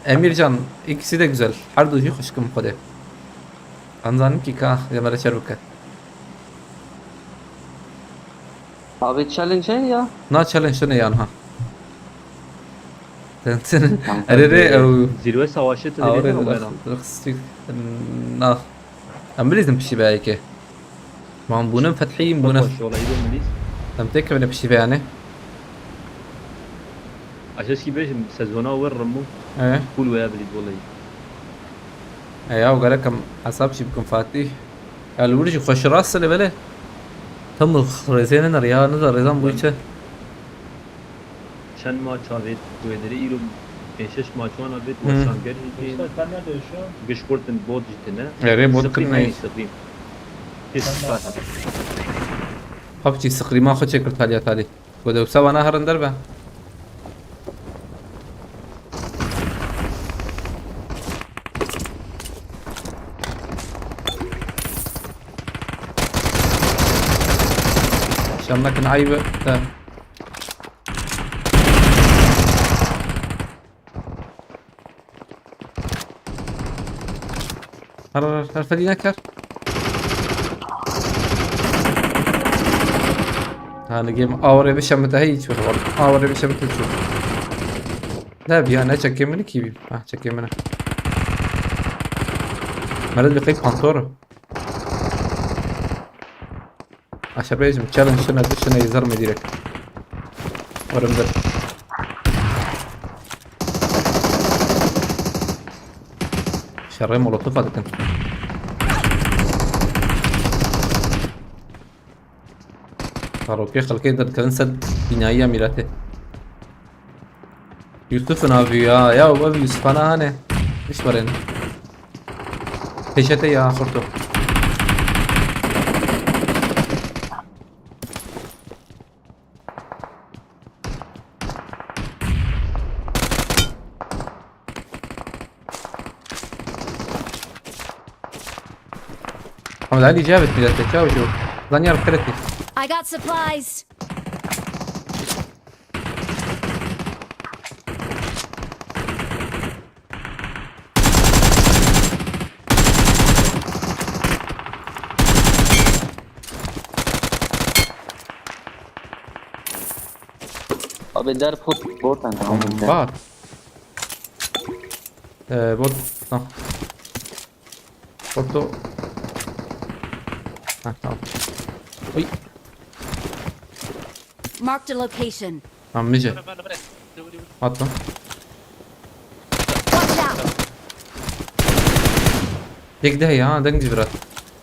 Emircan ikisi de güzel. Her duyuyor hoşkum kode. Anzanım ki ka yamara çarbuka. Abi challenge ya. Na challenge ne yan ha. Tenten. Arere او زيروه سواشت Avre دي ولا رخصتي na. Am لازم بشي بقى هيك. ما هم بونم فاتحين بونم والله يدوم مليس لم تكمل بشي بقى يعني. عشان كي بيش سزونا وين رمو ايه كل ويا بليد والله ايوه وقال لك حساب شي بكون فاتي. الورج خوش راس اللي بله. تم الخريزين انا ريال نظر ريزان بويشه. شن ما تشافيت ويدري يرو بيشش ما تشوانا بيت وشان قال Sen nerede yaşıyorsun? قش قرتن بود جتنا يا بود كنا سقيم حبتي سقري ما خد شكل تالي تالي. ودو سوا نهر دربه. عشان لكن عيبه هر فدينا كر هذا جيم اوري بشمته هي شوف اوري بشمته شوف لا بي انا اشكي منك كيبي اشكي منه مرد بقيت بانتورة عشان بيجم تشالنج شنو يزرمي ديريكت ورا مدر شري مولوتوف كنت فاروقي خلقي در كنسد بناية ميراته يوسف نافي يا ابو يوسف انا هاني ايش برين ايش يا خرطو محمد علي جابت ميراته شاو شو ظني ركلتي I got supplies. Abi der pot bot and بعض بود Tamam. Foto. Ha tamam. Oy. Marked a location. Tamam Mice. برا برا برا دوري Attım. Watch out! Yek de ya dengi biraz.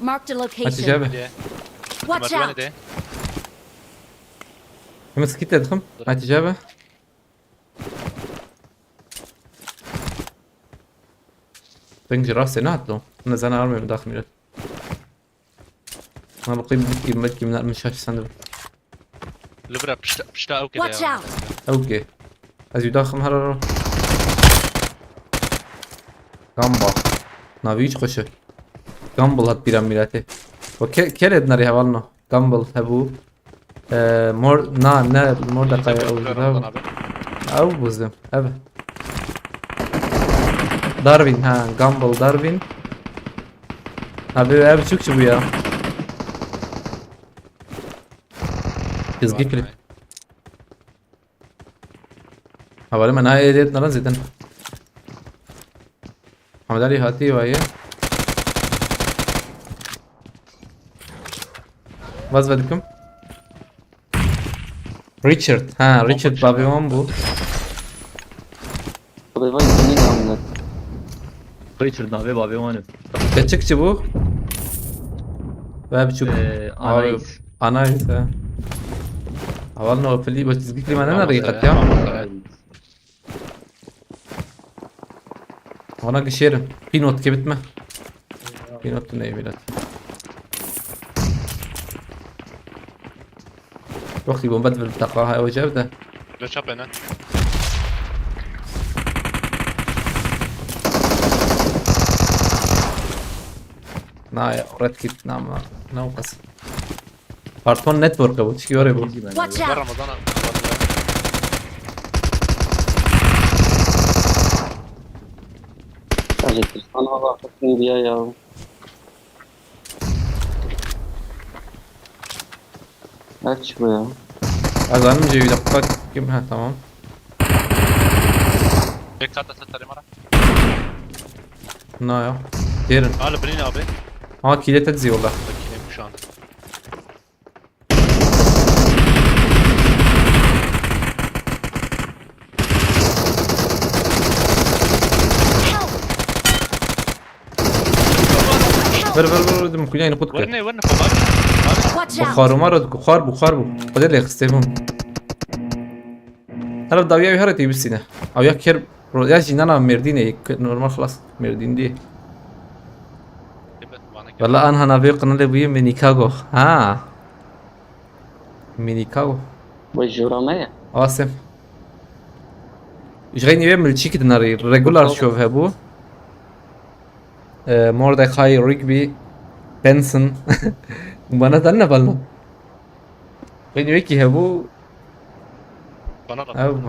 Marked a Hatice location. abi. دي Watch مروان out! دي Kime skit dedim. Hatice abi. Dengi rastı ne attı? Ne zana armıyor dahil millet. أنا بقيم متكي من المشاش سندب. لبرا بشتا او كده Watch out! أوكي. از يداخل هرر. Gamba. Navi hiç koşu. Gumball hat bir amirate. O kered nari havalno. Gumball habu. Mor ne mor da kaya o. Au buzdum. Evet. Darwin ha Gumball Darwin. Abi Türkçe bu ya. Çizgi klip. Havalı mı? Ne edit naran zaten. Ahmet Ali hati var ya. Vaz verdim. Richard. Ha Richard Babylon bu. Abi vay senin anlat. Richard abi babi onu. Kaçıkçı bu. Ve birçok Anais. Anais ha. Havalno öpeli bu çizgi klip ne hakikat ya. Ona geçerim. Pinot gibi bitme. Pinot ne bilet. وقت يبون بدل التقاها او جابده ليش هنا نايا ورد كيت نعم نوقس بارتون نتورك ابو تشكي وري بو Watch برا out! رمضان Sadece Cristiano bakın diye ya. Aç bu ya. azanım cevi dakika kim ha tamam هيك ساعتها ستة مرة نايا ديرن قال بريني ابي ها كيلة تجزي والله بكيني بشان ver دم كلنا نقود كده ورني فوق Watch out! بخار مرض بخار بو قدر لي يخستهم هلا بداوية يهرتي بالسنة او يكر يا جينا مردينه نورمال خلاص مردين دي والله انا هنا بيقن اللي بيه مينيكاغو ها مينيكاغو Bu Joramaya. عاصم ايش غيني بيعمل تشيك ناري ريجولار شوف هبو موردكاي ريجبي بنسون بنا تنا بالنا غيني ويكي هبو او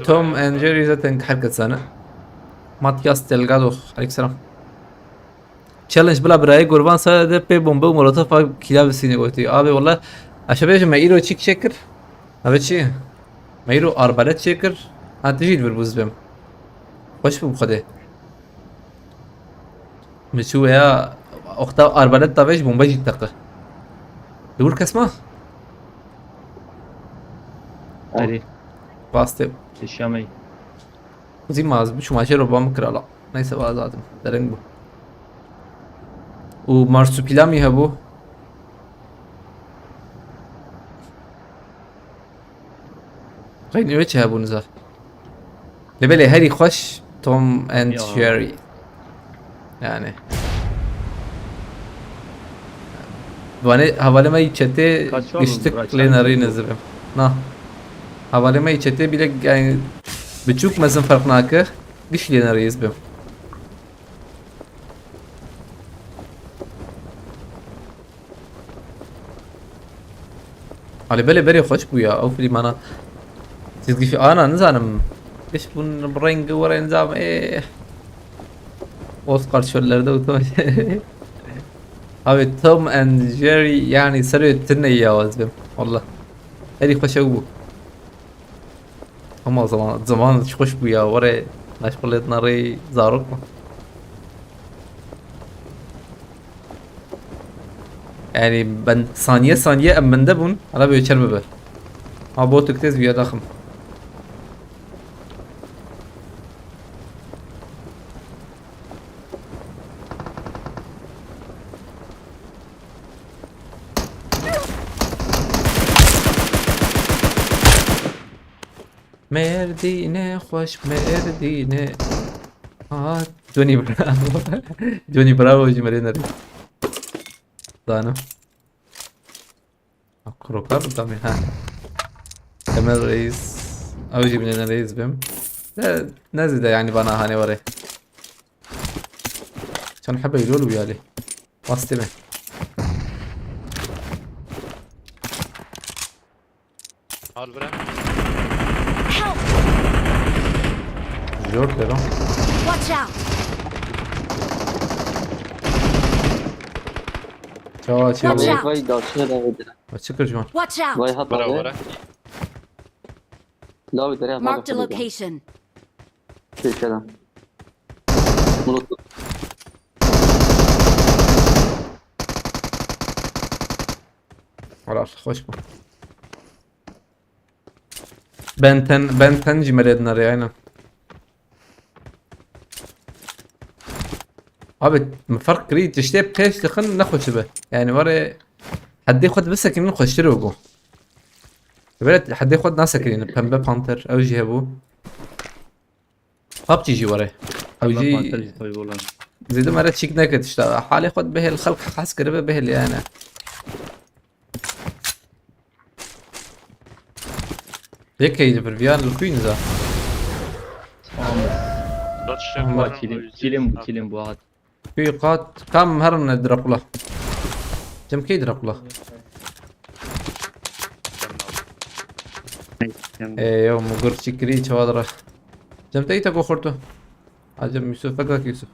توم اند جيري zaten حركة سنة ماتياس ديلغادو عليك السلام تشالنج بلا براي قربان ساده به بمب و مولوتوف كلاب سینه گفتی abi والله اشبه ما ایرو چیک شکر abi چی ما ایرو اربلت شکر هتجید بربوز بهم خوش بم خده مشو يا اختا اربلت تابش بمب جيت دقه دور كسمه Ali. باستم Yaşamayı. زي ما از بشو ماشي رو بام كرالا نيسا بازادم درنگ بو و مارسوبیلامی هبو غير وجه هبو نزار لبلي هاري خوش توم اند يا. جيري يعني بانه حواله ما يچته Kaç var oğlum? اشتك Kaç لناري tane نزرم نه حواله ما يچته بيله يعني بچوك مزن فرق ناكه قش لناري يزبم على بالي بري خوش بويا او في مانا تزقي في انا نزانم ايش بون برينج ورا نزام ايه اوسكار شولerde وتوش abi توم اند جيري يعني سريع تني يا وزبم والله هذي خوش ابو ama zaman hiç hoş bu ya. Oraya meşgulet narı zarok mu? Yani ben saniye emmende bun. Ala bir ölçer bebe. Ha bu tıktez bir yadakım. Merdine hoş merdine. Ha Johnny Bravo. Johnny Bravo cimri Dano. Kroklar mı tamam ha. Temel Reis. Avcı bilene reis benim. نازل ده يعني بنا هاني وري كان حابة يقولوا بيالي واستمع Al bre. Help! جورج ده Watch out! تشاو Watch تشاو out. Vay daşına da vedere. شكر جوان Watch out! Vay hat Bra var. bra. La vedere. Marked a location. Köşeden. Unuttum. خلاص خوش بو بنتن جمالتنا يعني abi فرق كريت تشتي بتاش خلينا ناخد شبه يعني ورا حد ياخد بس كنا نخشري وجو بلد حد ياخد ناس كرينا بامبا بانتر او جيبو هاب تيجي ورا او جي زيد مرة تشيك ناكت اشتغل حال ياخد به الخلق حاس قريبة به اللي انا هيك يجي برفيان الكوينزا Dört şey Ama var. Kilim bu at. في قات كم هرنا دراكولا كم كي دراكولا ايوه مقر شكري شوادرة كم تيتا كو خورتو عجب يوسف فكرك يوسف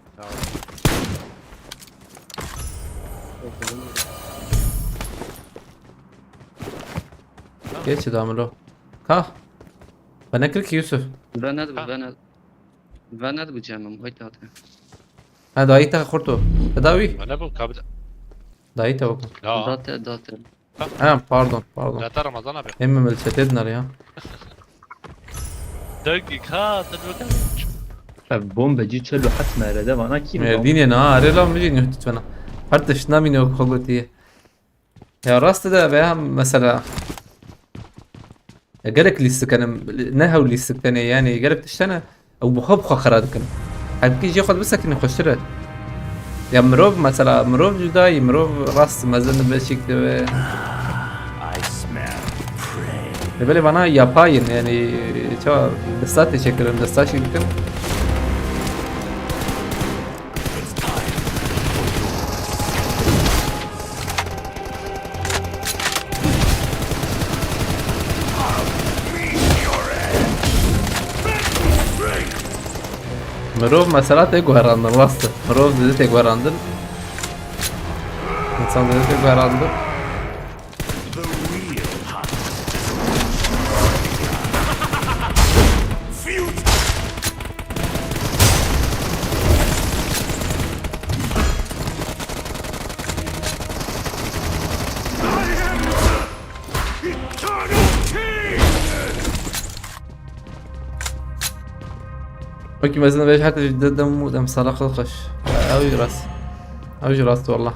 كيف تعملوا ها بنكرك يوسف Venet bu cemim. Haydi hadi. ها دايتا خورتو تداوي Ne bu kabul? دايتا وكو Ya. Date. باردون Zaten Ramazan abi. هم ملشتدنا يا Dakika. Bombacı çölü hatma erede bana kim? ديني انا ريلا مجي نهتت فانا هرتش نامي نو خلوتي يا راست ده بها مثلا جالك لسه كان نهو لسه تاني يعني جالك تشتنا او بخبخه خراد كان هتجي ياخد بس كان يخش له يا مروف مثلا مروف جداي مروف راس مازن بشيك I smell prey. بالي بنا ياباين يعني شو دستاتي شكل دستاشي يمكن مروف مثلا تيجو هراندن راست مروف زي تيجو هراندن انسان زي تيجو هراندن The real hunt. Fuse. I am the Eternal King. اوكي مثلا بيش حتى جدد دم ودم صلاح خش اوي راس اوي راس والله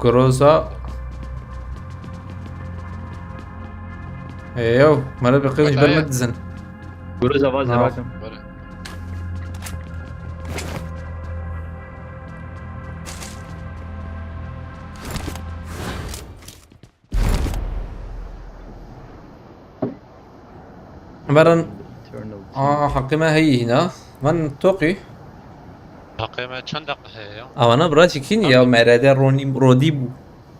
جروزا ايوه ما بقيمش بالمدزن Guruza vaz Ha. rakam. Böyle. مرن حقي ما هي هنا من توقي Hakime çend dakika ya. او انا براشي كيني يا مرادة رودي بو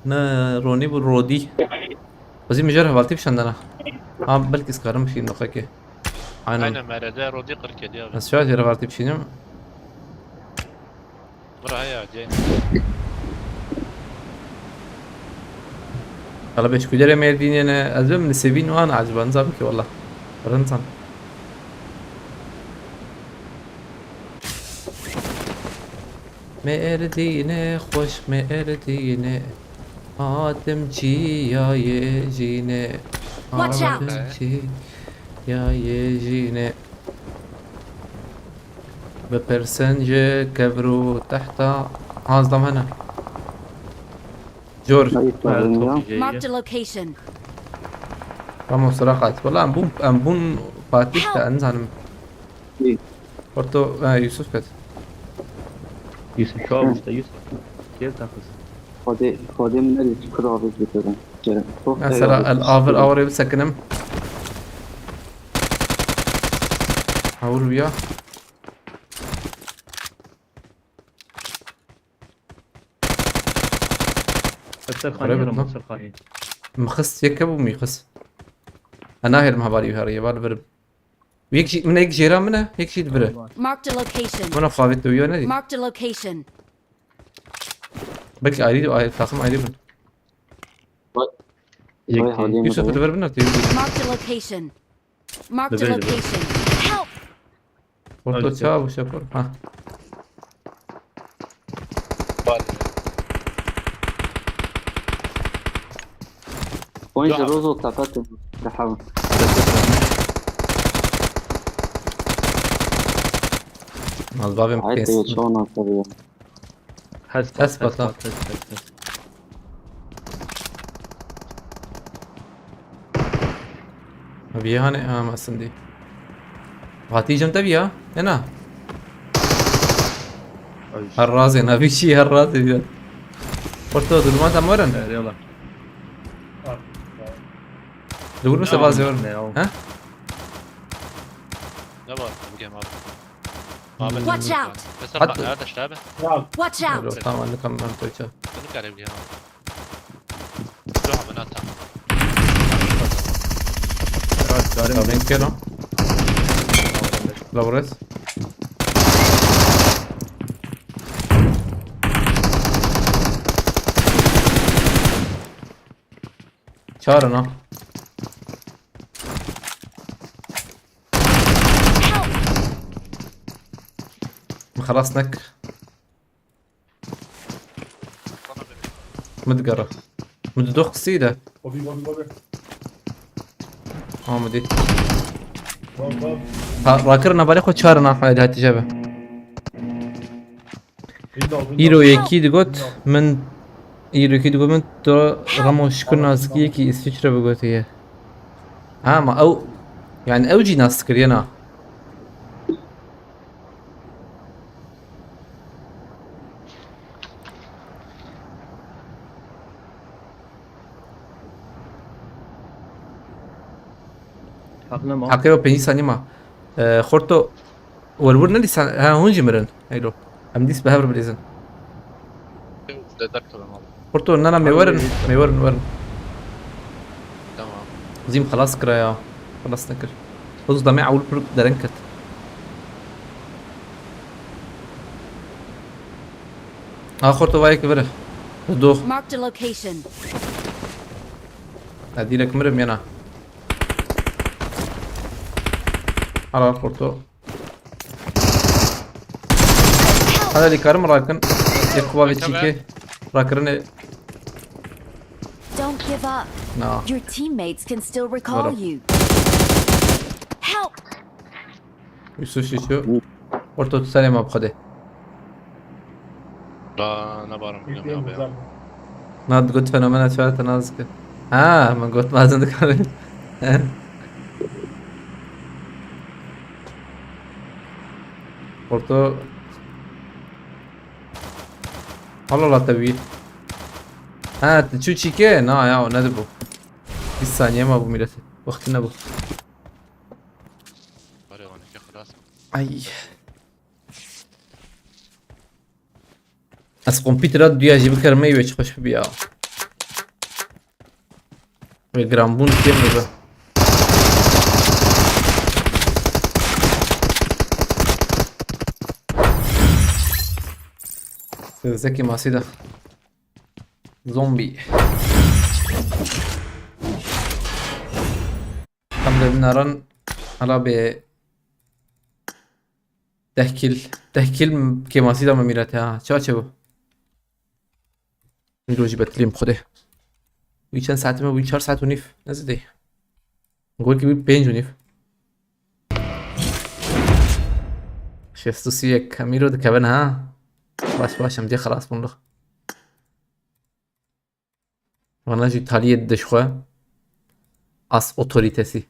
نا روني بو رودي بس مجرها بالتي بشندنا بلكي سكارم شي نقاكي Aynen aynen merede rodi 47 abi. بس شو هذي رفعتي بشينم Buraya ya. والله باش كودير ميرديني انا ازم من السيفين وانا عجبان زابك والله رنزان مرديني خوش مرديني آدمچی یا یجینه Watch out. آدمچی یا یجینه بپرسنج كبرو تحت هازدم هنا جور Marked a location. رامو سراقات والله أمبون باتيك تأنزان إيه. برتو يوسف كت Yusuf şu an işte Yusuf. Gel takız. خادم نريد كرافز بترن مثلا الآفر أوري بسكنم أور وياه Öpsel قريب khani منه. öpsel khani. مخص يكب وميخص أنا هير مهباري هاري بار برب ويك شيء من هيك جيران منه هيك شيء تبره Marked a location. وانا خافت وياه ندي Marked a location. بلكي أريد تاخم أريد يوسف تبر منه Marked a location. Marked a Debeli, debeli. location. Help! برتو تشاو وشكر ها وين جروزو تعطت تحاول مال بابي عادي مكيس شلون اصير أثبت، لا. أبيها أنا ما أسندي غاتي جم تبيها هنا هالرازي أنا في شيء هالرازي بجد برتو دلوقتي أمورن Yalla. دور بس بازي ورن ها لا بار بقى ما بين Watch out! بس حتى- هذا اشتابه Watch لو out! طبعا عندكم من تويتشر كل قريب جهه روح بناتها طبعا كده لوريس شارنا خلاص نك متقرا متدوخ سيدة مدي راكرنا بالي خود شارنا حاجة هاتي جابه ايرو يكي دقوت من ايرو يكي دقوت من ترى رموش كنا زكية كي اسفشرة بقوت هي ما او يعني اوجي ناس كرينا Aklına mı? حقيقة بيني ثانية ما خورتو والورنا اللي ها هون جمرن هيلو ام ديس بهبر بالإذن دكتور الموضوع خورتو ان انا ميورن تمام زيم خلاص كرايا خلاص نكر خذ ضميع اول بروك درنكت خورتو بايك بره دوخ Marked a location. ادي لك مرم ينا على خورتو هذا اللي كارم راكن يكوا بتشيكي راكرني Don't give up. نا Your teammates can still recall Voilà. you. Help! يسو شو خورتو تسالي ما بخده لا انا بارم بقى ناد قلت فينومينا شوية نازك ما قلت ما عندك خورتو والله لا تبي تشو تشيكي نا يا ندبو في الثانية ما ابو ميلتي وقت نبو باري وانا كي خلاص اي از كمبيوترات دويا جيب كرمي ويش خوش بيا ويجرامبون كيم نبه زكي ما سيدا زومبي نارن هلا به تهكيل كيماسي دا مميرتها چه میلوجی بتلیم خوده وی چند ساعت ما وی 4 ساعت و نیف نزدی نقول که 5 و نیف 61 كاميرو ده كمان ها باش مدي خلاص بنلخ وانا جي تالية دشخوة as otoritesi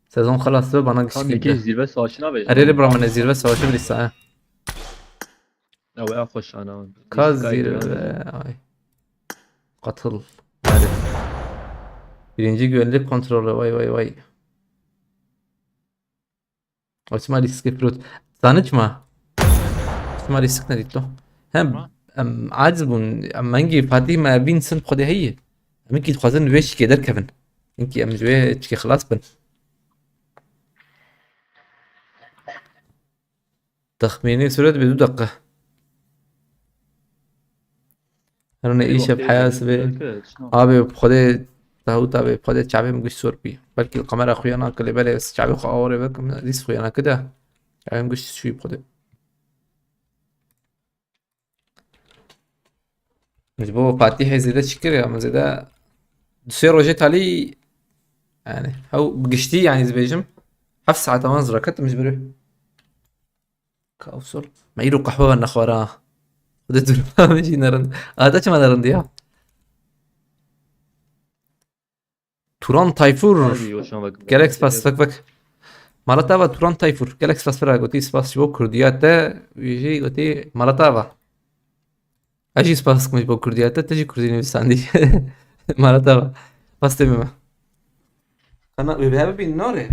sezon خلاص bana Tam geçti. iki zirve savaşına be. Arere bramane zirve savaşı bir saat. Ya خوش انا. Kaz zirve. Ay. Katıl. Hadi. Birinci güvenlik kontrolü vay. Açma risk pilot. Tanıçma. Açma risk ne diyetlo. Hem عاجز بون اما انجي فاتي ما بين سن خدي هي ممكن تخزن ويش كده كفن انكي ام جوي تشكي خلاص بن تخميني سرعة بدو دقة انا ايش بحياة سبي ابي بخدي تهوت ابي بخدي شعبي مقش سور بي بلكي القمر اخويانا كل بالي بس شعبي خاوري بكم ريس خويانا كده شعبي مقش شوي بخدي مش بو فاتيح زيادة شكر يا ما زيادة دوسي روجيت علي يعني او بقشتي يعني زبيجم حف ساعة منظرة كنت مش بري كأوصل ما يرو قحوة النخورة بدت ماشي نرند هذا ما نرند يا توران تايفور جالكس باس فك مرتبة توران تايفور جالكس باس فرا قلتي سباس شبو كرديات ده ويجي قلتي مرتبة اجي سباس مش بو كرديات تجي كردي نفساندي مرتبة بس تمام انا بيبقى بالنار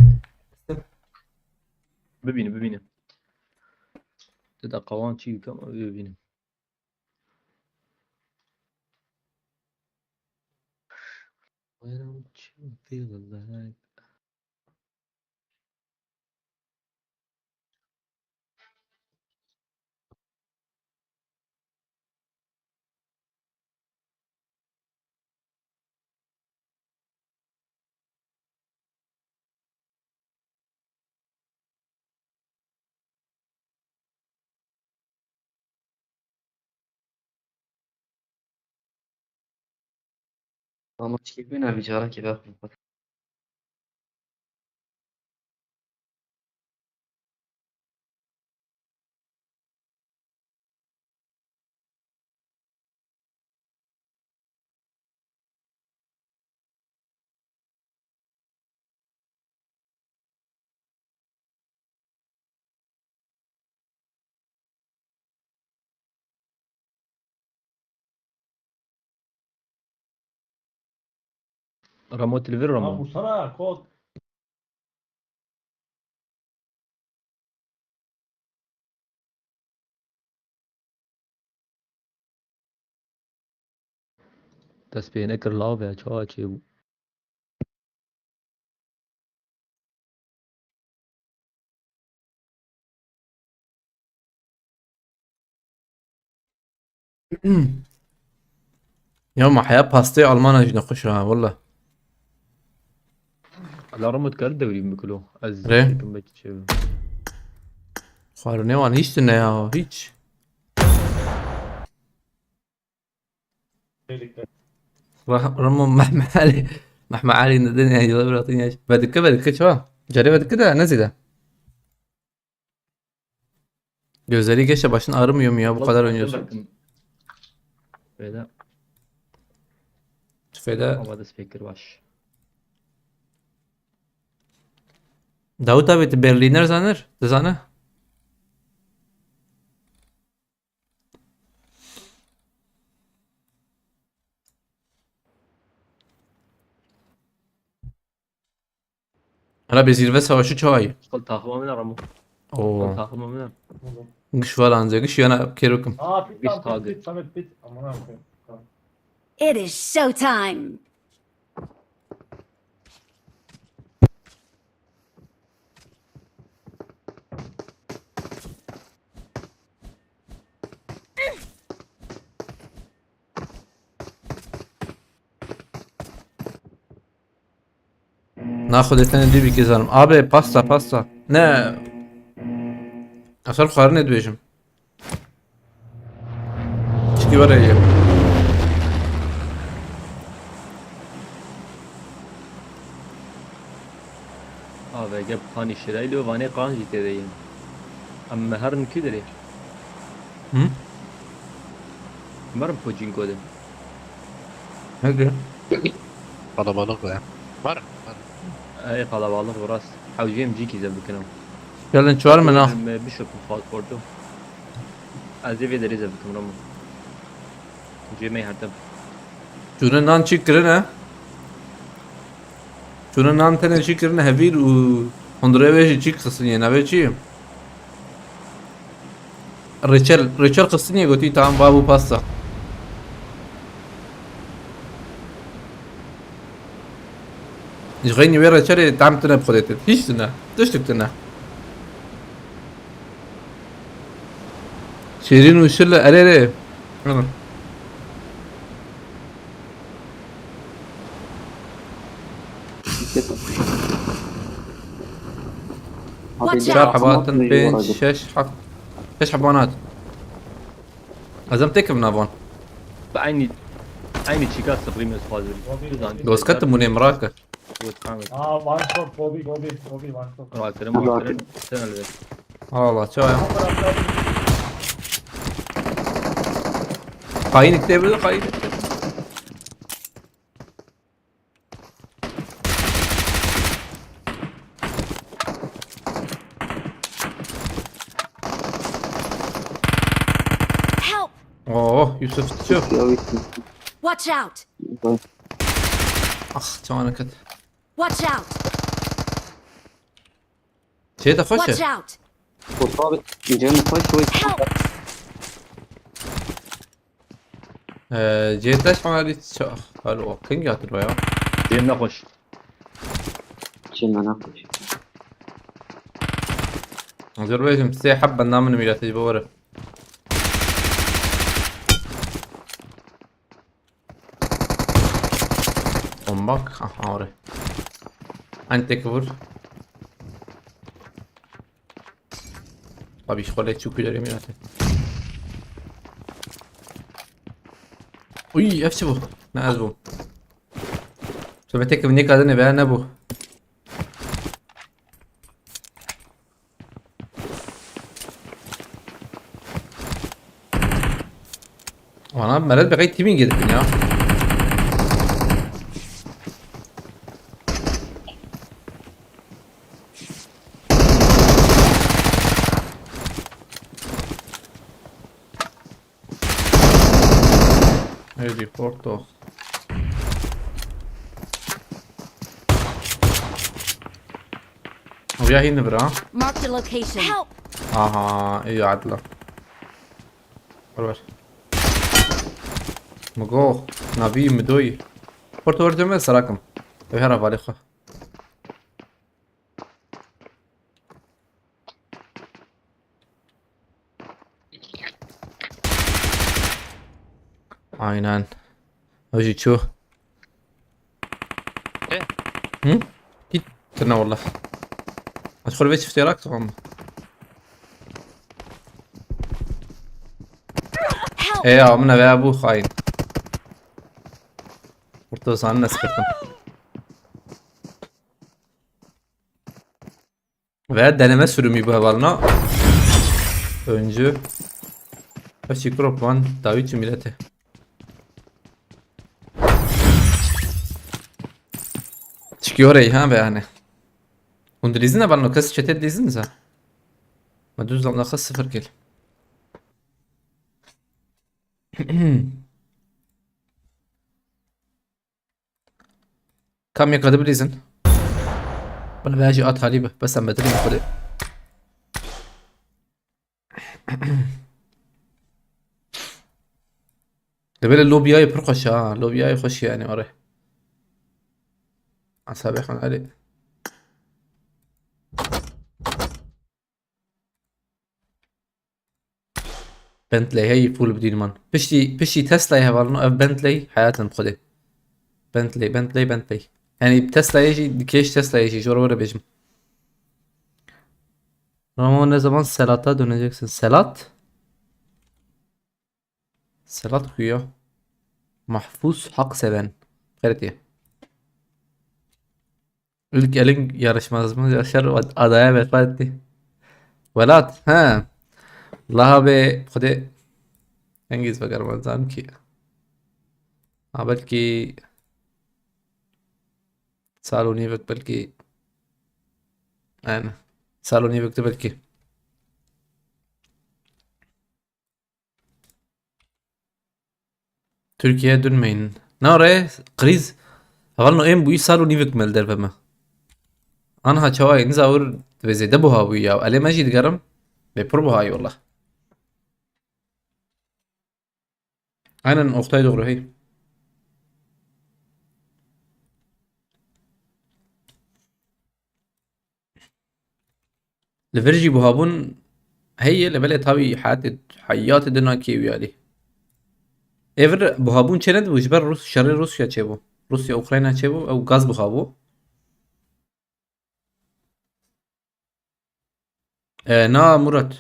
ببینه تدقوان چی کم ببینه Why don't you feel alive? Ama كيفين بيجارة كذا. رموت الفير رمو بوسنا كود تسبيح نكر لاو يا چوا چي يوم حياة باستي ألمان أجي نخشها والله على رموت كار دوري بكلو از ري؟ كم بچ خارني وان هيش تنه يا هيش رمو محمى علي ان الدنيا يلا بيعطيني بعد كده شو جري بعد كده نزل gözleri geçe başın ağrımıyor mu ya bu kadar oynuyorsun? Böyle Tüfeğde havada speaker var. Davut abi Berliner zanır. Zanı. Hala bir zirve savaşı çağıyı. قلت تاخذ من رمو Oo. تاخذ من Gış falan diyor. Gış yana kerukum. اه بيت Biz target. بيت Samet bit amına koyayım. It is showtime. ناخذ الثاني دي بك يا زلمه. ابي باستا نه اصل قارن ادويجم شكي ورا هي جاب خاني شرايلي وفاني قانجي تدين اما هرن كدري هم مرم بوجين كودن هيك Kalabalık ya. Var. اي kalabalık براس حوجيم جيكي زي بكنام يلا نشوار منها بيشوف فات بوردو ازي في دريزه بكنام جيمي هردم شنو نان شكرنا شنو نان تاني شكرنا هفير و هندري بيجي شيك خصني انا بيجي ريتشل خصني قلت تمام بابو باستا يغني ويا ريتشل تعمل تنا بخدت هيش تنا تشتك تنا شيرين وشلة أريري Watch شار out! حبات بين شش حبانات لازم تكب نافون بعيني تشيكات سبريميوس فازل جوز كتب مني مراكة one shot, Bobby, one shot. راح ترم سنة البيت والله شو يا خاين كتاب خاين Help! اوه يوسف شوف Watch out! اخ شو انا كنت Watch out! شيء Watch تفشل out! وصابت جاي فاش شوي Help! جيت ايش عملت شو حلو كينج جات الويا جيم نخش شي ما ناكل أذربيجان بس حبة نامن ميلا تجبوره أمك أحاوري أنت كبر طب يشغل تشوفي داري ميلاته وي أفشبه نازبو سمعتك مني كذا نبيع نبو وانا مرات بغيت تيمين جدا يا هذي بورتو ويا هي نبرة Mark the location. Help! اها ايوه عدلة بربر مجو نبي مدوي بورتو ورجمة سراكم هرب بالخه عينان اجي شو ايه كيت تنا والله ادخل بيت افتراك طبعا Help! ايه عمنا بقى ابو خاين Ortada عنا sıkırtım. Ve deneme sürümü bu havalına. Öncü. Şükür puan David milleti. Çıkıyor ey ha be yani. Und lesen aber noch kas chat'e lesen sa. Ma düz lan nakas 0 kill. كم يقدر بليزن ولا باجي غريبة بس اما ادري خذ قبل اللوبياي برقش اللوبياي خش يعني وري سابقا علي بنتلي هي فول بدين مان بشتي تسلا يا والله بنتلي حياة خذ بنتلي Yani Tesla yeci dikeş Tesla yeci jorvara bejim. Ama ne zaman Selat'a döneceksin? Selat? Selat kuyu. Mahfuz hak seven. Evet ya. İlk elin yarışmaz Yaşar adaya vefat etti. Velat. Ha. Laha be خدي انجز بقى رمضان كي بلكي سالوني بك بلكي انا سالوني بك بلكي Türkiye'ye dönmeyin. Ne oraya? Kriz. Havalno en bu iş saloni vekmel derveme. Anha çavay nizavur vezede bu ha bu ya. Ale majid garam. Ve pur bu hay wallah. Aynen Oktay doğru hey. لفرجي بوهابون هي اللي بلت هاوي حيات الدنيا كيوي عليه ايفر بوهابون چند وجبر روس شر روسيا چيبو روسيا اوكراينا چيبو او غاز بوهابو نا مراد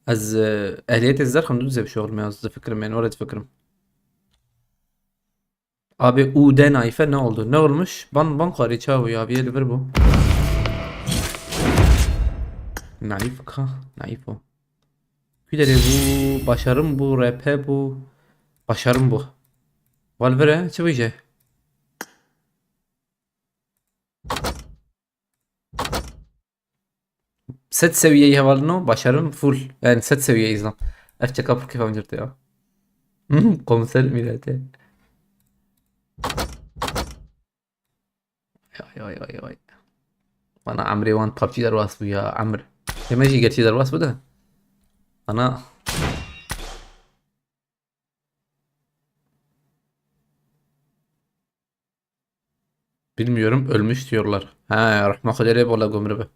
از اهلية الزرخم دوز بشغل ما az fikrim yani orada fikrim. Abi U'den Ayfe ne oldu? Ne olmuş? Ban qari çavu ya bir ver bu. Naif ka, naif o. Güdere bu, başarım bu, rap bu. Başarım bu. Valvere çabuca. Set seviyeyi havalno başarım full. Yani set seviyeyiz lan. Erçek kapı keyfam cırtı ya. Komiser millete. Ay. Bana Amri wan PUBG درواس bu ya Amr. Hemeji gerçi derwas bu da. Ana bilmiyorum ölmüş diyorlar. Ha rahma kadere bola gömrü be.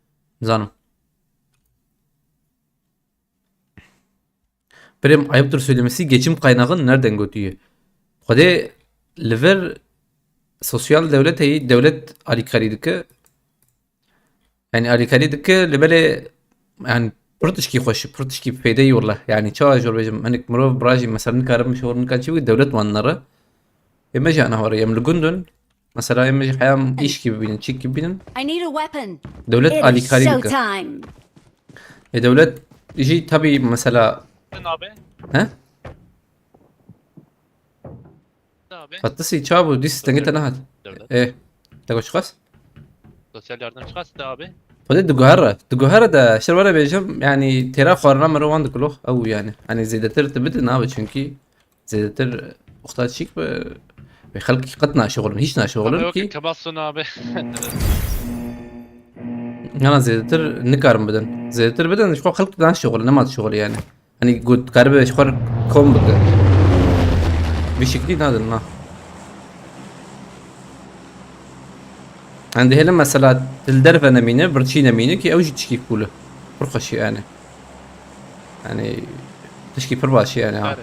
Zanım. Benim ayıptır söylemesi geçim kaynağın nereden götüyor? Kode liver sosyal devlet alikariydik. Yani alikariydik lebele yani pırtışki hoş pırtışki fayda والله yani çağa jorbejim hanik muro braji mesela karım şorun kaçı devlet manları emeji ana var yem lugundun mesela emeji hayam iş gibi binin çik gibi binin I need a weapon. devlet It is alikariydik. showtime. Devlet işi tabi mesela Ne abi? he Ne abi? hattası çağa bu dis tenge tanahat Devlet. تاكوش خاص Sosyal yardım çıkarsa da abi. فده دجوهرة ده شر ولا بيجم يعني ترى خارنا مرة عندك له أو يعني زي تر تبدأ نابه çünkü زي تر أختار شيك بيخلك قطنا شغل هيش نا Abi شغل yok كي kabasın abi. أنا زي تر نكارم بدن زي تر بدن شو خلك دان شغل نمط شغل يعني hani قد كاربة شخور كوم بك بشكل هذا النا عندي هنا مثلا الدرف انا مينه برتشينا مينه كي اوجي تشكي كوله برخشي يعني تشكي برباشي يعني ها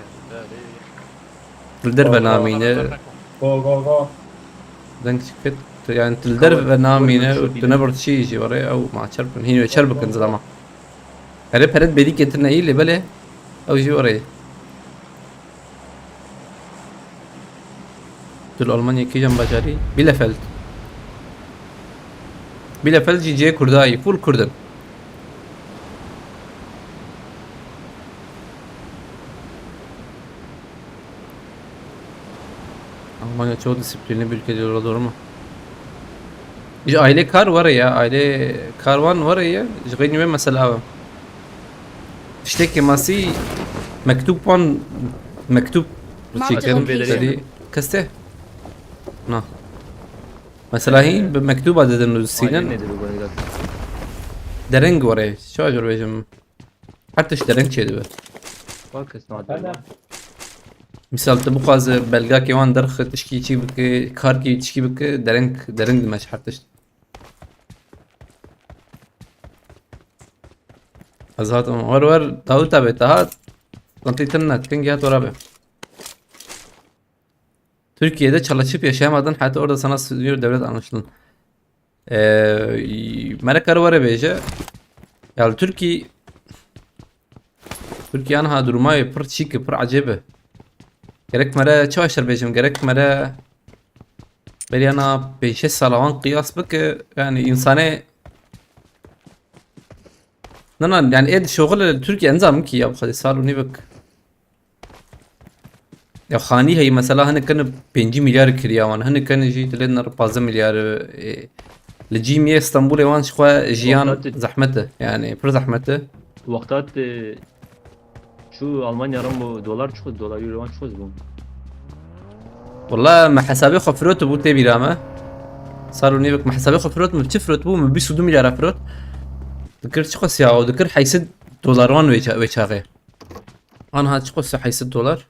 الدرف انا مينه Go. دنك فت يعني الدرف انا مينه تنبر شي يجي وري او مع شرب هنا شربك انزلما هرب بديك انتنا ايه اللي بله او يجي وري تل المانيا كي جنب جاري بلا فلت بلا فلجي جي كرداي فول كردن Almanya çoğu disiplinli bir ülke diyorlar doğru mu? İşte aile kar var ya aile karvan var ya غير mesela işte kemasi mektup çeken dedi kaste na mesela hin mektup adedin Aile nüzisiyle nedir bu böyle? درنگ وره شو اجر بيجم حتى درنگ چه دو Bak kısmet. مثال تبو قاز بلغا كي وان درخ تشكي چي بك كار كي تشكي بك درنگ دمش حتى ازهات ور داو تابع تها لانتي تنت كن جات ورابه Türkiye'de çalışıp yaşayamadın hatta orada sana stüdyo devlet anlaşılan. Merakları var bence. Yani Türkiye anha durmayı pır çiğ pır acebe. Gerek mera çavaşlar bejim gerek mera beli ana 5 salavan kıyas bak yani insane نعم يعني ايه الشغل التركي انظم كي يا بخدي صاروا نبك يا خاني هي مثلا هن كان 5 مليار كرياوان هن كان يجي لنا 4 مليار لجيمية اسطنبول وان شخوا جيان زحمته يعني بر زحمته وقتات شو ألمانيا رمو دولار شو دولار يورو وان شو زبون والله ما حسابي خفروت بو تبي رامه صاروا نبك ما حسابي خفروت ما بتفرط بو ما بيسو 2 مليار افروت ذكرت شو قصي او ذكر حيسد دولاران ويشاغي انا هاد شو قصي حيسد دولار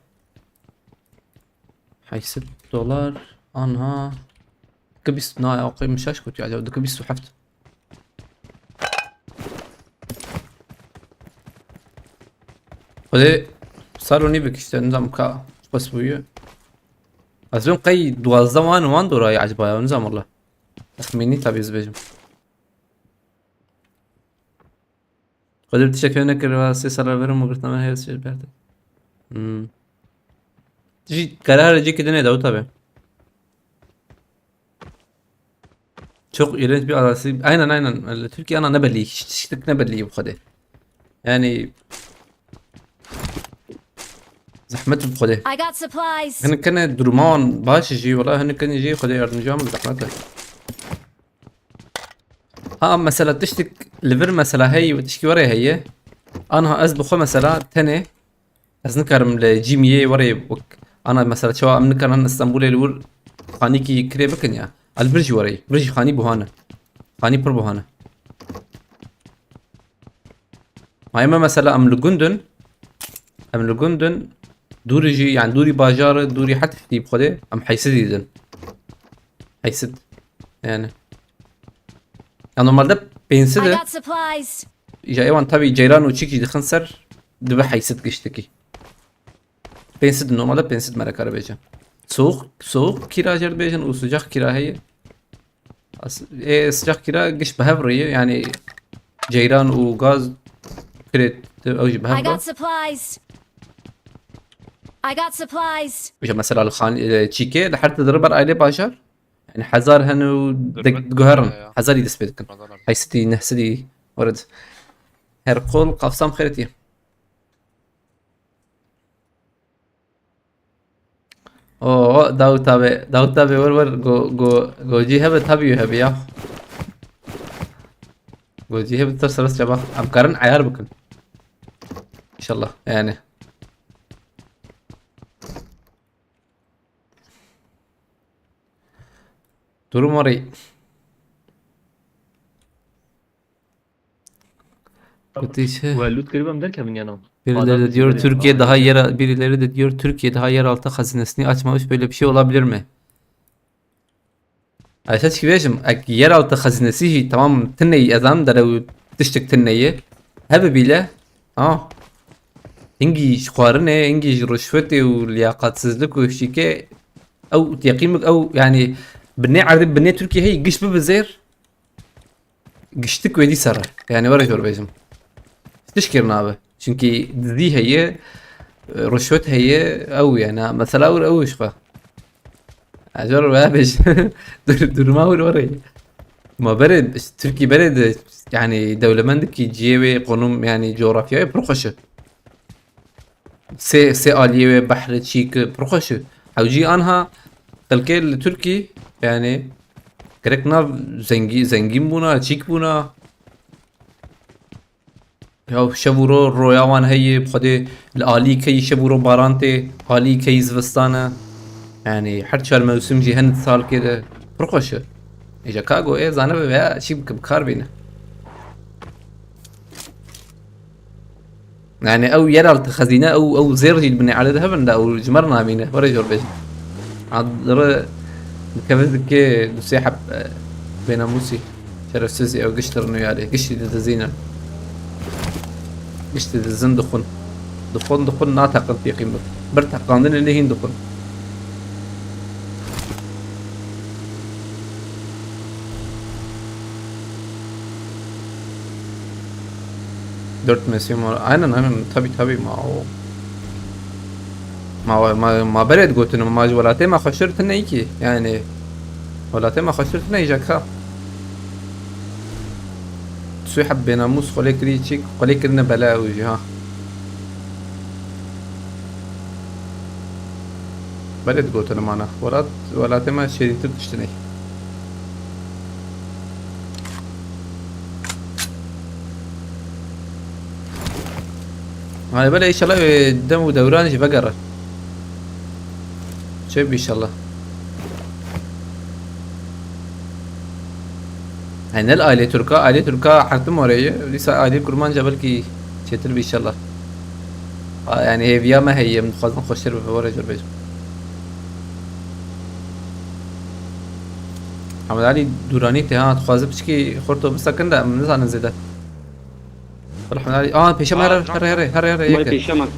حيسد دولار انها كبس نا او قيم مشاش كنت يعني ودك كبس حفت ودي صاروا نيبك işte نظام كا بس بويه ازون قي دواز زمان وان دورا يعجبها نظام والله تخميني تابي زبجم قدرت teşekkür ederim size sarar verim muhtemelen ama her şey berdi. تجي karar edecek ki ne Davut abi. Çok iğrenç bir arası. Aynen. Türkiye ana ne belli. Hiç ne belli bu kadar. Yani زحمته بخده I got supplies. هن كان درمان باش يجي والله هن كان يجي خده يردمجي عمل زحمته مثلا تشتك ليفر مثلا هي وتشكي ورا هي انا ازبخو مثلا تاني از نكرم لجيميه ورا بك انا مثلا شو من كان اسطنبول الور خاني كي كري بكن يا البرج ورا برج خاني بوهانه خاني بر بوهانه ما مثلا ام لجندن دوري جي يعني دوري باجار دوري حتى في بخده ام حيسد يعني normalde I pensede got supplies. جايوان tabi ceyran uçuk idi khanser dibe hayset geçteki pensede normalde pensed merak arabecan soğuk kira Azerbaycan o sıcak kira heye sıcak kira geç behavriye yani ceyran o gaz kret او I behavra got supplies. وجا مثلا الخان تشيكي لحد ضرب aile bajar يعني حزار هنو جوهرن حزاري دسبيدكن هايستي نحسدي ورد هرقول قفصام خيرتي اوه داو تابي ور جو جي هبه تابي يا جو جي هبه ترسل شباب ام كارن عيار بكن ان شاء الله يعني durum orayı. Kötüyse. ولوت قريبا من ذلك من ينام Birileri de diyor birileri de diyor Türkiye daha yeraltı hazinesini açmamış böyle bir şey olabilir mi? Aşağı çıkıyorum. Yeraltı hazinesi tamam tınneyi adam da tıştık tınneyi. Hep bile İngi şuarne İngi rüşveti ve liyakatsızlık ve şike او تيقيمك او يعني بني عرب بني تركيا هي قش ببزير قشتك ودي سرة يعني ورا جور بيجم تشكر نابه çünkü ذي هي رشوت هي او يعني مثلا او شفا اجر بابش durma oraya ما برد تركي برد يعني دولمندك جيوي قانون يعني جغرافيا بروخشه سي آلية بحر تشيك بروخشه حوجي انها الكل تركي يعني كركنا زنگين بونا تشيك بونا ياو شبورو روياوان هي بخدي الآلي كي شبورو بارانتي آلي كي زفستانه يعني حتى شهر موسم جي هند سال كده بروخشه اجا كاغو ايه زانه بيا شي بكار بينا يعني او يرالت خزينه او زيرجي بني على ذهب او جمرنا بينا ورا جور بيج عذر كبدك نسيحب بين موسي شرف سيزي او قشترنو يعني قشتي تزينا قشتي تزن دخون ناتقن في قيمة برتقاندن اللي هين دخون 4 mevsim var. Aynen tabi ma o. ما برد قلت انه ما ولاتي ما خسرت نيكي يعني ولاتي ما خسرت نيجاكا تسوي حب ناموس خليك ريتشيك خليك لنا بلاء وجها برد قلت انا معنا ولاتي ما شريت تشتني هاي بلا ان شاء الله دم دوران بقرة شوف ان شاء الله هاي الآلة تركا آلة تركا حرتم وريه لسه آلة كرمان جبل كي شتر ان شاء الله يعني هي فيا ما هي من خازن خوشتر بفورة جر بيجو محمد علي دوراني تها تخازب بشكي خورتو بسكن ده من نزان زيدا محمد علي بيشم هر ما يك پیشمک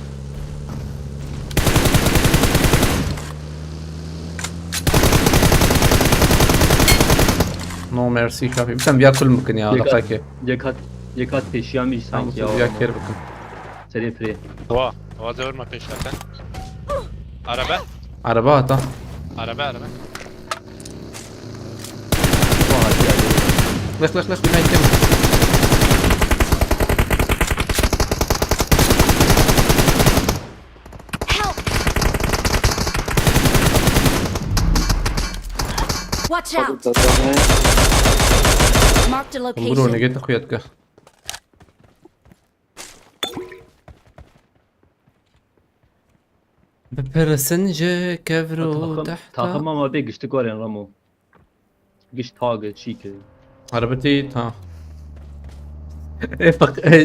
نو ميرسي كافي بسم بيا كل ممكن يا دقيقة یکات پیشیامی سانک بيا یا كير بكم سری پری هو دور ما فيش هاتن. عربات عربة. لخ بما يتم Help! Watch out! Marked a برو location. نجيت اخوياتك ببرسنجة كفرو تحت تاخم ما بي گشت گورن رامو گشت تاگ چیک عربتي تا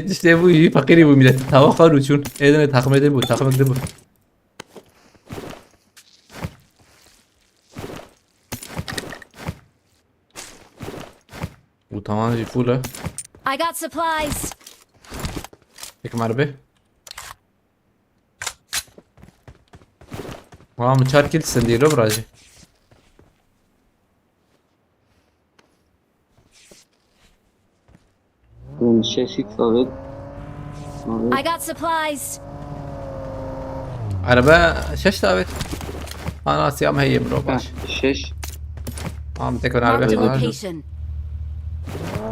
işte bu iyi fakiri bu millet tava kar uçun edene takım edin bu takım edin bu bu tamam bir full ha I got supplies. يكم عربي مشاركل سنديرو براجي شاشik ثابت I got supplies. عربة شش ثابت انا سيام هي برو باش شش عم تكون Marked a عربة location.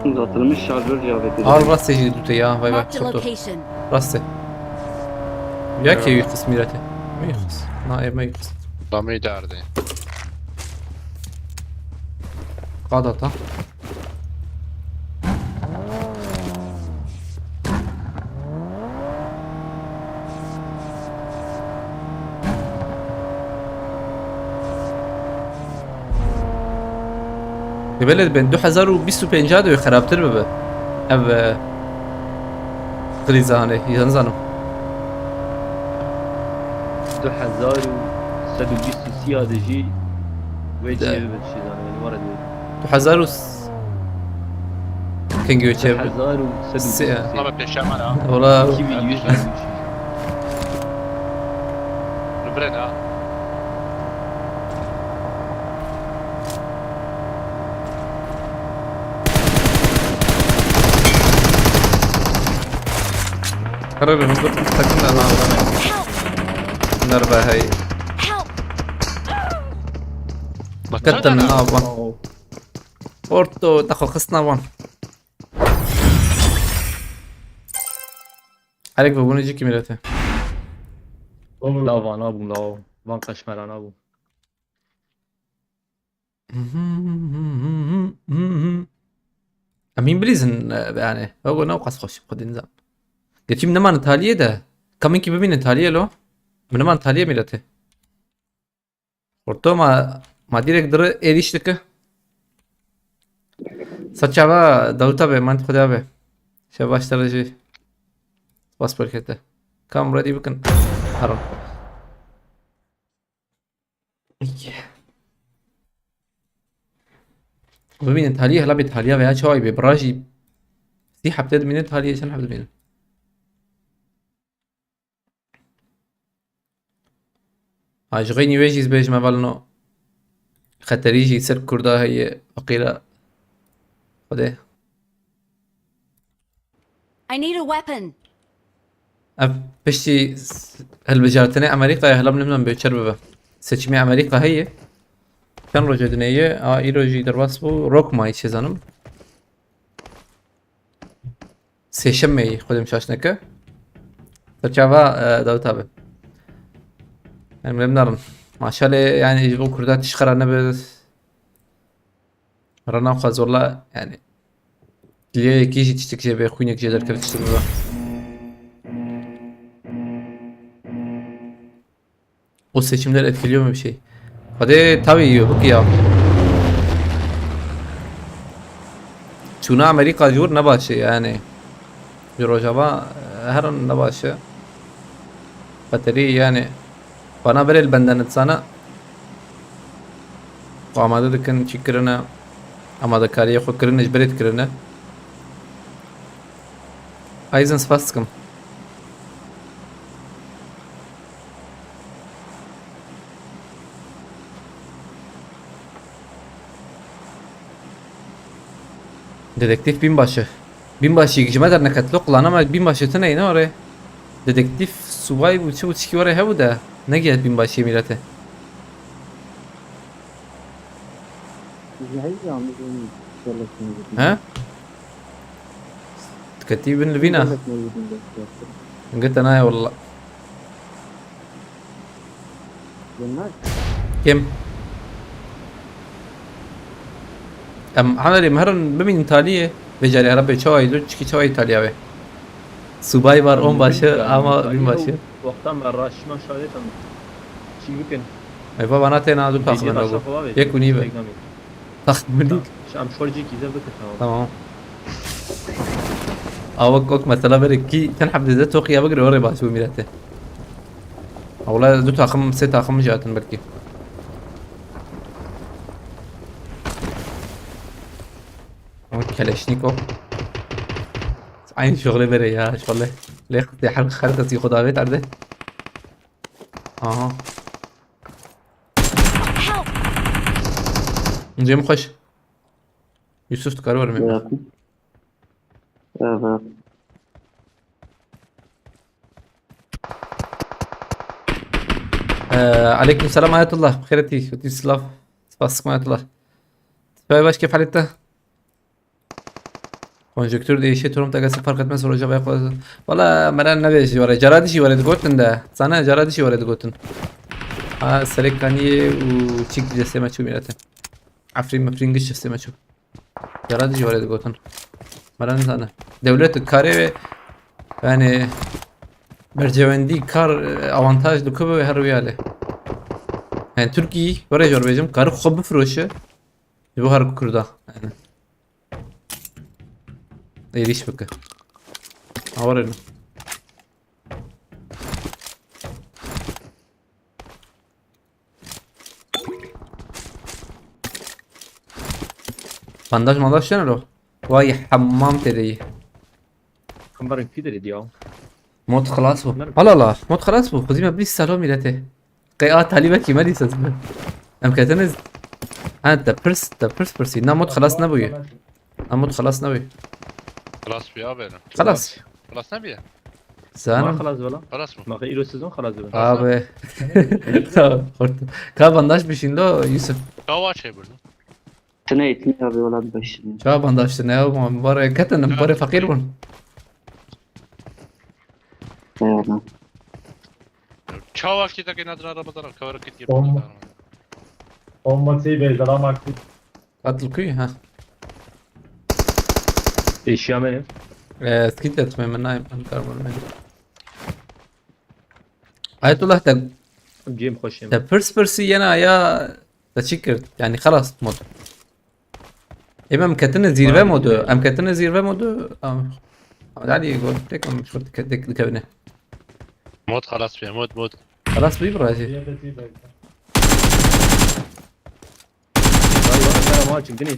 uzatılmış şarjör cevabeti. راسي جي دوتي يا باي باي Marked a شفتو location. راسي يا كي يخص ميرته ما يخص ما يخص ضمي داردي. قاعدة ببلد بين 2025 و خرابتر ببه او غريزانه يزنزانو 2123 دجی و چی بشیدن یعنی ورد 2000 كينجو تشيب 2123 ما بيشام انا. والله 2123 نبرد ها. قرر هم قلت تكلنا انا Help! نربا هاي Help! كتن وان اورتو دخل خصنا وان عليك بابون يجيك ميلته لاوان ابو لاو وان قشمران ابو امين بليزن يعني هو نوقص خوش قد نظام قلت من ما نتاليه ده كمين كي ببين نتاليه لو من ما نتاليه ميلته اورتو ما ديرك در eriştik saçava davuta be mantık koda be şey başlarıcı bas pakette kam ready bakın harun ببین تالیه هلا بتاليه ويا شوي ببراجي دي حبتد من تالیه عشان حبتد من عجغيني ويجيز بيج ما بالنو خطريجي سر كردا هي فقيرة خده I need a weapon. اف بشتي هالبجارتني امريكا هلا من بيشربه seçimi امريكا هي كان روجو دنيا اي روجي درباس بو روك ماي چزانم سيشمي خودم شاشنكه ترچاوا داوت abi yani memnunum maşallah yani bu kurda tişkara ne be rana khaz والله yani diye kişi tiştikçe be khuynek jeder kır tiştik be o seçimler etkiliyor mu bir şey? Hadi tabii yiyor bu ki ya. Çuna Amerika jur ne başı yani. Rojava her an ne başı. Bateri yani bana veril benden sana. Amada dikin çikirine amada kariye xo kirine jberet kirine. Ayzen spastkım. Dedektif binbaşı. Binbaşı gicme der nekat loklan ama binbaşı tane ne oraya? Dedektif subay bu çiki oraya bu da. Ne geldi binbaşı millete? Ha? Katibin lbina. قلت انا والله. كم؟ عملي مهرن بمين İtalya بجاري عربي çay dur çiki çay İtalya ve. Subay var onbaşı ama binbaşı. وقتا من راشما شادتم چی بکن Ayfa bana tena dur takımın bu. Yekuni be. Takımın. شام شورجي كذا بكتها Tamam. Avak ok mesela böyle ki تنحب ذات توقيا بقري وري باسو ميلاته. والله ذو takım set takım جاتن belki. كلاشنيكوف عين شغله بري يا شغله ليه اختي حرق خرطتي خدها بيت عرده اها Help! نجي مخش يوسف تكرر من Evet. عليكم السلام ورحمة الله بخيرتي ودي سلاف سباسك ورحمة الله طيب باش كيف حالتها؟ Konjöktür değişiyor, durum takası fark etmez hoca bayağı fazla. Valla meran ne beşi var? Jarad işi var edgotun da. Sana jarad işi var edgotun. Ha selekaniye u çik cesse maçı milete. Afrin gış cesse maçı. Jarad işi var edgotun. Meran sana. Devlet kare ve yani mercevendi kar avantaj duku ve her uyale. Yani Türkiye var ya Azerbaycan karı xobu froşu. Bu her kurda. Yani. Eriş bakı. Avarım. bandaj şuna lo. Vay hammam تري. كمبرن في دري دياو موت خلاص هو. لا موت خلاص هو. خذي ما بليس سلام ميلاته. قيات طالبك مالي سزبل. ام كاتنز انت برس برسي نموت خلاص نبوي. نموت خلاص نبوي. خلاص في abi. خلاص. خلاص نبيه. ما Sana خلاص ولا خلاص mı? ما غيروا السيزون خلاص ولا abi. Tamam. Ka bandaj bir şeyin lo Yusuf. Kava şey burada. Tnejt abi wala b'bexxin. Ka bandaj ne o mübarek katan mübarek fakir bun. Evet. Kava kita ki nadra arabadan kava kit gibi. Bomba. Bombası beyzalam aktif. Katıl kuy ha. ايش يا مان سكيت اسمه من نايم كاربون. Ayetullah da جيم خوش da pırs yana ya da çıkır yani خلاص mod. مكتنا زيرفا مودو مكتنا زيرفا مودو عادي يقول تكم مش قلت كدك كبنه مود خلاص فيها مود خلاص بيبرا شيء Diyabeti beyza. والله ما جبتني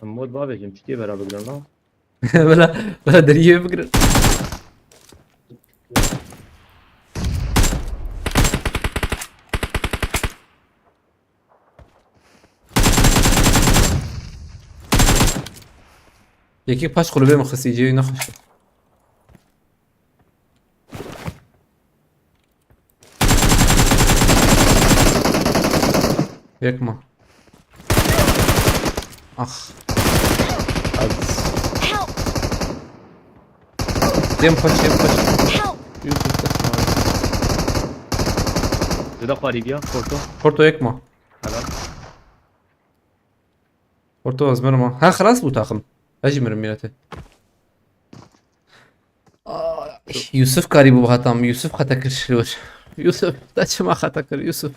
مود بابي جيم تشتي برا بقدر بلا دريه بقدر یکی پاش قلبه مخصیجی نخوش يكما اخ Help! ينفش Help! يوسف تسمع زدا قريبيا فورتو بورتو يكما حلال بورتو ازمرما ها خلاص بو تاخم اجي مرميلته يوسف قريب بو هاتام يوسف خطكر شلور يوسف تاچ ما خطكر يوسف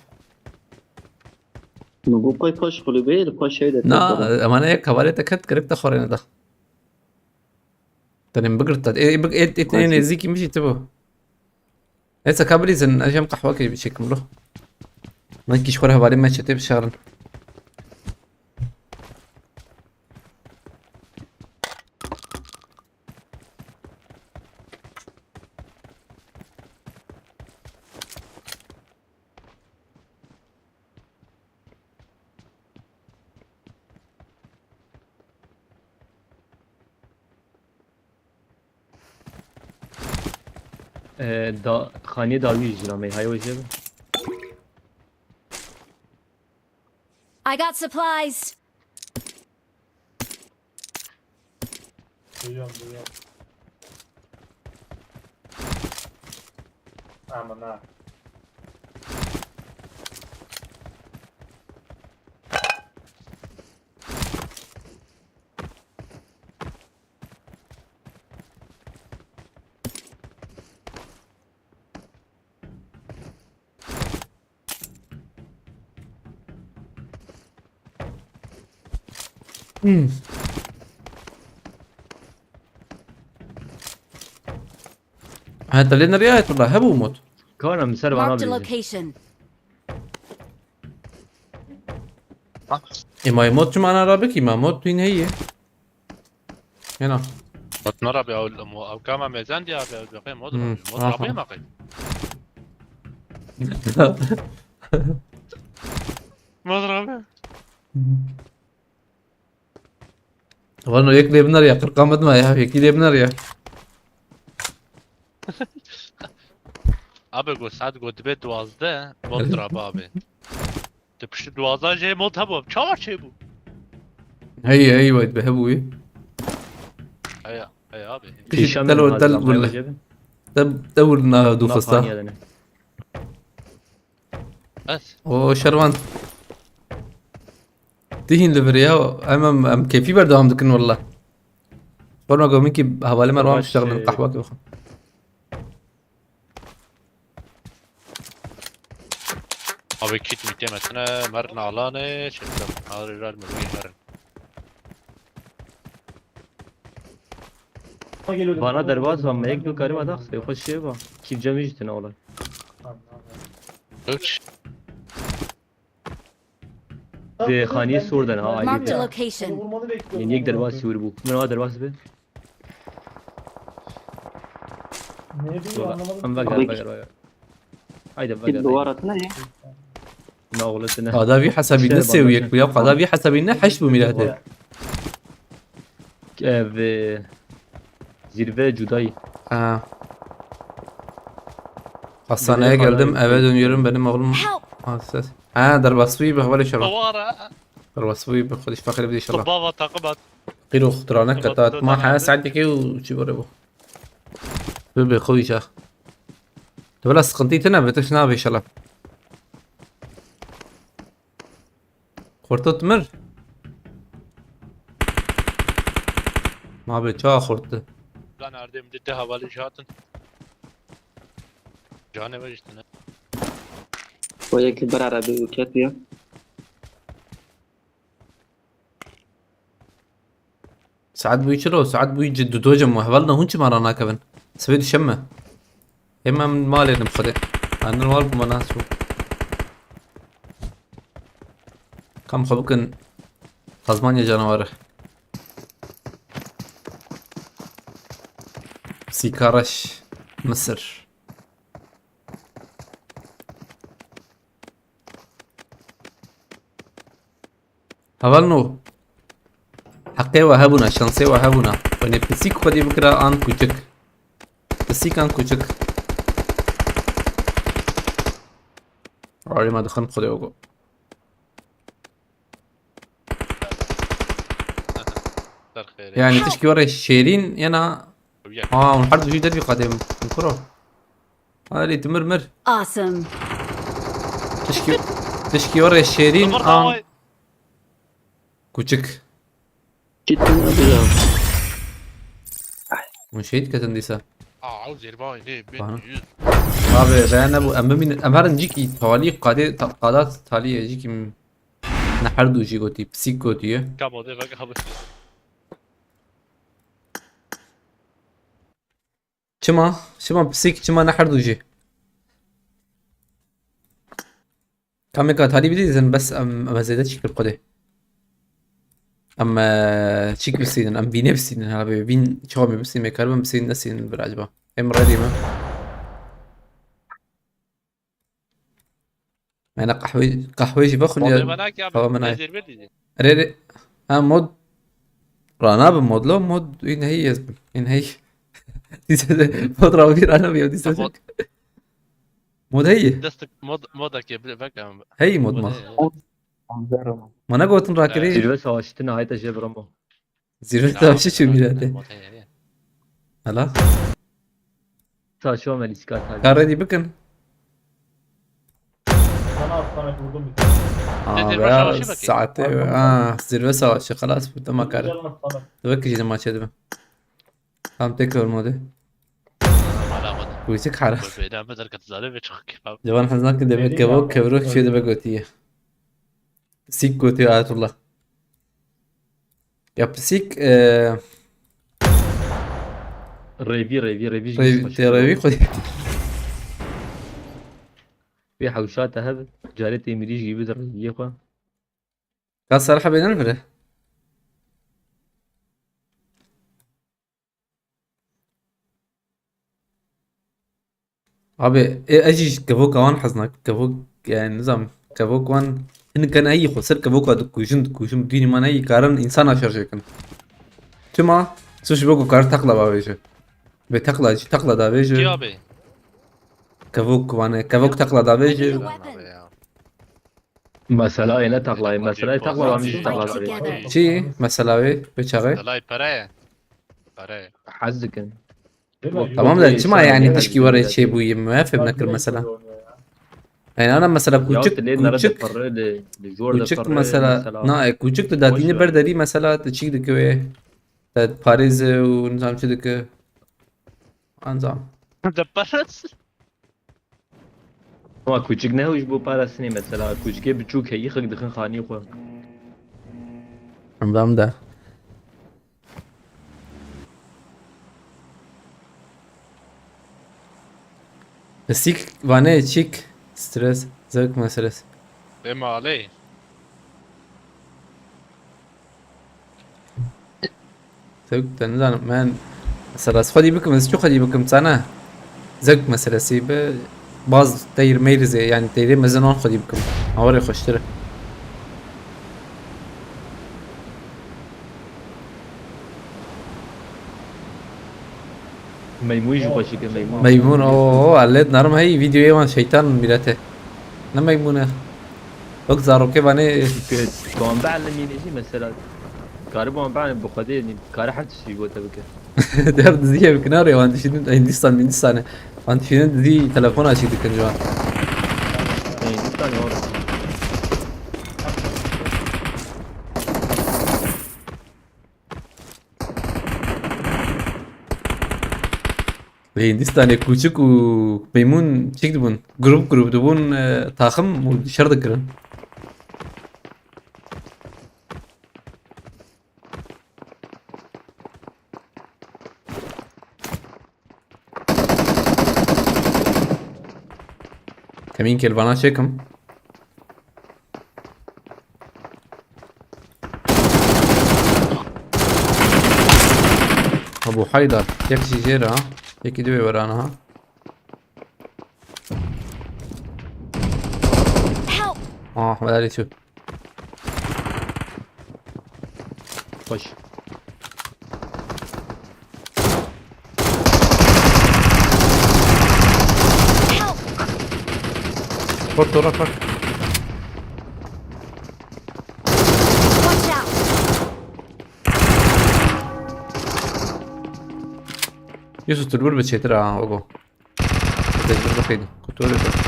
نقول باي باش خلوبي باش هيدا نا امانه یک حواله تکت کرکت خورینه ده تنم بقرت ايه اتنين زيكي مشي تبو هسه كابلي زن اجم قهوه كي بشكل له ما كيش خورها بعدين ما تشتي بشغل دا خاني داوي جرامي هاي وجه I got supplies. Duyuyorum. Aman ha. هذا لنا رياية والله هبو موت كان مسر انا Marked a بيجي location. اما يموت معنا رابك ما موت وين هي هنا نرى او كما ميزان دي بقي مود مم. مود ربي ما قيل مود ربي والله يك بنر يا قرقامد ما يا هيك بنر يا ابي قول ساعات قلت بيت 12 مود ربي ابي تبش 12 جاي مود هبو چاور چه بو هي ويد بهبوي اي ابي تلو تل ولا دورنا دو فستا بس او شروان تهين لبريا ام كيفي بردهم دكن والله قلنا قومي كي حوالي مروان تشتغل القهوه كيف ابي كيت 200 مثلا مرنا علانه شفتم هذا الرجال مروي مرن بانا درواز و یک دو کاری مداخ سی خوش شه با کیف جمعیش تنه اولا اوش ده خانی سوردن ها Marked a علی location. Vurmanı bekliyorum. یعنی یک درواز سور بو من ها درواز به Ne diyor anlamadım. هم بگر بگر هایده في بگر دوارتنا هي ناغلتنه هذا في حسب النسي وياك ويا هذا في حسب النحش بميلاته و zirve cudayı hastaneye geldim eve dönüyorum benim oğlum Help! hassas درباسوي بهوالي شرف طوارة درباسوي بخدش فاخر بدي شرف بابا تقبت قيرو خطرانك كتات ما حاس عندك وشي بربو بيبي خوي شاخ تبلا سقنتيتنا بتشنا بشلف خورتو تمر ما بيتشا خورت لا نردم دته حوالی شاتن جانه وجدتنا وياك بر عربي وكاتيا ساعات بيشلو ساعات بيجددوا توجم وهبلنا هونش مارانا كبن سبيد شمه اما من مالي نبخده انا المال بمناس شو كم خبكن خزمان يا جانوار سيكارش مصر هبلنو حقي وهبنا شانسي وهبنا وني بسيك خدي بكرة آن كوچك بسيك آن كوچك عالي ما دخلت خدي وقو يعني تشكي ورا الشيرين ينا وياك. ونحرد وجي دربي قادم الكرة هذه تمرمر Awesome. تشكي ورا الشيرين صبر طاوي. كوتشك Cidden abi ya. ونشيت كتنديسا عاوز يرباي ليه آه. بين abi ben bu أمرن جيكي توالي قادات تالية جيكي نحرد وجي قوتي بسيك قوتي كابو دي بقى خبر. شما بسيك شما نحرد وجي كاميكا تالي بديزن بس أما زيادة شكل قده اما شيك بسين ام بيني بسين هلا بين شومي بسين مكربم بسين نسين بالعجبه ام ريدي ما انا قحويجي باخذ والله بناك يا هو من هاي. نزل بدي. ريدي مود رانا بمود لو مود ان هي مود راوي رانا بيو دي مود هي دستك مودك يا بقى. هي مود ما انا قلت راكري Zirve savaştı nihayet şey Ramo. زيرو تمشي شو بيلاته هلا Savaşı var Meliskat hali. كان ريدي بكن Sana Samet vurdum bir tane. زيرو بقى سوا شبكة. ساعتين زيرو سوا شي خلاص ما كان Güzel lan Samet. تبكي جدا ما شدبه قام تكر مودي ويسك حرا بينا بدل كتزالي بتشخك. جوان حزناك دبي كبوك كبروك شو دبي قوتيه سيك قوتي آيات الله يا بسيك Revi. تيرابي خدي Bir havşat هذا جارت إمريج جيبت الريفية خوا. كان صراحة بين الفرق أبي أجي كبوك وان حزناك كبوك يعني نظام كبوك وان إن كان أي خسر كبوك دكوشن ديني ما أي كارن إنسان أشر شكل تما سوش بوكو كار تقلا بابيجو بتقلا دا كي بيجو abi. كبوك وانا كبوك تقلا دا بيجو Mesela yine taklayın. Mesela taklamışız Fight taklamayı. together. شي مسألة وي بتشغل لاي براي. براي. حزكن. تمام ده تما يعني تشكي ورا شي بوي ما في بنكر مثلا يعني انا مثلا كوچك مثلا نا كوچك داديني برداري مثلا تشيك دكوي تد باريز ونظام شو دك انظام دبرت. Ama küçük ne hoş bu parasını mesela küçüke birçok heyi xık dıxın xani xo. نظام ده بسيك وانا تشيك ستريس زوك ما ستريس ما عليه. زوك تنزل مان مثلا خدي بكم شو خدي بكم سنة زوك مثلا سيب باز تير ميرزي يعني تيري مزنون خدي بكم اوري خشتره Meymuş başı ki meymun. ميمون اوه عليت نرم هي فيديو ايوان شيطان ميلاته نا ميمونة وقت زارو كيف اني Doğan بعلم يجي mesela. Gariban ben bu kadar yani kara hatta şey bu tabii ki. درد زي بكناري وانت شنو هندستان من هندستان وانت شنو دي تلفون اشي دكن جوان Yani bir tane var. هندستان كوچك و ميمون تشيك دبون جروب دبون طاخم وشر دكرن كمين كيلفانا شيكم ابو حيدر يكشي جيرة ها يكي دوي ورانا ها Help! احمد علي شو Hoş. Help! فوت وراك Watch out! يوسف تلبر بتشتري اوغو تجربة خيدي كنت أقول لك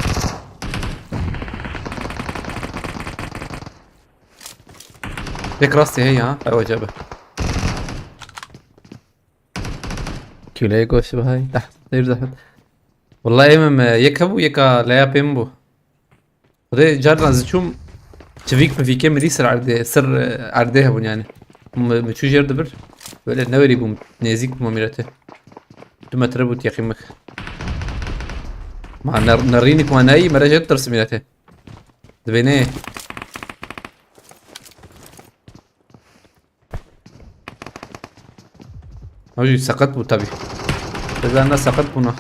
هيك راسي هي ها أيوة جابه كيلي gosh بهاي تحت غير تحت والله ايمم يكبو يكا لا بيمبو وده جارنا زشوم تفيك في كم دي سر عرده سر عردها بون يعني مشو جرد بر ولا نوري بوم نازيك مميرته تما تربط يا خيمك مع نرينك واناي مرجت ترسمينته دبينه موجود سقط بوتابي إذا أنا سقط بنا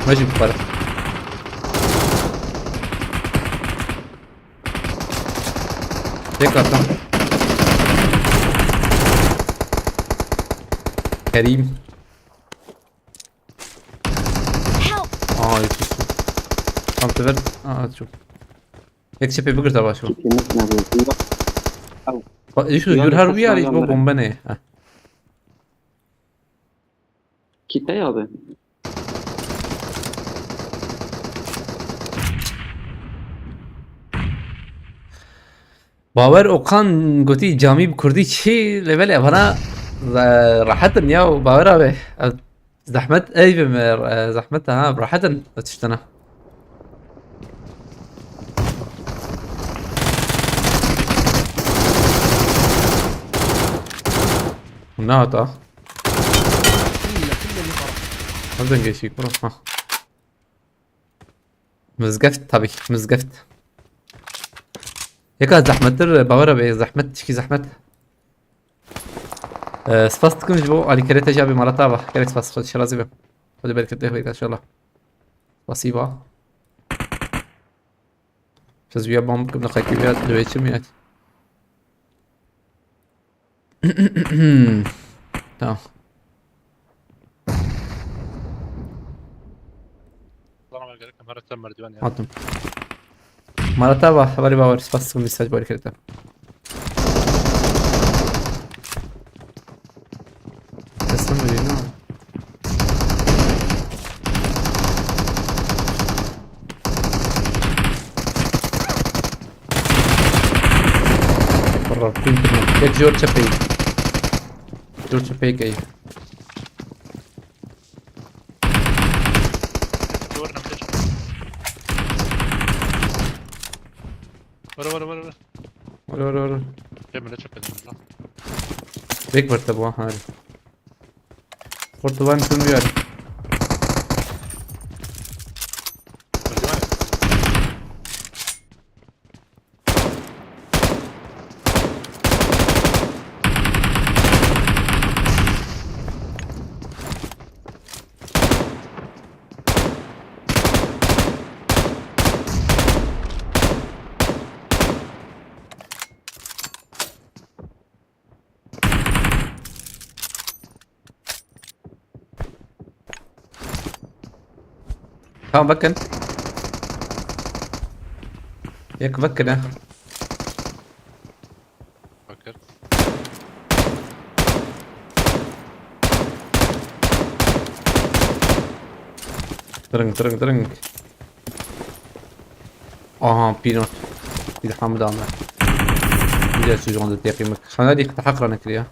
ماشي بفرق هيك أطلع كريم يشوف عم تبرد شوف هيك شبي بقدر تبع شو يشوف يقول هربي على يجيبوا بومبنة Kite abi. باور اوقان قلتي جامي بكردي شي ليفل انا راحت يا باور ابي زحمت اي زحمتها براحة تشتنا ناتا هذا نجيشي كرة ها مزقفت طبي مزقفت هيك زحمت باورا بي زحمت شكي زحمت سباستكم جبو علي كريتا جابي مرتابة كريت سباست خد شرازي بهم خدي بالك الدهوي ان شاء الله بسيبها فزويا بوم كنا خايفيات دويتش ميات تمام حاطم مرتبة حوالي باور سباس كم مساج باور كريتا تسلم لينا برا يك جورج شابي جورج شابي كي ورا بيك مرتبة هاي برتبان شو بيعرف ها بكن ياك بكن فكر ترنج بينوت إذا حامد عمر إذا سجون دتيقي مك خلنا دي تحقر نكريا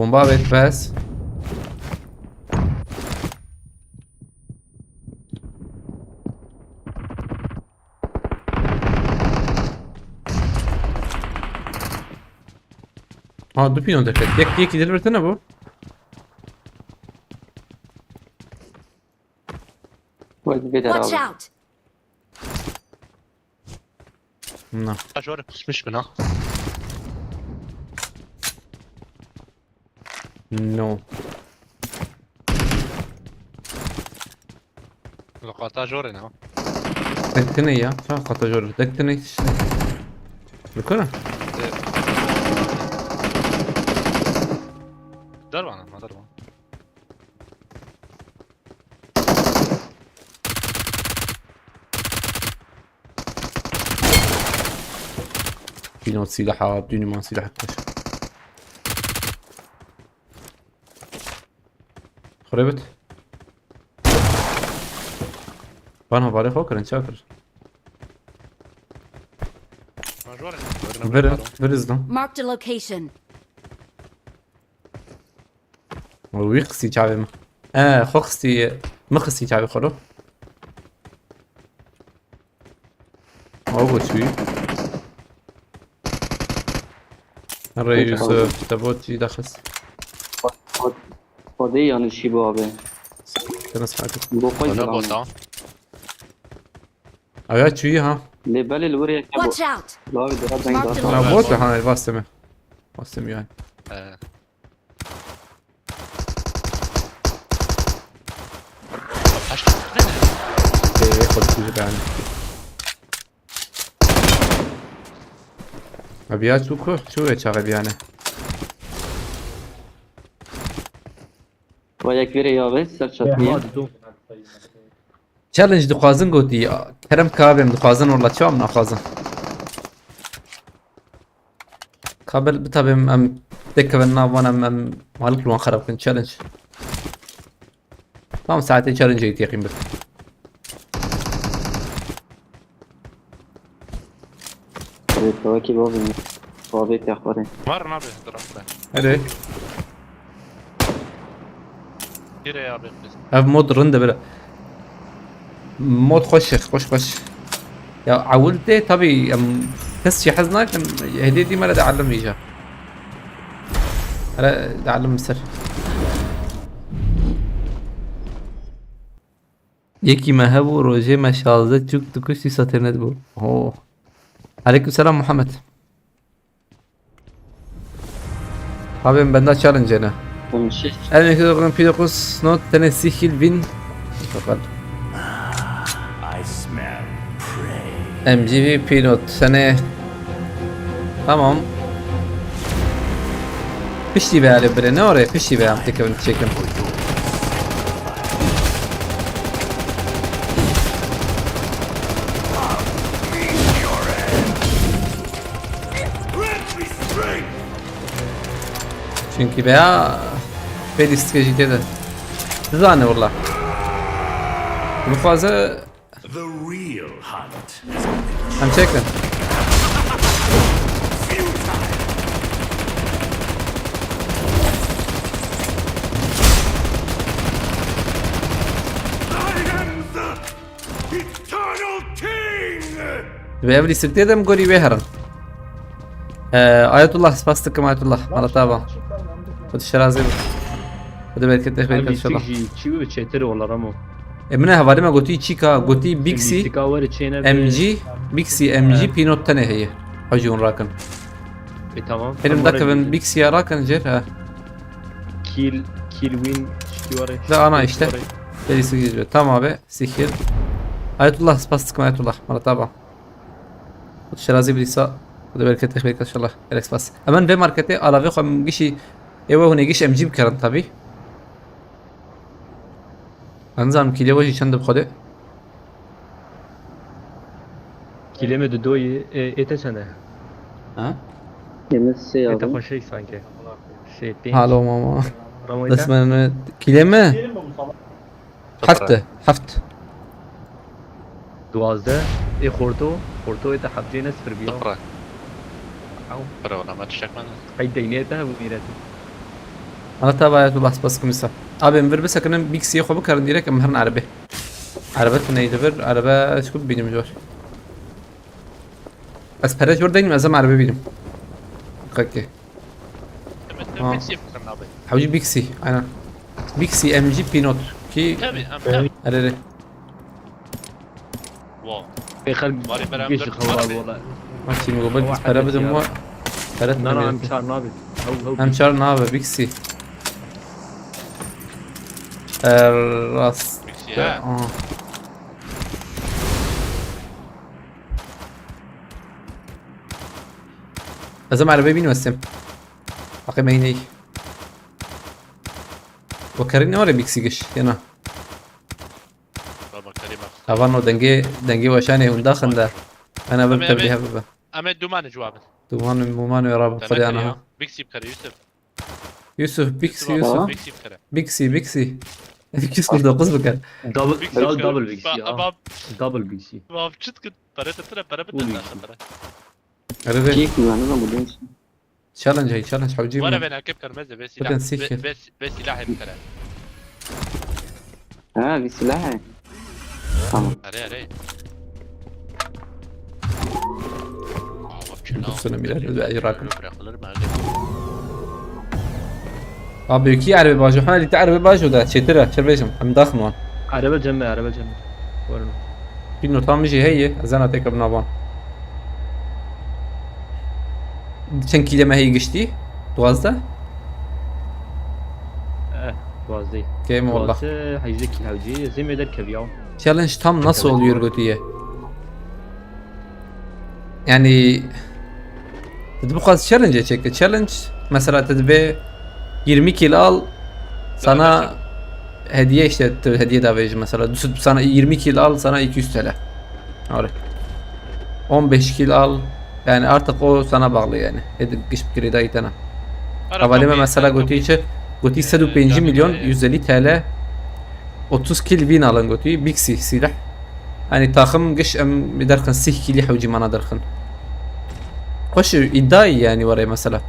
bomba bet bas du pinon da fet yek delirtene bu Watch out! no شوارع مش منها no لقطة جورنا دكتني يا شو قطع جور دكتني بكره دار وانا ما دار وانا. بينوت سلاحها بدون ما سلاح كش خربت فانا باري فوكر شاكر مجبور. برزنا Marked a location. ويقسي تعبي خخسي مخسي تعبي خلو موجود شوي الرئيس يوسف تبوتي دخس خودی یعنی چی با آبه كان اسمعك بو خوی ولا برام بوتا. اويات شوي ها لیبل الوری که با Watch out! لاوی درا زنگ Marked داشت a انا بوت ها باستمه يعني خد تجيب يعني ابيات شو يتشغل يعني و یک وری یاوه سر چطنیه تشالنج دخوازن قوتي كرم كابم دخوازن والله شو عم ناخذن قبل بتابم ام دكبنا وانا ام مالك لون خرب كنت تشالنج تمام ساعتين تشالنج يتيقين بك تو کی با بین بابی که خوره مر نبي ضرب. هذي كثير يا بي بس. هذا مود رنده بلا مود خش يا عولتي طبي ام بس شي حزنك هديتي ما لا تعلم يجا لا تعلم سر یکی مهبو روژه مشازه چوک تو کشتی ساترنت بود اوه علیکم سلام محمد abim bende challenge ne اونشش el ne P9 not tenesihil bin fakat I smell prey. MGV P9 sene tamam pişti be ali bre ne oraya pişti be am tekrar çekim Grant me strength. çünkü veya pedistkeci de zane والله bu fazla The real hunt. hem çekin I am the eternal king. بيبلي سكتيدم قولي بيهرن آية الله سباستكم آية الله على طابة خد الشرازي خد بالك انت خبيرك ان شاء الله چی چتر ولا رامو منها هواري ما قلتي تشيكا قلتي بيكسي تکاور چینه ام جي بيكسي ام جي بينوت تاني هي حجون راكن تمام benim dakikabın بيكسي راكن جير ها kill win شتواره لا انا işte deli sıkıcı tamam abi sihir آية الله سباستكم آية الله على طابة خد الشرازي بليسا خد بالك انت خبيرك ان شاء الله الكس بس امان في ماركتي على في خم جيشي ايوه هنا جيش ام جي بكرن طبي انزام كيلو وجهي چند بخوده kilometre دوی ete sene ها یعنی سه ete یاوه خوشی sanki şey pink هالو ماما رامو بس ete من كلمة حفت دوازده خورتو ete حبجه نصفر بیا اقرا او برا ولا ما تشك من. hay deynete bu mireti انا تابع بس بس كمسا ابي مفر بس كنا بيكسي خو بكر ديرك مهرن عربي عربت نيدفر عربة شكو بيني مجور بس فرج وردين مازم عربي بيني اوكي تم بيكسي فكرنا بي. حوجي بيكسي انا بيكسي ام جي بينوت كي تابي ام تابي. اري واو. خلق ماري برام جيش درت خوال ماري. والله ماشي مقبل فرا بدم مو فرت لا لا مشار نابي هو هم شار نابا بيكسي الراس بيكسي ها. اه لازم عربي بيني وسم باقي ما يني وكريني ورا بيكسيقش هنا بابا كريم افانو دنجي وشاني هم داخل ده انا ببدا بيها ببا اما دومان جواب دومان مومانو يا رب خدي انا بيكسي بكره يوسف يوسف بيكسي يوسف. يوسف بيكسي بكره بيكسي بيكسي ده قصبك دبل بيكسي اباب دبل بيكسي اباب شت كنت بريت ترى برا بدنا ناخذ عرفت كيف يعني ما بديش. تشالنج هي تشالنج حوجيب وانا بين كيف كرمزه بس بدنا نسيخ. بس سلاح بكره بسلاح. تمام. عليه سنة ميلاد اجراكم ابي كي عربي باجو حالي تعربي باجو ده شترا شربيشم هم داخمون عربة جنبه ورنو انه طعم يجي هي ازانا تيك بنابان چەند لما هي گشتی 12 وازدي كيم والله حيجيك الهوجي زي ما يدرك بياو challenge tam nasıl oluyor götüye yani تطبق challenge çekti challenge mesela tedbe 20 kilo al sana hediye işte hediye davayıcı mesela düşüp sana 20 kilo al sana 200 TL öyle 15 kilo al yani artık o sana bağlı yani edip kış bir kere daha havalime mesela götüye götü 105 milyon 150 TL 30 kil win alın götü bixi silah hani takım kış درخن 6 kili حوجي mana درخن hoş iddiayı yani var ya mesela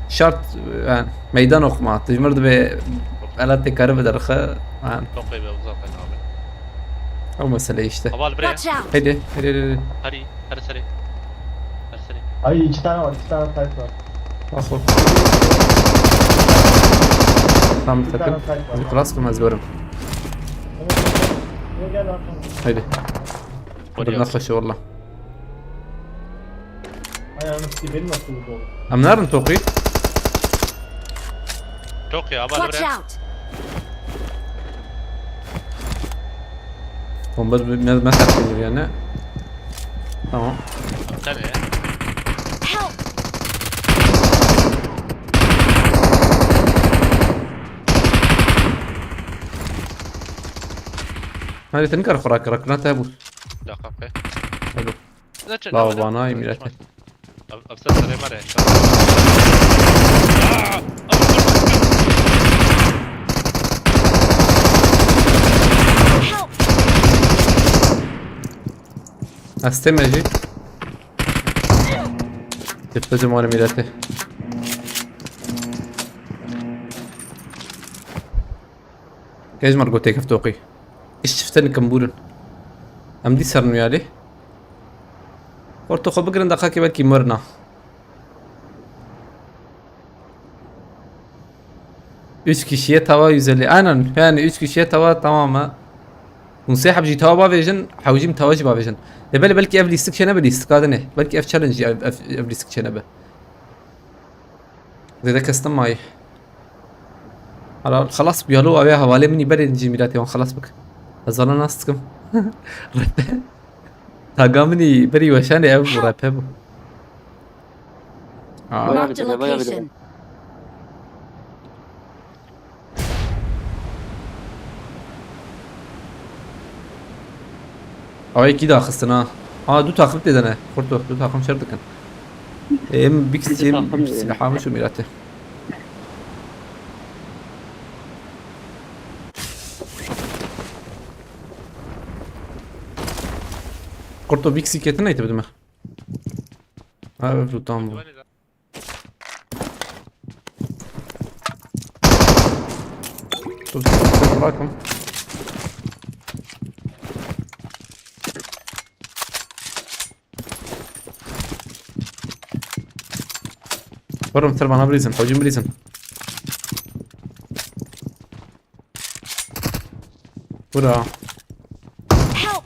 şart yani meydan okuma tecmurdu ve alat tekarı بدرخه yani توقي بوزاق abi. o mesele işte Haval buraya. Watch out! hadi Hadi sari. Ay 2 tane var, 2 tane site var. aho tam Bir tane takım site var. bir klas kılmaz diyorum Gel arkamda. hadi Oraya. بدنا نخش والله Ayağını benim nasıl oldu? am narın توقي Çok ya haval Watch buraya. out! bomba ما تعرفين يعني tamam Tabii. Help! هذه تنكر خوراك ركنتها ابو Dakika. حلو Zaten. لا وانا يميلته Afsat sari mare. Help! استمجي تبتزم وانا ميلته كيف مرقو تيك فتوقي ايش شفتني كمبورن ام دي سرنو يالي قلت خو بقرن دقاكي بلكي مرنا üç kişiye tava 150 aynen yani 3 kişiye tava tamamı نصيحة بجي توا بافيجن حوجيم تواجي بافيجن يبالي بلكي اف ليستك شنبه ليستك هذا نه بلكي اف تشالنج اف ليستك شنبه زي كاستم ماي على خلاص بيالو ابي حوالي مني بري نجي ميلاتي وان خلاص بك ازانا ناستكم تاغامني بري وشاني ابو رابو Marked a location. Ay iki de akhısına. Du takım dedene. Kurtu du takım şerdikin. Hem biksim takım silahımı şu milati. Kurtu biksi ketin neydi bedime? Ha öbür tamam bu. Bakın. برم ترى انا بريزن حوجين بريزن ورا Help!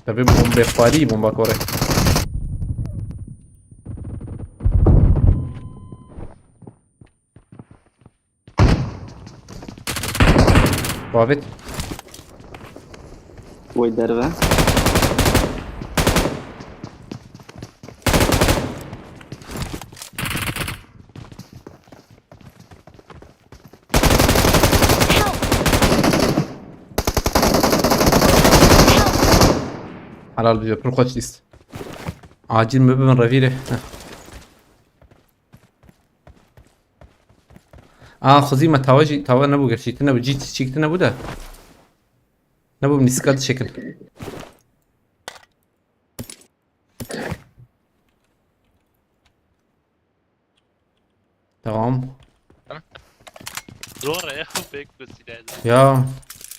تبي بومبي فاري بومبا كوري وافت ويدربه. حلال بيجي پر خوش ديست عاجل مبين رفيره خزيمة تواجي توا نبو قرشيت نبو جيت شيكت نبو ده نبو من سكاد شكل تمام زور يا اخو بيك بس يا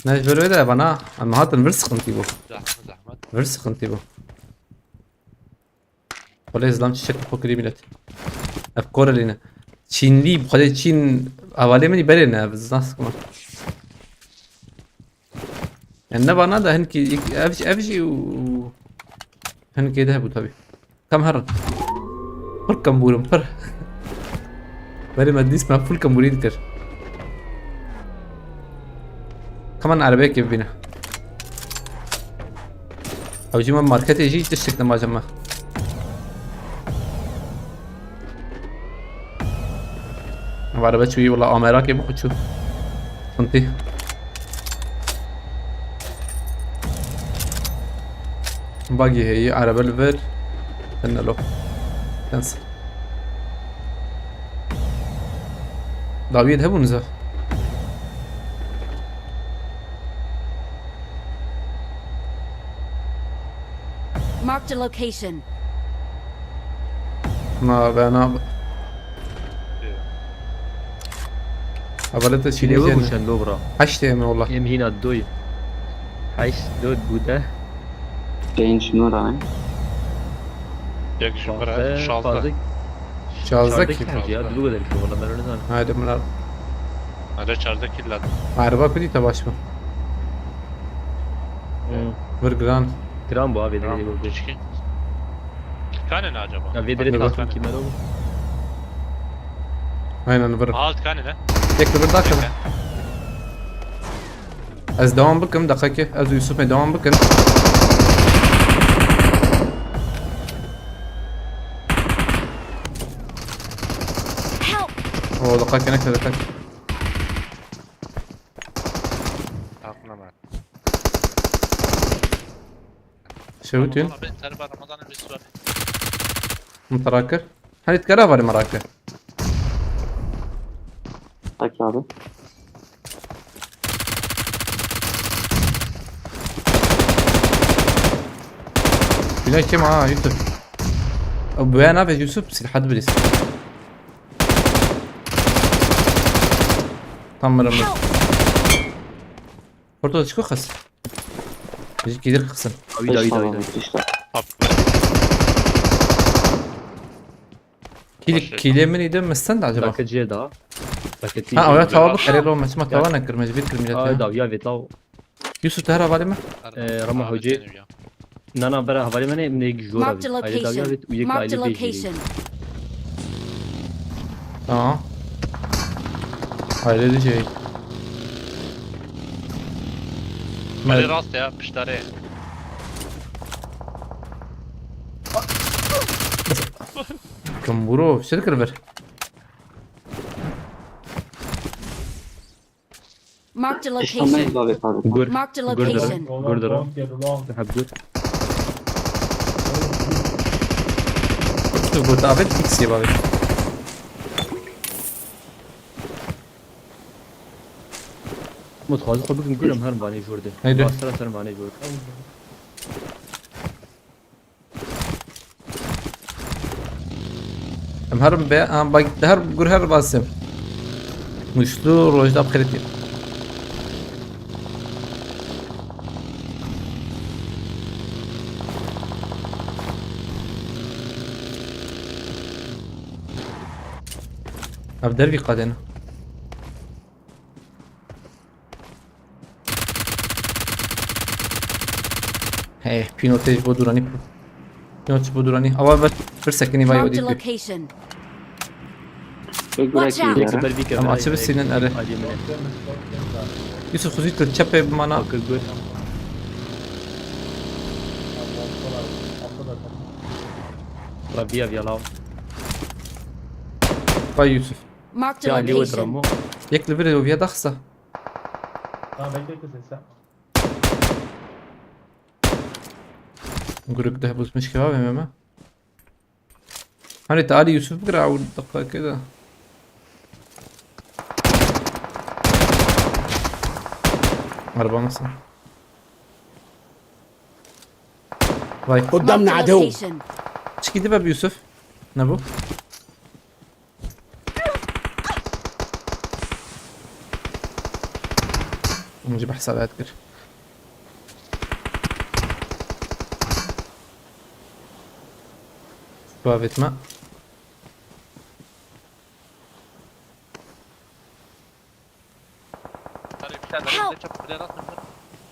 ناش برويدا بنا اما هات الفرس قنتي بو زحمة فرس قنتي بو ولا إسلام شكل فكري ملت أفكار لنا چین لی بخواد چین حواله منی بره نه بزنس کنم يعني نبغى نادا هنكي افشي و هنكي ده بود طبي كم هرن فل كمبورم فر بري ما ديس ما فل كمبورين كر كمان عربية كيف بينا او جيما ماركت يجي تشتك نما جمع عربية شوي والله اميرا كيف بخد شو فهمتي باقي هي عربة ليفل قلنا له كنسل ضاوي يذهبوا نزاف Marked a location. ما بنا أبلت تشيلي شنو جنة وشن لوبرا حشتي من والله ام هنا الدوي حيش دود بوده این شنو راه یک شماره 16 شازك يا دلوقتي ده والله ما نزال هذا من الأرض هذا 14 كيلو عربة كدي تباشمه برجران جرام بو ابي دري تشكي كان عجبه ابي دري أيوة. تاكل كيمرو هاي أنا برا هالت كان ده يكتب الداخل از دوام بكم دقيقة از يوسف دوام بكم Help! هو دقيقة نكتب دقيقة عقنا معك شوتين رمضان تربى رمضان بالسؤال متراكر هل يتكرر ولا مراكر tak abi. بلاي كم يوسف او بيانا في يوسف بس لحد بليس طمر امر برضو شكو خس يجي كيدير خسن ابي داوي داوي Tamam, işte. كيلي من يدم مستند عجبه باكت جيدا باكت ها اويا توابق عليه لو ما اسمه توانا كر مجبيت كر داوي يا فيتاو يوسف تهرب عليه ما رمى هوجي نانا برا حوالي مني من يجي جورا Marked a اي داوي location. ويك Marked a ايلي بيجي location. اه هاي جاي مالي راست يا بشتري كم برو شو تذكر بر Marked a İşlemeyiz location. abi abi. جور Marked a جور location. جور درا بحب جور شو قلت عبد فيكس يا بابي متخاذ خو بكم كلهم هرم باني جور ده هيدا. باستر هرم باني جور هرم بي باقي هرب قول هرب باسم مشلو روجدا بخيرتي ابدر قادنا هي بينوتيج بودوراني بينوتيج بودوراني اول برسكني باي Marked a وديتي location. Ve Watch out. bırak يكبر بيك أما أحسب السنين أره. يوسف خذيت الشبه بمعنى جور ربيع بيلاو باي يوسف Marked a يا اللي location. ودرمو ياك الفيديو فيها دخسة نقولك ده بس مش كباب يا ماما. هاني تعالي يوسف اقرا اول دقة كده. أربعة مثلا. باي. قدامنا عدو. ايش كده باب يوسف؟ نبو. نجيب حسابات كده. بابت ماء.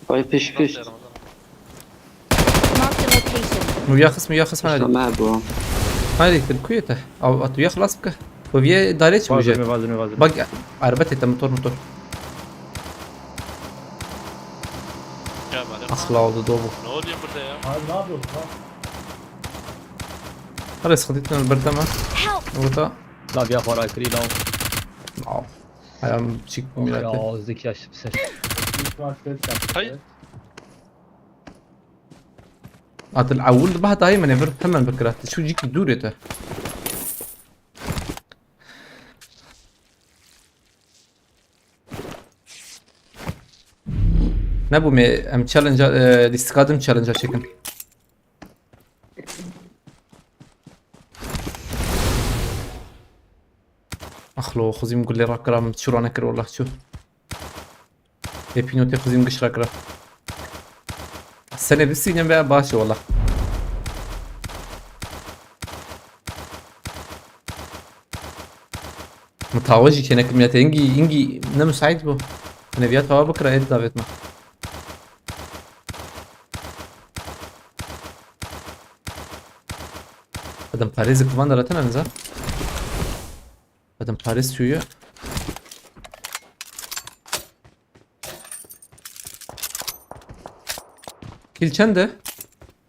باي فيش فيش. Mark the location. ويا خصم ما هذه. معبو. هذه الكويتة أو أتويا خلاص بك. ويا داريتش فازني وجه. فازني بقى عربتي تم موتور. أصلا oldu doğru. Ne oluyor burada ya? Abi ne yapıyorsun lan? خلاص خدتنا البردمة. Help! وتا. لا بیا خورای کری لاو واو. هيام تشيك یا ميلاتي. ازدیک yaş بسر İlk maç ses yaptı. Hayır. هات العول بها هاي من يفر هم بكرات شو جيك دورته. نبو مي ام تشالنج الاستقادم تشالنج شكل. اخلو خزيم قول لي راك رام شو رانا كر والله شو يبينوتي خزيم قش راك رام السنة بالسينما بقى باشي والله. متعوجي هناك كميات انجي نم سعيد بو انا بيات هوا بكره ايه دافيت ما بدم باريس كمان دلتنا نزا بدم باريس شوية كيل چنده؟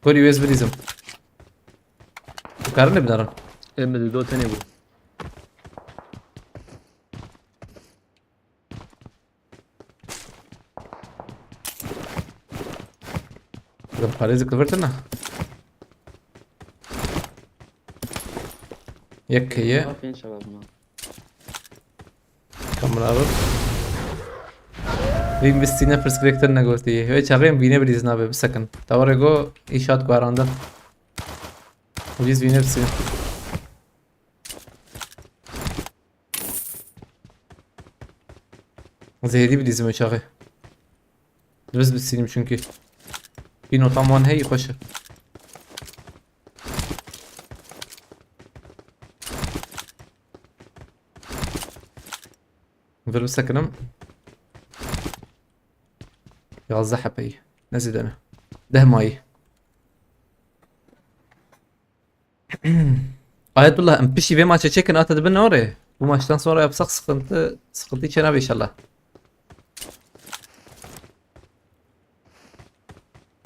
قولي ويز بريزم وكارن بنارن امد دو تنی بو بدم باريس كلفتنا يك هي فين شبابنا؟ كاميرا Vim Bistina perspektör ne gosti. Ve çağırayım vine bir izin abi bir sakın. Tavarego inşaat kuarandan. Biz vine bir زهدي بدي زعما شاغي بس بالسينما çünkü bir notam var hey خوشه نفر بسكنم يغزى حبي نزيد انا ده ماي آيات بالله ام بيشي في ماتش تشيكن اتد بالنوري وماشtan sonra yapsak sıkıntı için abi inşallah.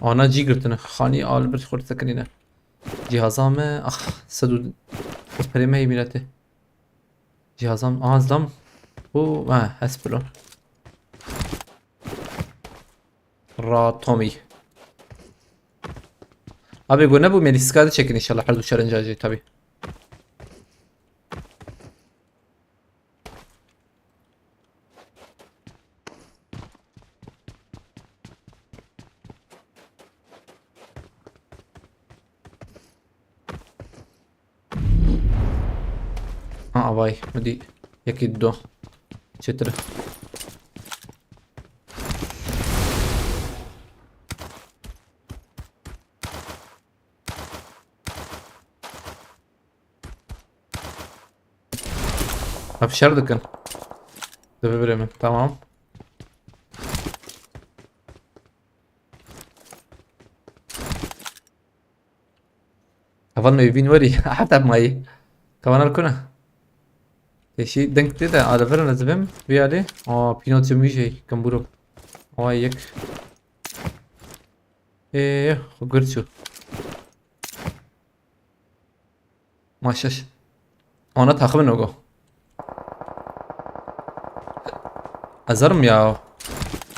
Ana جي قلتنا خاني آل برش خورد سكنينه جهازام اخ سدو بريمه ميلاته جهازام ازلام و ما هسبلو را تومي abi bu bu meliskade çekin inşallah her dışarınca acı tabi. اه باي ودي يكيد دو چتر ابشر دكن ده بريمن تمام اظن يبين وري حتى ماي كمان الكنا شيء دنك كده على فرن زبم في عليه بينوت سمي شيء كم برو يك ايه قلت شو ماشش انا تاخذ منه ازرم يا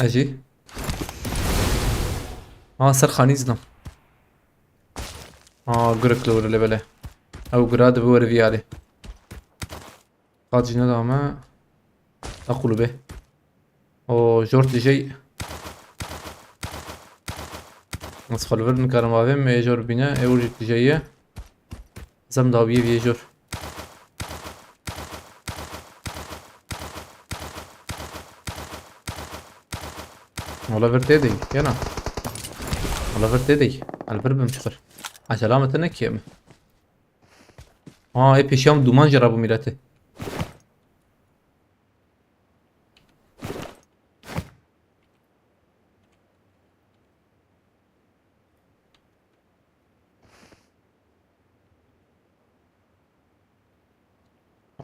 اجي سر خاني زدم قرك لور اللي بله او قراد بور فيالي قاد جينا داما اقول به او جورت جي نسخل ورن كارم وافم يجور بنا اورجت جايه زم دابيه بيجور والله فرتدي يلا والله فرتدي البرب مشخر علامة كيم اي بيشام دومان جربوا ميلاته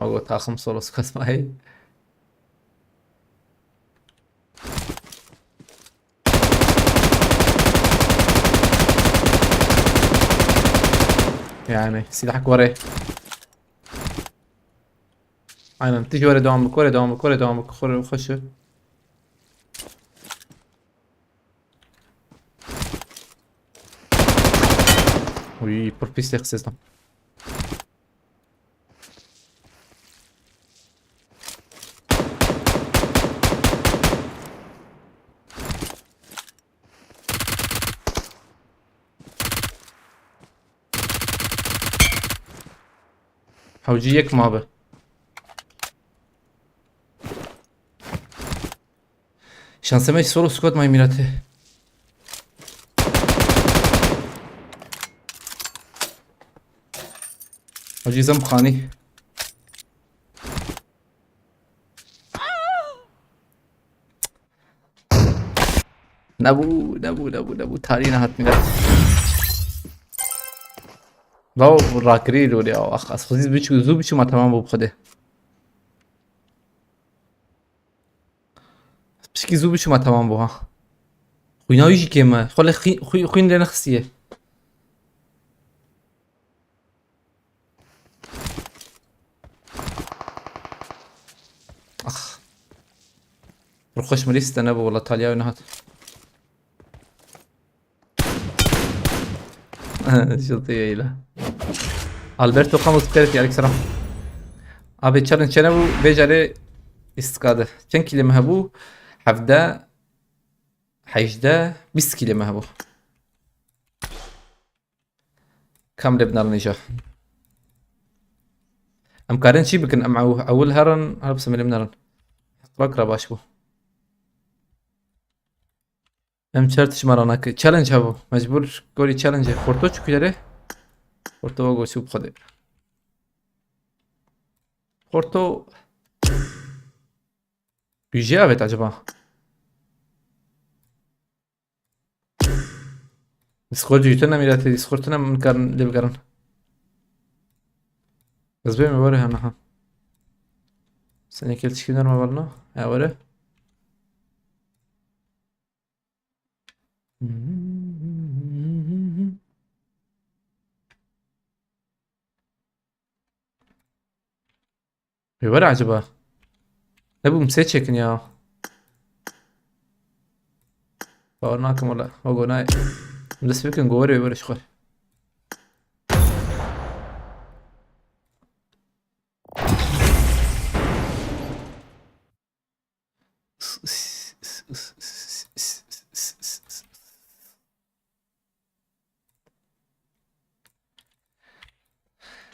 او تاخم صولوس كسمه هي يعني سلاحك وري aynen تيجي وري دوامك وري دوامك وري دوامك خش وي por piste resistant حوجيك ما به شانسıma hiç solo squad ما يميلاته حوجي زم خاني نبو تارينا هات ميلات لو راكريل ولا اخ اسخزيز بيشو زو بيشو ما تمام بو بخده بشكي زو بيشو ما تمام بو ها خوينا يجي كيما خلي خوين لنا خسيه اخ رخش مريست انا والله طاليا نهات شطيه له البرتو خمس كرت عليك سلام ابي تشالنج شنو بيجري استقاده كم كلمه هبو حفده حيجده 20 كلمه هبو كم لبنار نيجا ام كارن شي بكن ام اول هرن هرب سمي لبنار اقرا باش بو ام شرط مرانا تشالنج هبو مجبور قولي تشالنج خورتو چكيلره خورتو گوشوب خوده خورتو بيجي evet acaba Discord يتنا ميلاتي ديسكوردنا من كان اللي بقرن بس بيم وري هنا سنة كل شيء ما بالنا يا وري بيوري acaba نبو مسيتشكن يا باورناكم ولا وقوناي بس فيكن قوري بيوري شغل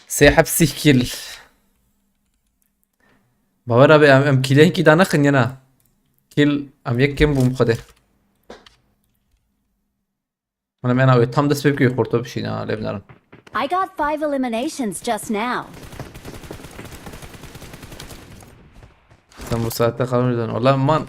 سيحب سيكيل باور ابي ام كيلين كي دانا خنينا كيل ام يكم بوم خده انا اوي tam da sebep خورتو بشينا لبنان I got 5 eliminations just now. tam bu saatte kalmışlar والله man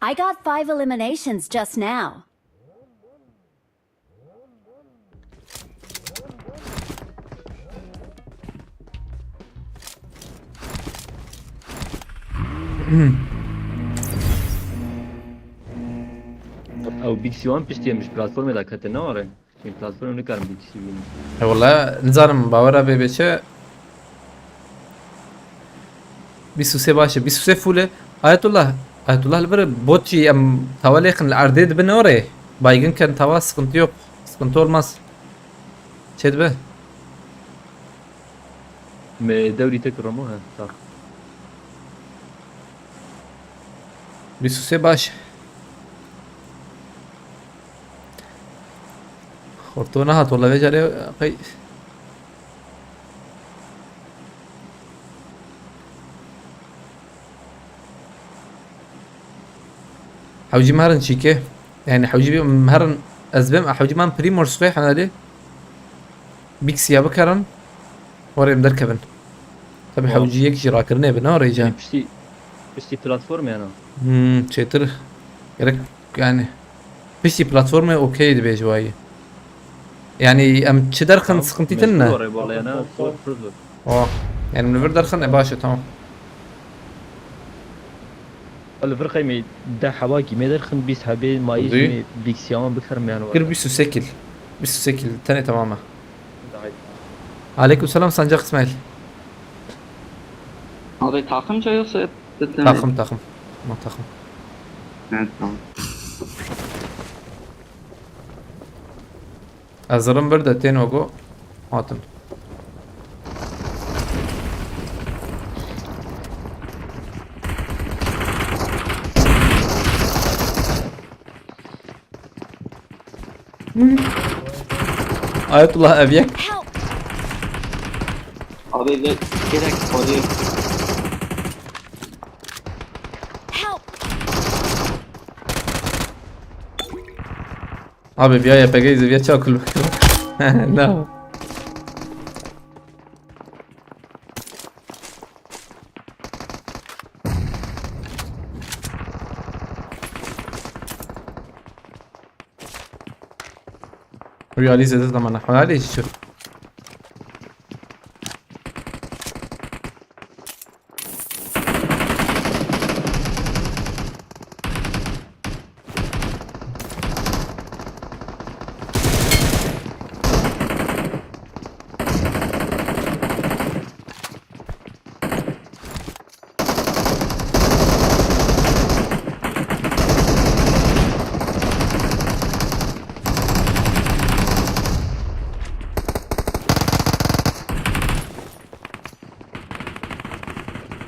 I got 5 eliminations just now. او بيكسيون بيشتي مش بلاتفورم دا كتنا اره platform ne kadar bir kişi bilmiyorum. والله نزانم باورا بي بيشه 23 باشه 23 فوله آية الله البر بوتشي ام تواليخن الأرديد بنوري بايقن كان توا sıkıntı yok. Sıkıntı olmaz. Çedbe. دوري تكرر مو ها صح 23 باشه. خورتونا هات والله بيجي عليه قي حوجي مهرن شيكي يعني حوجي مهرن أزبم حوجي مان بريمور صحيح أنا ليه بيكسيا بكرن وريم دركبن طبعا حوجي يكشي راكرني بنار يجا پشتی platform yani. شيتر يرك يعني بشتي بلاتفورم اوكي دي بيجواي يعني ام تشدرخن سقنتيتنا والله yani zor zor. اه يعني من درخن يا باشا تمام الفرقة مي ده حواكي ما درخن بيس هبي ما دي. يجي بيكسيان بكرم يعني. كل بيسو سكل تاني تماما عليكم السلام سانجاق اسماعيل Abi takımca yoksa تاخم ما تاخم Evet tamam. ازرم برده تين وقو هاتن آية الله أبيك Help! Abi ve gerek oraya Help! Abi via Pegase via Chocolate. No. Realize ده طبعا معلش شوف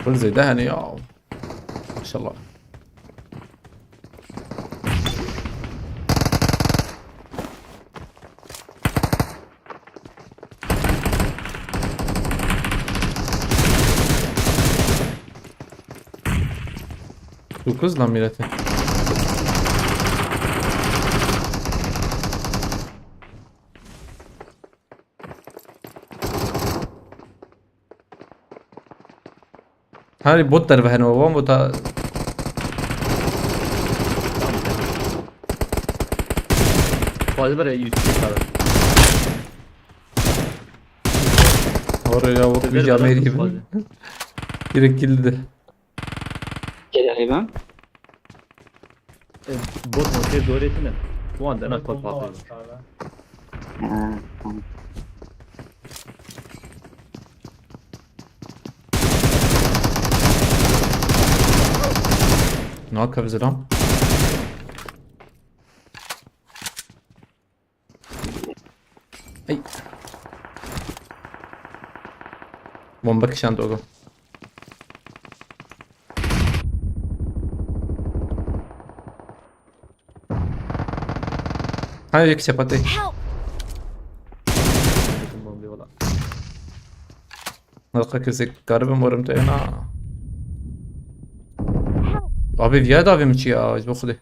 كل زي ده يعني ما شاء الله Dokuz lan milleti. هاي بوت در بهنو وام بوتا Fazla böyle 100 kadar. oraya bak bir cami gibi. Direkt kildi. gerek ben. Bot motor doğru etine. Bu anda ne kod patlıyor. Ha, tamam. Knock bize lan. Ay. Bomba kişan dogo. Hayır یک چپاتی Help! Bomba valla. نلقى كزيك قرب مورم تينا abi viyad abi mi çi ya az بخده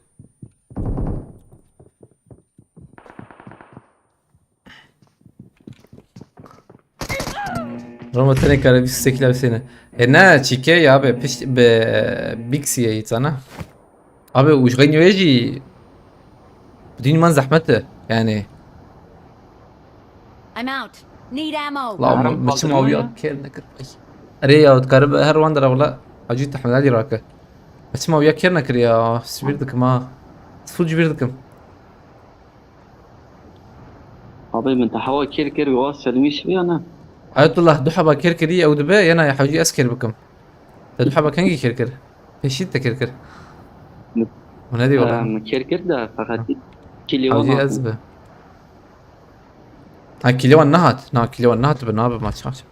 Roma tane kare bir sekler seni. Ne çike ya be piş be bixi sana. Abi وش يجي بدين ما زحمته يعني I'm out. Need ammo. اللهم مش ما وياك كيرنا كري ريا وتقرب هر وندر ولا اجي تحمل علي راكه بس ما وياك كيرنا كري يا سبيردك ما تفوج بيردكم Abi من تحول كير وواصل مش فيه أنا آية الله دو حبا كركرية أو دبا ينا يا حوجي أسكر بكم دو حبا كنجي كركر فيشيت كركر ونادي والله كير ده فقط كيلي حوجي وانا أزبه هاي كيلو النهات نا كيلو النهات بنابه ما تشاش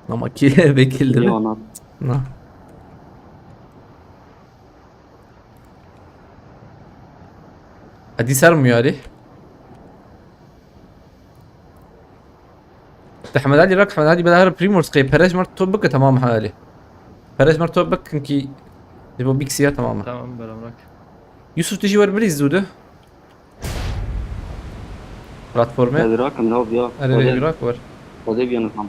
ما كيلو بكيل كيلي دبا وانا نا أدي سر مياري حمد علي راك حمد علي بدها بريمورس قي بريش مرت توبك تمام حالي بريش مرت توبك كنكي يبقى بيكسيا تماما Tamam بلامرك. يوسف تجي ور بريز زوده بلاتفورمه هذا راكم لو بيا أنا راك ور وده بيا نظام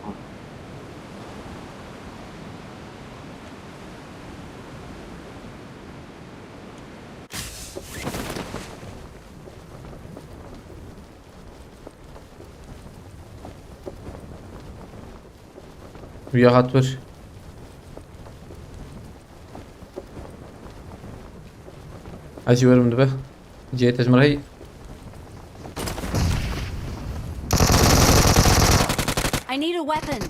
ويا هاتور اجي ور من دبه جيت اجمر هي I need a weapon.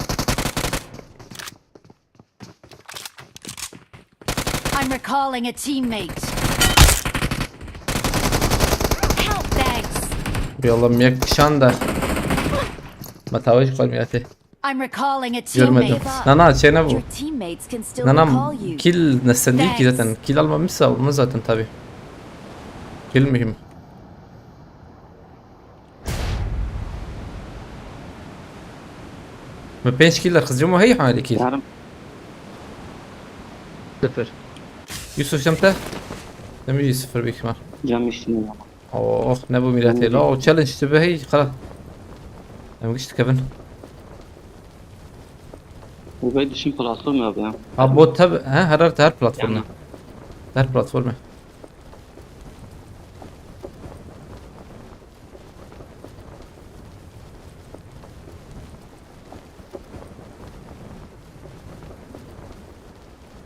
I'm recalling a teammate. Help, thanks. يلا ميك شاندا ما تاويش قول مياتي I'm recalling a görmedim. teammate. Nana şey ne bu? Your teammates can still Nana recall you. kill nesten değil ki Thanks. zaten. Kill almamışsa olmaz zaten tabi. Kill mühim. ما بينش كيلر خزيمو هي حالي كيل يعني 0. يوسف شمته لم يجي صفر بيك مار جام يشتني اوه نبو ميلاتي لا تشالنج تبه هي خلاص لم قشت كفن وبيد شين بلاتفورم يا بيا ابو تب ها هررت هر بلاتفورم يعني. هر بلاتفورم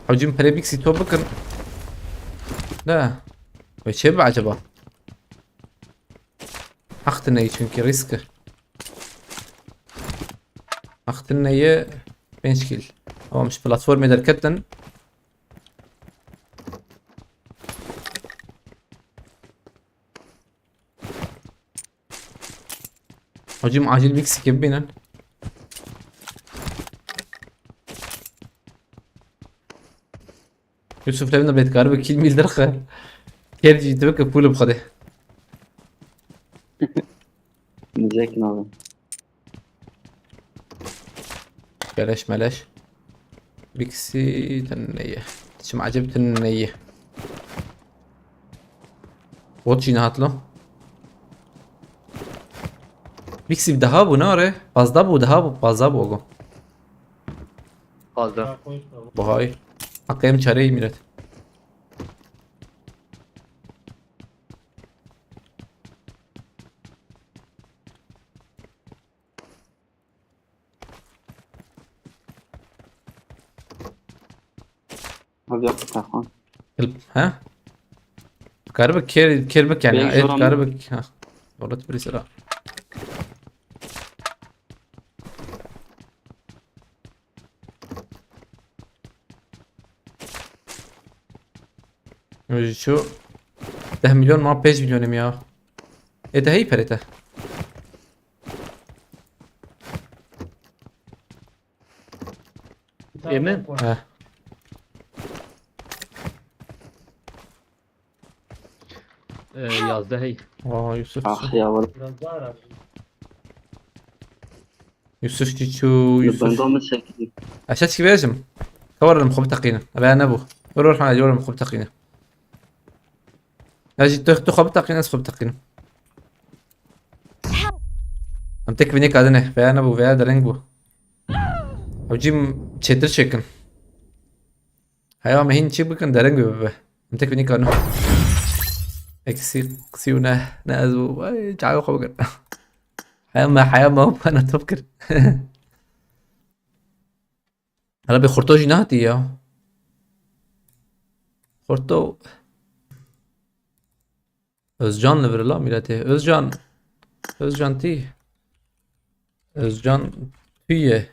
حجم بريبيكسي تو بكر لا وشبع عجبه اختنا çünkü risk اختنا هي بنشكل هو مش بلاتفورم دركتن حجم عاجل بيكسي كبينا يوسف لابنا بيتقارب كيل ميل درخه كيرجي تبقى بول بخده مزاك نابا بلاش ملاش بيكسي تنية شم عجب تنية واتشي نهات له بيكسي بدهاب وناره بازداب ودهاب بازداب وگو Fazla. بهاي حقيم çare ميرت هذا يقطع خان ها كاربك كيربك يعني بيك ايه جرام. كاربك ها والله تبري سرعة شو 10 مليون ما 5 مليون يا ايه ده هي بريته Emin. ها Yazda hey. يوسف اخ يا ولد يوسف تيتشو يبقى يوسف نظام مساكين اشاتش كبيرجم كور المخبطقين ابي انا ابو روح مع جول المخبطقين اجي تخبطقين اس خبطقين ام تك بنيك ادنه في انا ابو في هذا رينجو او جيم تشيتر شيكن هيا ما هين تشيب كان درنجو بابا ام تك بنيك ادنه اكسي كسيونا نازو اي جاو خوغر حيا ما هو انا تفكر هلا بخورتو جيناتي يا خورتو Özcan lever la milleti. Özcan. Özcan ti. Özcan Tüye.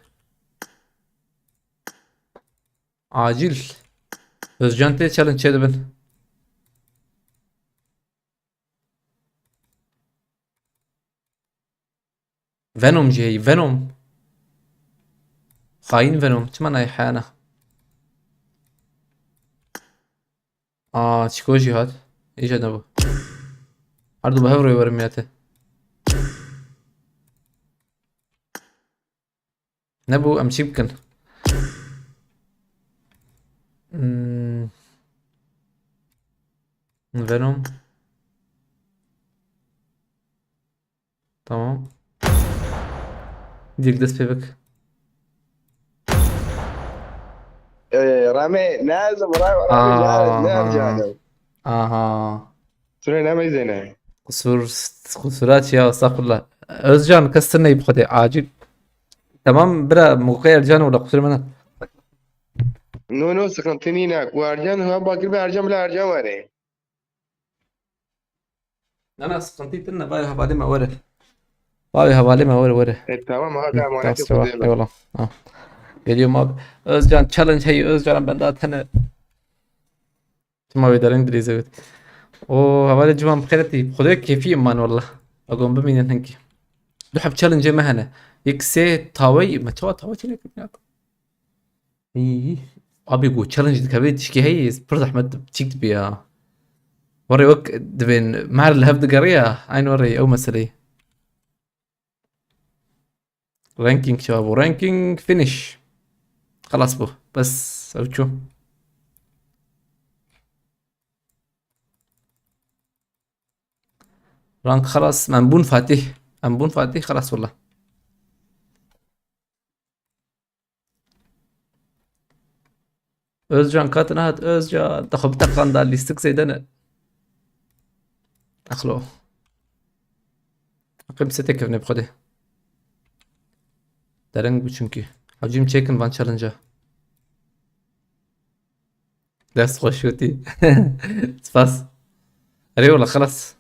Acil. Özcan Tüye challenge edin. Venom جاي Venom. خاين Venom تمنى اي حانة. تشكوشي هاد ايش نبو عرضو بهوري ورمياته نبو امشي بكن Venom. Tamam. ديك دست بيبك. رامي لازم رامي لازم Aha. سوري نعمل زينه قصورات يا استغفر الله. Özcan كسرنا يبخدي عاجل. تمام برا موقع ارجان ولا قصور منها. نو سكنتني هناك وارجان هو باقي بارجان بلا ارجان وري انا سقنتيت لنا باي هبالي ما ورا. باي هبالي ما ورا. تمام هذا ما تاس اي والله. اليوم اب Özcan challenge هي Özcan بندات هنا. ما بيدار انجليزي. او هبالي جوان بخيرتي خدك كيفي مان والله. اقوم بمين هنكي. دو حب challenge ما هنا. يكسي تاوي ما توا تاوي تينك. اي ابي جو challenge كبيت تشكي هي برضه احمد تشيكت بيا. وري وك دبين مع الهبد قريه عين وري او مسلي رانكينج شباب ورانكينج فينيش خلاص بو بس او شو رانك خلاص منبون فاتح خلاص والله Özcan katına Özcan تخبطك عند اللي استك زيدنا اخلو اقيم ستك ابن بخده درنگ بچونکی حجم چیکن وان چالنجا دست خوش شوتي سپاس اري والله خلاص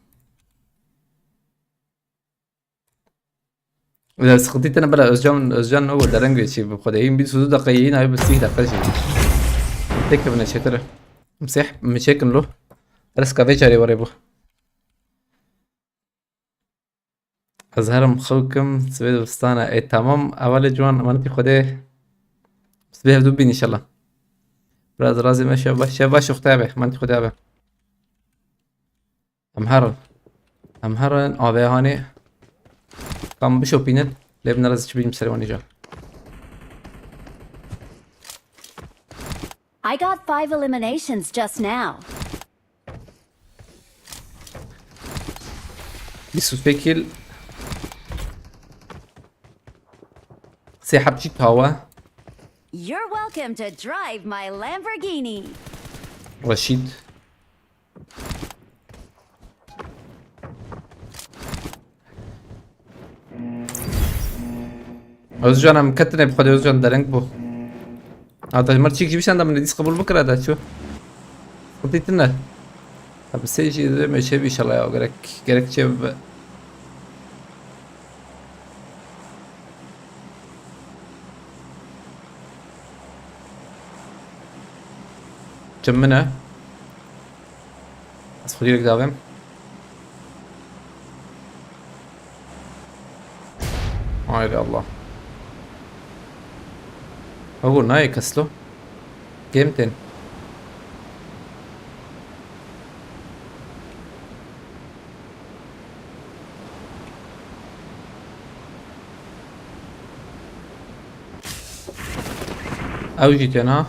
اذا سقطيت انا بلا özcan هو درنگ شي بخده يم بي سودو دقيقين هاي بس تيجي دقيقه شي تك ابن شتره مسح مشاكل له رسكا فيجري وريبو أظهرم خوكم سبيد بستانة اي تمام اول جوان امانتي خوده سبيه بدو بين ان شاء الله براز رازي ما شاباش اختابه امانتي خوده امهرن آبه هاني قام بشو بينن لابن رازي شبين بسريواني جا I got 5 eliminations just now. بيسو فيكيل سيحب جيت هوا You're welcome to drive my Lamborghini. رشيد Özcan am كتني بخد Özcan درنگ بو هذا مرتشيك جيبش عندنا من ديس قبول بكره هذا شو قلتيتنا طب سيجي ما شيء ان شاء الله يا غيرك شيء جمنا اسخدي لك داوم هاي الله اقول ناي كسلو جيمتين او جيتين ها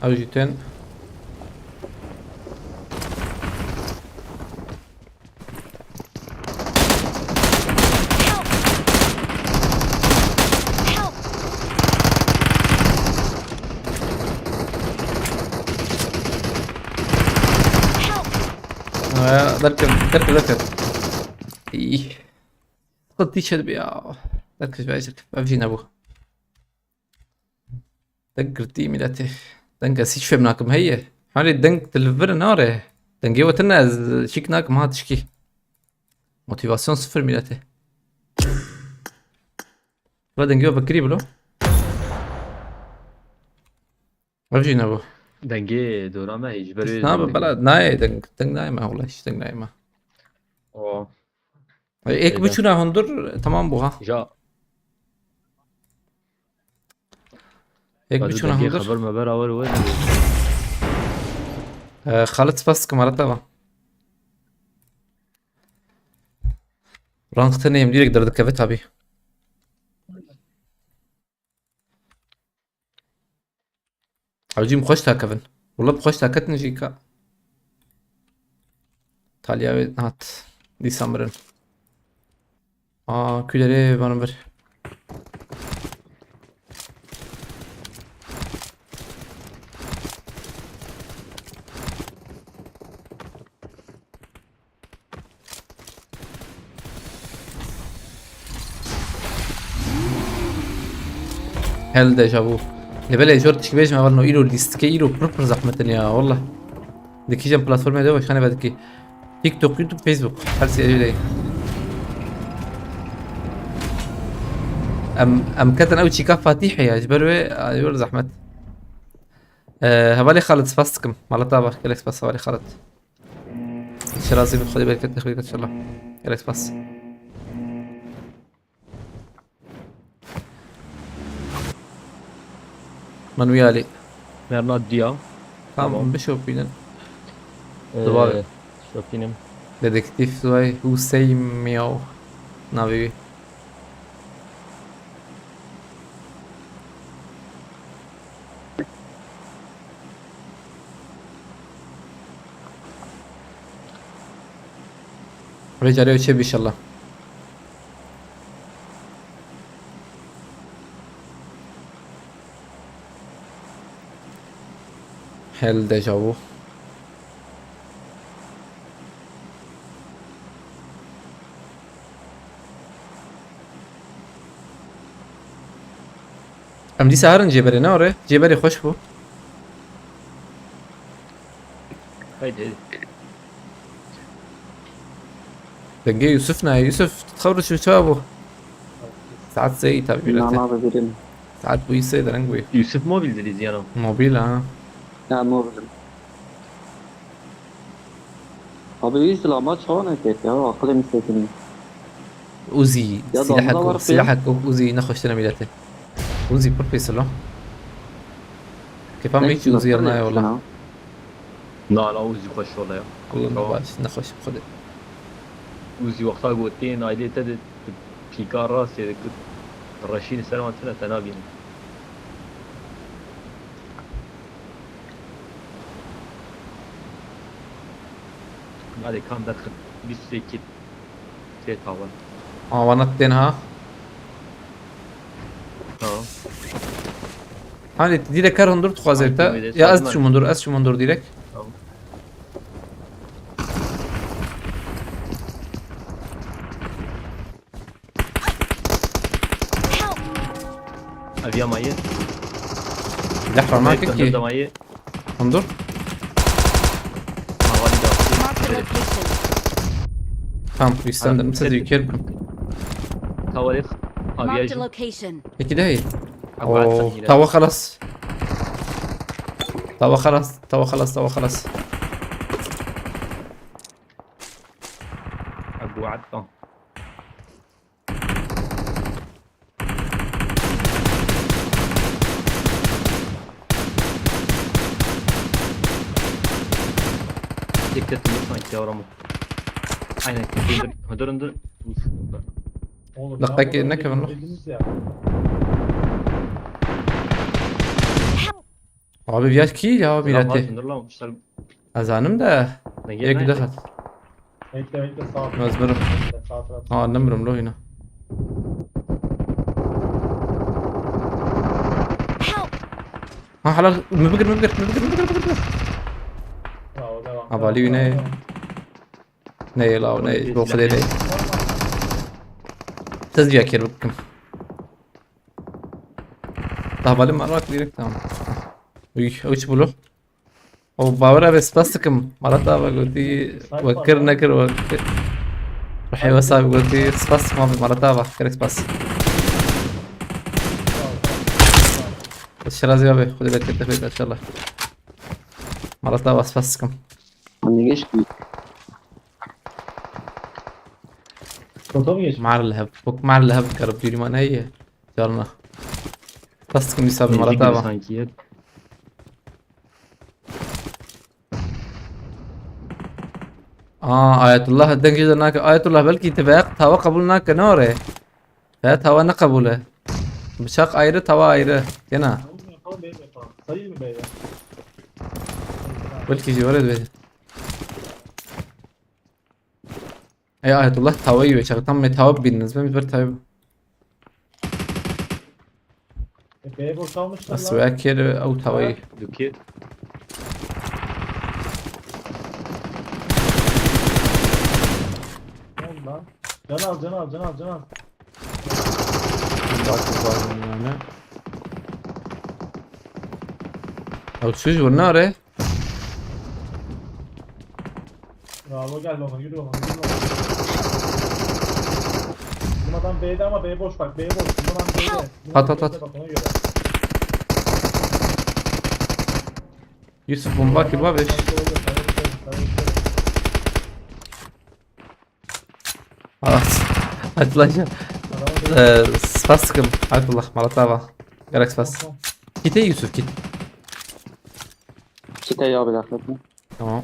او جيتين ذكر ايه قد تيشد بيا ذكر بايزك بفجينا ابو ذكر تيمي لاتي دنك سيش فهمناكم هي حالي دنك تلفر ناره دنجي وتنا شيك ناكم هاد تشكي موتيفاسيون صفر ميلاتي بعد نجيبه بكري بلو رجينا بو دنگه دورا ما هیچ بری نه بلد نه دنگ نايمة والله ايش دنگ نايمة او ايك إيه بتشونا هندر تمام بوها جا ايك بعد بتشونا دنگه هندر خبر ما بر اول وين خالد فاسك مرتبة رانق تاني يمديلك درد كفتها بي عجيب مخشتها كفن والله بخشتها كتن جيكا تاليا هات دي سامرن كولري بانبر هل ديجافو لبلا جورد شبيش ما ظنوا إلو ليستكي إلو بروبر زحمة يا والله ديكي جنب بلاتفورم ده وش خاني بعدكي تيك توك يوتيوب فيسبوك هل سي ام كتن اوي تشيكا فاتيحي يا جبروي يور زحمة هبالي خالد سفاستكم مالا طابع كالكس باس هبالي خالد شرازي بخدي بالك تخليك ان شاء الله كالكس باس منويالي مرنا دیا tamam بشوفين دوباره شوفینم dedektif دوای Hüseyin Miao navi رجع چه ان شاء الله هل ديجافو ام دي سهرن جبري نوري جبري خوش بو هيدي دنجي يوسفنا يوسف تتخرج شو شابو ساعات زي تابعي نعم لته abi verelim. ساعات بو يسي درنجوي Yusuf mobil deriz yanım. موبيل ها Ya mobilim. Abi biz lama çoğuna ket ya akıllı mısın? اوزي يلا، سلاحك ندور فيها. سلاحك اوزي نخش تنميلته اوزي بروفيسور له كيف عم يجي اوزي يرنا والله Na la uzi خوش والله ya. والله باش نخش خد Uzi وقتا قوتين عيدي تد بيكار راسي رشين سلامة سنة تنابين. بعد كان دخل بسكت تيتاول. ونطين ها ها. هاني ديرك كار هندور تخوازيتا هاي يا تبي از شو مندور از شو مندور ديرك أبيا مايه. لحظة معك كي. كي مايه. هندور ما والي داخل. Marked a location. تمام بيستند مسد يكير تواريخ. أبيا Marked a جو. location. هيك ده هي أبغى اوه أتسجل. توا خلاص توا خلاص توا خلاص توا خلاص أبو عدة. دكتور مثلا يورمو. أين كتير هدرندر. Oğlum, Bak, belki ya, ne kadar lan? dediniz ya. abi bir yaş ki ya milletي الله اشتغل. azanım da هيك دخل Bekle bekle sağ taraf. مزبرم Bekle, sağ taraf. نمرم له هنا Help! ها حلال مبقر Bravo, devam. Havali devam, yine. devam. ني لا ني بو خدي لي تسجيل كير بكم طب على مرات ديريكت تمام وش بقوله او باورا بس بلاستيكم مرات بقولتي وكر نكر وكر رح يوصل بقولتي سباس ما مرات بكرك سباس الشرازي abi خذي بالك انت ان شاء الله مرة بس فسكم Hani geç ki. Kota mı geçmiş? مع اللهب فوق مع اللهب قرب ديري ما هي جارنا فسكم يسابي مرة Müzik gibi تابع sanki ya. آية الله الدنك جدا ناك آية الله بلكي تباق توا قبولناك نوري ها توا نقبوله بشاق ayrı tava ayrı gene Yapalım benim yapalım. Sayayım mı beyler? بلكي جي ولد بيت اي آية الله tavayı ve çaktan me tava بالنسبة مدبر tava B'ye boşalmışlar بس lan. واكر او tavayı Duki. Ne oldu lan? Can al can al can al can al. يعني او تشوج والنار Bravo gel ona yürü ona yürü ona. Bizim adam B'de ama B boş bak B boş. Bizim adam B'de. Bizim At, adam at, at. B'de, bak ona göre. يوسف بومباكي بابش خلاص اتلاقى سفاسكم آية الله مرة تابع قالك سفاس كيتي يوسف كيت Kite ya bir dakika. تمام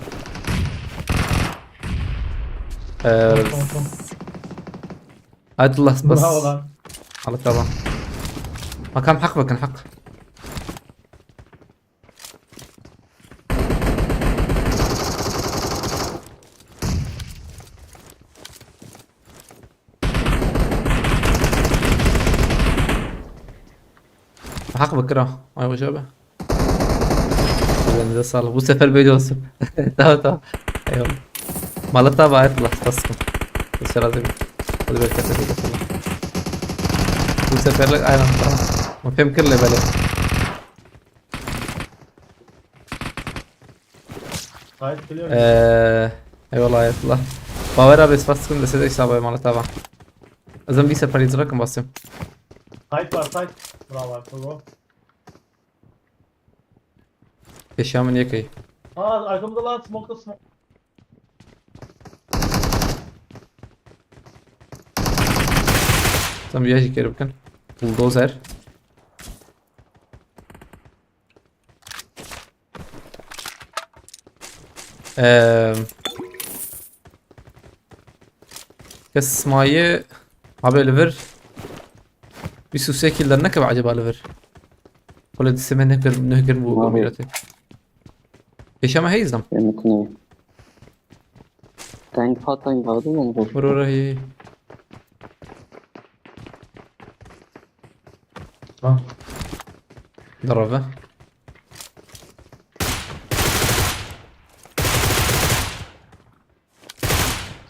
آية الله بس Bravo lan. على تابع مكان حق مكان حق حق بكره ايوه شبه ده صار bu sefer böyle olsun tamam tamam eyvallah Malata var ayetullah tasım dışarı hadi belki de bu seferlik aynen tamam mafhem kirle böyle Gayet biliyorum. eyvallah ayetullah باور abi tasım da size hesabı Malata var azam bir sefer izrakan basayım Site var site. Bravo Artogo. yaşamın yakayı Aa arkamda lan smoke'da smoke. tam bir yaşı kere bakın bulldozer اسمعي عبي ليفر بيسوسي كيلر نكب عجب على ليفر ولا دي سمين نهجر بو قميرتي ايش ما هيزم Yemek ne? Tank patlayın vardı mı onu boş? مرورة هي Ha. ضربة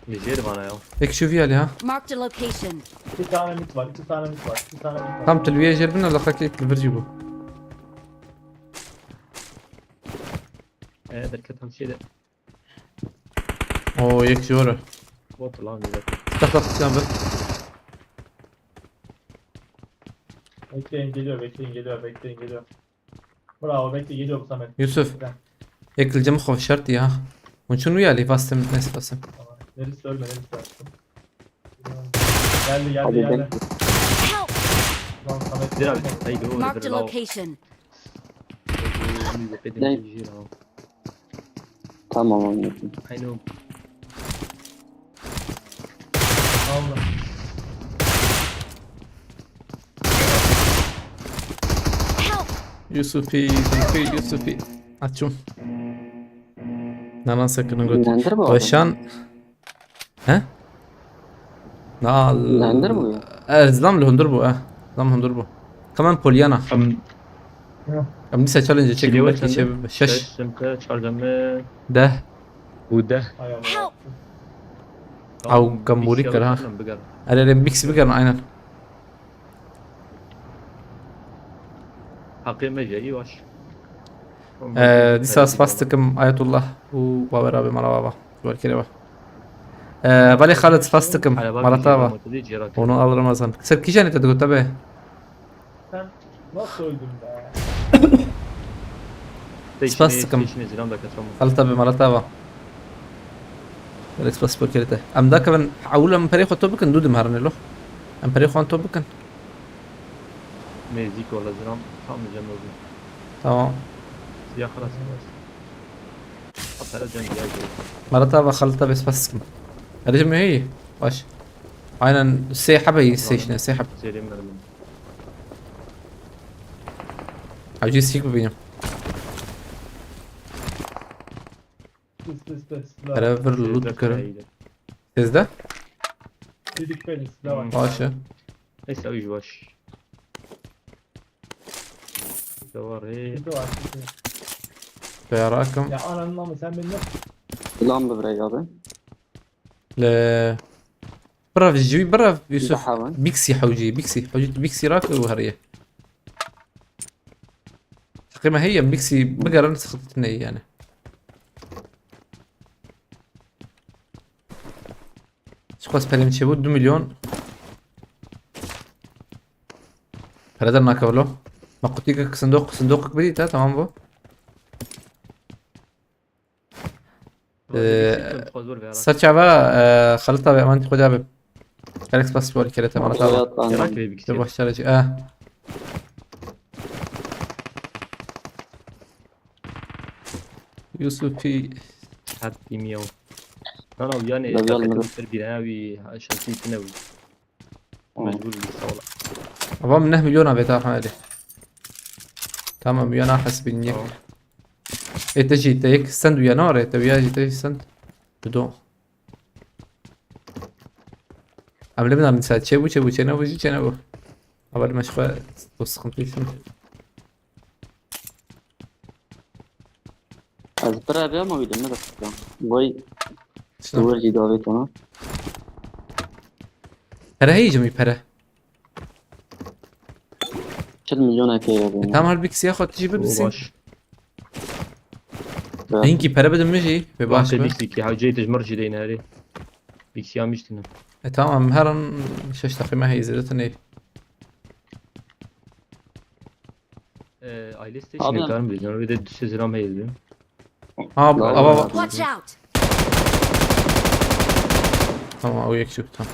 Nijer bana ya. هيك شوفي عليها Marked a location. 2 tane mit var 2 tane mit var 2 tane mit var. tam تلوية جربنا ولا خاكيت ليفر جيبو Derket şey de. اوه يك جورة Bot lan güzel. تخلق كامل Bekleyin geliyor bekleyin geliyor bekleyin geliyor. Bravo bekle geliyor bu Samet. يوسف Güzel. هيك الجمع خوف شرطي ها ونشنو يالي فاستم ناس فاستم Tamam. Neresi ölme neresi ölme. Geldi geldi Hadi geldi. bekle. Help! Lan Samet. Nijer abi. Haydi o Marked a level location. Ne? Tamam anladım. Aynen. Aldım. Help! يوسفي اتشوم نانا سكن قلت Dinlendir mi o adam? وشان ها نال Dinlendir mi o? زلام لهم دربو زلام لهم دربو كمان بوليانا ام لسه تشالنج تشيك Geliyor بلكي sende. شباب شش Simte çarjamı. ده Bu da. Hay Allah. Help! او جمبوري كره انا ميكس بيجر aynen Hakkı iyi baş. دي ساس فاستكم آية الله وبابا رابي مرة بابا شوال كده بالي خالد فاستكم مرة تابا ونو الله رمضان سر كيشان انت تقول تبه Sen nasıl öldün be? سباستكم. ستيشن زلام ده كترم خلطة بمرتبة الإكسبرس بوكيرته أم ذاك من أول من بريخو توبكن دود مهرني له أم بريخو أن توبكن ميزيك ولا زلام طعم جنوبي تمام يا خلاص حط على جنب يا جاي مرتبة خلطة بسباسكم الرجم هي واش أنا سيحب هي ستيشن سيحب سيري من المن عجيز سيك بينهم برافر لود كرم تيز ده Dedik beni silah var. واشا ليس أوي جواش دور هي Sıkıntı var. بيراكم Ya ananın amı sen beni nasıl Lan bırak abi. ل برا في الجوي برا في يوسف بحاول. بيكسي حوجي بيكسي راك وهريه تقريبا هي بيكسي بقرا نسختني يعني شو قاس بريم تشيبو 2 مليون هذا ناكولو ما قلت لك صندوقك بديت تمام بو سرچاوا خلطة بأمانة خدا به كاركس بس بول كريته مرة تابع يراك بي بيكسي تبغى اشتري يوسف في حتى ميو لا لا وياني لا، يلا، كتب لا. في بناوي عشان في تنوي مجبور بالصولة أبغى منه مليون أبي تاع حالي تمام مليون أحس بينك إيه تجي تيك سند ويا نار تبي تجي سند بدون عمل بدنا نساعد شيء نبو أول ما شخوا بص كومبليشن Az bırak ama bir de ne dakika. Vay شنو duvar davet ona. ترى هي جمي برا 4 milyon ekey abi. تمام هالبيكس ياخد تجيب بسين وباش هينكي برا بدل مجي بباش باش بيكسي كي حاجي تجمر جدي نهاري بيكسي عم يشتنا تمام هرن شش تقريبا هي زادتني aile station Abi- yakarım bileceğim bir de düşse selam heyizdim اه لا، ابا Watch out! تمام او يكشف تمام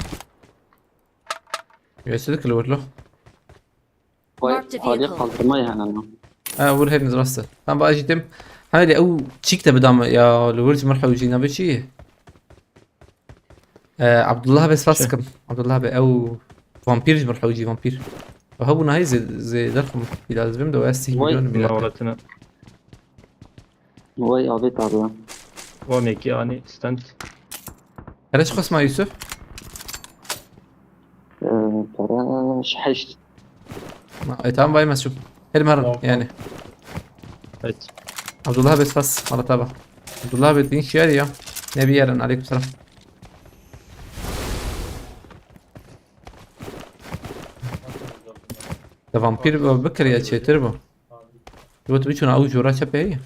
يسدك اللي له Vay Marked a haliye vehicle. kaldırma yani ama. اول هيك نزرسته انا بقى اجي تم هذه او تشيكتا بدام يا الورج مرحبا وجينا بشي عبد الله بس فاسكم عبد الله او فامبير مرحبا وجي فامبير وهو هاي زي درهم في لازم دو اسي Vay, مليون بلا mağaratına Vay abi abi. o meki yani stand ايش قسمه يوسف؟ Para şaşt. تمام باي ما تشوف هل مرة يعني evet عبد الله بس فاس مرة تابع عبد الله بدين شياري يا نبي يرن عليكم السلام ده فامبير بكر يا شي تربو دوت بيشونا او جورا شبه هي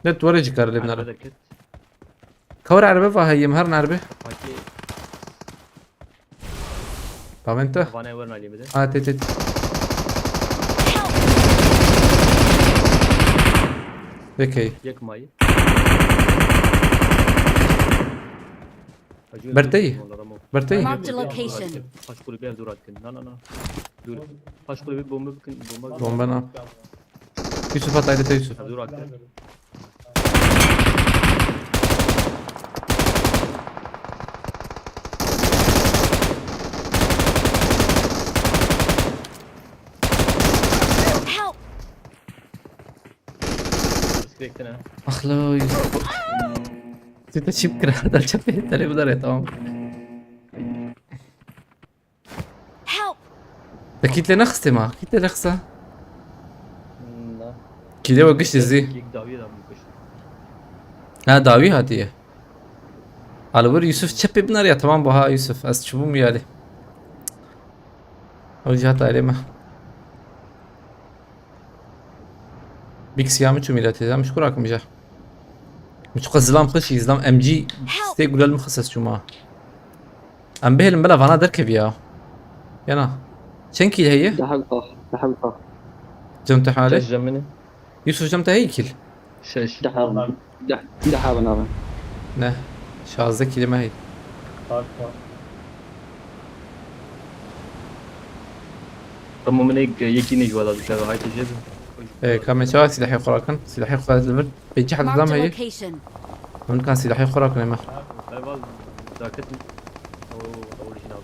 لا تورج كار اللي بنار hareket كور عربي فهي مهرنا عربي paki طب انت bana verin alayım bir de تيت بكي yakmayı برتي برتي Marked a location. Taş kulübü ev dur attın. Na. Dur. Taş kulübü bomba bakın bomba. بومبنا يوسف هات عيدة يوسف Ev dur attın. Help! Bekle ne? اخلو يوسف انت شيب كده هذا الشبه انت اللي بدر تمام Help! اكيد لنخسه ما اكيد لنخسه Na. كده وقش زي İlk daviye da mı ها داوي هاتيه على ور يوسف تشبي بنار يا تمام بها يوسف از تشوفوا ميالي وجهات عليما بيك سيامي شو ميلاتي زي مشكورك مجا مش قزلام خشي زلام ام جي ستيك ولا المخصص شو ما ام به الملا فانا دركب يا يانا چند كيل هي؟ ده حق طاح جمت حالي؟ جمني يوسف جمت هي كيل؟ شش ده حاب نعم نه شازده كيل ما هي رمو من هيك يكي نيجي ولا بشغل هاي تجيب كم شو سلاحي خوراكن سلاحي خوراك البرد بيجي حد Marked قدام a هي location. من كان سلاحي خوراك ما طيب ذاكتني او اوريجينال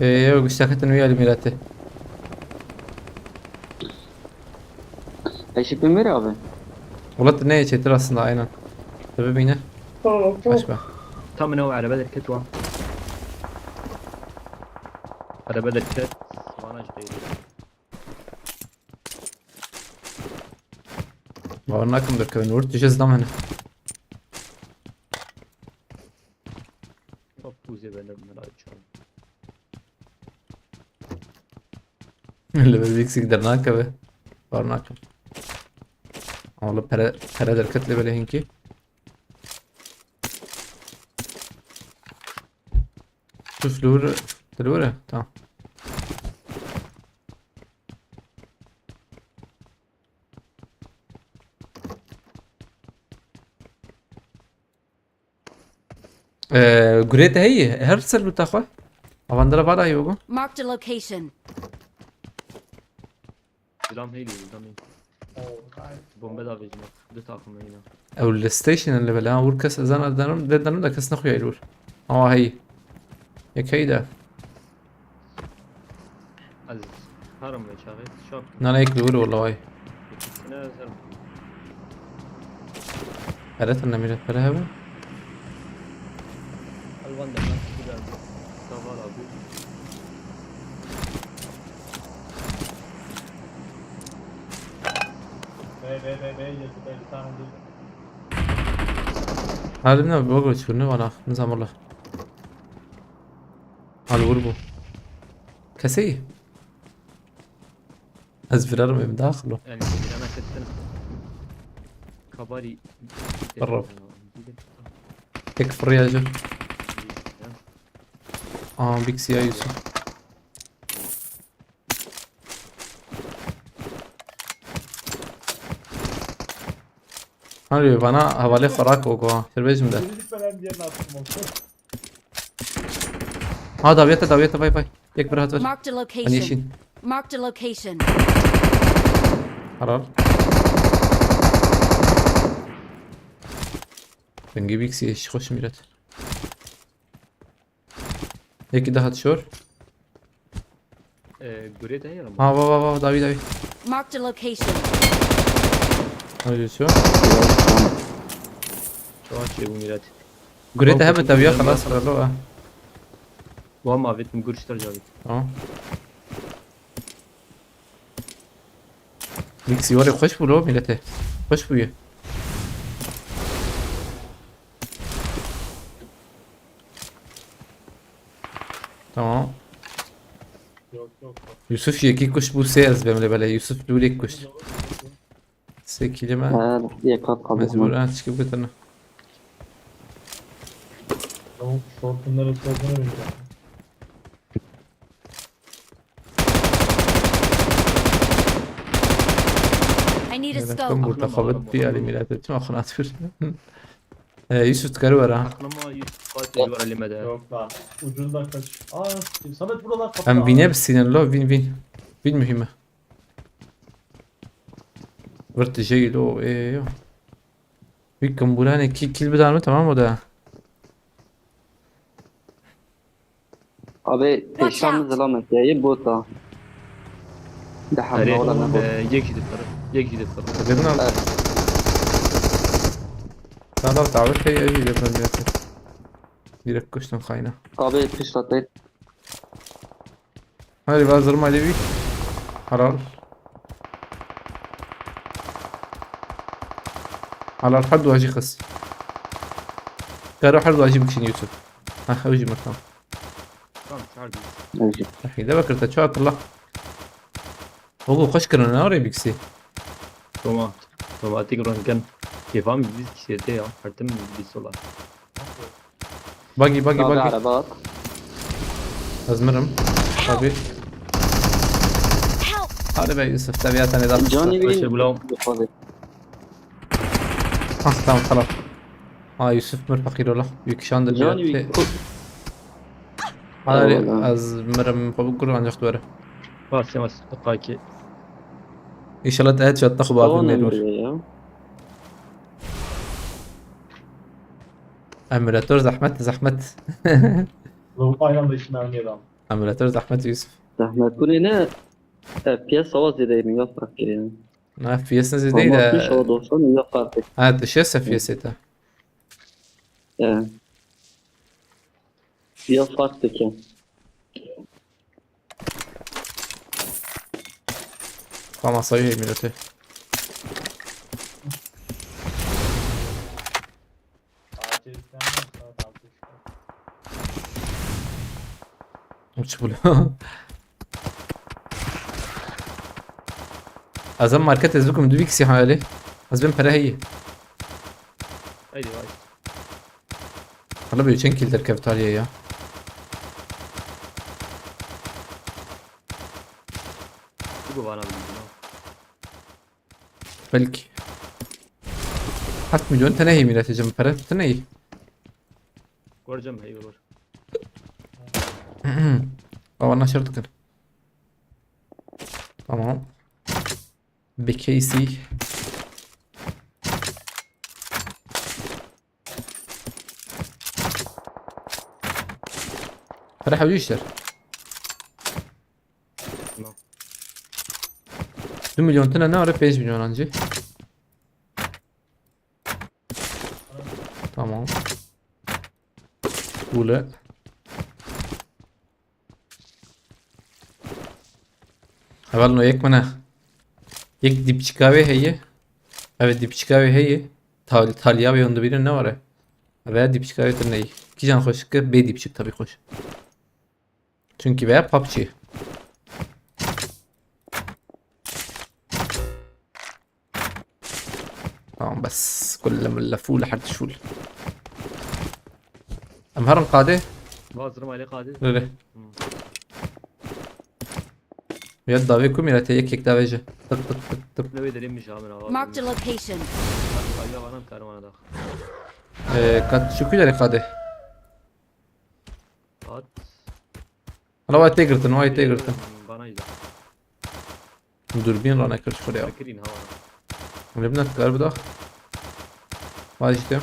ايه اشتكت ويا الميلاته ايش بمير abi والله تنيه شيء ترى اصلا عينا تبي مينا اشبه تمنه على بدر كتوة على بدر كت وانا جديد ورناكم دركبين ورد جز دم هنا فوزي بين الملاعب اللي بديك يقدر ناكبه ورناكم والله برا دركت لي بلا هنكي شوف لورة تمام قريت هي هرسل بتاخوه أفندر بعد أيوه Marked a location. سلام هيلي قدامي بومبا دا فيجنا دو تاكم هنا أو الستيشن اللي بلا وركس زان دانم ده كس نخوي يلور هي يك هيدا از هرم شاغل شوف نانا يك لور والله واي انا زرم عرفت أن ميلاد برهبة الوان ده كده طوال ابو هذا من بقول شنو ولا نظام الله على الغربو كسي أزفرار من داخله يعني انا كنت كباري قرب. يكفر يا جو بيكسي يا يوسف هاري bana havalı farak oku serbest ده daviyete bay bay tek bir hat var Marked a hani location. işin Marked a location. karar بنجيب اكس ايش خش ميلاد هيك ده هتشور قريت هي لما با داوي Marked a location. هاي شو شو شيء ميلاد قريت هم تبيه خلاص خلوها وهم عفيت من قرش ترجعي ميكسي وري خوش بلو ميلته خوش بيه tamam Yusuf yeki kuş bu seyaz benimle böyle Yusuf lulek kuş sekileme هذا هي قد قبل mecburen çıkıp götürne Şortunları sorduğunu bilmiyorum. I need a كم scope. مرتخبت بي على ميلادتي ما خنات فير Yusuf تكرر ha aklıma 100 katil var elimde Yok lan. Ucundan kaç. Samet buralar kapalı. hem vine بسين لو vin mühime Vertice lo bir kambulane kill bir mı tamam o da abi peşan zalamet ya bu da ده حمله ولا نبض يجي الطرف قدرنا لا لا تعرف هي اجي قبل direkt koştum kayna abi pişlatayım hadi bazırım Alevi على الحد واجي خس قالوا حد واجي بكشين يوسف ها خوجي مكان tamam çağırdım ماشي الحين ده بكرة تشوات الله هو خوش كرنا ناري بيكسي Toma tikran kan kefam biz kişiyete ya artım biz solar باقي abi araba at أزمرهم طبي هذا بقى يوسف تبيات أنا ذا جاني باش بين بلاهم بفاضي. تمام خلاص يوسف مرفقي له يكشان جاني دبيات بيكون هذا از مرم بقول عن جختوره باس يمس دقايقي إن شاء الله تأهل شو تاخذ بعض طبعا الميلور أمريكا. أميراتور زحمت Aynen da işinden geri al. أميراتور زحمت يوسف زحمة تكون هنا بياسة واز زي مية فرق يعني. ما في اس نزل ما فيش هو ده دوسون مية فرق. هذا شو في اس ده مية فرق كان. طبعا صحيح أميراتور Acil istemem. Saat 6 işte. وش بقول أزم ماركت أزبكم دوبيكسي حوالي أزبن برا هي هيدي وايد هلا بيوتشن كيل در كافتاليا يا تقول انا بالله بلكي حتى مليون تنهي ميلاتي جنب برا تنهي ورجم هي ور أو أنا شرط كده تمام بكيسي فرح ويشتر 2 milyon tane ne var? 5 milyon anca. Tamam. Böyle. اول نو یک منه یک دیپچیکاوی هیه اوه دیپچیکاوی هیه تالیا به اونده بیرون نواره اوه دیپچیکاوی تر neyi کی جان خوش که بی دیپچیک tabi خوش çünkü veya PUBG tamam بس كل من لفول لحد شول امهرن قاده بازرم عليه قاعد böyle يد داوي كم يلا تيك يك داويجه طق طق طق طق لو يدري مش عامل هوا Marked a location. يا غنم كانوا انا داخل قد شو كده قاده قاد انا وايد تيجرتن وايد تيجرتن bana يزا دوربين رانا كرش فريا فاكرين هوا ولبنا تقرب ده وايد شتم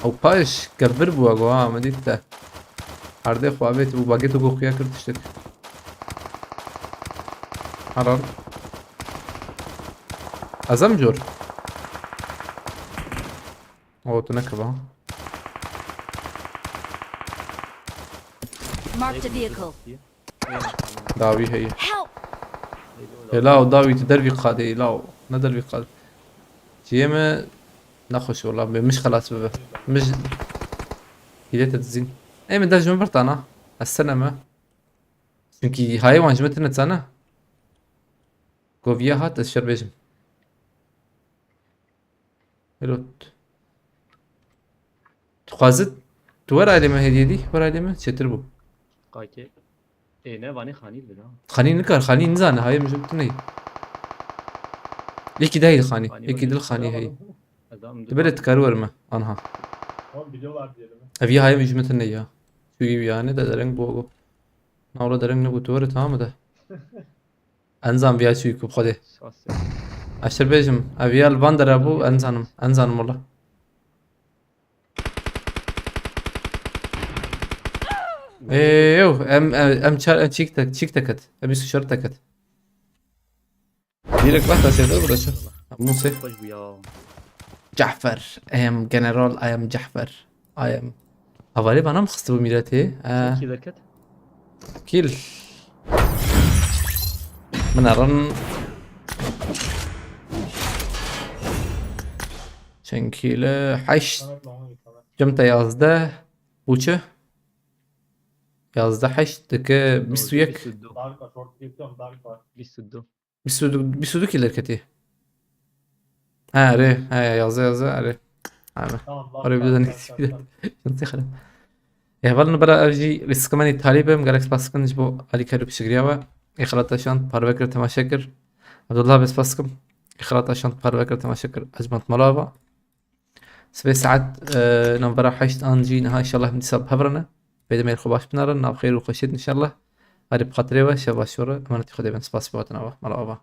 او باش كبر بو اغوا ما ديتا هرده خوابت و باگه تو گوخیا کرد اشتك حرام ازم جور او تنكبه Marked a vehicle. داوي هي Help! لا داوي تدربي قادي لا ندربي قادي جيما نخش والله مش خلاص بابا مش هيدا تزين اي من درجة برطانة السنة ما çünkü هاي وانجمتنا تسانا كوفيا هات الشر بيجم هلوت تخازت تور علمه هدية دي ور علمه چتر بو قايكي ايه نه واني خاني بدا خاني نكر خاني نزانه هاي مجبت ني يكي دايل خاني يكي دل خاني هي ادم تبرت كارور ما انها Oğlum biliyorlar diyelim. افي هاي مجمت ني يا شو يبي يعني ده درنگ بوغو ناولا درنگ نبو تور تمام ده انزام بیا شو يكوب خده شخص اشتر بيجم افي الباندر ابو انزانم والله ايوه ام تشيك تكت ابي سو شرط تكت ديرك بحث سيدو ولا شو موسى خوش بيا جعفر ام جنرال اي ام جعفر اي ام هوالي بنا مخصبو ميلاتي كي ذكت كيل من ارن شنكيله حشت Samet'le onu git Samet. جمتا 11 بوچه 11 8 که 21 Dark var. Short geçiyorum. Dark var. 22 kiler keti ها ره ها يازا ره عامه Tamam. Oraya bir de شنطي خلاص يهبلنا بلا ارجي بس كمان التالي بهم جالكس باسكنج بو علي كارو بشجرياوا İxlat şant parvekir teşekkür. Abdullah bespaskım. إخراط عشان باربكر تماشكر أجمت ملابا سبي ساعات نمبر حشت أنجي نها إن شاء الله من سب هبرنا بيد ما يخباش بنارن ناب خير وخشيت إن شاء الله هاري بخاطري وشبا شورة أمانتي خدي بن سباس بواتنا ملابا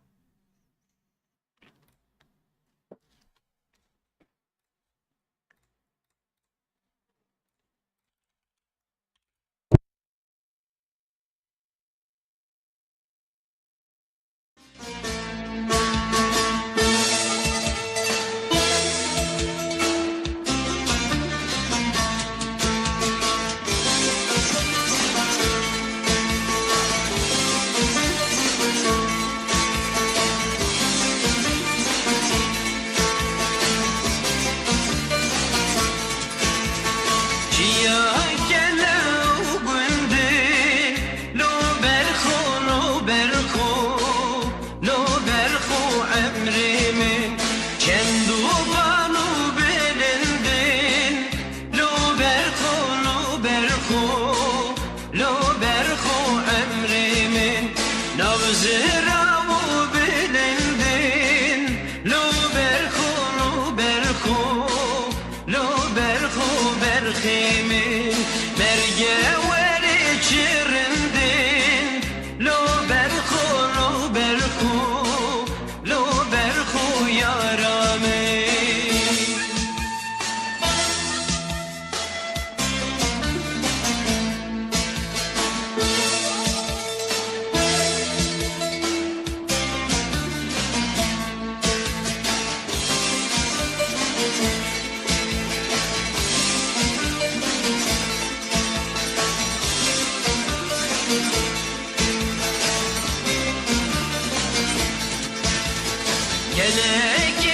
Gene